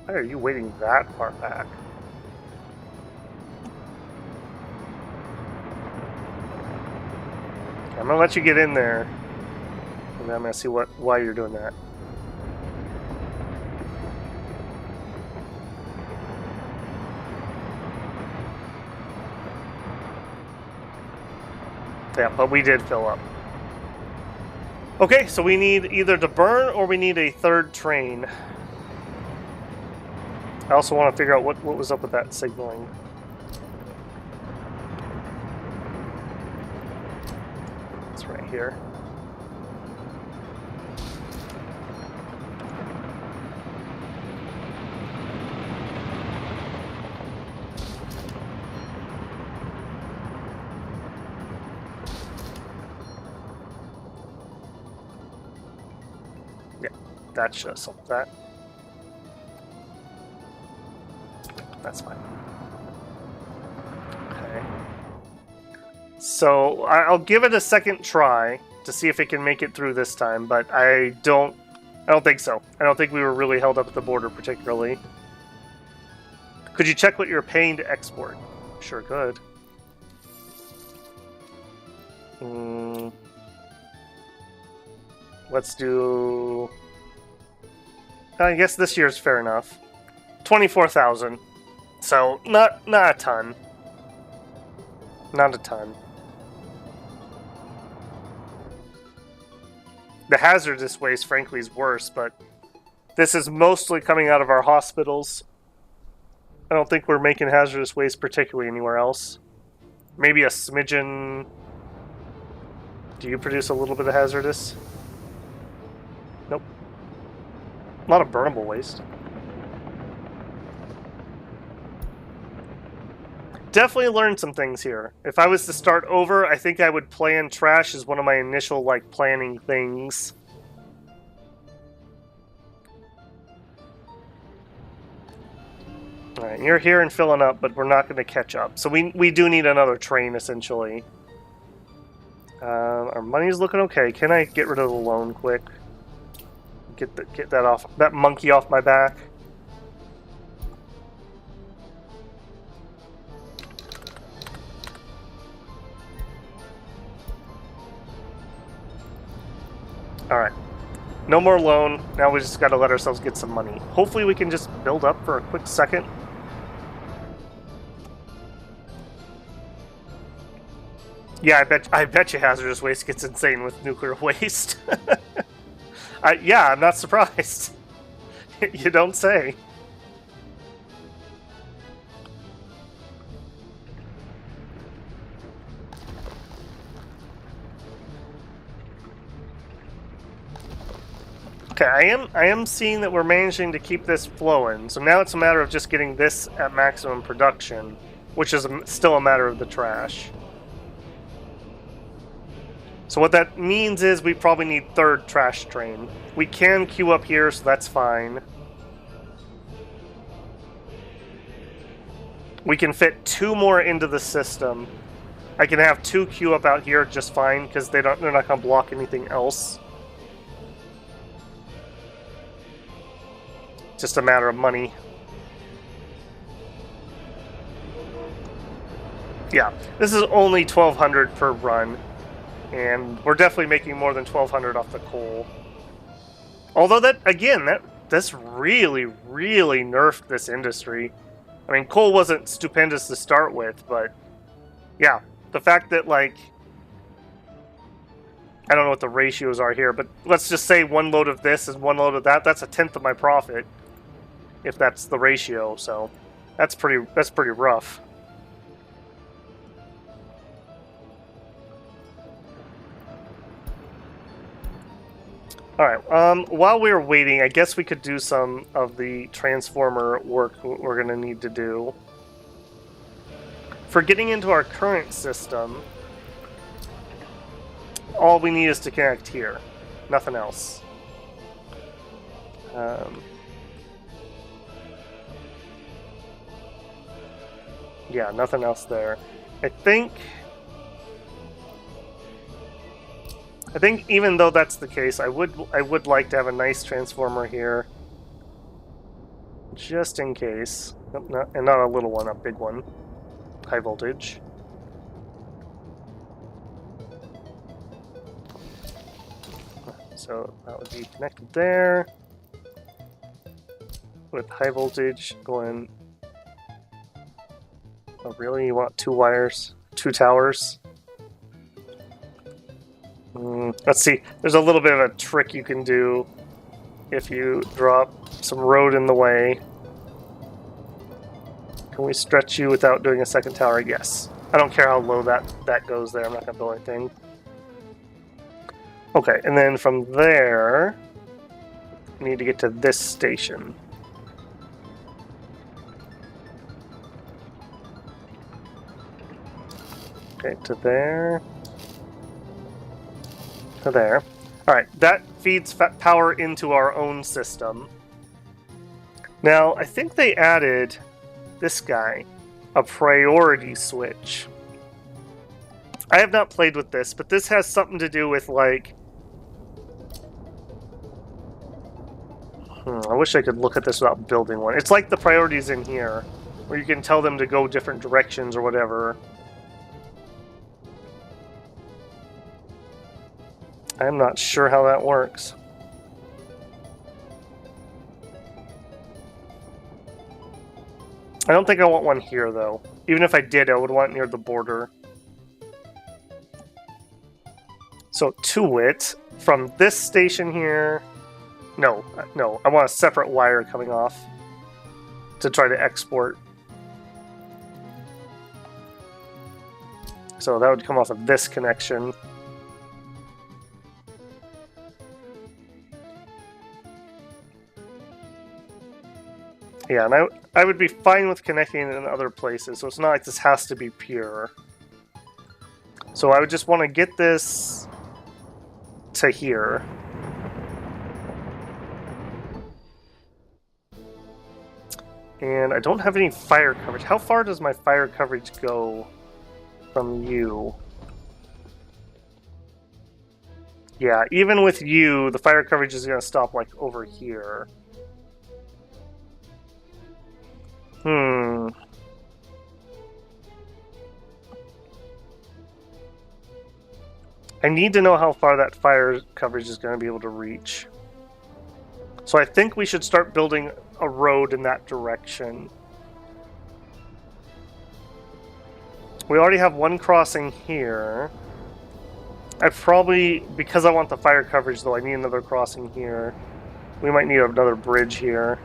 Why are you waiting that far back? Okay, I'm gonna let you get in there. And I'm gonna see why you're doing that. Yeah, but we did fill up. Okay, so we need either to burn or we need a third train. I also want to figure out what was up with that signaling. It's right here. That should have solved that. That's fine. Okay. So I'll give it a second try to see if it can make it through this time, but I don't think so. I don't think we were really held up at the border particularly. Could you check what you're paying to export? Sure could. Let's do... I guess this year's fair enough. 24,000. So, not a ton. Not a ton. The hazardous waste, frankly, is worse, but this is mostly coming out of our hospitals. I don't think we're making hazardous waste particularly anywhere else. Maybe a smidgen... Do you produce a little bit of hazardous? Nope. A lot of burnable waste. Definitely learned some things here. If I was to start over, I think I would plan trash as one of my initial, like, planning things. Alright, you're here and filling up, but we're not going to catch up. So we do need another train, essentially. Our money's looking okay. Can I get rid of the loan quick? Get that off, that monkey off my back. Alright. No more loan. Now we just gotta let ourselves get some money. Hopefully we can just build up for a quick second. Yeah, I bet you hazardous waste gets insane with nuclear waste. Yeah, I'm not surprised. You don't say. Okay, I am seeing that we're managing to keep this flowing. So now it's a matter of just getting this at maximum production, which is still a matter of the trash. So what that means is we probably need third trash train. We can queue up here, so that's fine. We can fit 2 more into the system. I can have 2 queue up out here just fine, because they're not going to block anything else. Just a matter of money. Yeah, this is only 1,200 per run. And we're definitely making more than 1,200 off the coal. Although that, again, this really, really nerfed this industry. I mean, coal wasn't stupendous to start with, but yeah, the fact that, like, I don't know what the ratios are here, but let's just say 1 load of this and 1 load of that, that's 1/10 of my profit, if that's the ratio, so that's pretty rough. Alright, while we're waiting, I guess we could do some of the transformer work we're going to need to do. For getting into our current system, all we need is to connect here. Nothing else. Yeah, nothing else there. I think even though that's the case, I would like to have a nice transformer here, just in case. And not a little one, a big one, high voltage. So that would be connected there with high voltage going. Oh, really? You want 2 wires, 2 towers? Let's see. There's a little bit of a trick you can do if you drop some road in the way. Can we stretch you without doing a second tower? Yes. I don't care how low that goes there. I'm not going to build anything. Okay, and then from there, we need to get to this station. Okay, to there. To there. Alright, that feeds power into our own system. Now, I think they added this guy, a priority switch. I have not played with this, but this has something to do with, like... I wish I could look at this without building one. It's like the priorities in here, where you can tell them to go different directions or whatever. I'm not sure how that works. I don't think I want one here, though. Even if I did, I would want it near the border. So, to it, from this station here... No, I want a separate wire coming off to try to export. So that would come off of this connection. Yeah, and I would be fine with connecting it in other places, so it's not like this has to be pure. So I would just want to get this to here. And I don't have any fire coverage. How far does my fire coverage go from you? Yeah, even with you, the fire coverage is going to stop, like, over here. I need to know how far that fire coverage is going to be able to reach. So I think we should start building a road in that direction. We already have one crossing here. I probably, because I want the fire coverage though, I need another crossing here. We might need another bridge here.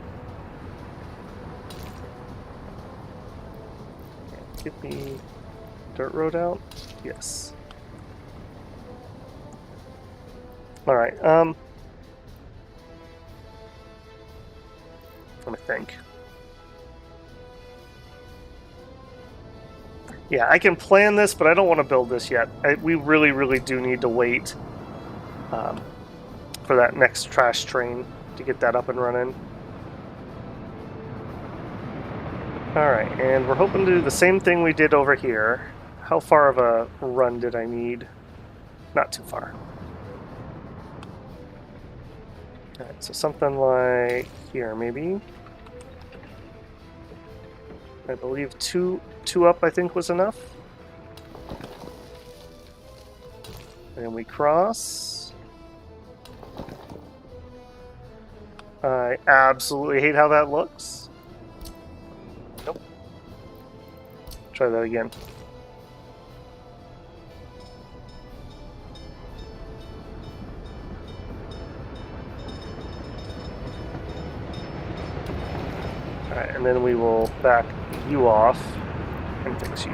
Get the dirt road out? Yes. Alright, let me think. Yeah, I can plan this, but I don't want to build this yet. We really, really do need to wait for that next trash train to get that up and running. Alright, and we're hoping to do the same thing we did over here. How far of a run did I need? Not too far. Alright, so something like here, maybe. I believe two up, I think, was enough. And we cross. I absolutely hate how that looks. Nope. Try that again. Alright, and then we will back you off and fix you.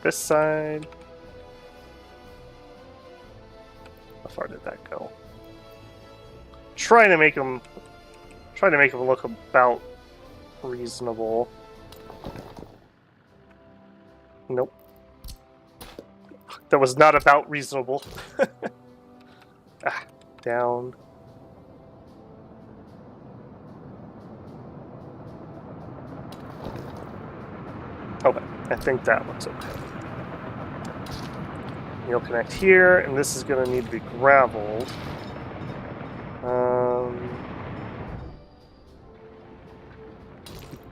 this side. How far did that go? Trying to make them look about reasonable. Nope. That was not about reasonable. Down. Okay, I think that looks okay. You'll connect here, and this is going to need to be graveled.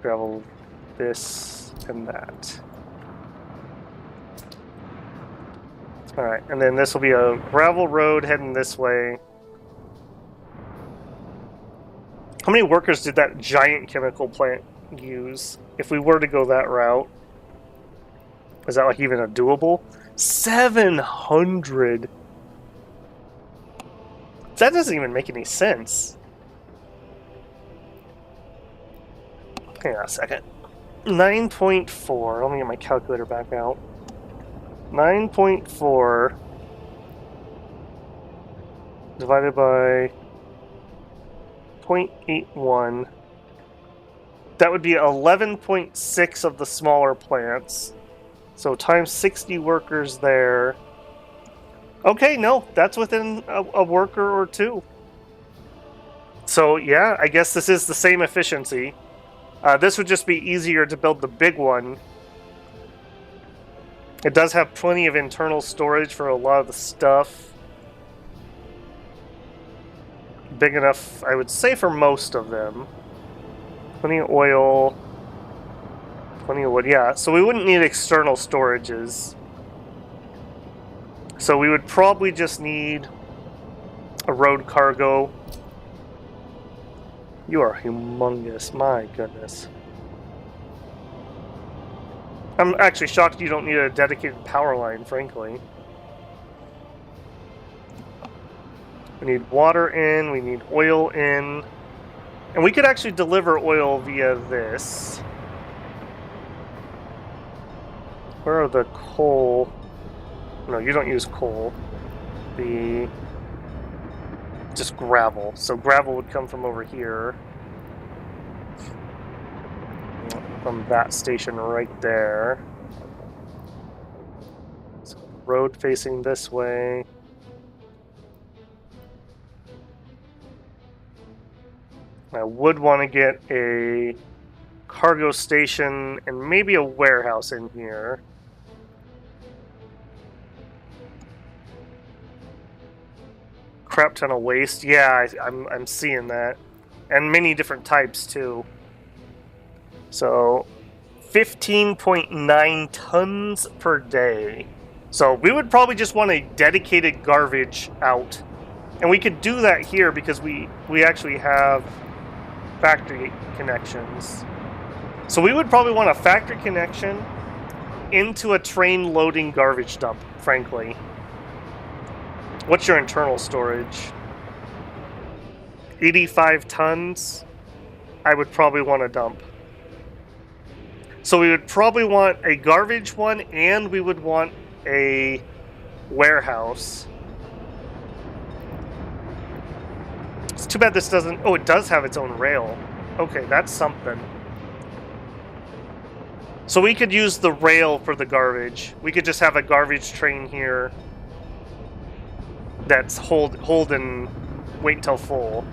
Gravel this and that. Alright, and then this will be a gravel road heading this way. How many workers did that giant chemical plant use if we were to go that route? Is that like even a doable? 700! That doesn't even make any sense. Hang on a second. 9.4. Let me get my calculator back out. 9.4 divided by 0.81. That would be 11.6 of the smaller plants. So times 60 workers there. Okay, no, that's within a worker or two. So yeah, I guess this is the same efficiency. This would just be easier to build the big one. It does have plenty of internal storage for a lot of the stuff. Big enough, I would say, for most of them. Plenty of oil. Plenty of wood, yeah. So we wouldn't need external storages. So we would probably just need a road cargo. You are humongous, my goodness. I'm actually shocked you don't need a dedicated power line, frankly. We need water in, we need oil in. And we could actually deliver oil via this. Where are the coal? No, you don't use coal. Just gravel. So gravel would come from over here. From that station right there. So road facing this way. I would want to get a cargo station and maybe a warehouse in here. Crap ton of waste. Yeah, I'm seeing that. And many different types, too. So, 15.9 tons per day. So, we would probably just want a dedicated garbage out. And we could do that here because we actually have factory connections. So, we would probably want a factory connection into a train loading garbage dump, frankly. What's your internal storage? 85 tons? I would probably want to dump. So we would probably want a garbage one, and we would want a warehouse. It's too bad this doesn't... Oh, it does have its own rail. Okay, that's something. So we could use the rail for the garbage. We could just have a garbage train here that's hold and wait until full.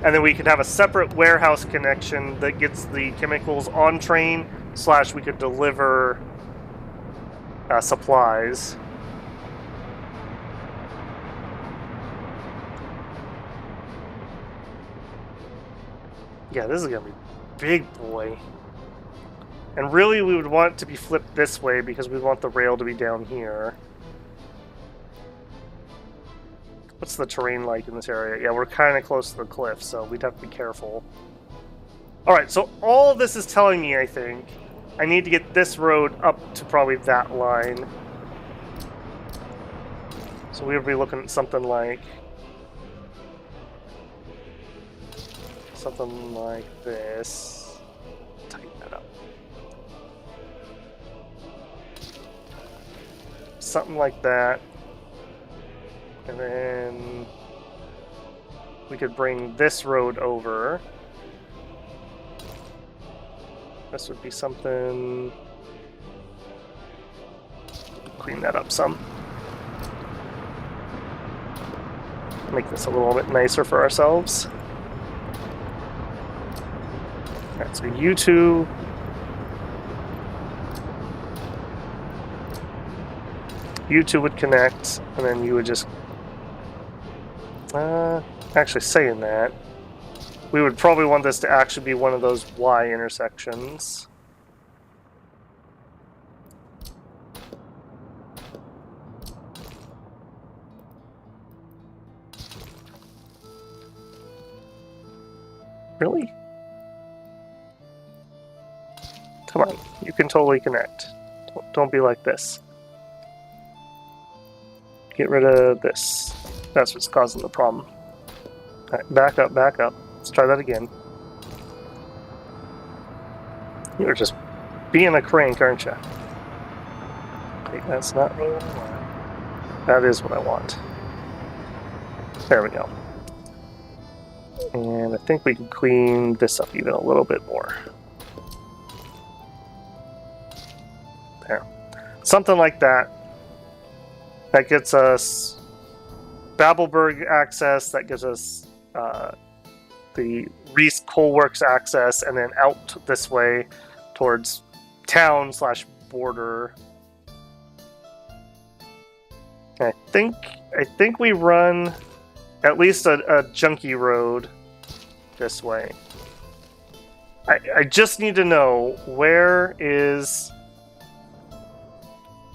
And then we could have a separate warehouse connection that gets the chemicals on train, / we could deliver supplies. Yeah, this is gonna be big boy. And really we would want it to be flipped this way because we want the rail to be down here. What's the terrain like in this area? Yeah, we're kind of close to the cliff, so we'd have to be careful. Alright, so all of this is telling me, I think, I need to get this road up to probably that line. So we would be looking at something like this. Tighten that up. something like that. And then we could bring this road over. This would be something... Clean that up some. Make this a little bit nicer for ourselves. Alright, so you two... You two would connect, and then you would just... actually saying that, we would probably want this to actually be one of those Y intersections. Really? Come on, you can totally connect. Don't be like this. Get rid of this. That's what's causing the problem. Alright, back up, back up. Let's try that again. You're just being a crank, aren't you? Okay, that's not really what I want. That is what I want. There we go. And I think we can clean this up even a little bit more. There. Something like that. That gets us Babelberg access, that gives us the Reese Coalworks access, and then out this way towards town / border. I think we run at least a junkie road this way. I just need to know where is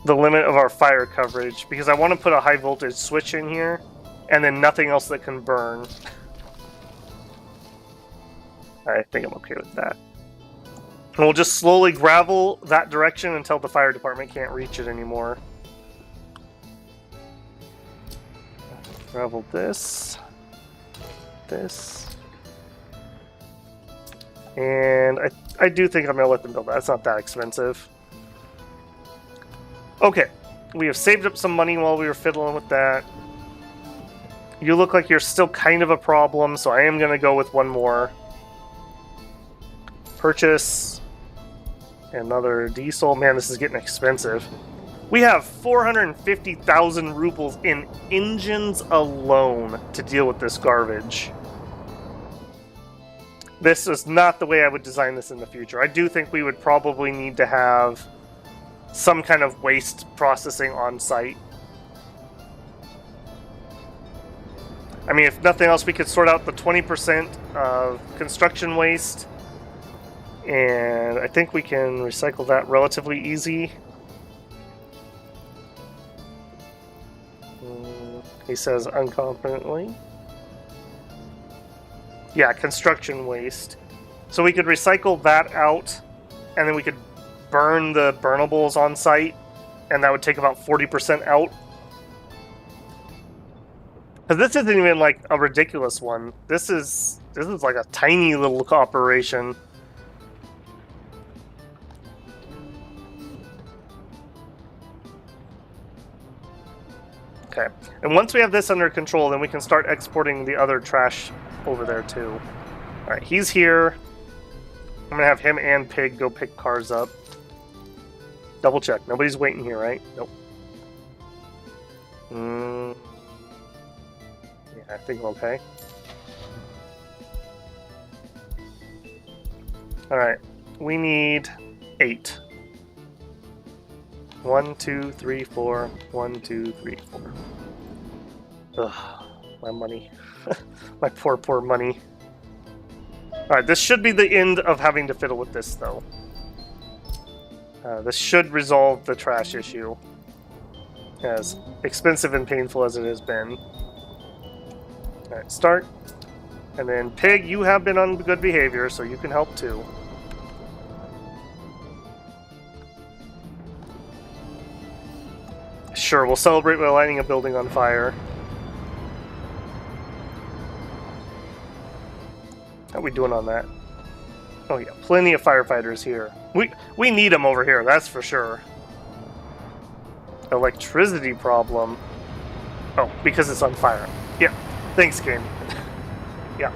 the limit of our fire coverage, because I want to put a high voltage switch in here and then nothing else that can burn. I think I'm okay with that. And we'll just slowly gravel that direction until the fire department can't reach it anymore. Gravel this. And I do think I'm going to let them build that. It's not that expensive. Okay, we have saved up some money while we were fiddling with that. You look like you're still kind of a problem, so I am going to go with one more. Purchase another diesel. Man, this is getting expensive. We have 450,000 rubles in engines alone to deal with this garbage. This is not the way I would design this in the future. I do think we would probably need to have some kind of waste processing on site. I mean, if nothing else, we could sort out the 20% of construction waste, and I think we can recycle that relatively easy. He says unconfidently. Yeah, construction waste. So we could recycle that out, and then we could burn the burnables on site, and that would take about 40% out. Because this isn't even like a ridiculous one. This is like a tiny little operation. Okay, and once we have this under control, then we can start exporting the other trash over there too. Alright, he's here. I'm gonna have him and Pig go pick cars up. Double check. Nobody's waiting here, right? Nope. Yeah, I think we're okay. Alright, we need 8. 1, 2, 3, 4. 1, 2, 3, 4. Ugh, my money. My poor money. Alright, this should be the end of having to fiddle with this, though. This should resolve the trash issue. As expensive and painful as it has been. Alright, start. And then, Pig, you have been on good behavior, so you can help too. Sure, we'll celebrate by lighting a building on fire. How are we doing on that? Oh yeah, plenty of firefighters here. We need them over here, that's for sure. Electricity problem. Oh, because it's on fire. Yeah. Thanks, game. Yeah,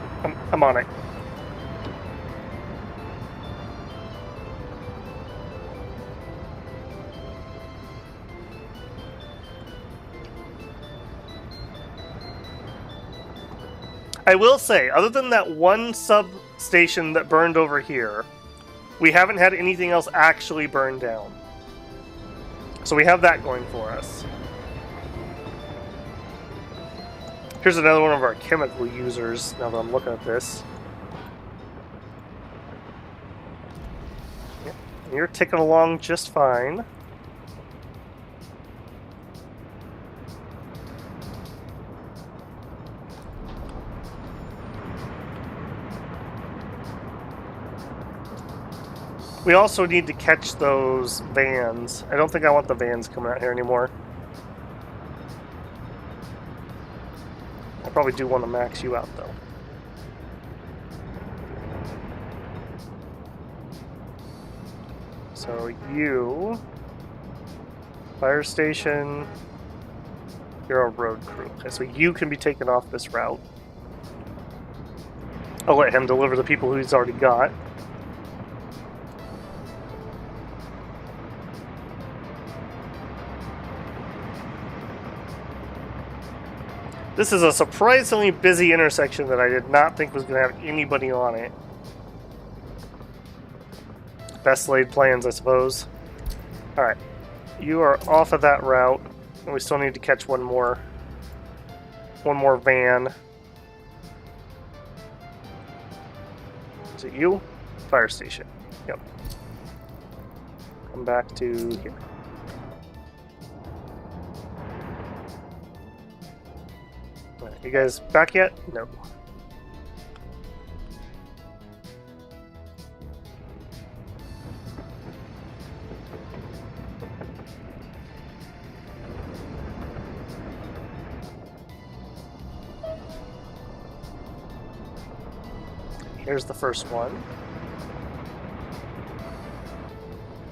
I'm on it. I will say, other than that one substation that burned over here, we haven't had anything else actually burn down. So we have that going for us. Here's another one of our chemical users, now that I'm looking at this. Yep, you're ticking along just fine. We also need to catch those vans. I don't think I want the vans coming out here anymore. I probably do want to max you out, though. So you... Fire station... You're a road crew. Okay, so you can be taken off this route. I'll let him deliver the people who he's already got. This is a surprisingly busy intersection that I did not think was going to have anybody on it. Best laid plans, I suppose. Alright. You are off of that route. And we still need to catch one more van. Is it you? Fire station. Yep. Come back to here. You guys back yet? No. Here's the first one.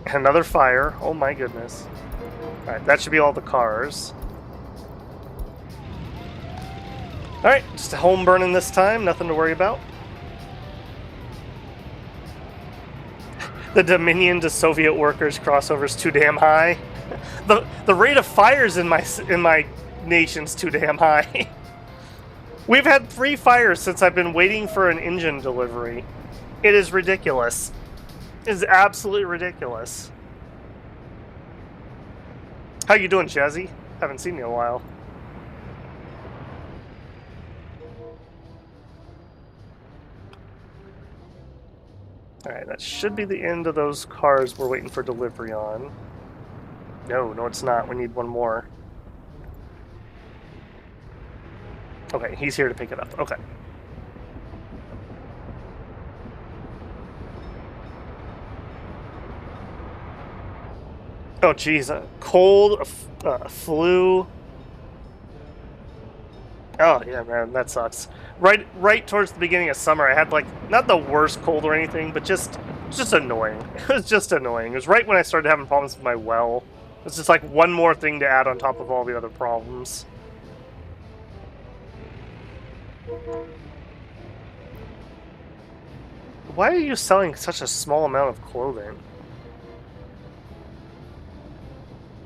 Another fire. Oh my goodness. Alright, that should be all the cars. Alright, just a home burning this time, nothing to worry about. The Dominion to Soviet workers crossover is too damn high. The rate of fires in my nation's too damn high. We've had 3 fires since I've been waiting for an engine delivery. It is ridiculous. It is absolutely ridiculous. How you doing, Chazzy? Haven't seen you in a while. Alright, that should be the end of those cars we're waiting for delivery on. No, it's not. We need one more. Okay, he's here to pick it up. Okay. Oh, geez. Cold, flu. Oh, yeah, man, that sucks. Right towards the beginning of summer, I had, like, not the worst cold or anything, but just annoying. It was just annoying. It was right when I started having problems with my well. It's just like one more thing to add on top of all the other problems. Why are you selling such a small amount of clothing?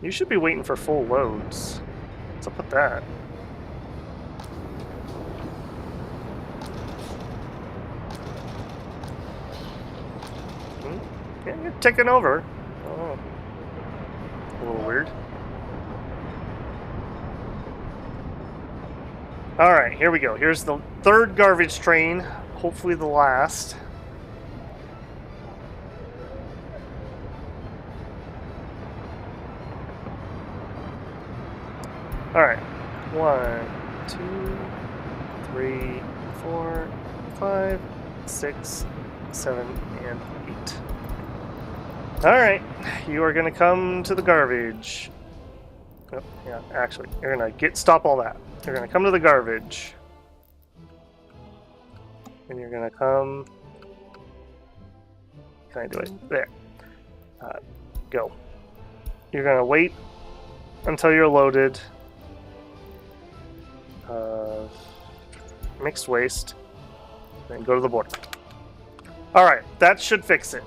You should be waiting for full loads. What's up with that? Yeah, you're ticking over. Oh. A little weird. Alright, here we go. Here's the 3rd garbage train. Hopefully the last. Alright. 1, 2, 3, 4, 5, 6, 7, and 8. Alright, you are going to come to the garbage. Oh, yeah, actually, you're going to stop all that. You're going to come to the garbage. And you're going to come... Can I do it? There. Go. You're going to wait until you're loaded. Mixed waste. Then go to the border. Alright, that should fix it.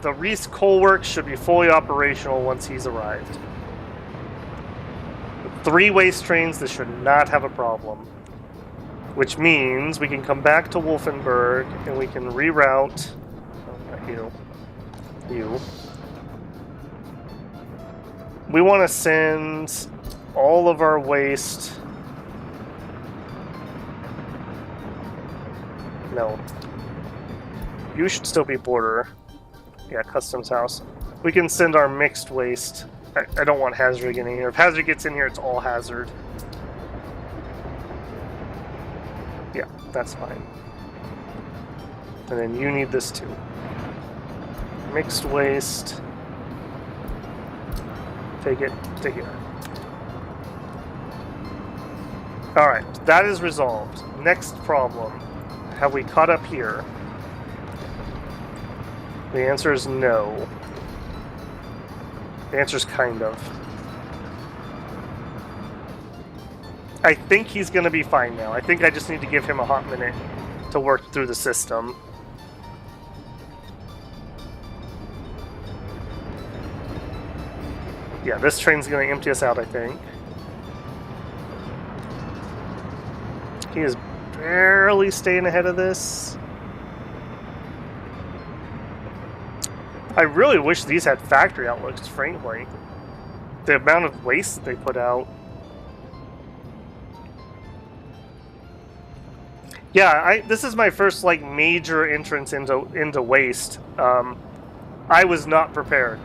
The Reese Coal Works should be fully operational once he's arrived. With 3 waste trains, this should not have a problem. Which means we can come back to Wolfenburg and we can reroute. Oh, not you. You. We want to send all of our waste. No. You should still be border. Yeah, customs house. We can send our mixed waste. I don't want Hazard getting in here. If Hazard gets in here, it's all Hazard. Yeah, that's fine. And then you need this too. Mixed waste. Take it to here. Alright, that is resolved. Next problem. Have we caught up here? The answer is no. The answer is kind of. I think he's going to be fine now. I think I just need to give him a hot minute to work through the system. Yeah, this train's going to empty us out, I think. He is barely staying ahead of this. I really wish these had factory outlooks, frankly. The amount of waste they put out. Yeah, this is my first like major entrance into waste. I was not prepared.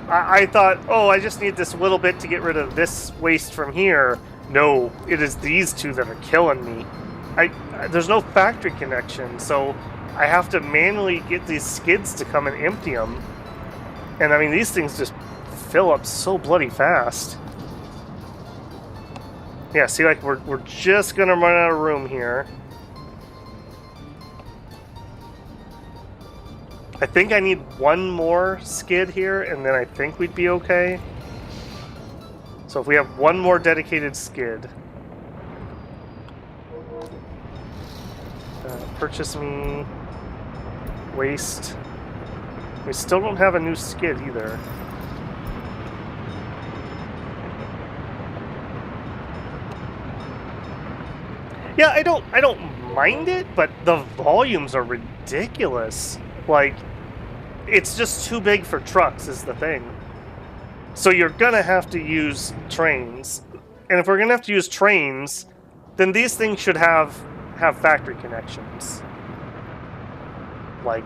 I thought, oh, I just need this little bit to get rid of this waste from here. No, it is these two that are killing me. There's no factory connection, so I have to manually get these skids to come and empty them. And I mean, these things just fill up so bloody fast. Yeah, see, like, we're just gonna run out of room here. I think I need one more skid here, and then I think we'd be okay. So if we have one more dedicated skid. Purchase me. Waste. We still don't have a new skid either. Yeah, I don't mind it, but the volumes are ridiculous. Like, it's just too big for trucks is the thing. So you're gonna have to use trains. And if we're gonna have to use trains, then these things should have factory connections. Like,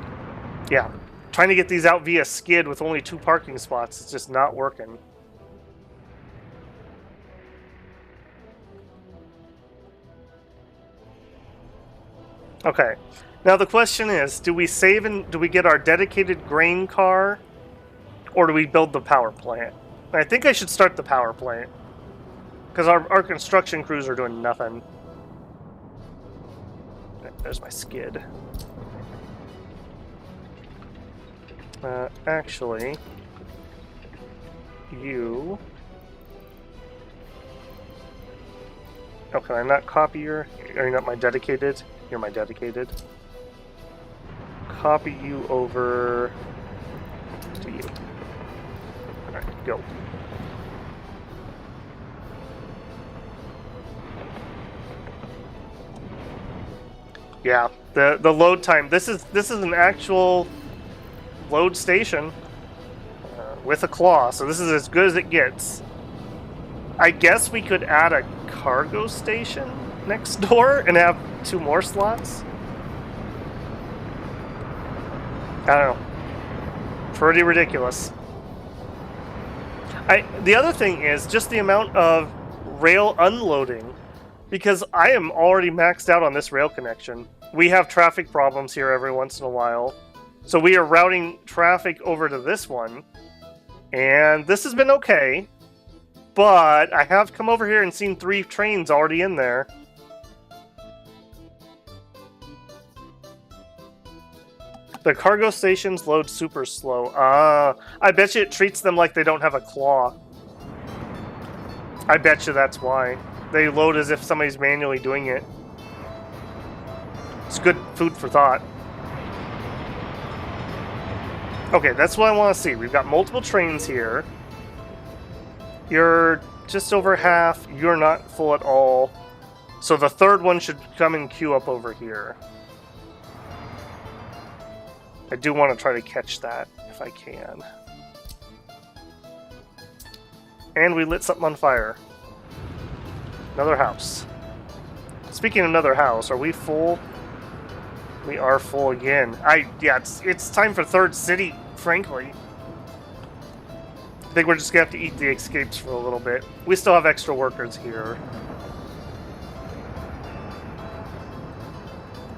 yeah. Trying to get these out via skid with only 2 parking spots is just not working. Okay. Now the question is, do we save and do we get our dedicated grain car, or do we build the power plant? I think I should start the power plant, because our construction crews are doing nothing. There's my skid. Actually, you... Oh, can I not copy your... Are you not my dedicated? You're my dedicated. Copy you over to you. Alright, go. Yeah, the load time. This is an actual load station with a claw, so this is as good as it gets. I guess we could add a cargo station next door and have 2 more slots. I don't know. Pretty ridiculous. The other thing is just the amount of rail unloading, because I am already maxed out on this rail connection. We have traffic problems here every once in a while, so we are routing traffic over to this one, and this has been okay, but I have come over here and seen 3 trains already in there. The cargo stations load super slow. I bet you it treats them like they don't have a claw. I bet you that's why. They load as if somebody's manually doing it. It's good food for thought. Okay, that's what I want to see. We've got multiple trains here. You're just over half. You're not full at all. So the third one should come and queue up over here. I do want to try to catch that if I can. And we lit something on fire. Another house. Speaking of another house, are we full? We are full again. Yeah, it's time for third city, frankly. I think we're just gonna have to eat the escapes for a little bit. We still have extra workers here.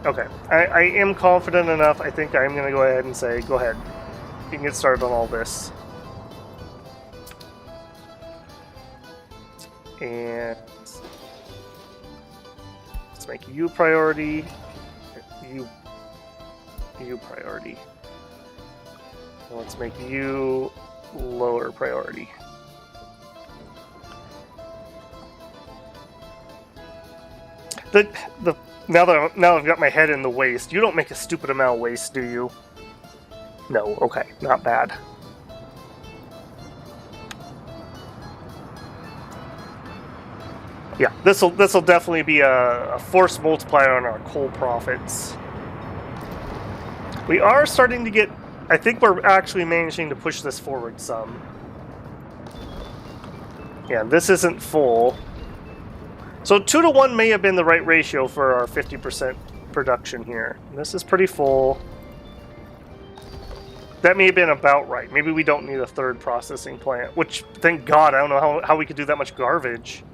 Okay, I am confident enough. I think I'm gonna go ahead and say, go ahead. You can get started on all this. And let's make you priority. You priority. And let's make you lower priority. Now that I've got my head in the waste, you don't make a stupid amount of waste, do you? No. Okay, not bad. Yeah, this'll definitely be a force multiplier on our coal profits. We are starting to get... I think we're actually managing to push this forward some. Yeah, this isn't full. So 2 to 1 may have been the right ratio for our 50% production here. This is pretty full. That may have been about right. Maybe we don't need a third processing plant, which, thank God, I don't know how we could do that much garbage.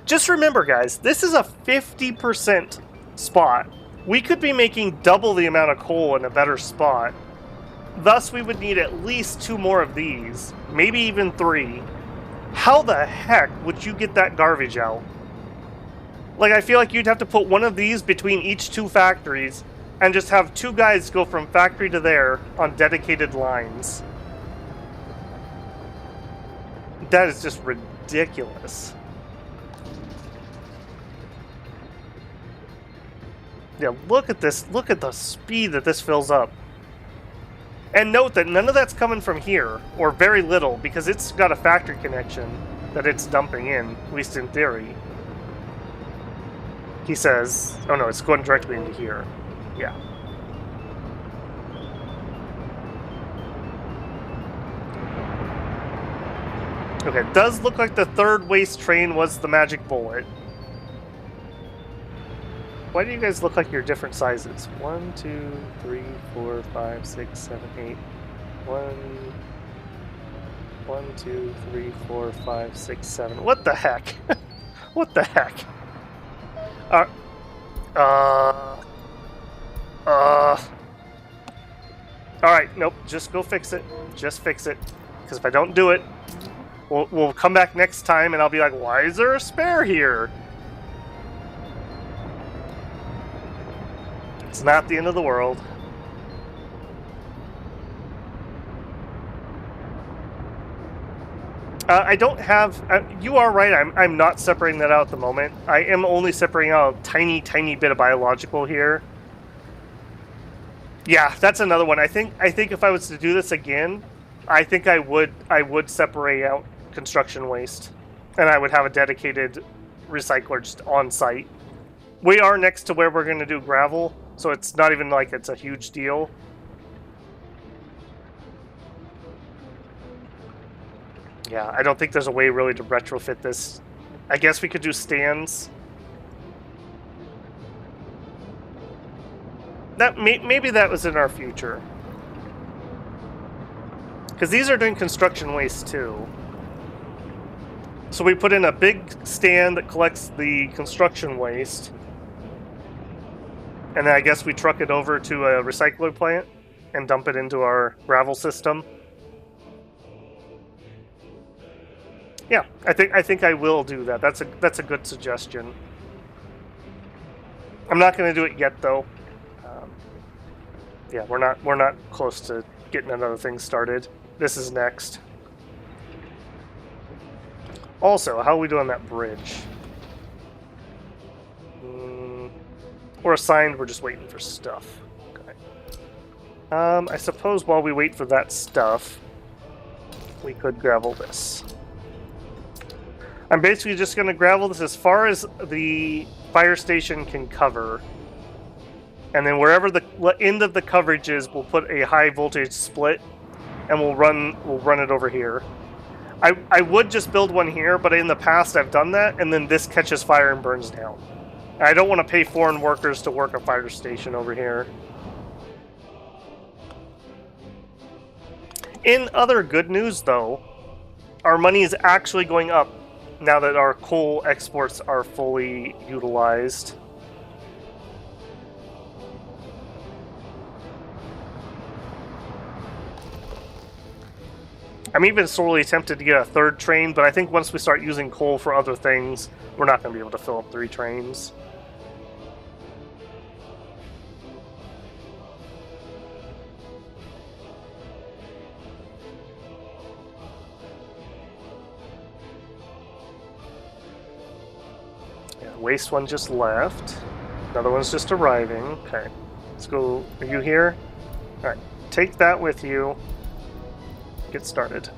Just remember, guys, this is a 50% spot. We could be making double the amount of coal in a better spot. Thus, we would need at least 2 more of these, maybe even 3. How the heck would you get that garbage out? Like, I feel like you'd have to put one of these between each 2 factories and just have 2 guys go from factory to there on dedicated lines. That is just ridiculous. Yeah, look at this. Look at the speed that this fills up. And note that none of that's coming from here, or very little, because it's got a factory connection that it's dumping in, at least in theory. He says, oh no, it's going directly into here. Yeah. Okay, it does look like the third waste train was the magic bullet. Why do you guys look like you're different sizes? 1, 2, 3, 4, 5, 6, 7, 8. 1, 2, 3, 4, 5, 6, 7. What the heck? What the heck? Alright, nope, just go fix it. Just fix it. Because if I don't do it, we'll come back next time and I'll be like, why is there a spare here? It's not the end of the world. I don't have... you are right, I'm not separating that out at the moment. I am only separating out a tiny, tiny bit of biological here. Yeah, that's another one. I think if I was to do this again, I think I would separate out construction waste. And I would have a dedicated recycler just on site. We are next to where we're going to do gravel, so it's not even like it's a huge deal. Yeah, I don't think there's a way really to retrofit this. I guess we could do stands. Maybe that was in our future. Because these are doing construction waste too. So we put in a big stand that collects the construction waste. And then I guess we truck it over to a recycler plant and dump it into our gravel system. Yeah, I think I will do that. That's a good suggestion. I'm not going to do it yet though. Yeah, we're not close to getting another thing started. This is next. Also, how are we doing that bridge? We're assigned, we're just waiting for stuff. Okay. I suppose while we wait for that stuff, we could gravel this. I'm basically just going to gravel this as far as the fire station can cover. And then wherever the end of the coverage is, we'll put a high voltage split, and we'll run it over here. I would just build one here, but in the past I've done that, and then this catches fire and burns down. I don't want to pay foreign workers to work a fire station over here. In other good news, though, our money is actually going up now that our coal exports are fully utilized. I'm even sorely tempted to get a third train, but I think once we start using coal for other things, we're not going to be able to fill up 3 trains. Yeah, waste one just left. Another one's just arriving. Okay, let's go. Are you here? All right, take that with you. Get started.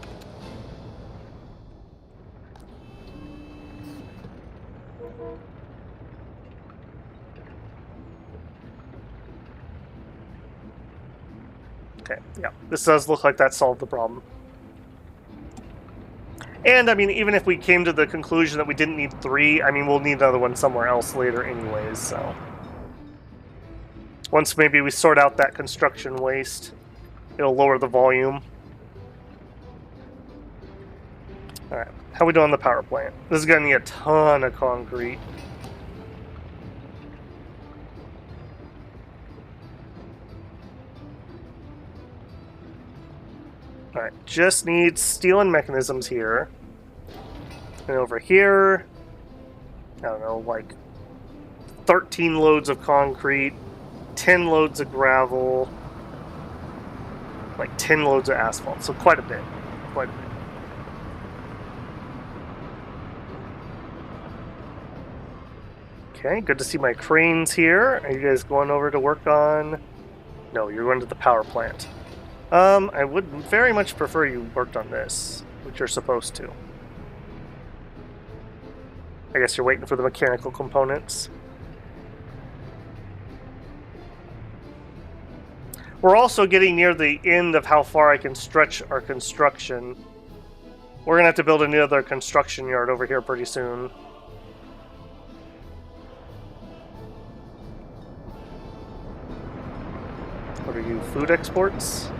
Okay, yeah, this does look like that solved the problem. And, I mean, even if we came to the conclusion that we didn't need 3, I mean, we'll need another one somewhere else later anyways, so. Once maybe we sort out that construction waste, it'll lower the volume. Alright, how we doing on the power plant? This is going to need a ton of concrete. Alright, just need steel and mechanisms here. And over here, I don't know, like 13 loads of concrete, 10 loads of gravel, like 10 loads of asphalt. So quite a bit. Quite a bit. Okay, good to see my cranes here. Are you guys going over to work on... No, you're going to the power plant. I would very much prefer you worked on this, which you're supposed to. I guess you're waiting for the mechanical components. We're also getting near the end of how far I can stretch our construction. We're going to have to build another construction yard over here pretty soon. What are you, food exports?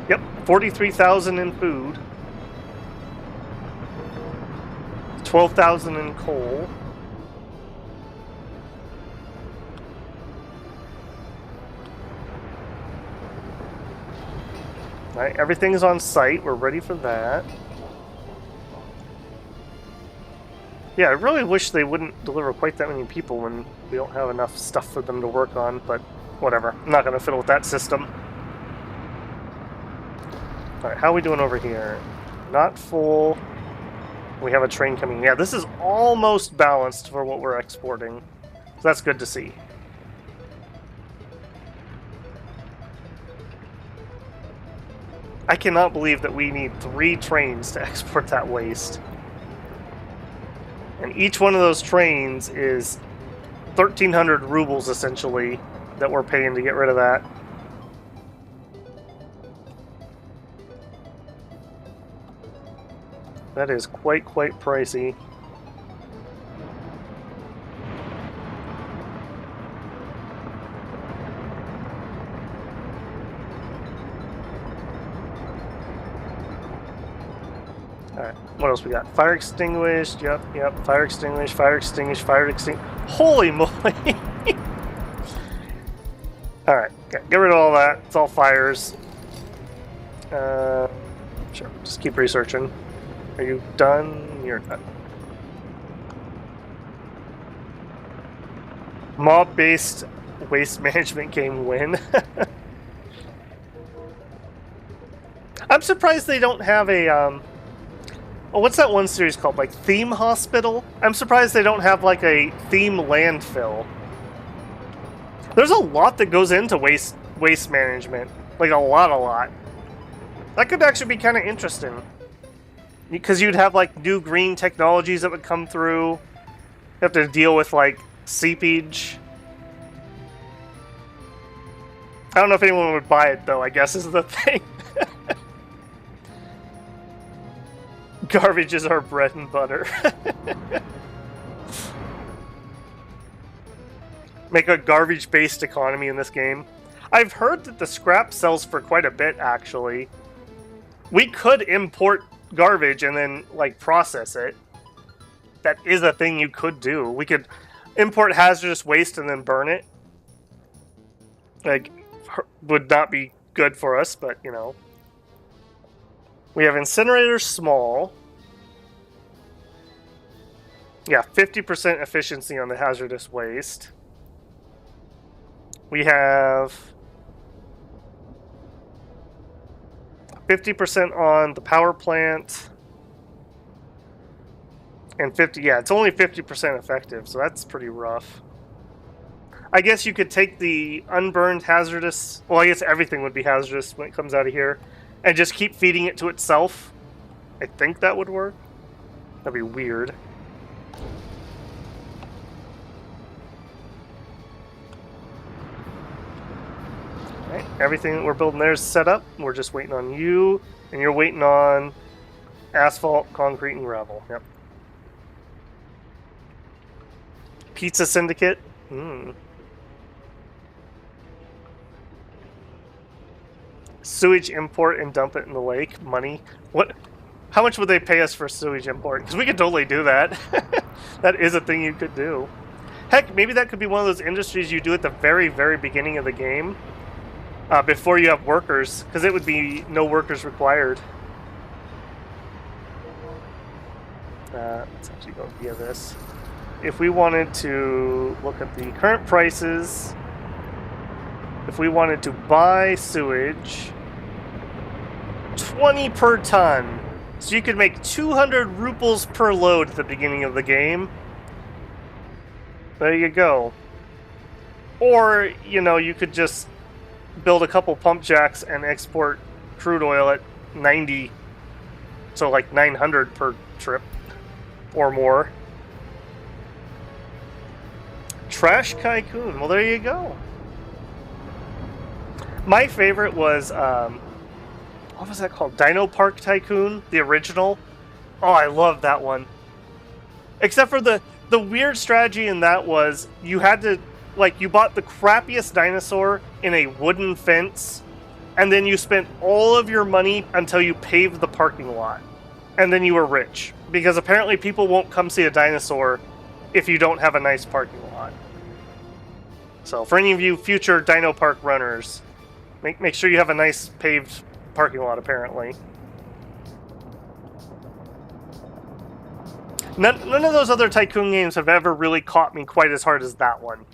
Yep, 43,000 in food. 12,000 in coal. Alright, everything's on site. We're ready for that. Yeah, I really wish they wouldn't deliver quite that many people when we don't have enough stuff for them to work on, but whatever. I'm not going to fiddle with that system. Alright, how are we doing over here? Not full. We have a train coming. Yeah, this is almost balanced for what we're exporting. So that's good to see. I cannot believe that we need 3 trains to export that waste. And each one of those trains is 1,300 rubles, essentially, that we're paying to get rid of that. That is quite pricey. Alright, what else we got? Fire extinguished, yep, fire extinguished, fire extinguished, fire extinguished. Holy moly! Alright, okay, get rid of all that. It's all fires. Sure, just keep researching. Are you done? You're done. Mob-based waste management game win. I'm surprised they don't have a Oh, what's that one series called? Like Theme Hospital? I'm surprised they don't have like a theme landfill. There's a lot that goes into waste management. Like a lot. That could actually be kind of interesting. Because you'd have like new green technologies that would come through. You have to deal with like seepage. I don't know if anyone would buy it though, I guess is the thing. Garbage is our bread and butter. Make a garbage-based economy in this game. I've heard that the scrap sells for quite a bit, actually. We could import garbage and then, like, process it. That is a thing you could do. We could import hazardous waste and then burn it. Like, would not be good for us, but, you know. We have incinerators small. Yeah, 50% efficiency on the hazardous waste. We have 50% on the power plant. And 50, yeah, it's only 50% effective, so that's pretty rough. I guess you could take the unburned hazardous, well, I guess everything would be hazardous when it comes out of here, and just keep feeding it to itself. I think that would work. That'd be weird. Okay, everything that we're building there is set up. We're just waiting on you, and you're waiting on asphalt, concrete, and gravel. Yep. Pizza Syndicate. Sewage import and dump it in the lake. Money. What? How much would they pay us for sewage import? Because we could totally do that. That is a thing you could do. Heck, maybe that could be one of those industries you do at the very, very beginning of the game. Before you have workers. Because it would be no workers required. Let's actually go via this. If we wanted to look at the current prices, if we wanted to buy sewage, 20 per ton. So you could make 200 rubles per load at the beginning of the game. There you go. Or, you know, you could just build a couple pump jacks and export crude oil at 90. So like 900 per trip or more. Trash Tycoon. Well, there you go. My favorite was, what was that called? Dino Park Tycoon, the original. Oh, I love that one. Except for the weird strategy in that was you had to, like, you bought the crappiest dinosaur in a wooden fence, and then you spent all of your money until you paved the parking lot. And then you were rich. Because apparently people won't come see a dinosaur if you don't have a nice parking lot. So for any of you future Dino Park runners, make sure you have a nice paved parking lot, apparently. None of those other Tycoon games have ever really caught me quite as hard as that one.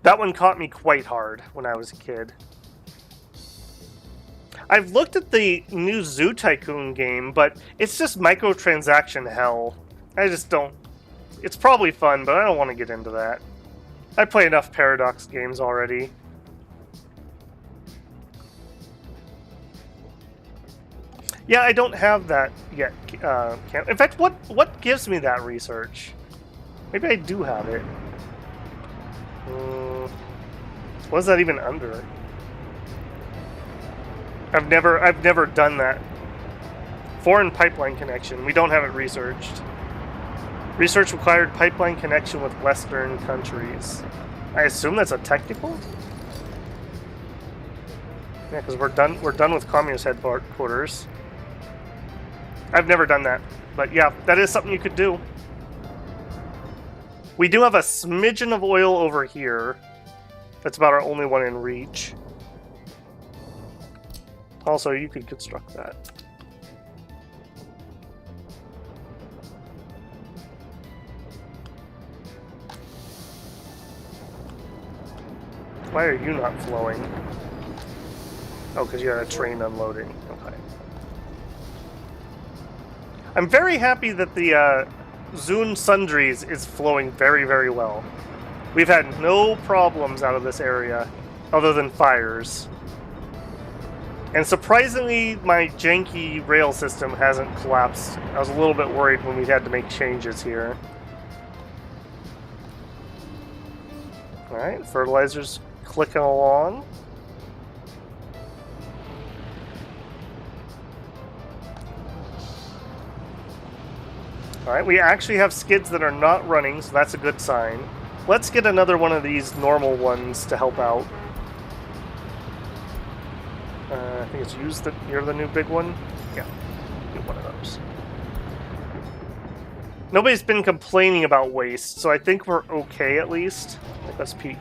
That one caught me quite hard when I was a kid. I've looked at the new Zoo Tycoon game, but it's just microtransaction hell. I just don't... It's probably fun, but I don't want to get into that. I play enough Paradox games already. Yeah, I don't have that yet. In fact, what gives me that research? Maybe I do have it. What is that even under? I've never done that. Foreign pipeline connection. We don't have it researched. Research required pipeline connection with Western countries. I assume that's a technical? Yeah, because we're done with communist headquarters. I've never done that, but yeah, that is something you could do. We do have a smidgen of oil over here. That's about our only one in reach. Also, you could construct that. Why are you not flowing? Oh, because you had a train unloading. Okay. I'm very happy that the Zune Sundries is flowing very, very well. We've had no problems out of this area, other than fires. And surprisingly, my janky rail system hasn't collapsed. I was a little bit worried when we had to make changes here. Alright, fertilizer's clicking along. Alright, we actually have skids that are not running, so that's a good sign. Let's get another one of these normal ones to help out. I think it's used that you're the new big one. Yeah, get one of those. Nobody's been complaining about waste, so I think we're okay at least. Let's peek.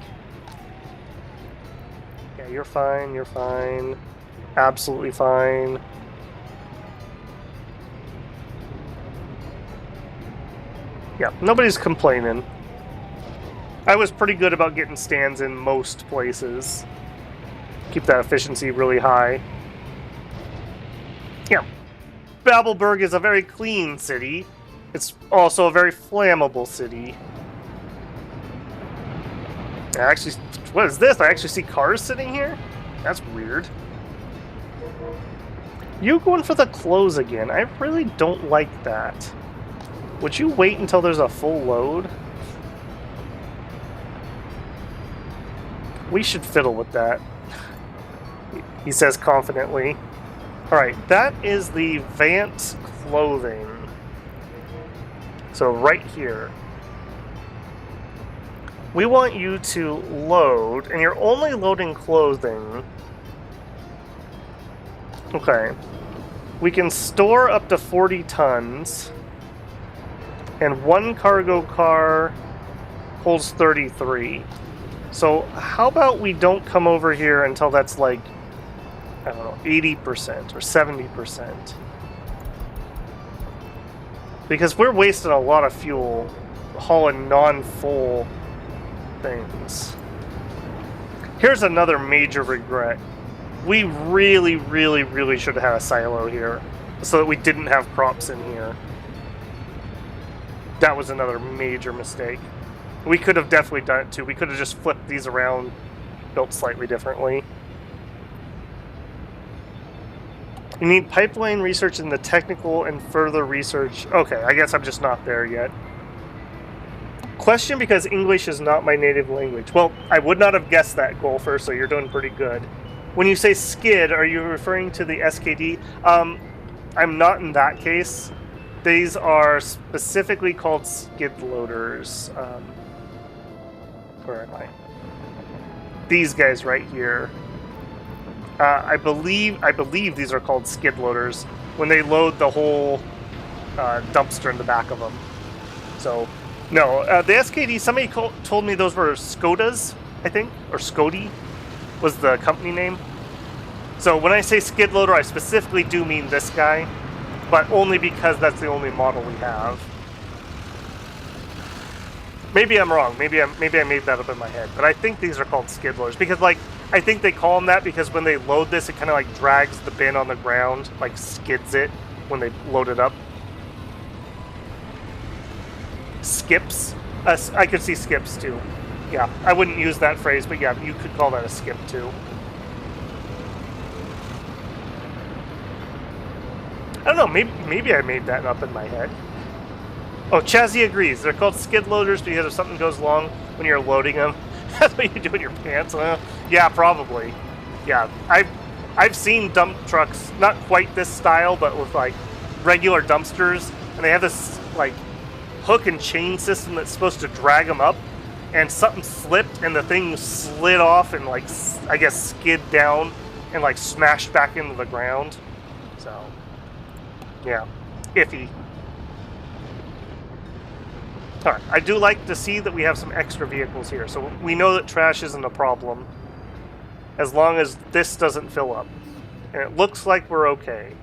Yeah, you're fine, you're fine. Absolutely fine. Yeah, nobody's complaining. I was pretty good about getting stands in most places. Keep that efficiency really high. Yeah. Babelberg is a very clean city. It's also a very flammable city. Actually, what is this? I actually see cars sitting here? That's weird. You going for the close again? I really don't like that. Would you wait until there's a full load? We should fiddle with that, he says confidently. Alright, that is the Vant clothing. So right here. We want you to load, and you're only loading clothing. Okay. We can store up to 40 tons. And one cargo car holds 33. So how about we don't come over here until that's like, I don't know, 80% or 70%. Because we're wasting a lot of fuel hauling non-full things. Here's another major regret. We really, really, really should have had a silo here so that we didn't have crops in here. That was another major mistake. We could have definitely done it too. We could have just flipped these around, built slightly differently. You need pipeline research in the technical and further research. Okay, I guess I'm just not there yet. Question because English is not my native language. Well, I would not have guessed that, Golfer, so you're doing pretty good. When you say skid, are you referring to the SKD? I'm not in that case. These are specifically called skid loaders. Where am I? These guys right here. I believe these are called skid loaders when they load the whole dumpster in the back of them. So, no, the SKD. Somebody told me those were Skodas, I think, or Skody was the company name. So when I say skid loader, I specifically do mean this guy, but only because that's the only model we have. Maybe I'm wrong. Maybe I made that up in my head. But I think these are called skid loaders because, like, I think they call them that because when they load this, it kind of like drags the bin on the ground, like skids it when they load it up. Skips. I could see skips too. Yeah, I wouldn't use that phrase, but yeah, you could call that a skip too. I don't know. Maybe I made that up in my head. Oh, Chazzy agrees. They're called skid loaders because if something goes wrong when you're loading them, that's what you do in your pants. Yeah, probably. Yeah, I've seen dump trucks, not quite this style, but with like regular dumpsters, and they have this like hook and chain system that's supposed to drag them up, and something slipped and the thing slid off and like I guess skid down and like smashed back into the ground. So yeah, iffy. Alright, I do like to see that we have some extra vehicles here, so we know that trash isn't a problem as long as this doesn't fill up. And it looks like we're okay.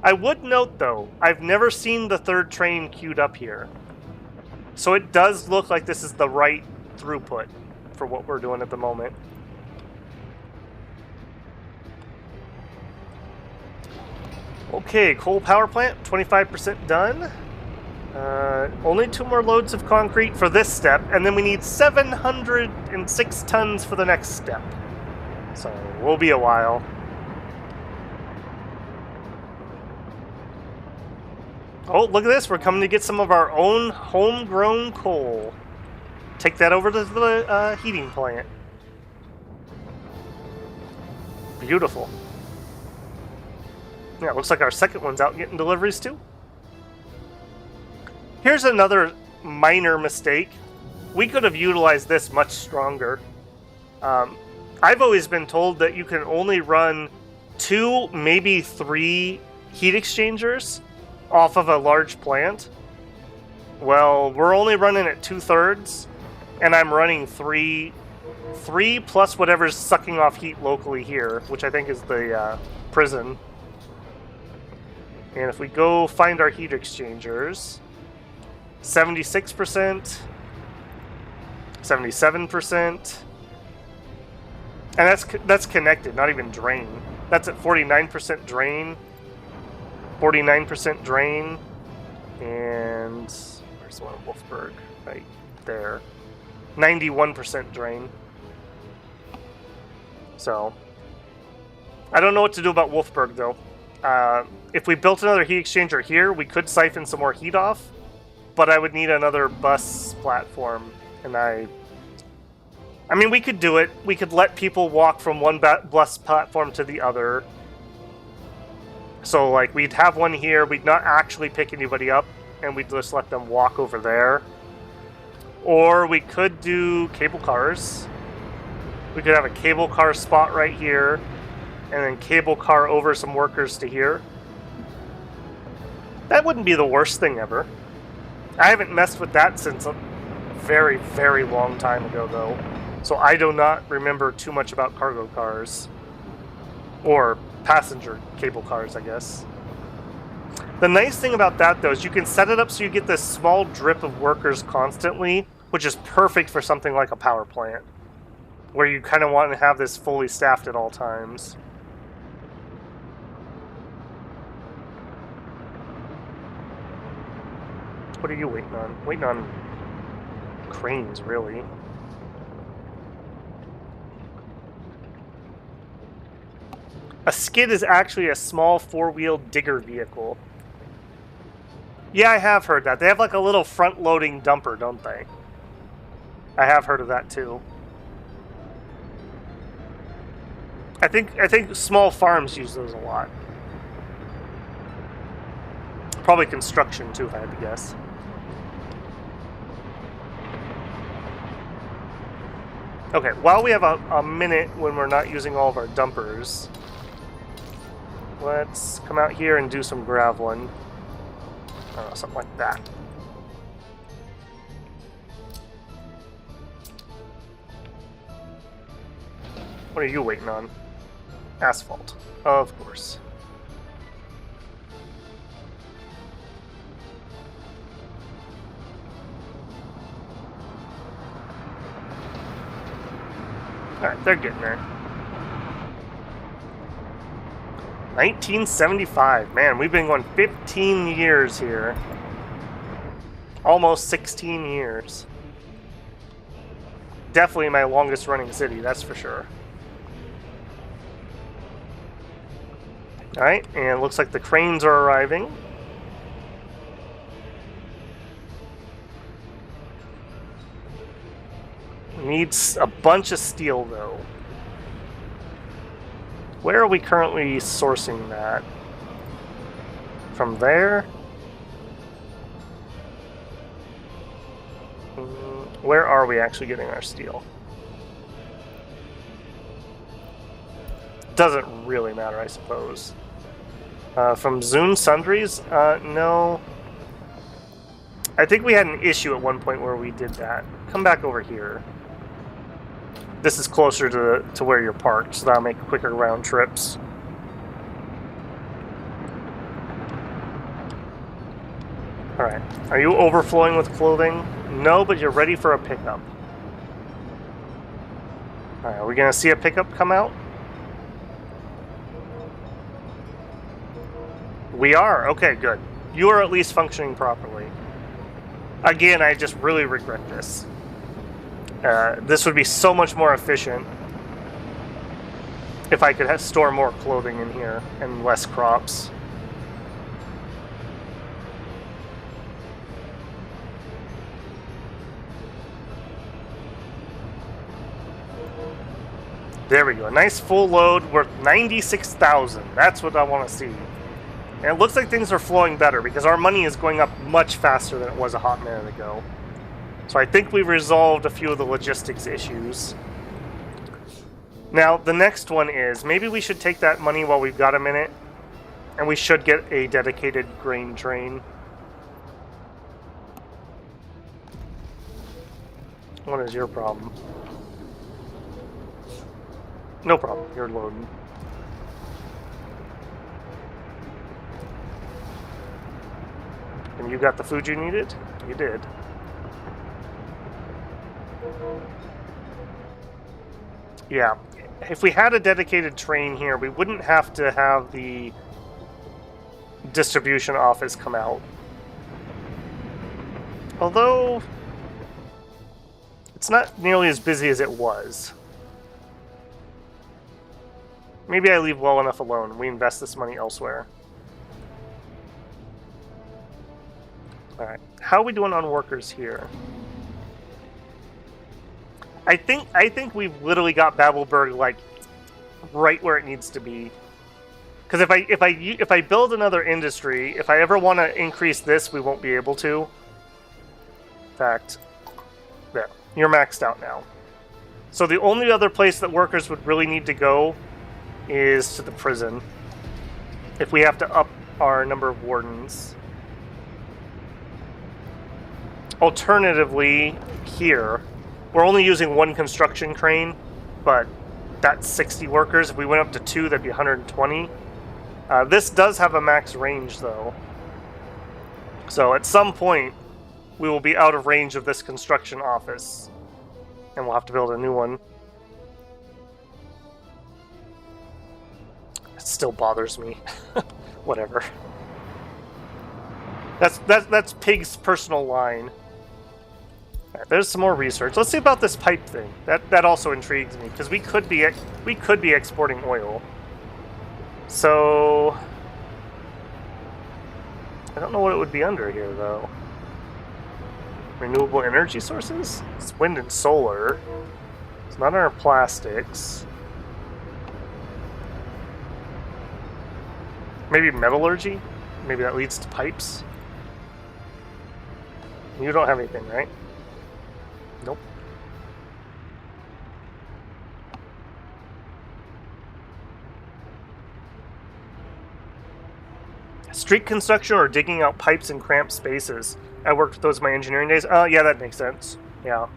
I would note, though, I've never seen the third train queued up here. So it does look like this is the right throughput for what we're doing at the moment. Okay, coal power plant, 25% done. Only 2 more loads of concrete for this step, and then we need 706 tons for the next step. So, we'll be a while. Oh, look at this. We're coming to get some of our own homegrown coal. Take that over to the heating plant. Beautiful. Yeah, looks like our second one's out getting deliveries too. Here's another minor mistake. We could have utilized this much stronger. I've always been told that you can only run 2, maybe 3 heat exchangers off of a large plant. Well, we're only running at 2/3, and I'm running 3 plus whatever's sucking off heat locally here, which I think is the prison. And if we go find our heat exchangers, 76%, 77%, and that's connected, not even drain. That's at 49% drain, 49% drain, and where's the one in Wolfsburg? Right there. 91% drain. So, I don't know what to do about Wolfsburg though. If we built another heat exchanger here, we could siphon some more heat off, but I would need another bus platform, and I mean, we could do it. We could let people walk from one bus platform to the other. So, like, we'd have one here, we'd not actually pick anybody up, and we'd just let them walk over there. Or we could do cable cars. We could have a cable car spot right here, and then cable car over some workers to here. That wouldn't be the worst thing ever. I haven't messed with that since a very, very long time ago, though. So I do not remember too much about cargo cars. Or passenger cable cars, I guess. The nice thing about that, though, is you can set it up so you get this small drip of workers constantly, which is perfect for something like a power plant, where you kind of want to have this fully staffed at all times. What are you waiting on? Waiting on cranes, really. A skid is actually a small 4-wheeled digger vehicle. Yeah, I have heard that. They have like a little front-loading dumper, don't they? I have heard of that too. I think small farms use those a lot. Probably construction too, if I had to guess. Okay, while we have a minute when we're not using all of our dumpers, let's come out here and do some graveling. I don't know, something like that. What are you waiting on? Asphalt. Of course. Alright, they're getting there. 1975. Man, we've been going 15 years here. Almost 16 years. Definitely my longest running city, that's for sure. Alright, and it looks like the cranes are arriving. Needs a bunch of steel, though. Where are we currently sourcing that? From there? Where are we actually getting our steel? Doesn't really matter, I suppose. From Zune Sundries? No. I think we had an issue at one point where we did that. Come back over here. This is closer to where you're parked, so that'll make quicker round trips. Alright. Are you overflowing with clothing? No, but you're ready for a pickup. Alright, are we going to see a pickup come out? We are? Okay, good. You are at least functioning properly. Again, I just really regret this. This would be so much more efficient if I could store more clothing in here and less crops. There we go. A nice full load worth 96,000. That's what I want to see. And it looks like things are flowing better because our money is going up much faster than it was a hot minute ago. So I think we've resolved a few of the logistics issues. Now, the next one is, maybe we should take that money while we've got a minute, and we should get a dedicated grain train. What is your problem? No problem, you're loading. And you got the food you needed? You did. Yeah, if we had a dedicated train here, we wouldn't have to have the distribution office come out. Although, it's not nearly as busy as it was. Maybe I leave well enough alone and we invest this money elsewhere. Alright, how are we doing on workers here? I think we've literally got Babelberg like right where it needs to be. Because if I build another industry, if I ever want to increase this, we won't be able to. In fact, there, you're maxed out now. So the only other place that workers would really need to go is to the prison. If we have to up our number of wardens. Alternatively, here, we're only using one construction crane, but that's 60 workers. If we went up to 2, that'd be 120. This does have a max range, though. So at some point, we will be out of range of this construction office, and we'll have to build a new one. It still bothers me. Whatever. That's Pig's personal line. Right, there's some more research. Let's see about this pipe thing. That also intrigues me because we could be exporting oil. So I don't know what it would be under here though. Renewable energy sources? It's wind and solar. It's not under plastics. Maybe metallurgy? Maybe that leads to pipes? You don't have anything, right? Nope. Street construction or digging out pipes in cramped spaces. I worked with those in my engineering days. Yeah, that makes sense. Yeah.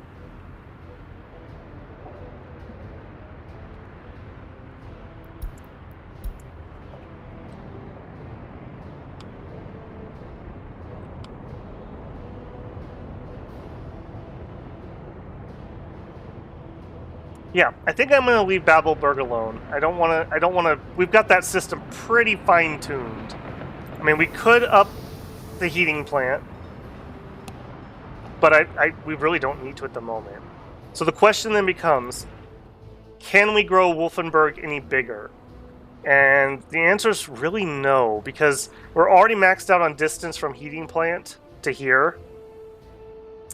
Yeah, I think I'm going to leave Babelberg alone. I don't want to... We've got that system pretty fine-tuned. I mean, we could up the heating plant, but we really don't need to at the moment. So the question then becomes, can we grow Wolfenburg any bigger? And the answer is really no, because we're already maxed out on distance from heating plant to here.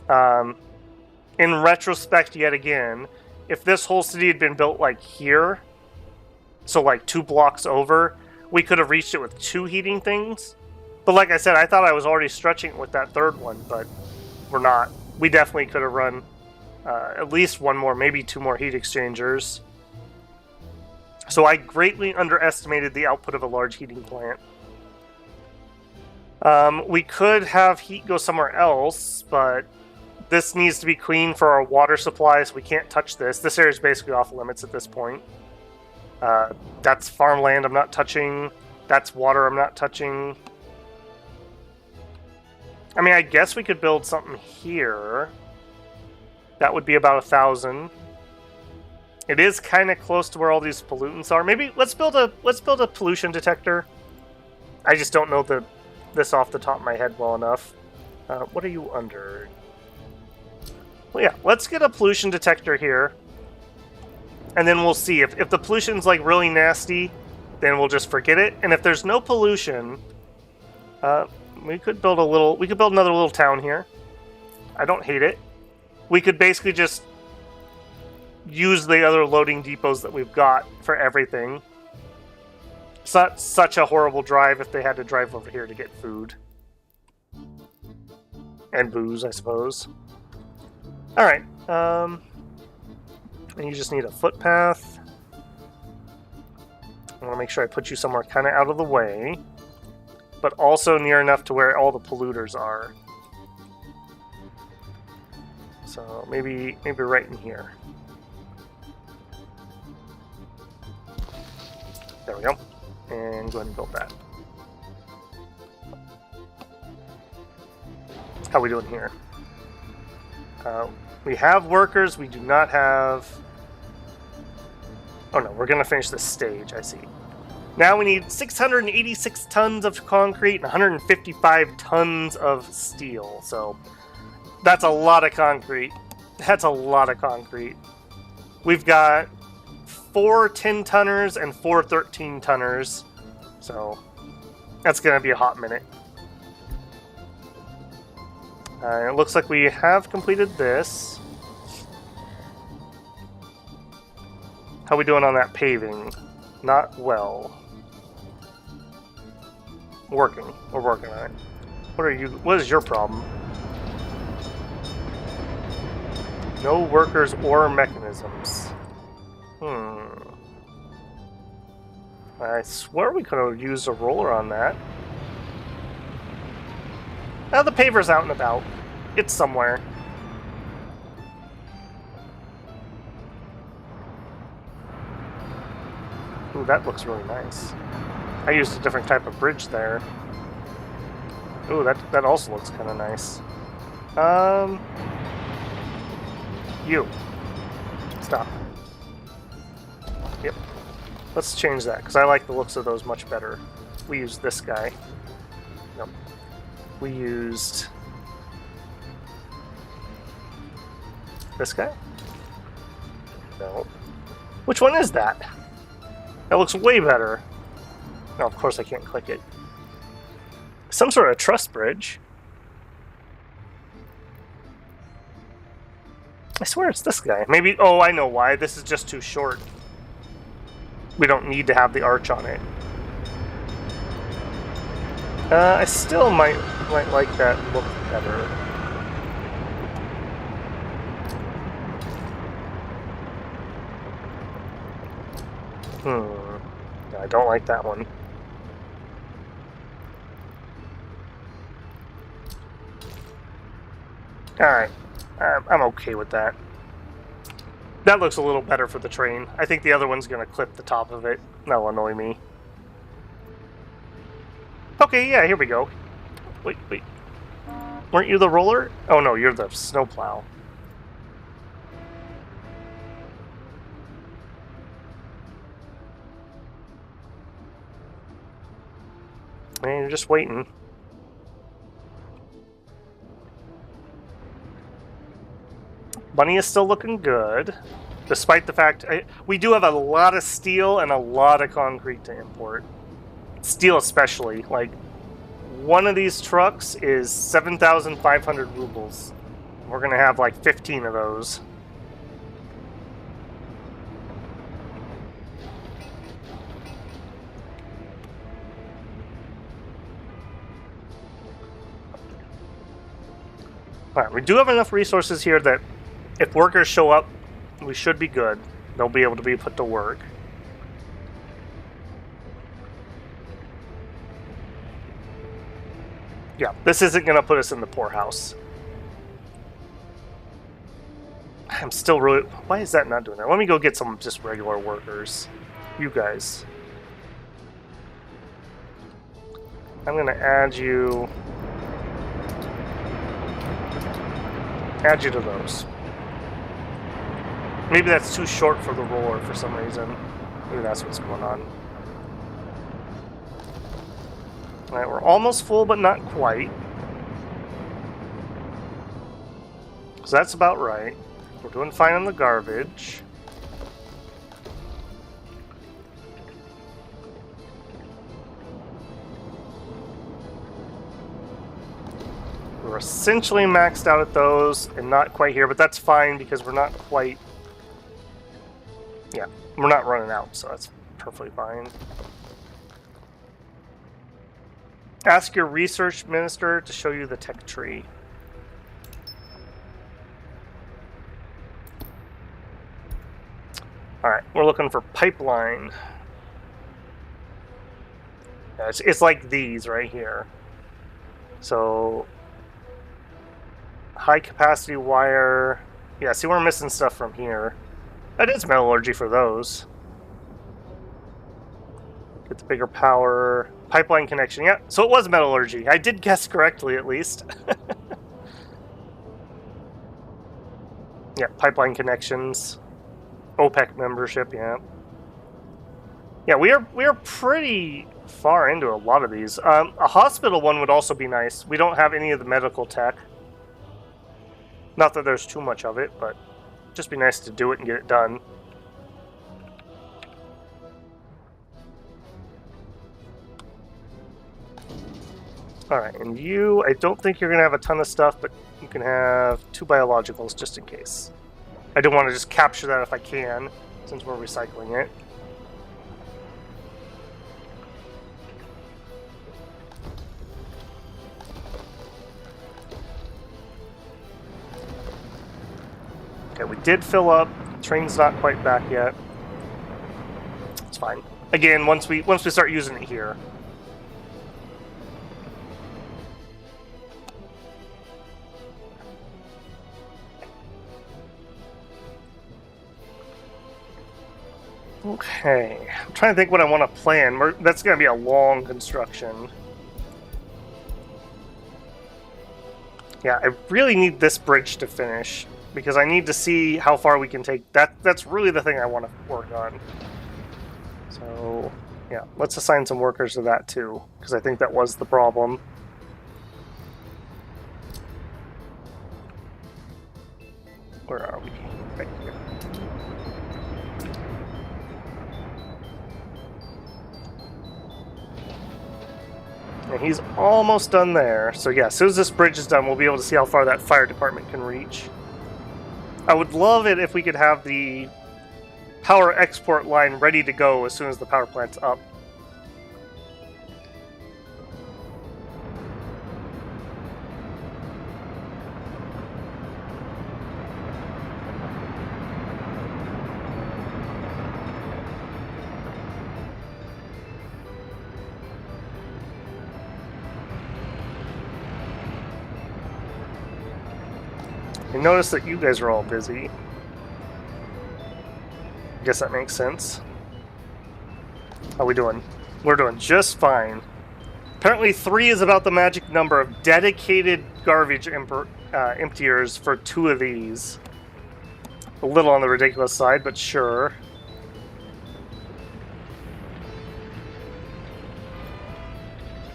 In retrospect, yet again, if this whole city had been built like here, so like 2 blocks over, we could have reached it with 2 heating things. But like I said, I thought I was already stretching it with that 3rd one, but we're not. We definitely could have run at least 1 more, maybe 2 more heat exchangers. So I greatly underestimated the output of a large heating plant. We could have heat go somewhere else, but this needs to be clean for our water supply, so we can't touch this. This area is basically off limits at this point. That's farmland I'm not touching. That's water I'm not touching. I mean, I guess we could build something here. That would be about 1,000. It is kind of close to where all these pollutants are. Maybe let's build a pollution detector. I just don't know this off the top of my head well enough. What are you under? Well, yeah, let's get a pollution detector here. And then we'll see. If the pollution's like really nasty, then we'll just forget it. And if there's no pollution, we could build another little town here. I don't hate it. We could basically just use the other loading depots that we've got for everything. It's not such a horrible drive if they had to drive over here to get food. And booze, I suppose. Alright, and you just need a footpath. I want to make sure I put you somewhere kind of out of the way, but also near enough to where all the polluters are. So maybe right in here. There we go. And go ahead and build that. How are we doing here? We have workers, we do not have... Oh no, we're going to finish this stage, I see. Now we need 686 tons of concrete and 155 tons of steel, so that's a lot of concrete. That's a lot of concrete. We've got 4 10-tonners and 4 13-tonners, so that's going to be a hot minute. It looks like we have completed this. How are we doing on that paving? Not well. Working. We're working on it. What is your problem? No workers or mechanisms. I swear we could have used a roller on that. Now the paver's out and about. It's somewhere. Ooh, that looks really nice. I used a different type of bridge there. Ooh, that also looks kind of nice. You. Stop. Yep. Let's change that, because I like the looks of those much better. We used this guy. Nope. We used this guy? No. Which one is that? That looks way better. No, of course I can't click it. Some sort of truss bridge. I swear it's this guy. Maybe, oh, I know why. This is just too short. We don't need to have the arch on it. I still might like that look better. I don't like that one. Alright. I'm okay with that. That looks a little better for the train. I think the other one's going to clip the top of it. That'll annoy me. Okay, yeah, here we go. Wait. Weren't you the roller? Oh no, you're the snowplow. Man, you're just waiting. Money is still looking good, despite the fact we do have a lot of steel and a lot of concrete to import. Steel especially. Like, one of these trucks is 7,500 rubles. We're going to have like 15 of those. Alright, we do have enough resources here that if workers show up, we should be good. They'll be able to be put to work. Yeah, this isn't going to put us in the poorhouse. I'm still really... Why is that not doing that? Let me go get some just regular workers. You guys. I'm going to add you... Add you to those. Maybe that's too short for the roller for some reason. Maybe that's what's going on. Alright, we're almost full, but not quite. So that's about right. We're doing fine on the garbage. We're essentially maxed out at those, and not quite here, but that's fine because we're not quite... Yeah, we're not running out, so that's perfectly fine. Ask your research minister to show you the tech tree. Alright, we're looking for pipeline. Yeah, it's like these right here. So... high capacity wire. Yeah, see, we're missing stuff from here. That is metallurgy for those. Get the bigger power. Pipeline connection. Yeah, so it was metallurgy. I did guess correctly, at least. Yeah, pipeline connections. OPEC membership, yeah. Yeah, we are pretty far into a lot of these. A hospital one would also be nice. We don't have any of the medical tech. Not that there's too much of it, but just be nice to do it and get it done. Alright, and you, I don't think you're going to have a ton of stuff, but you can have 2 biologicals just in case. I do want to just capture that if I can, since we're recycling it. Okay, we did fill up. Train's not quite back yet. It's fine. Again, once we start using it here. Okay, I'm trying to think what I want to plan. That's going to be a long construction. Yeah, I really need this bridge to finish, because I need to see how far we can take. That's really the thing I want to work on. So, yeah, let's assign some workers to that too, because I think that was the problem. Where are we? Right here. And he's almost done there. So yeah, as soon as this bridge is done, we'll be able to see how far that fire department can reach. I would love it if we could have the power export line ready to go as soon as the power plant's up. I noticed that you guys are all busy. I guess that makes sense. How are we doing? We're doing just fine. Apparently 3 is about the magic number of dedicated garbage emptiers for 2 of these. A little on the ridiculous side, but sure.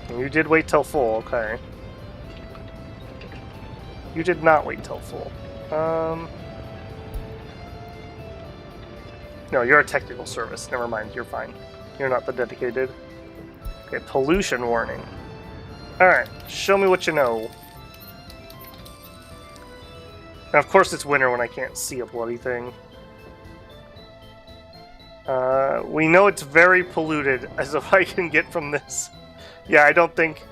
And you did wait till full, okay. You did not wait till full. No, you're a technical service. Never mind, you're fine. You're not the dedicated. Okay, pollution warning. Alright, show me what you know. And of course it's winter when I can't see a bloody thing. We know it's very polluted, as if I can get from this. Yeah, I don't think...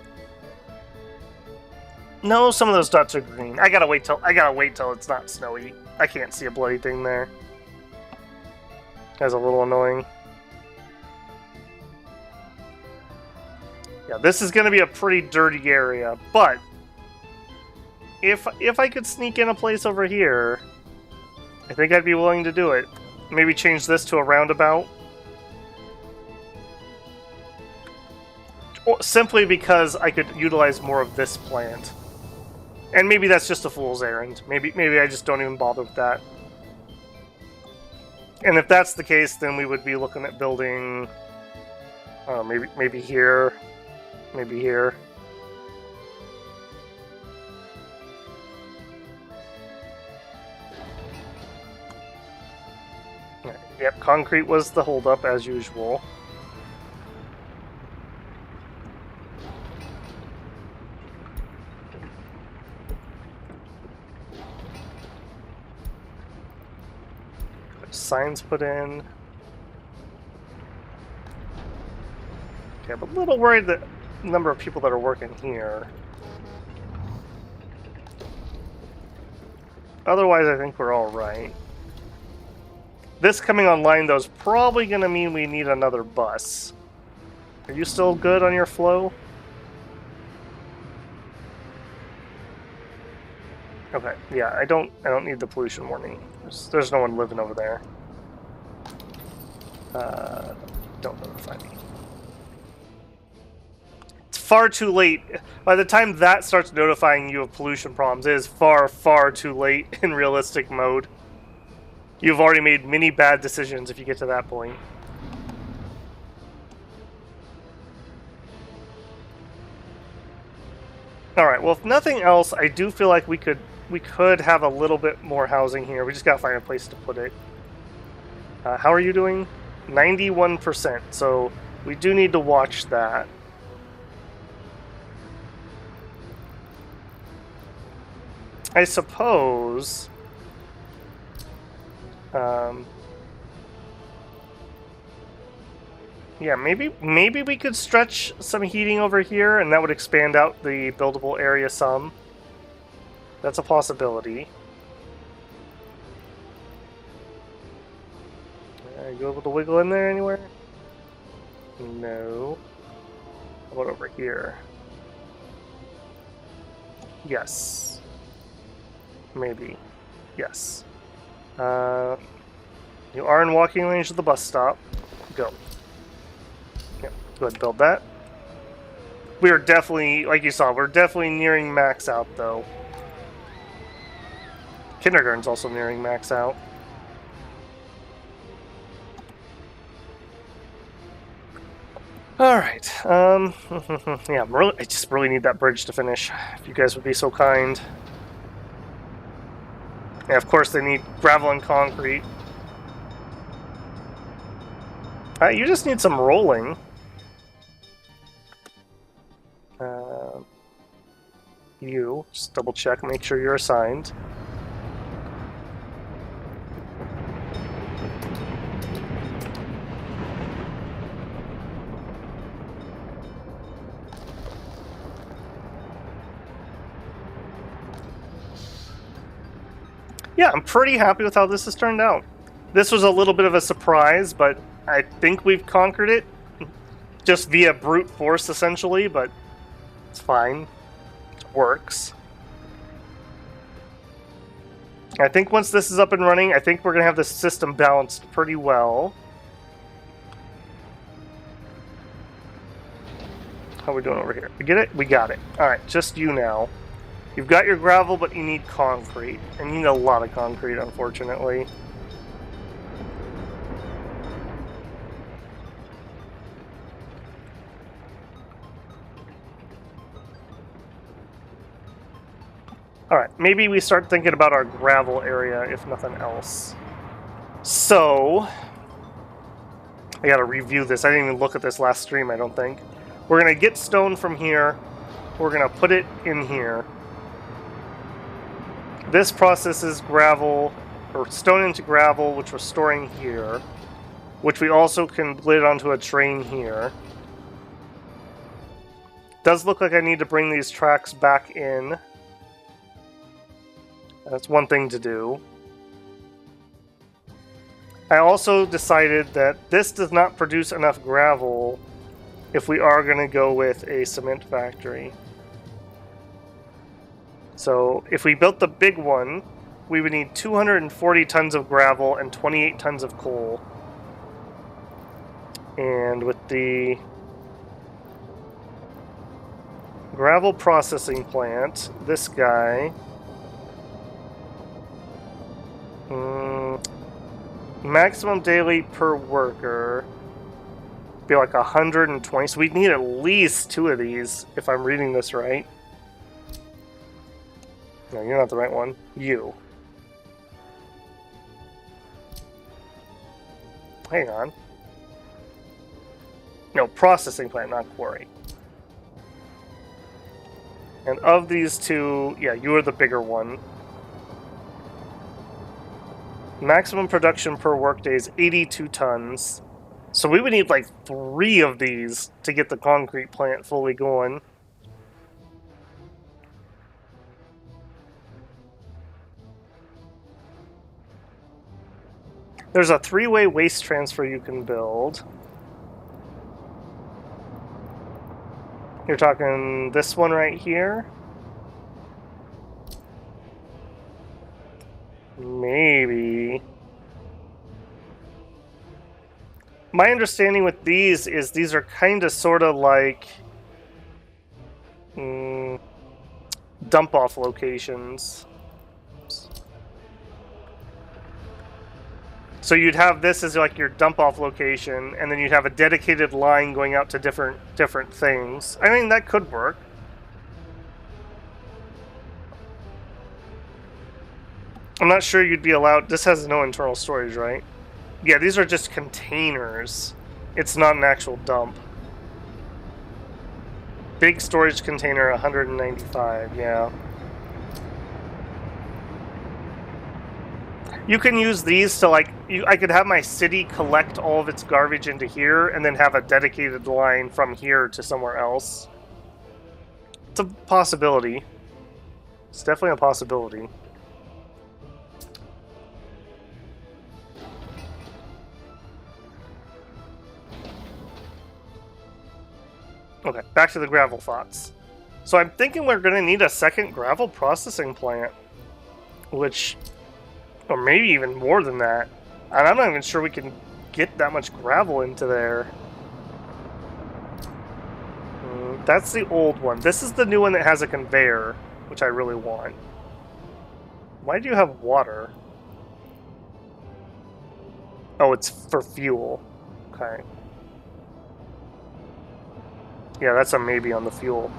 No, some of those dots are green. I gotta wait till it's not snowy. I can't see a bloody thing there. That's a little annoying. Yeah, this is gonna be a pretty dirty area, but if I could sneak in a place over here, I think I'd be willing to do it. Maybe change this to a roundabout. Simply because I could utilize more of this plant. And maybe that's just a fool's errand. Maybe I just don't even bother with that. And if that's the case, then we would be looking at building... maybe here. Maybe here. Yep, concrete was the holdup as usual. Signs put in. Okay, I'm a little worried that the number of people that are working here. Otherwise, I think we're all right. This coming online, though, is probably going to mean we need another bus. Are you still good on your flow? Okay, yeah, I don't need the pollution warning. There's no one living over there. Don't notify me. It's far too late. By the time that starts notifying you of pollution problems, it is far, far too late in realistic mode. You've already made many bad decisions if you get to that point. Alright, well, if nothing else, I do feel like we could have a little bit more housing here. We just gotta find a place to put it. How are you doing? 91%, so we do need to watch that. I suppose... yeah, maybe we could stretch some heating over here, and that would expand out the buildable area some. That's a possibility. Are you able to wiggle in there anywhere? No. How about over here? Yes. Maybe. Yes. You are in walking range of the bus stop. Go. Yep, go ahead and build that. We are definitely, like you saw, we're definitely nearing max out, though. Kindergarten's also nearing max out. Alright, yeah, I just really need that bridge to finish, if you guys would be so kind. Yeah, of course they need gravel and concrete. You just need some rolling. You, just double check, make sure you're assigned. Yeah, I'm pretty happy with how this has turned out. This was a little bit of a surprise, but I think we've conquered it. Just via brute force, essentially, but it's fine. It works. I think once this is up and running, I think we're going to have the system balanced pretty well. How are we doing over here? We get it? We got it. Alright, just you now. You've got your gravel, but you need concrete. And you need a lot of concrete, unfortunately. Alright, maybe we start thinking about our gravel area, if nothing else. So... I gotta review this. I didn't even look at this last stream, I don't think. We're gonna get stone from here. We're gonna put it in here. This processes gravel, or stone into gravel, which we're storing here, which we also can lid onto a train here. Does look like I need to bring these tracks back in. That's one thing to do. I also decided that this does not produce enough gravel if we are going to go with a cement factory. So if we built the big one, we would need 240 tons of gravel and 28 tons of coal. And with the gravel processing plant, this guy... maximum daily per worker. Be like 120. So we'd need at least 2 of these, if I'm reading this right. No, you're not the right one. You. Hang on. No, processing plant, not quarry. And of these 2, yeah, you are the bigger one. Maximum production per workday is 82 tons. So we would need like 3 of these to get the concrete plant fully going. There's a 3-way waste transfer you can build. You're talking this one right here? Maybe. My understanding with these is these are kind of sort of like dump-off locations. So you'd have this as like your dump-off location, and then you'd have a dedicated line going out to different things. I mean, that could work. I'm not sure you'd be allowed... This has no internal storage, right? Yeah, these are just containers. It's not an actual dump. Big storage container, 195, yeah. You can use these to, like... I could have my city collect all of its garbage into here, and then have a dedicated line from here to somewhere else. It's a possibility. It's definitely a possibility. Okay, back to the gravel thoughts. So I'm thinking we're going to need a second gravel processing plant. Which... Or maybe even more than that. And I'm not even sure we can get that much gravel into there. That's the old one. This is the new one that has a conveyor, which I really want. Why do you have water? Oh, it's for fuel. Okay. Yeah, that's a maybe on the fuel.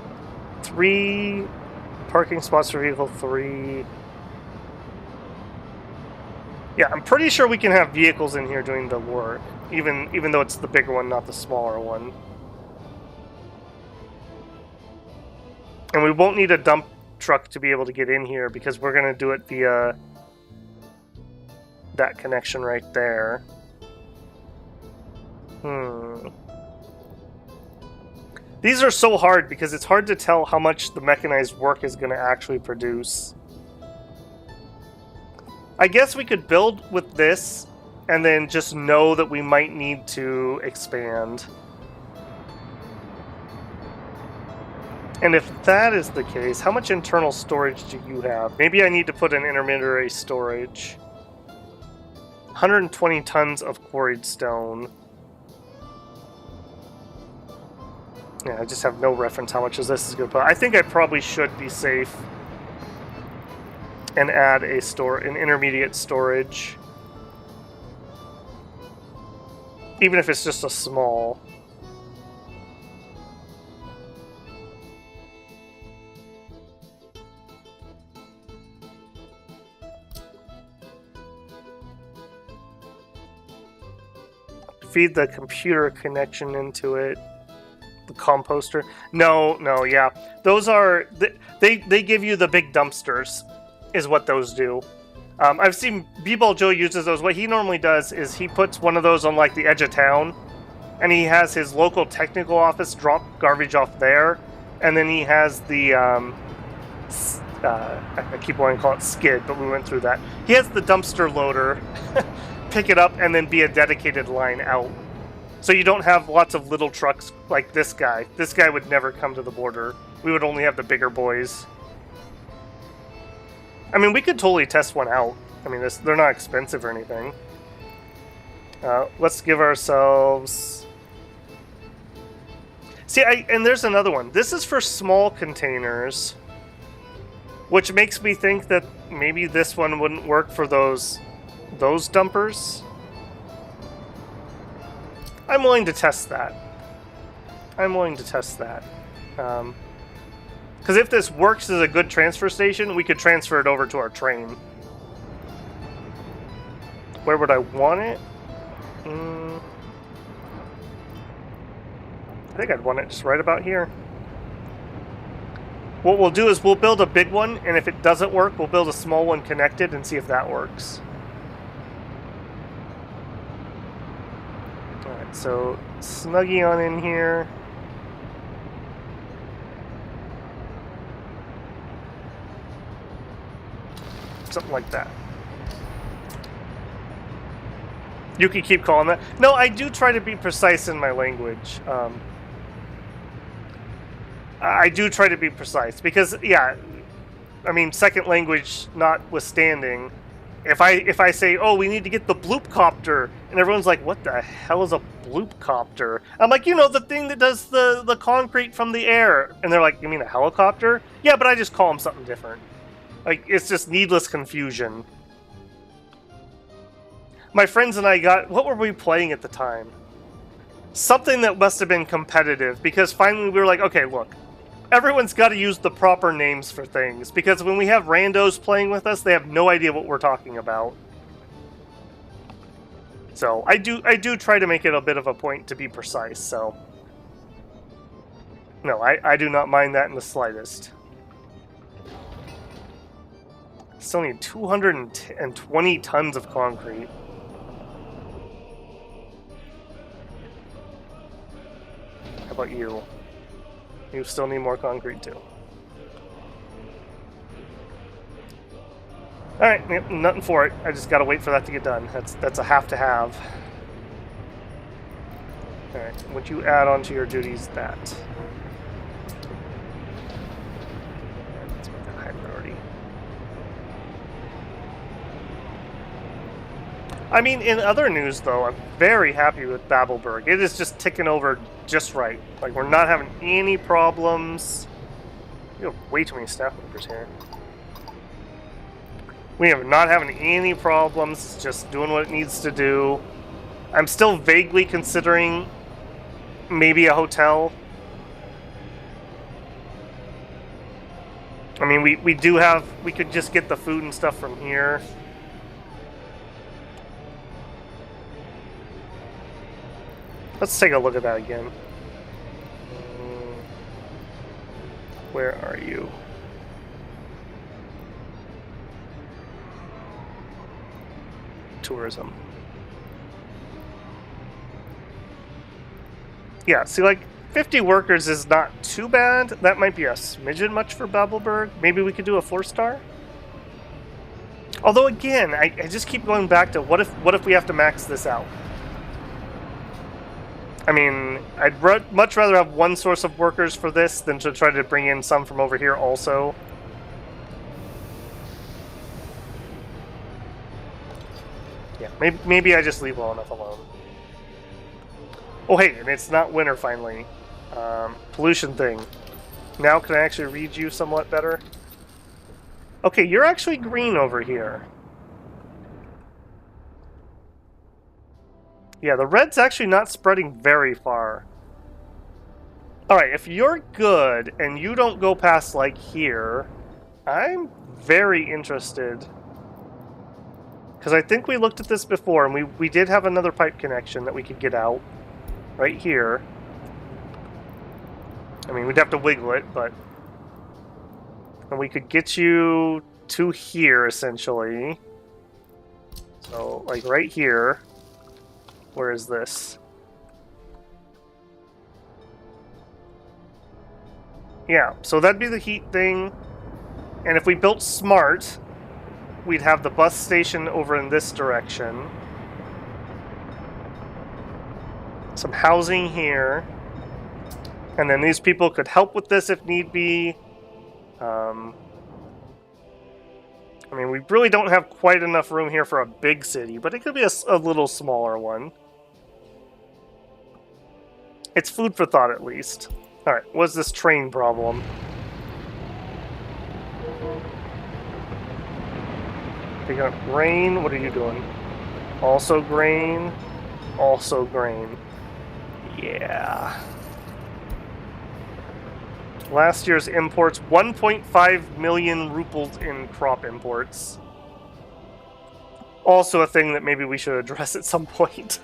3 parking spots for vehicle 3. Yeah, I'm pretty sure we can have vehicles in here doing the work, even though it's the bigger one, not the smaller one. And we won't need a dump truck to be able to get in here because we're going to do it via that connection right there. These are so hard because it's hard to tell how much the mechanized work is going to actually produce. I guess we could build with this and then just know that we might need to expand. And if that is the case, how much internal storage do you have? Maybe I need to put an intermediary storage. 120 tons of quarried stone. Yeah, I just have no reference how much of this is going to put. I think I probably should be safe and add an intermediate storage. Even if it's just a small. Feed the computer connection into it. The composter. No, yeah. Those are... They give you the big dumpsters, is what those do. I've seen B-Ball Joe uses those. What he normally does is he puts one of those on, like, the edge of town, and he has his local technical office drop garbage off there, and then he has the... I keep wanting to call it skid, but we went through that. He has the dumpster loader pick it up and then be a dedicated line out. So you don't have lots of little trucks like this guy. This guy would never come to the border. We would only have the bigger boys. I mean, we could totally test one out. I mean, they're not expensive or anything. Let's give ourselves... See, and there's another one. This is for small containers, which makes me think that maybe this one wouldn't work for those dumpers. I'm willing to test that. I'm willing to test that. Because if this works as a good transfer station, we could transfer it over to our train. Where would I want it? I think I'd want it just right about here. What we'll do is we'll build a big one, and if it doesn't work, we'll build a small one connected and see if that works. Alright, so snuggie on in here. Something like that. You can keep calling that. No, I do try to be precise in my language. I do try to be precise because, yeah, I mean, second language notwithstanding, if I say, oh, we need to get the bloop copter, and everyone's like, what the hell is a bloop copter? I'm like, you know, the thing that does the concrete from the air. And they're like, you mean a helicopter? Yeah, but I just call them something different. Like, it's just needless confusion. My friends and I got... What were we playing at the time? Something that must have been competitive, because finally we were like, okay, look. Everyone's got to use the proper names for things, because when we have randos playing with us, they have no idea what we're talking about. So, I do try to make it a bit of a point to be precise, so... No, I do not mind that in the slightest. Still need 220 tons of concrete. How about you? You still need more concrete too. Alright, nothing for it. I just gotta wait for that to get done. That's a have to have. Alright, would you add on to your duties that? Let's make that high priority. I mean, in other news, though, I'm very happy with Babelberg. It is just ticking over just right. Like, we're not having any problems. We have way too many staff members here. We are not having any problems. It's just doing what it needs to do. I'm still vaguely considering maybe a hotel. I mean, we do have... We could just get the food and stuff from here. Let's take a look at that again. Where are you? Tourism. Yeah, see, like, 50 workers is not too bad. That might be a smidgen much for Babelberg. Maybe we could do a 4-star? Although, again, I just keep going back to what if we have to max this out? I mean, I'd much rather have one source of workers for this than to try to bring in some from over here also. Yeah, maybe I just leave well enough alone. Oh hey, and it's not winter finally. Pollution thing. Now can I actually read you somewhat better? Okay, you're actually green over here. Yeah, the red's actually not spreading very far. Alright, if you're good and you don't go past, like, here, I'm very interested. Because I think we looked at this before, and we did have another pipe connection that we could get out. Right here. I mean, we'd have to wiggle it, but... And we could get you to here, essentially. So, like, right here. Where is this? Yeah, so that'd be the heat thing. And if we built smart, we'd have the bus station over in this direction. Some housing here. And then these people could help with this if need be. I mean, we really don't have quite enough room here for a big city, but it could be a little smaller one. It's food for thought, at least. Alright, what's this train problem? Picking up grain, what are you doing? Also grain, also grain. Yeah. Last year's imports, 1.5 million rubles in crop imports. Also a thing that maybe we should address at some point.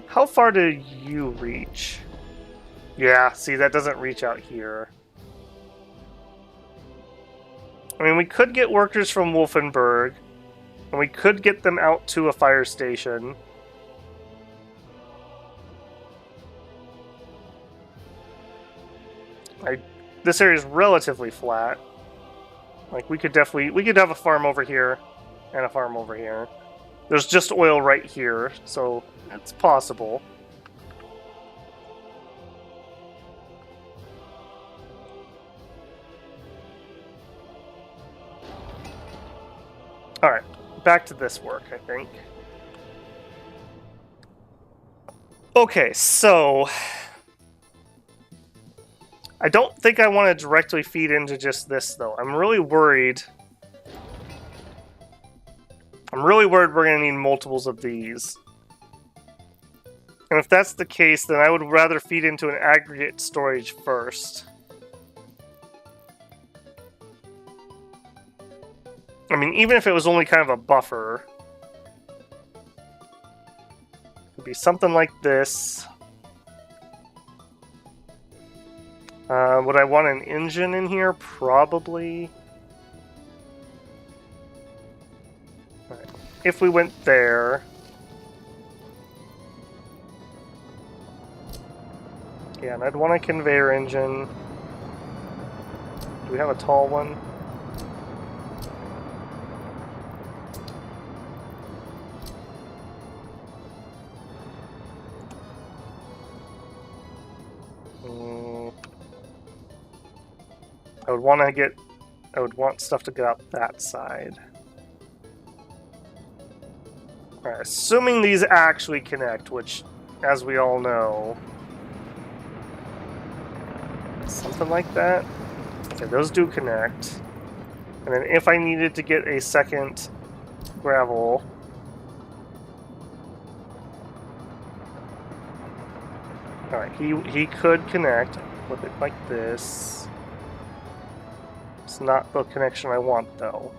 How far do you reach? Yeah, see, that doesn't reach out here. I mean, we could get workers from Wolfenburg, and we could get them out to a fire station. This area is relatively flat. Like, we could have a farm over here and a farm over here. There's just oil right here, so it's possible. Alright, back to this work, I think. Okay, so I don't think I want to directly feed into just this, though. I'm really worried we're going to need multiples of these. And if that's the case, then I would rather feed into an aggregate storage first. I mean, even if it was only kind of a buffer, it would be something like this. Would I want an engine in here? Probably. Right. If we went there... Yeah, and I'd want a conveyor engine. Do we have a tall one? I would want stuff to get out that side. Alright, assuming these actually connect, which, as we all know, something like that. Okay, those do connect. And then if I needed to get a second gravel, alright, he could connect. Flip it like this. It's not the connection I want, though.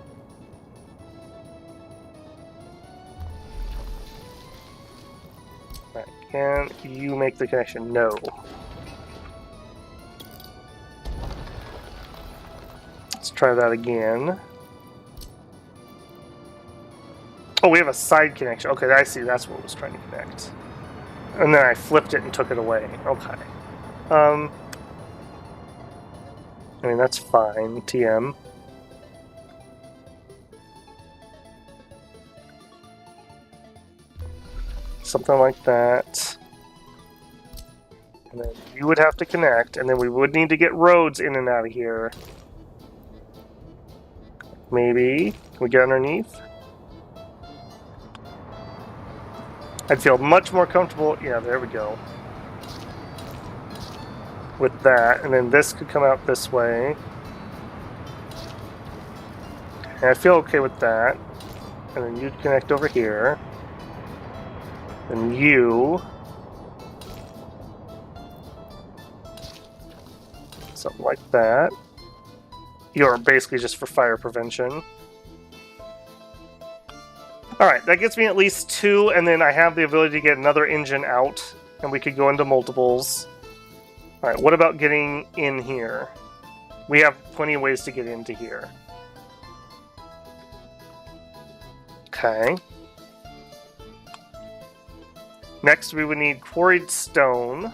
Right, can you make the connection? No. Let's try that again. Oh, we have a side connection. Okay, I see. That's what was trying to connect. And then I flipped it and took it away. Okay. I mean, that's fine. TM. Something like that. And then you would have to connect, and then we would need to get roads in and out of here. Maybe. Can we get underneath? I'd feel much more comfortable. Yeah, there we go. With that, and then this could come out this way. And I feel okay with that. And then you'd connect over here. And you... something like that. You're basically just for fire prevention. Alright, that gets me at least 2, and then I have the ability to get another engine out, and we could go into multiples. Alright, what about getting in here? We have plenty of ways to get into here. Okay. Next, we would need quarried stone.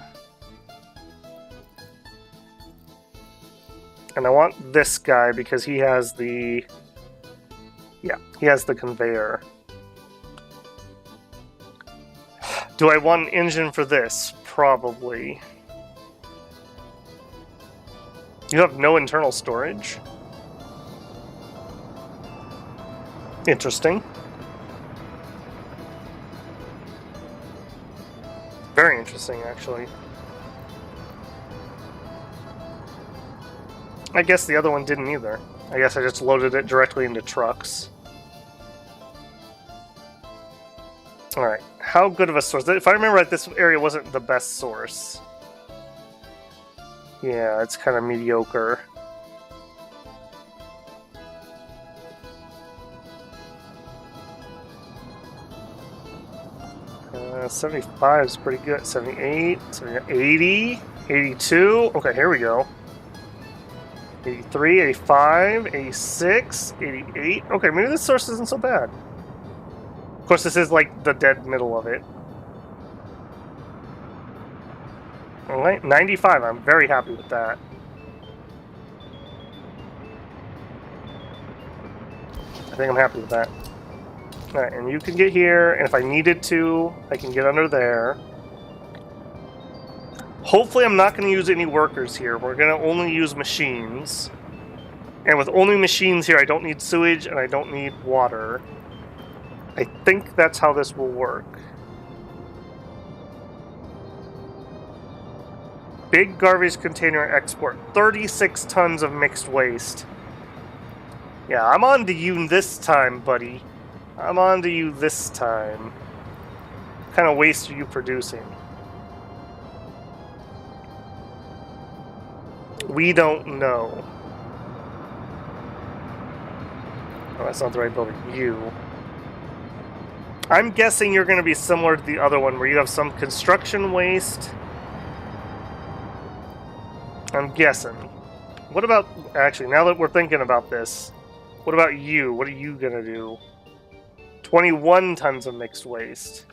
And I want this guy because he has the... yeah, he has the conveyor. Do I want an engine for this? Probably. You have no internal storage? Interesting. Very interesting, actually. I guess the other one didn't either. I guess I just loaded it directly into trucks. Alright, how good of a source? If I remember right, this area wasn't the best source. Yeah, it's kind of mediocre. 75 is pretty good. 78, 80, 82. Okay, here we go. 83, 85, 86, 88. Okay, maybe this source isn't so bad. Of course, this is like the dead middle of it. Alright, 95. I'm very happy with that. I think I'm happy with that. Alright, and you can get here, and if I needed to, I can get under there. Hopefully I'm not going to use any workers here. We're going to only use machines. And with only machines here, I don't need sewage and I don't need water. I think that's how this will work. Big garbage container export. 36 tons of mixed waste. Yeah, I'm on to you this time, buddy. I'm on to you this time. What kind of waste are you producing? We don't know. Oh, that's not the right building. You. I'm guessing you're going to be similar to the other one, where you have some construction waste. I'm guessing. What about... Actually, now that we're thinking about this, what about you? What are you going to do? 21 tons of mixed waste.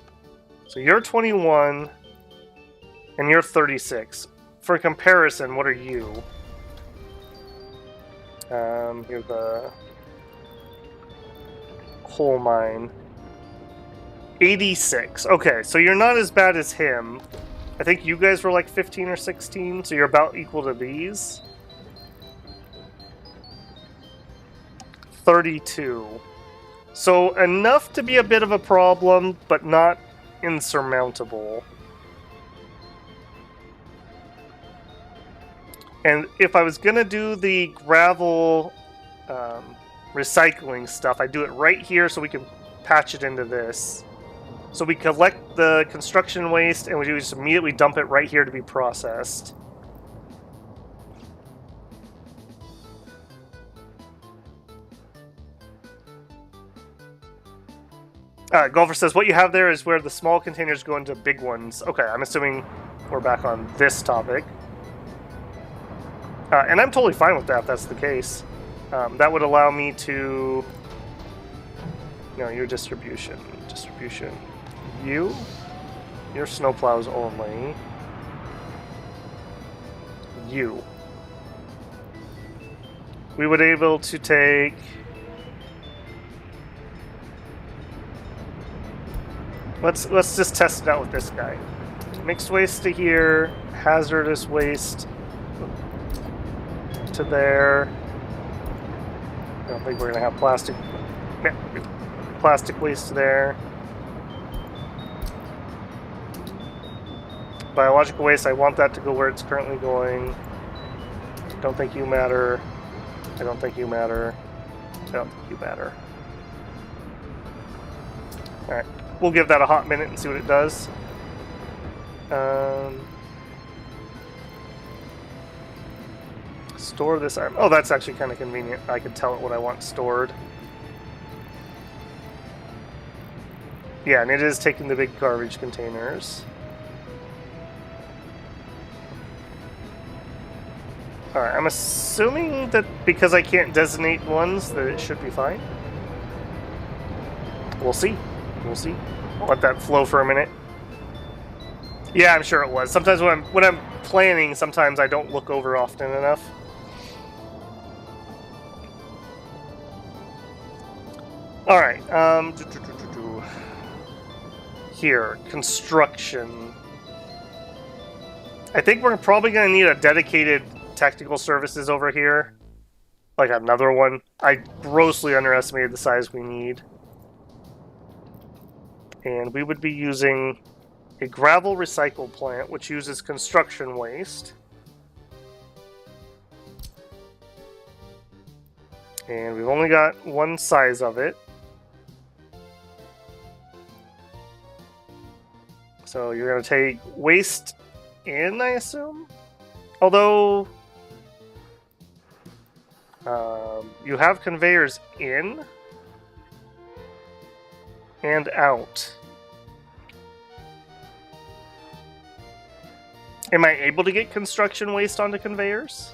So you're 21, and you're 36. For comparison, what are you? Here's the coal mine. 86. Okay, so you're not as bad as him. I think you guys were like 15 or 16, so you're about equal to these. 32. So enough to be a bit of a problem, but not insurmountable. And if I was going to do the gravel recycling stuff, I'd do it right here so we can patch it into this. So we collect the construction waste and we just immediately dump it right here to be processed. Golfer says, what you have there is where the small containers go into big ones. Okay, I'm assuming we're back on this topic. And I'm totally fine with that if that's the case. That would allow me to... No, your distribution. Distribution. You? Your snowplows only. You. We would be able to take... Let's just test it out with this guy. Mixed waste to here, hazardous waste to there. I don't think we're gonna have plastic waste there. Biological waste, I want that to go where it's currently going. Don't think you matter. I don't think you matter. I don't think you matter. Alright. We'll give that a hot minute and see what it does. Store this item. Oh, that's actually kind of convenient. I can tell it what I want stored. Yeah, and it is taking the big garbage containers. Alright, I'm assuming that because I can't designate ones, that it should be fine. We'll see. We'll see. I'll let that flow for a minute. Yeah, I'm sure it was. Sometimes when I'm planning, sometimes I don't look over often enough. All right. Here, construction. I think we're probably going to need a dedicated technical services over here, like another one. I grossly underestimated the size we need. And we would be using a gravel recycle plant, which uses construction waste. And we've only got one size of it. So you're going to take waste in, I assume? Although... you have conveyors in and out. Am I able to get construction waste onto conveyors?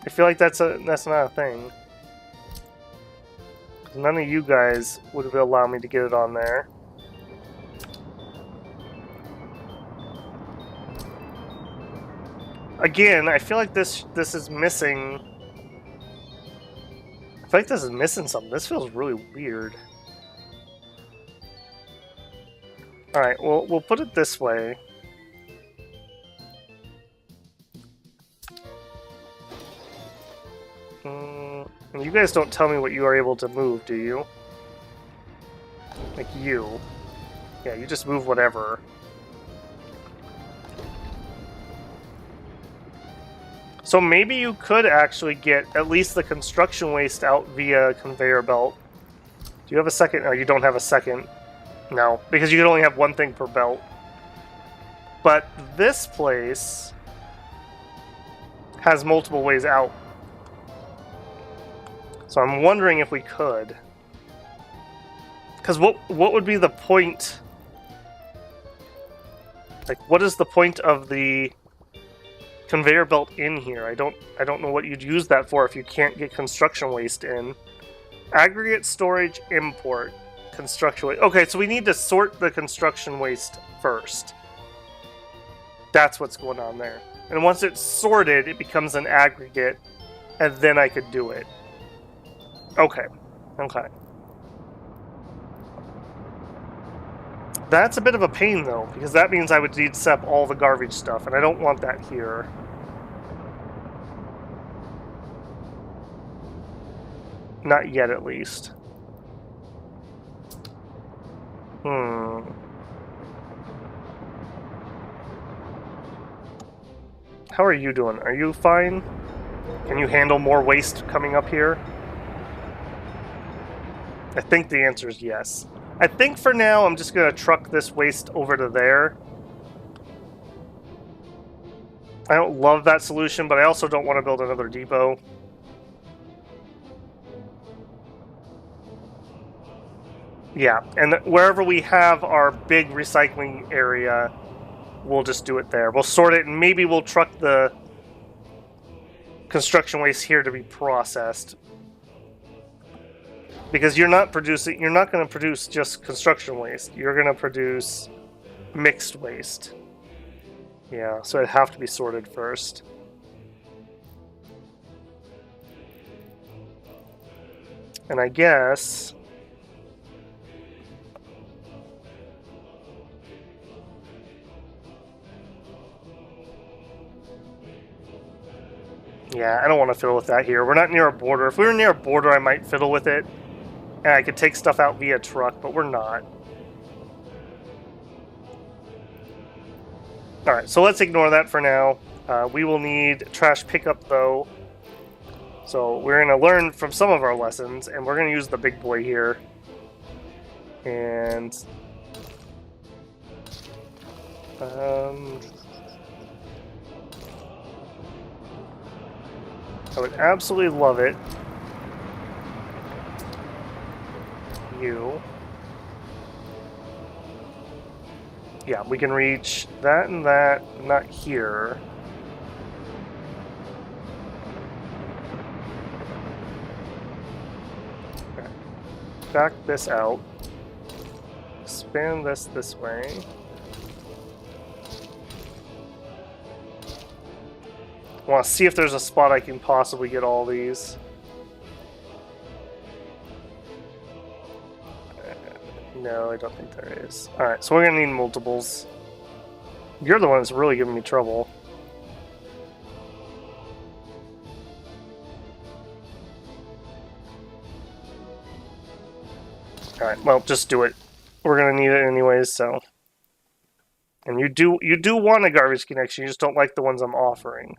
I feel like that's not a thing. None of you guys would allow me to get it on there. Again, I feel like this is missing. I feel like this is missing something. This feels really weird. All right, well, we'll put it this way. And you guys don't tell me what you are able to move, do you? Like you. Yeah, you just move whatever. So maybe you could actually get at least the construction waste out via conveyor belt. Do you have a second? Oh, you don't have a second. No, because you can only have one thing per belt. But this place has multiple ways out. So I'm wondering if we could. Because what would be the point? Like, what is the point of the conveyor belt in here? I don't know what you'd use that for if you can't get construction waste in. Aggregate storage import construction waste. Okay, so we need to sort the construction waste first. That's what's going on there. And once it's sorted, it becomes an aggregate, and then I could do it. Okay. Okay. That's a bit of a pain, though, because that means I would need to set up all the garbage stuff, and I don't want that here. Not yet, at least. How are you doing? Are you fine? Can you handle more waste coming up here? I think the answer is yes. I think for now I'm just going to truck this waste over to there. I don't love that solution, but I also don't want to build another depot. Yeah, and wherever we have our big recycling area, we'll just do it there. We'll sort it, and maybe we'll truck the construction waste here to be processed. Because you're not going to produce just construction waste. You're going to produce mixed waste. Yeah, so it'd have to be sorted first. And I guess... yeah, I don't want to fiddle with that here. We're not near a border. If we were near a border, I might fiddle with it. And I could take stuff out via truck, but we're not. Alright, so let's ignore that for now. We will need trash pickup, though. So we're going to learn from some of our lessons, and we're going to use the big boy here. And... I would absolutely love it. You. Yeah, we can reach that and that, not here. Okay. Back this out. Spin this way. I want to see if there's a spot I can possibly get all these. No, I don't think there is. Alright, so we're going to need multiples. You're the one that's really giving me trouble. Alright, well, just do it. We're going to need it anyways, so... and you do want a garbage connection, you just don't like the ones I'm offering.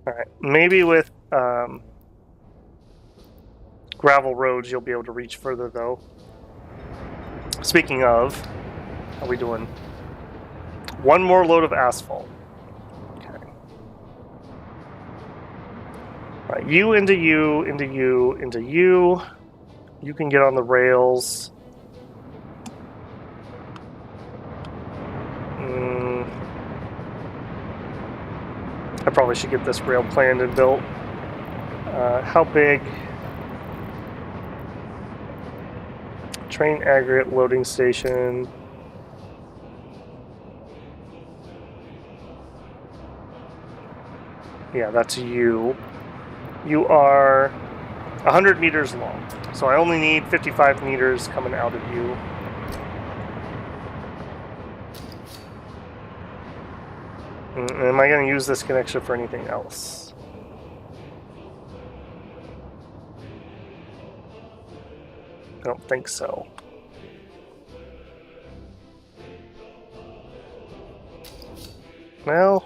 Alright, maybe with... gravel roads, you'll be able to reach further, though. Speaking of, how are we doing? One more load of asphalt. Okay. All right, you into you, into you, into you. You can get on the rails. I probably should get this rail planned and built. How big? Train aggregate loading station. Yeah, that's you. You are 100 meters long. So I only need 55 meters coming out of you. Am I going to use this connection for anything else? I don't think so. Well,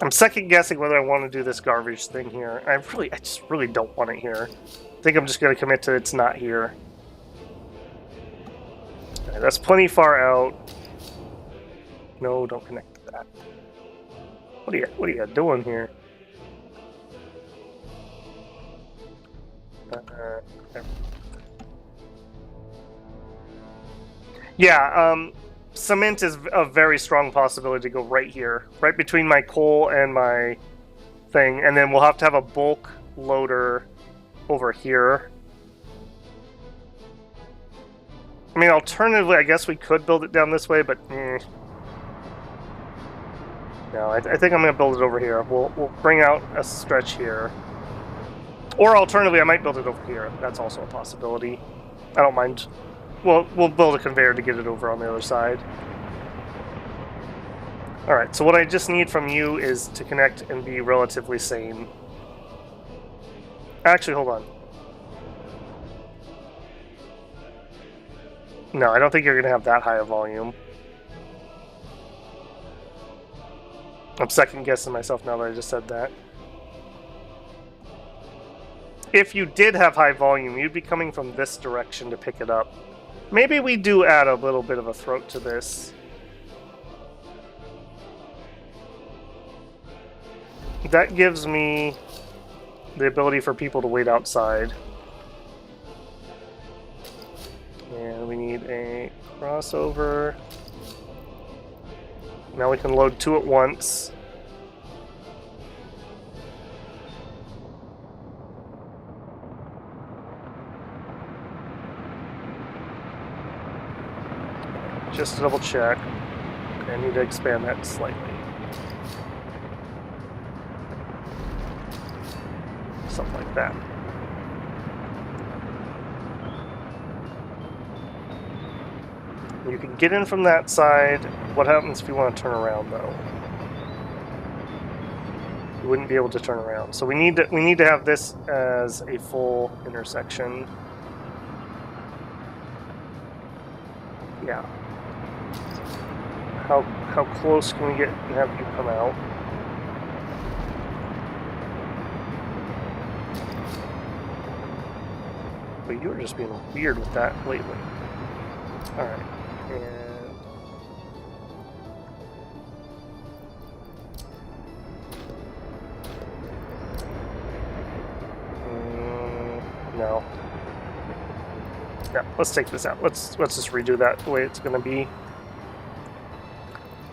I'm second guessing whether I want to do this garbage thing here. I just really don't want it here. I think I'm just going to commit to it's not here. Okay, that's plenty far out. No, don't connect to that. What are you doing here? Yeah, cement is a very strong possibility to go right here, right between my coal and my thing, and then we'll have to have a bulk loader over here. I mean, alternatively, I guess we could build it down this way, but no, I think I'm going to build it over here. We'll bring out a stretch here. Or alternatively, I might build it over here. That's also a possibility. I don't mind. We'll build a conveyor to get it over on the other side. Alright, so what I just need from you is to connect and be relatively sane. Actually, hold on. No, I don't think you're going to have that high a volume. I'm second guessing myself now that I just said that. If you did have high volume, you'd be coming from this direction to pick it up. Maybe we do add a little bit of a throat to this. That gives me the ability for people to wait outside. And we need a crossover. Now we can load two at once. Just to double check. Okay, I need to expand that slightly. Something like that. You can get in from that side. What happens if you want to turn around, though? You wouldn't be able to turn around. So we need to have this as a full intersection. Yeah. How close can we get and have you come out? But you were just being weird with that lately. Alright. And no. Yeah, let's take this out. Let's just redo that the way it's gonna be.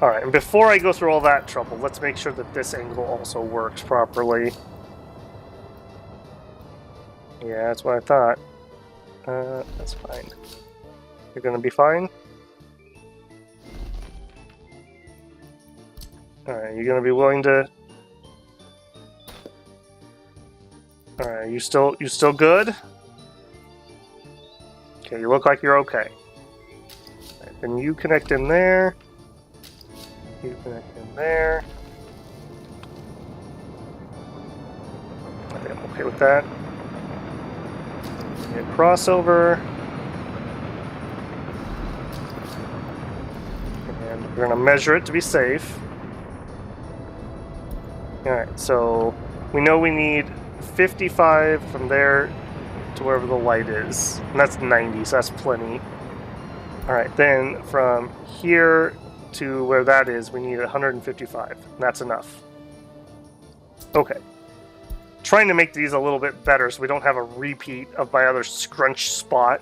Alright, and before I go through all that trouble, let's make sure that this angle also works properly. Yeah, that's what I thought. That's fine. You're gonna be fine? Alright, you gonna be willing to... Alright, you still good? Okay, you look like you're okay. Right, then you connect in there. You connect in there. I think I'm okay with that. Get crossover. And we're going to measure it to be safe. Alright, so we know we need 55 from there to wherever the light is. And that's 90, so that's plenty. Alright, then from here to where that is, we need 155. That's enough. Okay. Trying to make these a little bit better so we don't have a repeat of my other scrunch spot.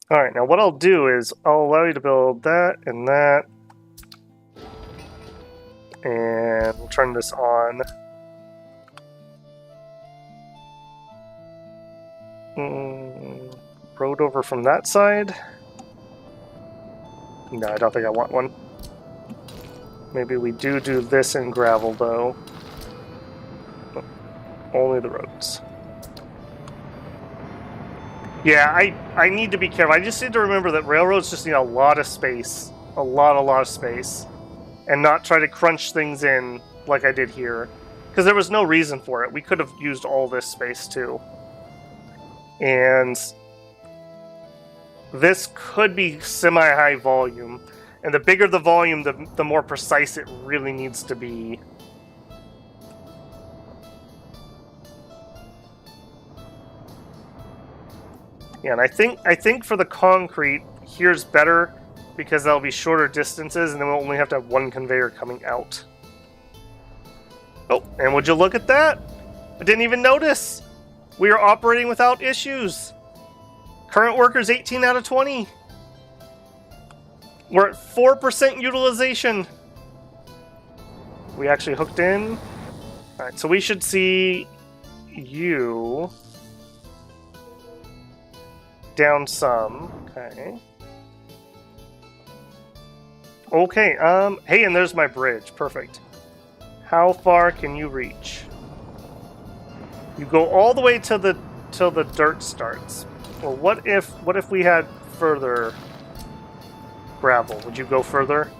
Alright, now what I'll do is I'll allow you to build that and that. And we'll turn this on. Road over from that side. No, I don't think I want one. Maybe we do this in gravel, though. Only the roads. Yeah, I need to be careful. I just need to remember that railroads just need a lot of space. A lot of space. And not try to crunch things in like I did here. Because there was no reason for it. We could have used all this space, too. And this could be semi-high volume. And the bigger the volume, the more precise it really needs to be. Yeah, and I think for the concrete, here's better because that'll be shorter distances, and then we'll only have to have one conveyor coming out. Oh, and would you look at that? I didn't even notice. We are operating without issues. Current workers 18 out of 20. We're at 4% utilization. We actually hooked in. Alright, so we should see you down some. Okay. Okay, hey, and there's my bridge. Perfect. How far can you reach? You go all the way till the dirt starts. Well, what if we had further gravel? Would you go further?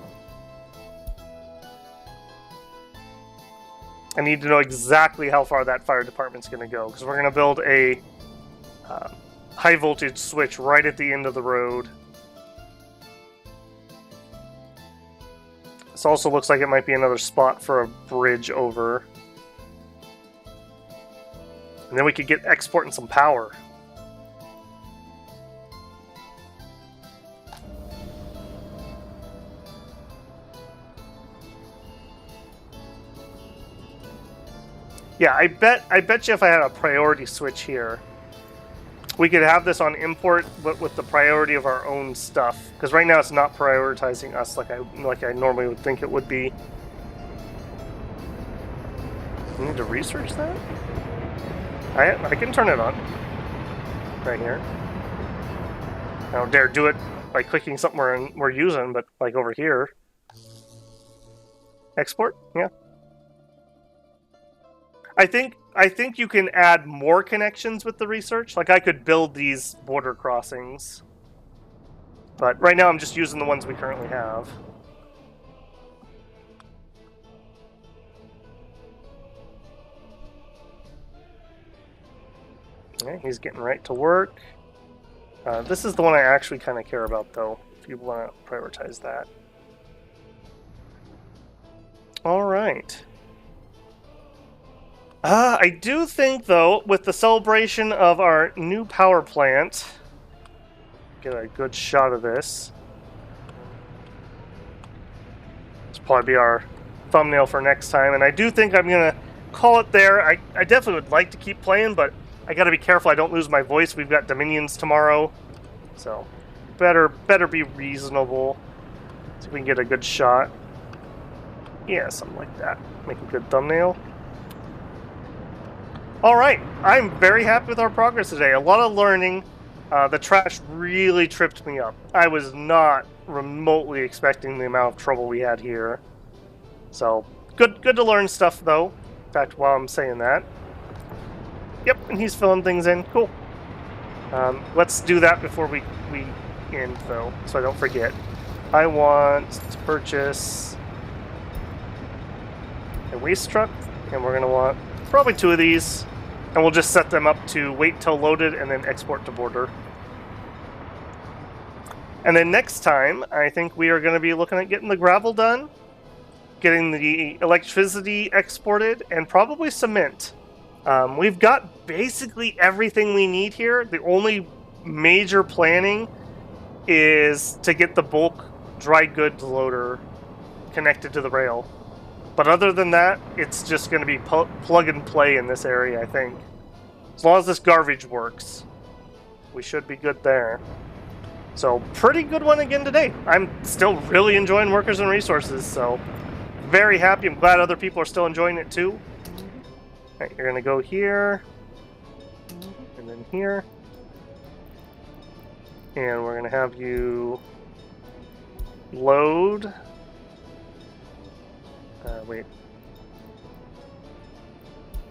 I need to know exactly how far that fire department's going to go, because we're going to build a high voltage switch right at the end of the road. This also looks like it might be another spot for a bridge over. And then we could get exporting some power. Yeah, I bet you if I had a priority switch here, we could have this on import, but with the priority of our own stuff. Because right now it's not prioritizing us like I normally would think it would be. I need to research that? I can turn it on. Right here. I don't dare do it by clicking something we're using, but like over here. Export? Yeah. I think you can add more connections with the research. Like I could build these border crossings. But right now I'm just using the ones we currently have. Okay, he's getting right to work. This is the one I actually kind of care about, though, if you want to prioritize that. Alright. I do think, though, with the celebration of our new power plant, get a good shot of this. This will probably be our thumbnail for next time, and I do think I'm going to call it there. I definitely would like to keep playing, but I got to be careful I don't lose my voice. We've got Dominions tomorrow, so better be reasonable. See if we can get a good shot. Yeah, something like that. Make a good thumbnail. Alright, I'm very happy with our progress today. A lot of learning. The trash really tripped me up. I was not remotely expecting the amount of trouble we had here. So, good to learn stuff, though. In fact, while I'm saying that. Yep, and he's filling things in. Cool. Let's do that before we end, though, so I don't forget. I want to purchase a waste truck, and we're going to want probably 2 of these, and we'll just set them up to wait till loaded and then export to border. And then next time, I think we are going to be looking at getting the gravel done, getting the electricity exported, and probably cement. We've got basically everything we need here. The only major planning is to get the bulk dry goods loader connected to the rail. But other than that, it's just going to be plug and play in this area, I think. As long as this garbage works, we should be good there. So, pretty good one again today. I'm still really enjoying Workers and Resources, so very happy. I'm glad other people are still enjoying it too. Alright, you're going to go here, and then here. And we're going to have you load. Wait.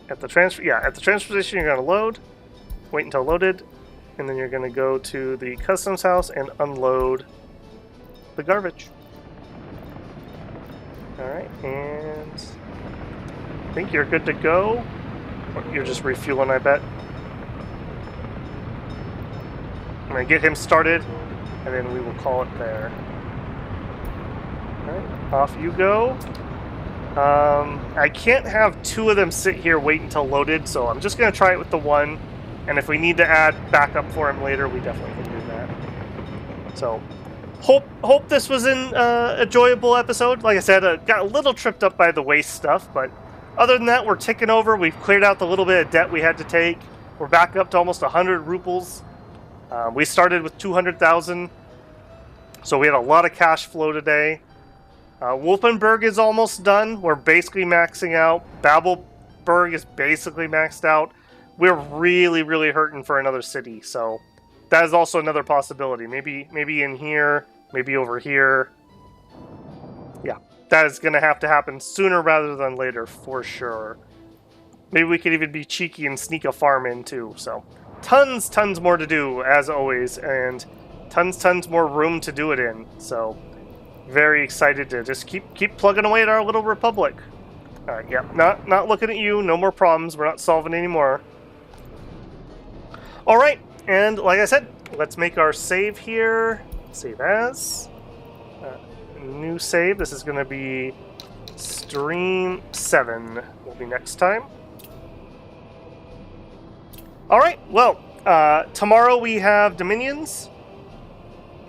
At the transfer station, you're going to load. Wait until loaded. And then you're going to go to the customs house and unload the garbage. Alright, and I think you're good to go. You're just refueling, I bet. I'm going to get him started, and then we will call it there. Alright, off you go. I can't have two of them sit here wait until loaded, so I'm just going to try it with the one. And if we need to add backup for him later, we definitely can do that. So, hope this was an enjoyable episode. Like I said, got a little tripped up by the waste stuff, but other than that, we're ticking over. We've cleared out the little bit of debt we had to take. We're back up to almost 100 rubles. We started with 200,000, so we had a lot of cash flow today. Wolfenburg is almost done. We're basically maxing out. Babelberg is basically maxed out. We're really, really hurting for another city, so that is also another possibility. Maybe in here, maybe over here. Yeah, that is going to have to happen sooner rather than later, for sure. Maybe we could even be cheeky and sneak a farm in, too. So, tons more to do, as always, and tons more room to do it in. So, very excited to just keep plugging away at our little republic. Alright, yeah, not looking at you, no more problems, we're not solving anymore. Alright, and like I said, let's make our save here. Save as. New save. This is going to be Stream 7. Will be next time. Alright, well, tomorrow we have Dominions.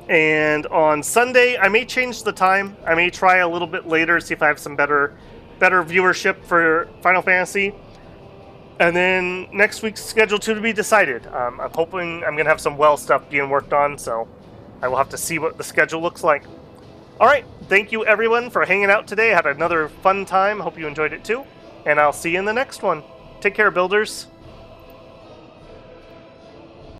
And on Sunday, I may change the time. I may try a little bit later, see if I have some better viewership for Final Fantasy. And then next week's schedule to be decided. I'm hoping I'm going to have some well stuff being worked on, so I will have to see what the schedule looks like. Alright, thank you everyone for hanging out today. I had another fun time. Hope you enjoyed it too. And I'll see you in the next one. Take care, builders.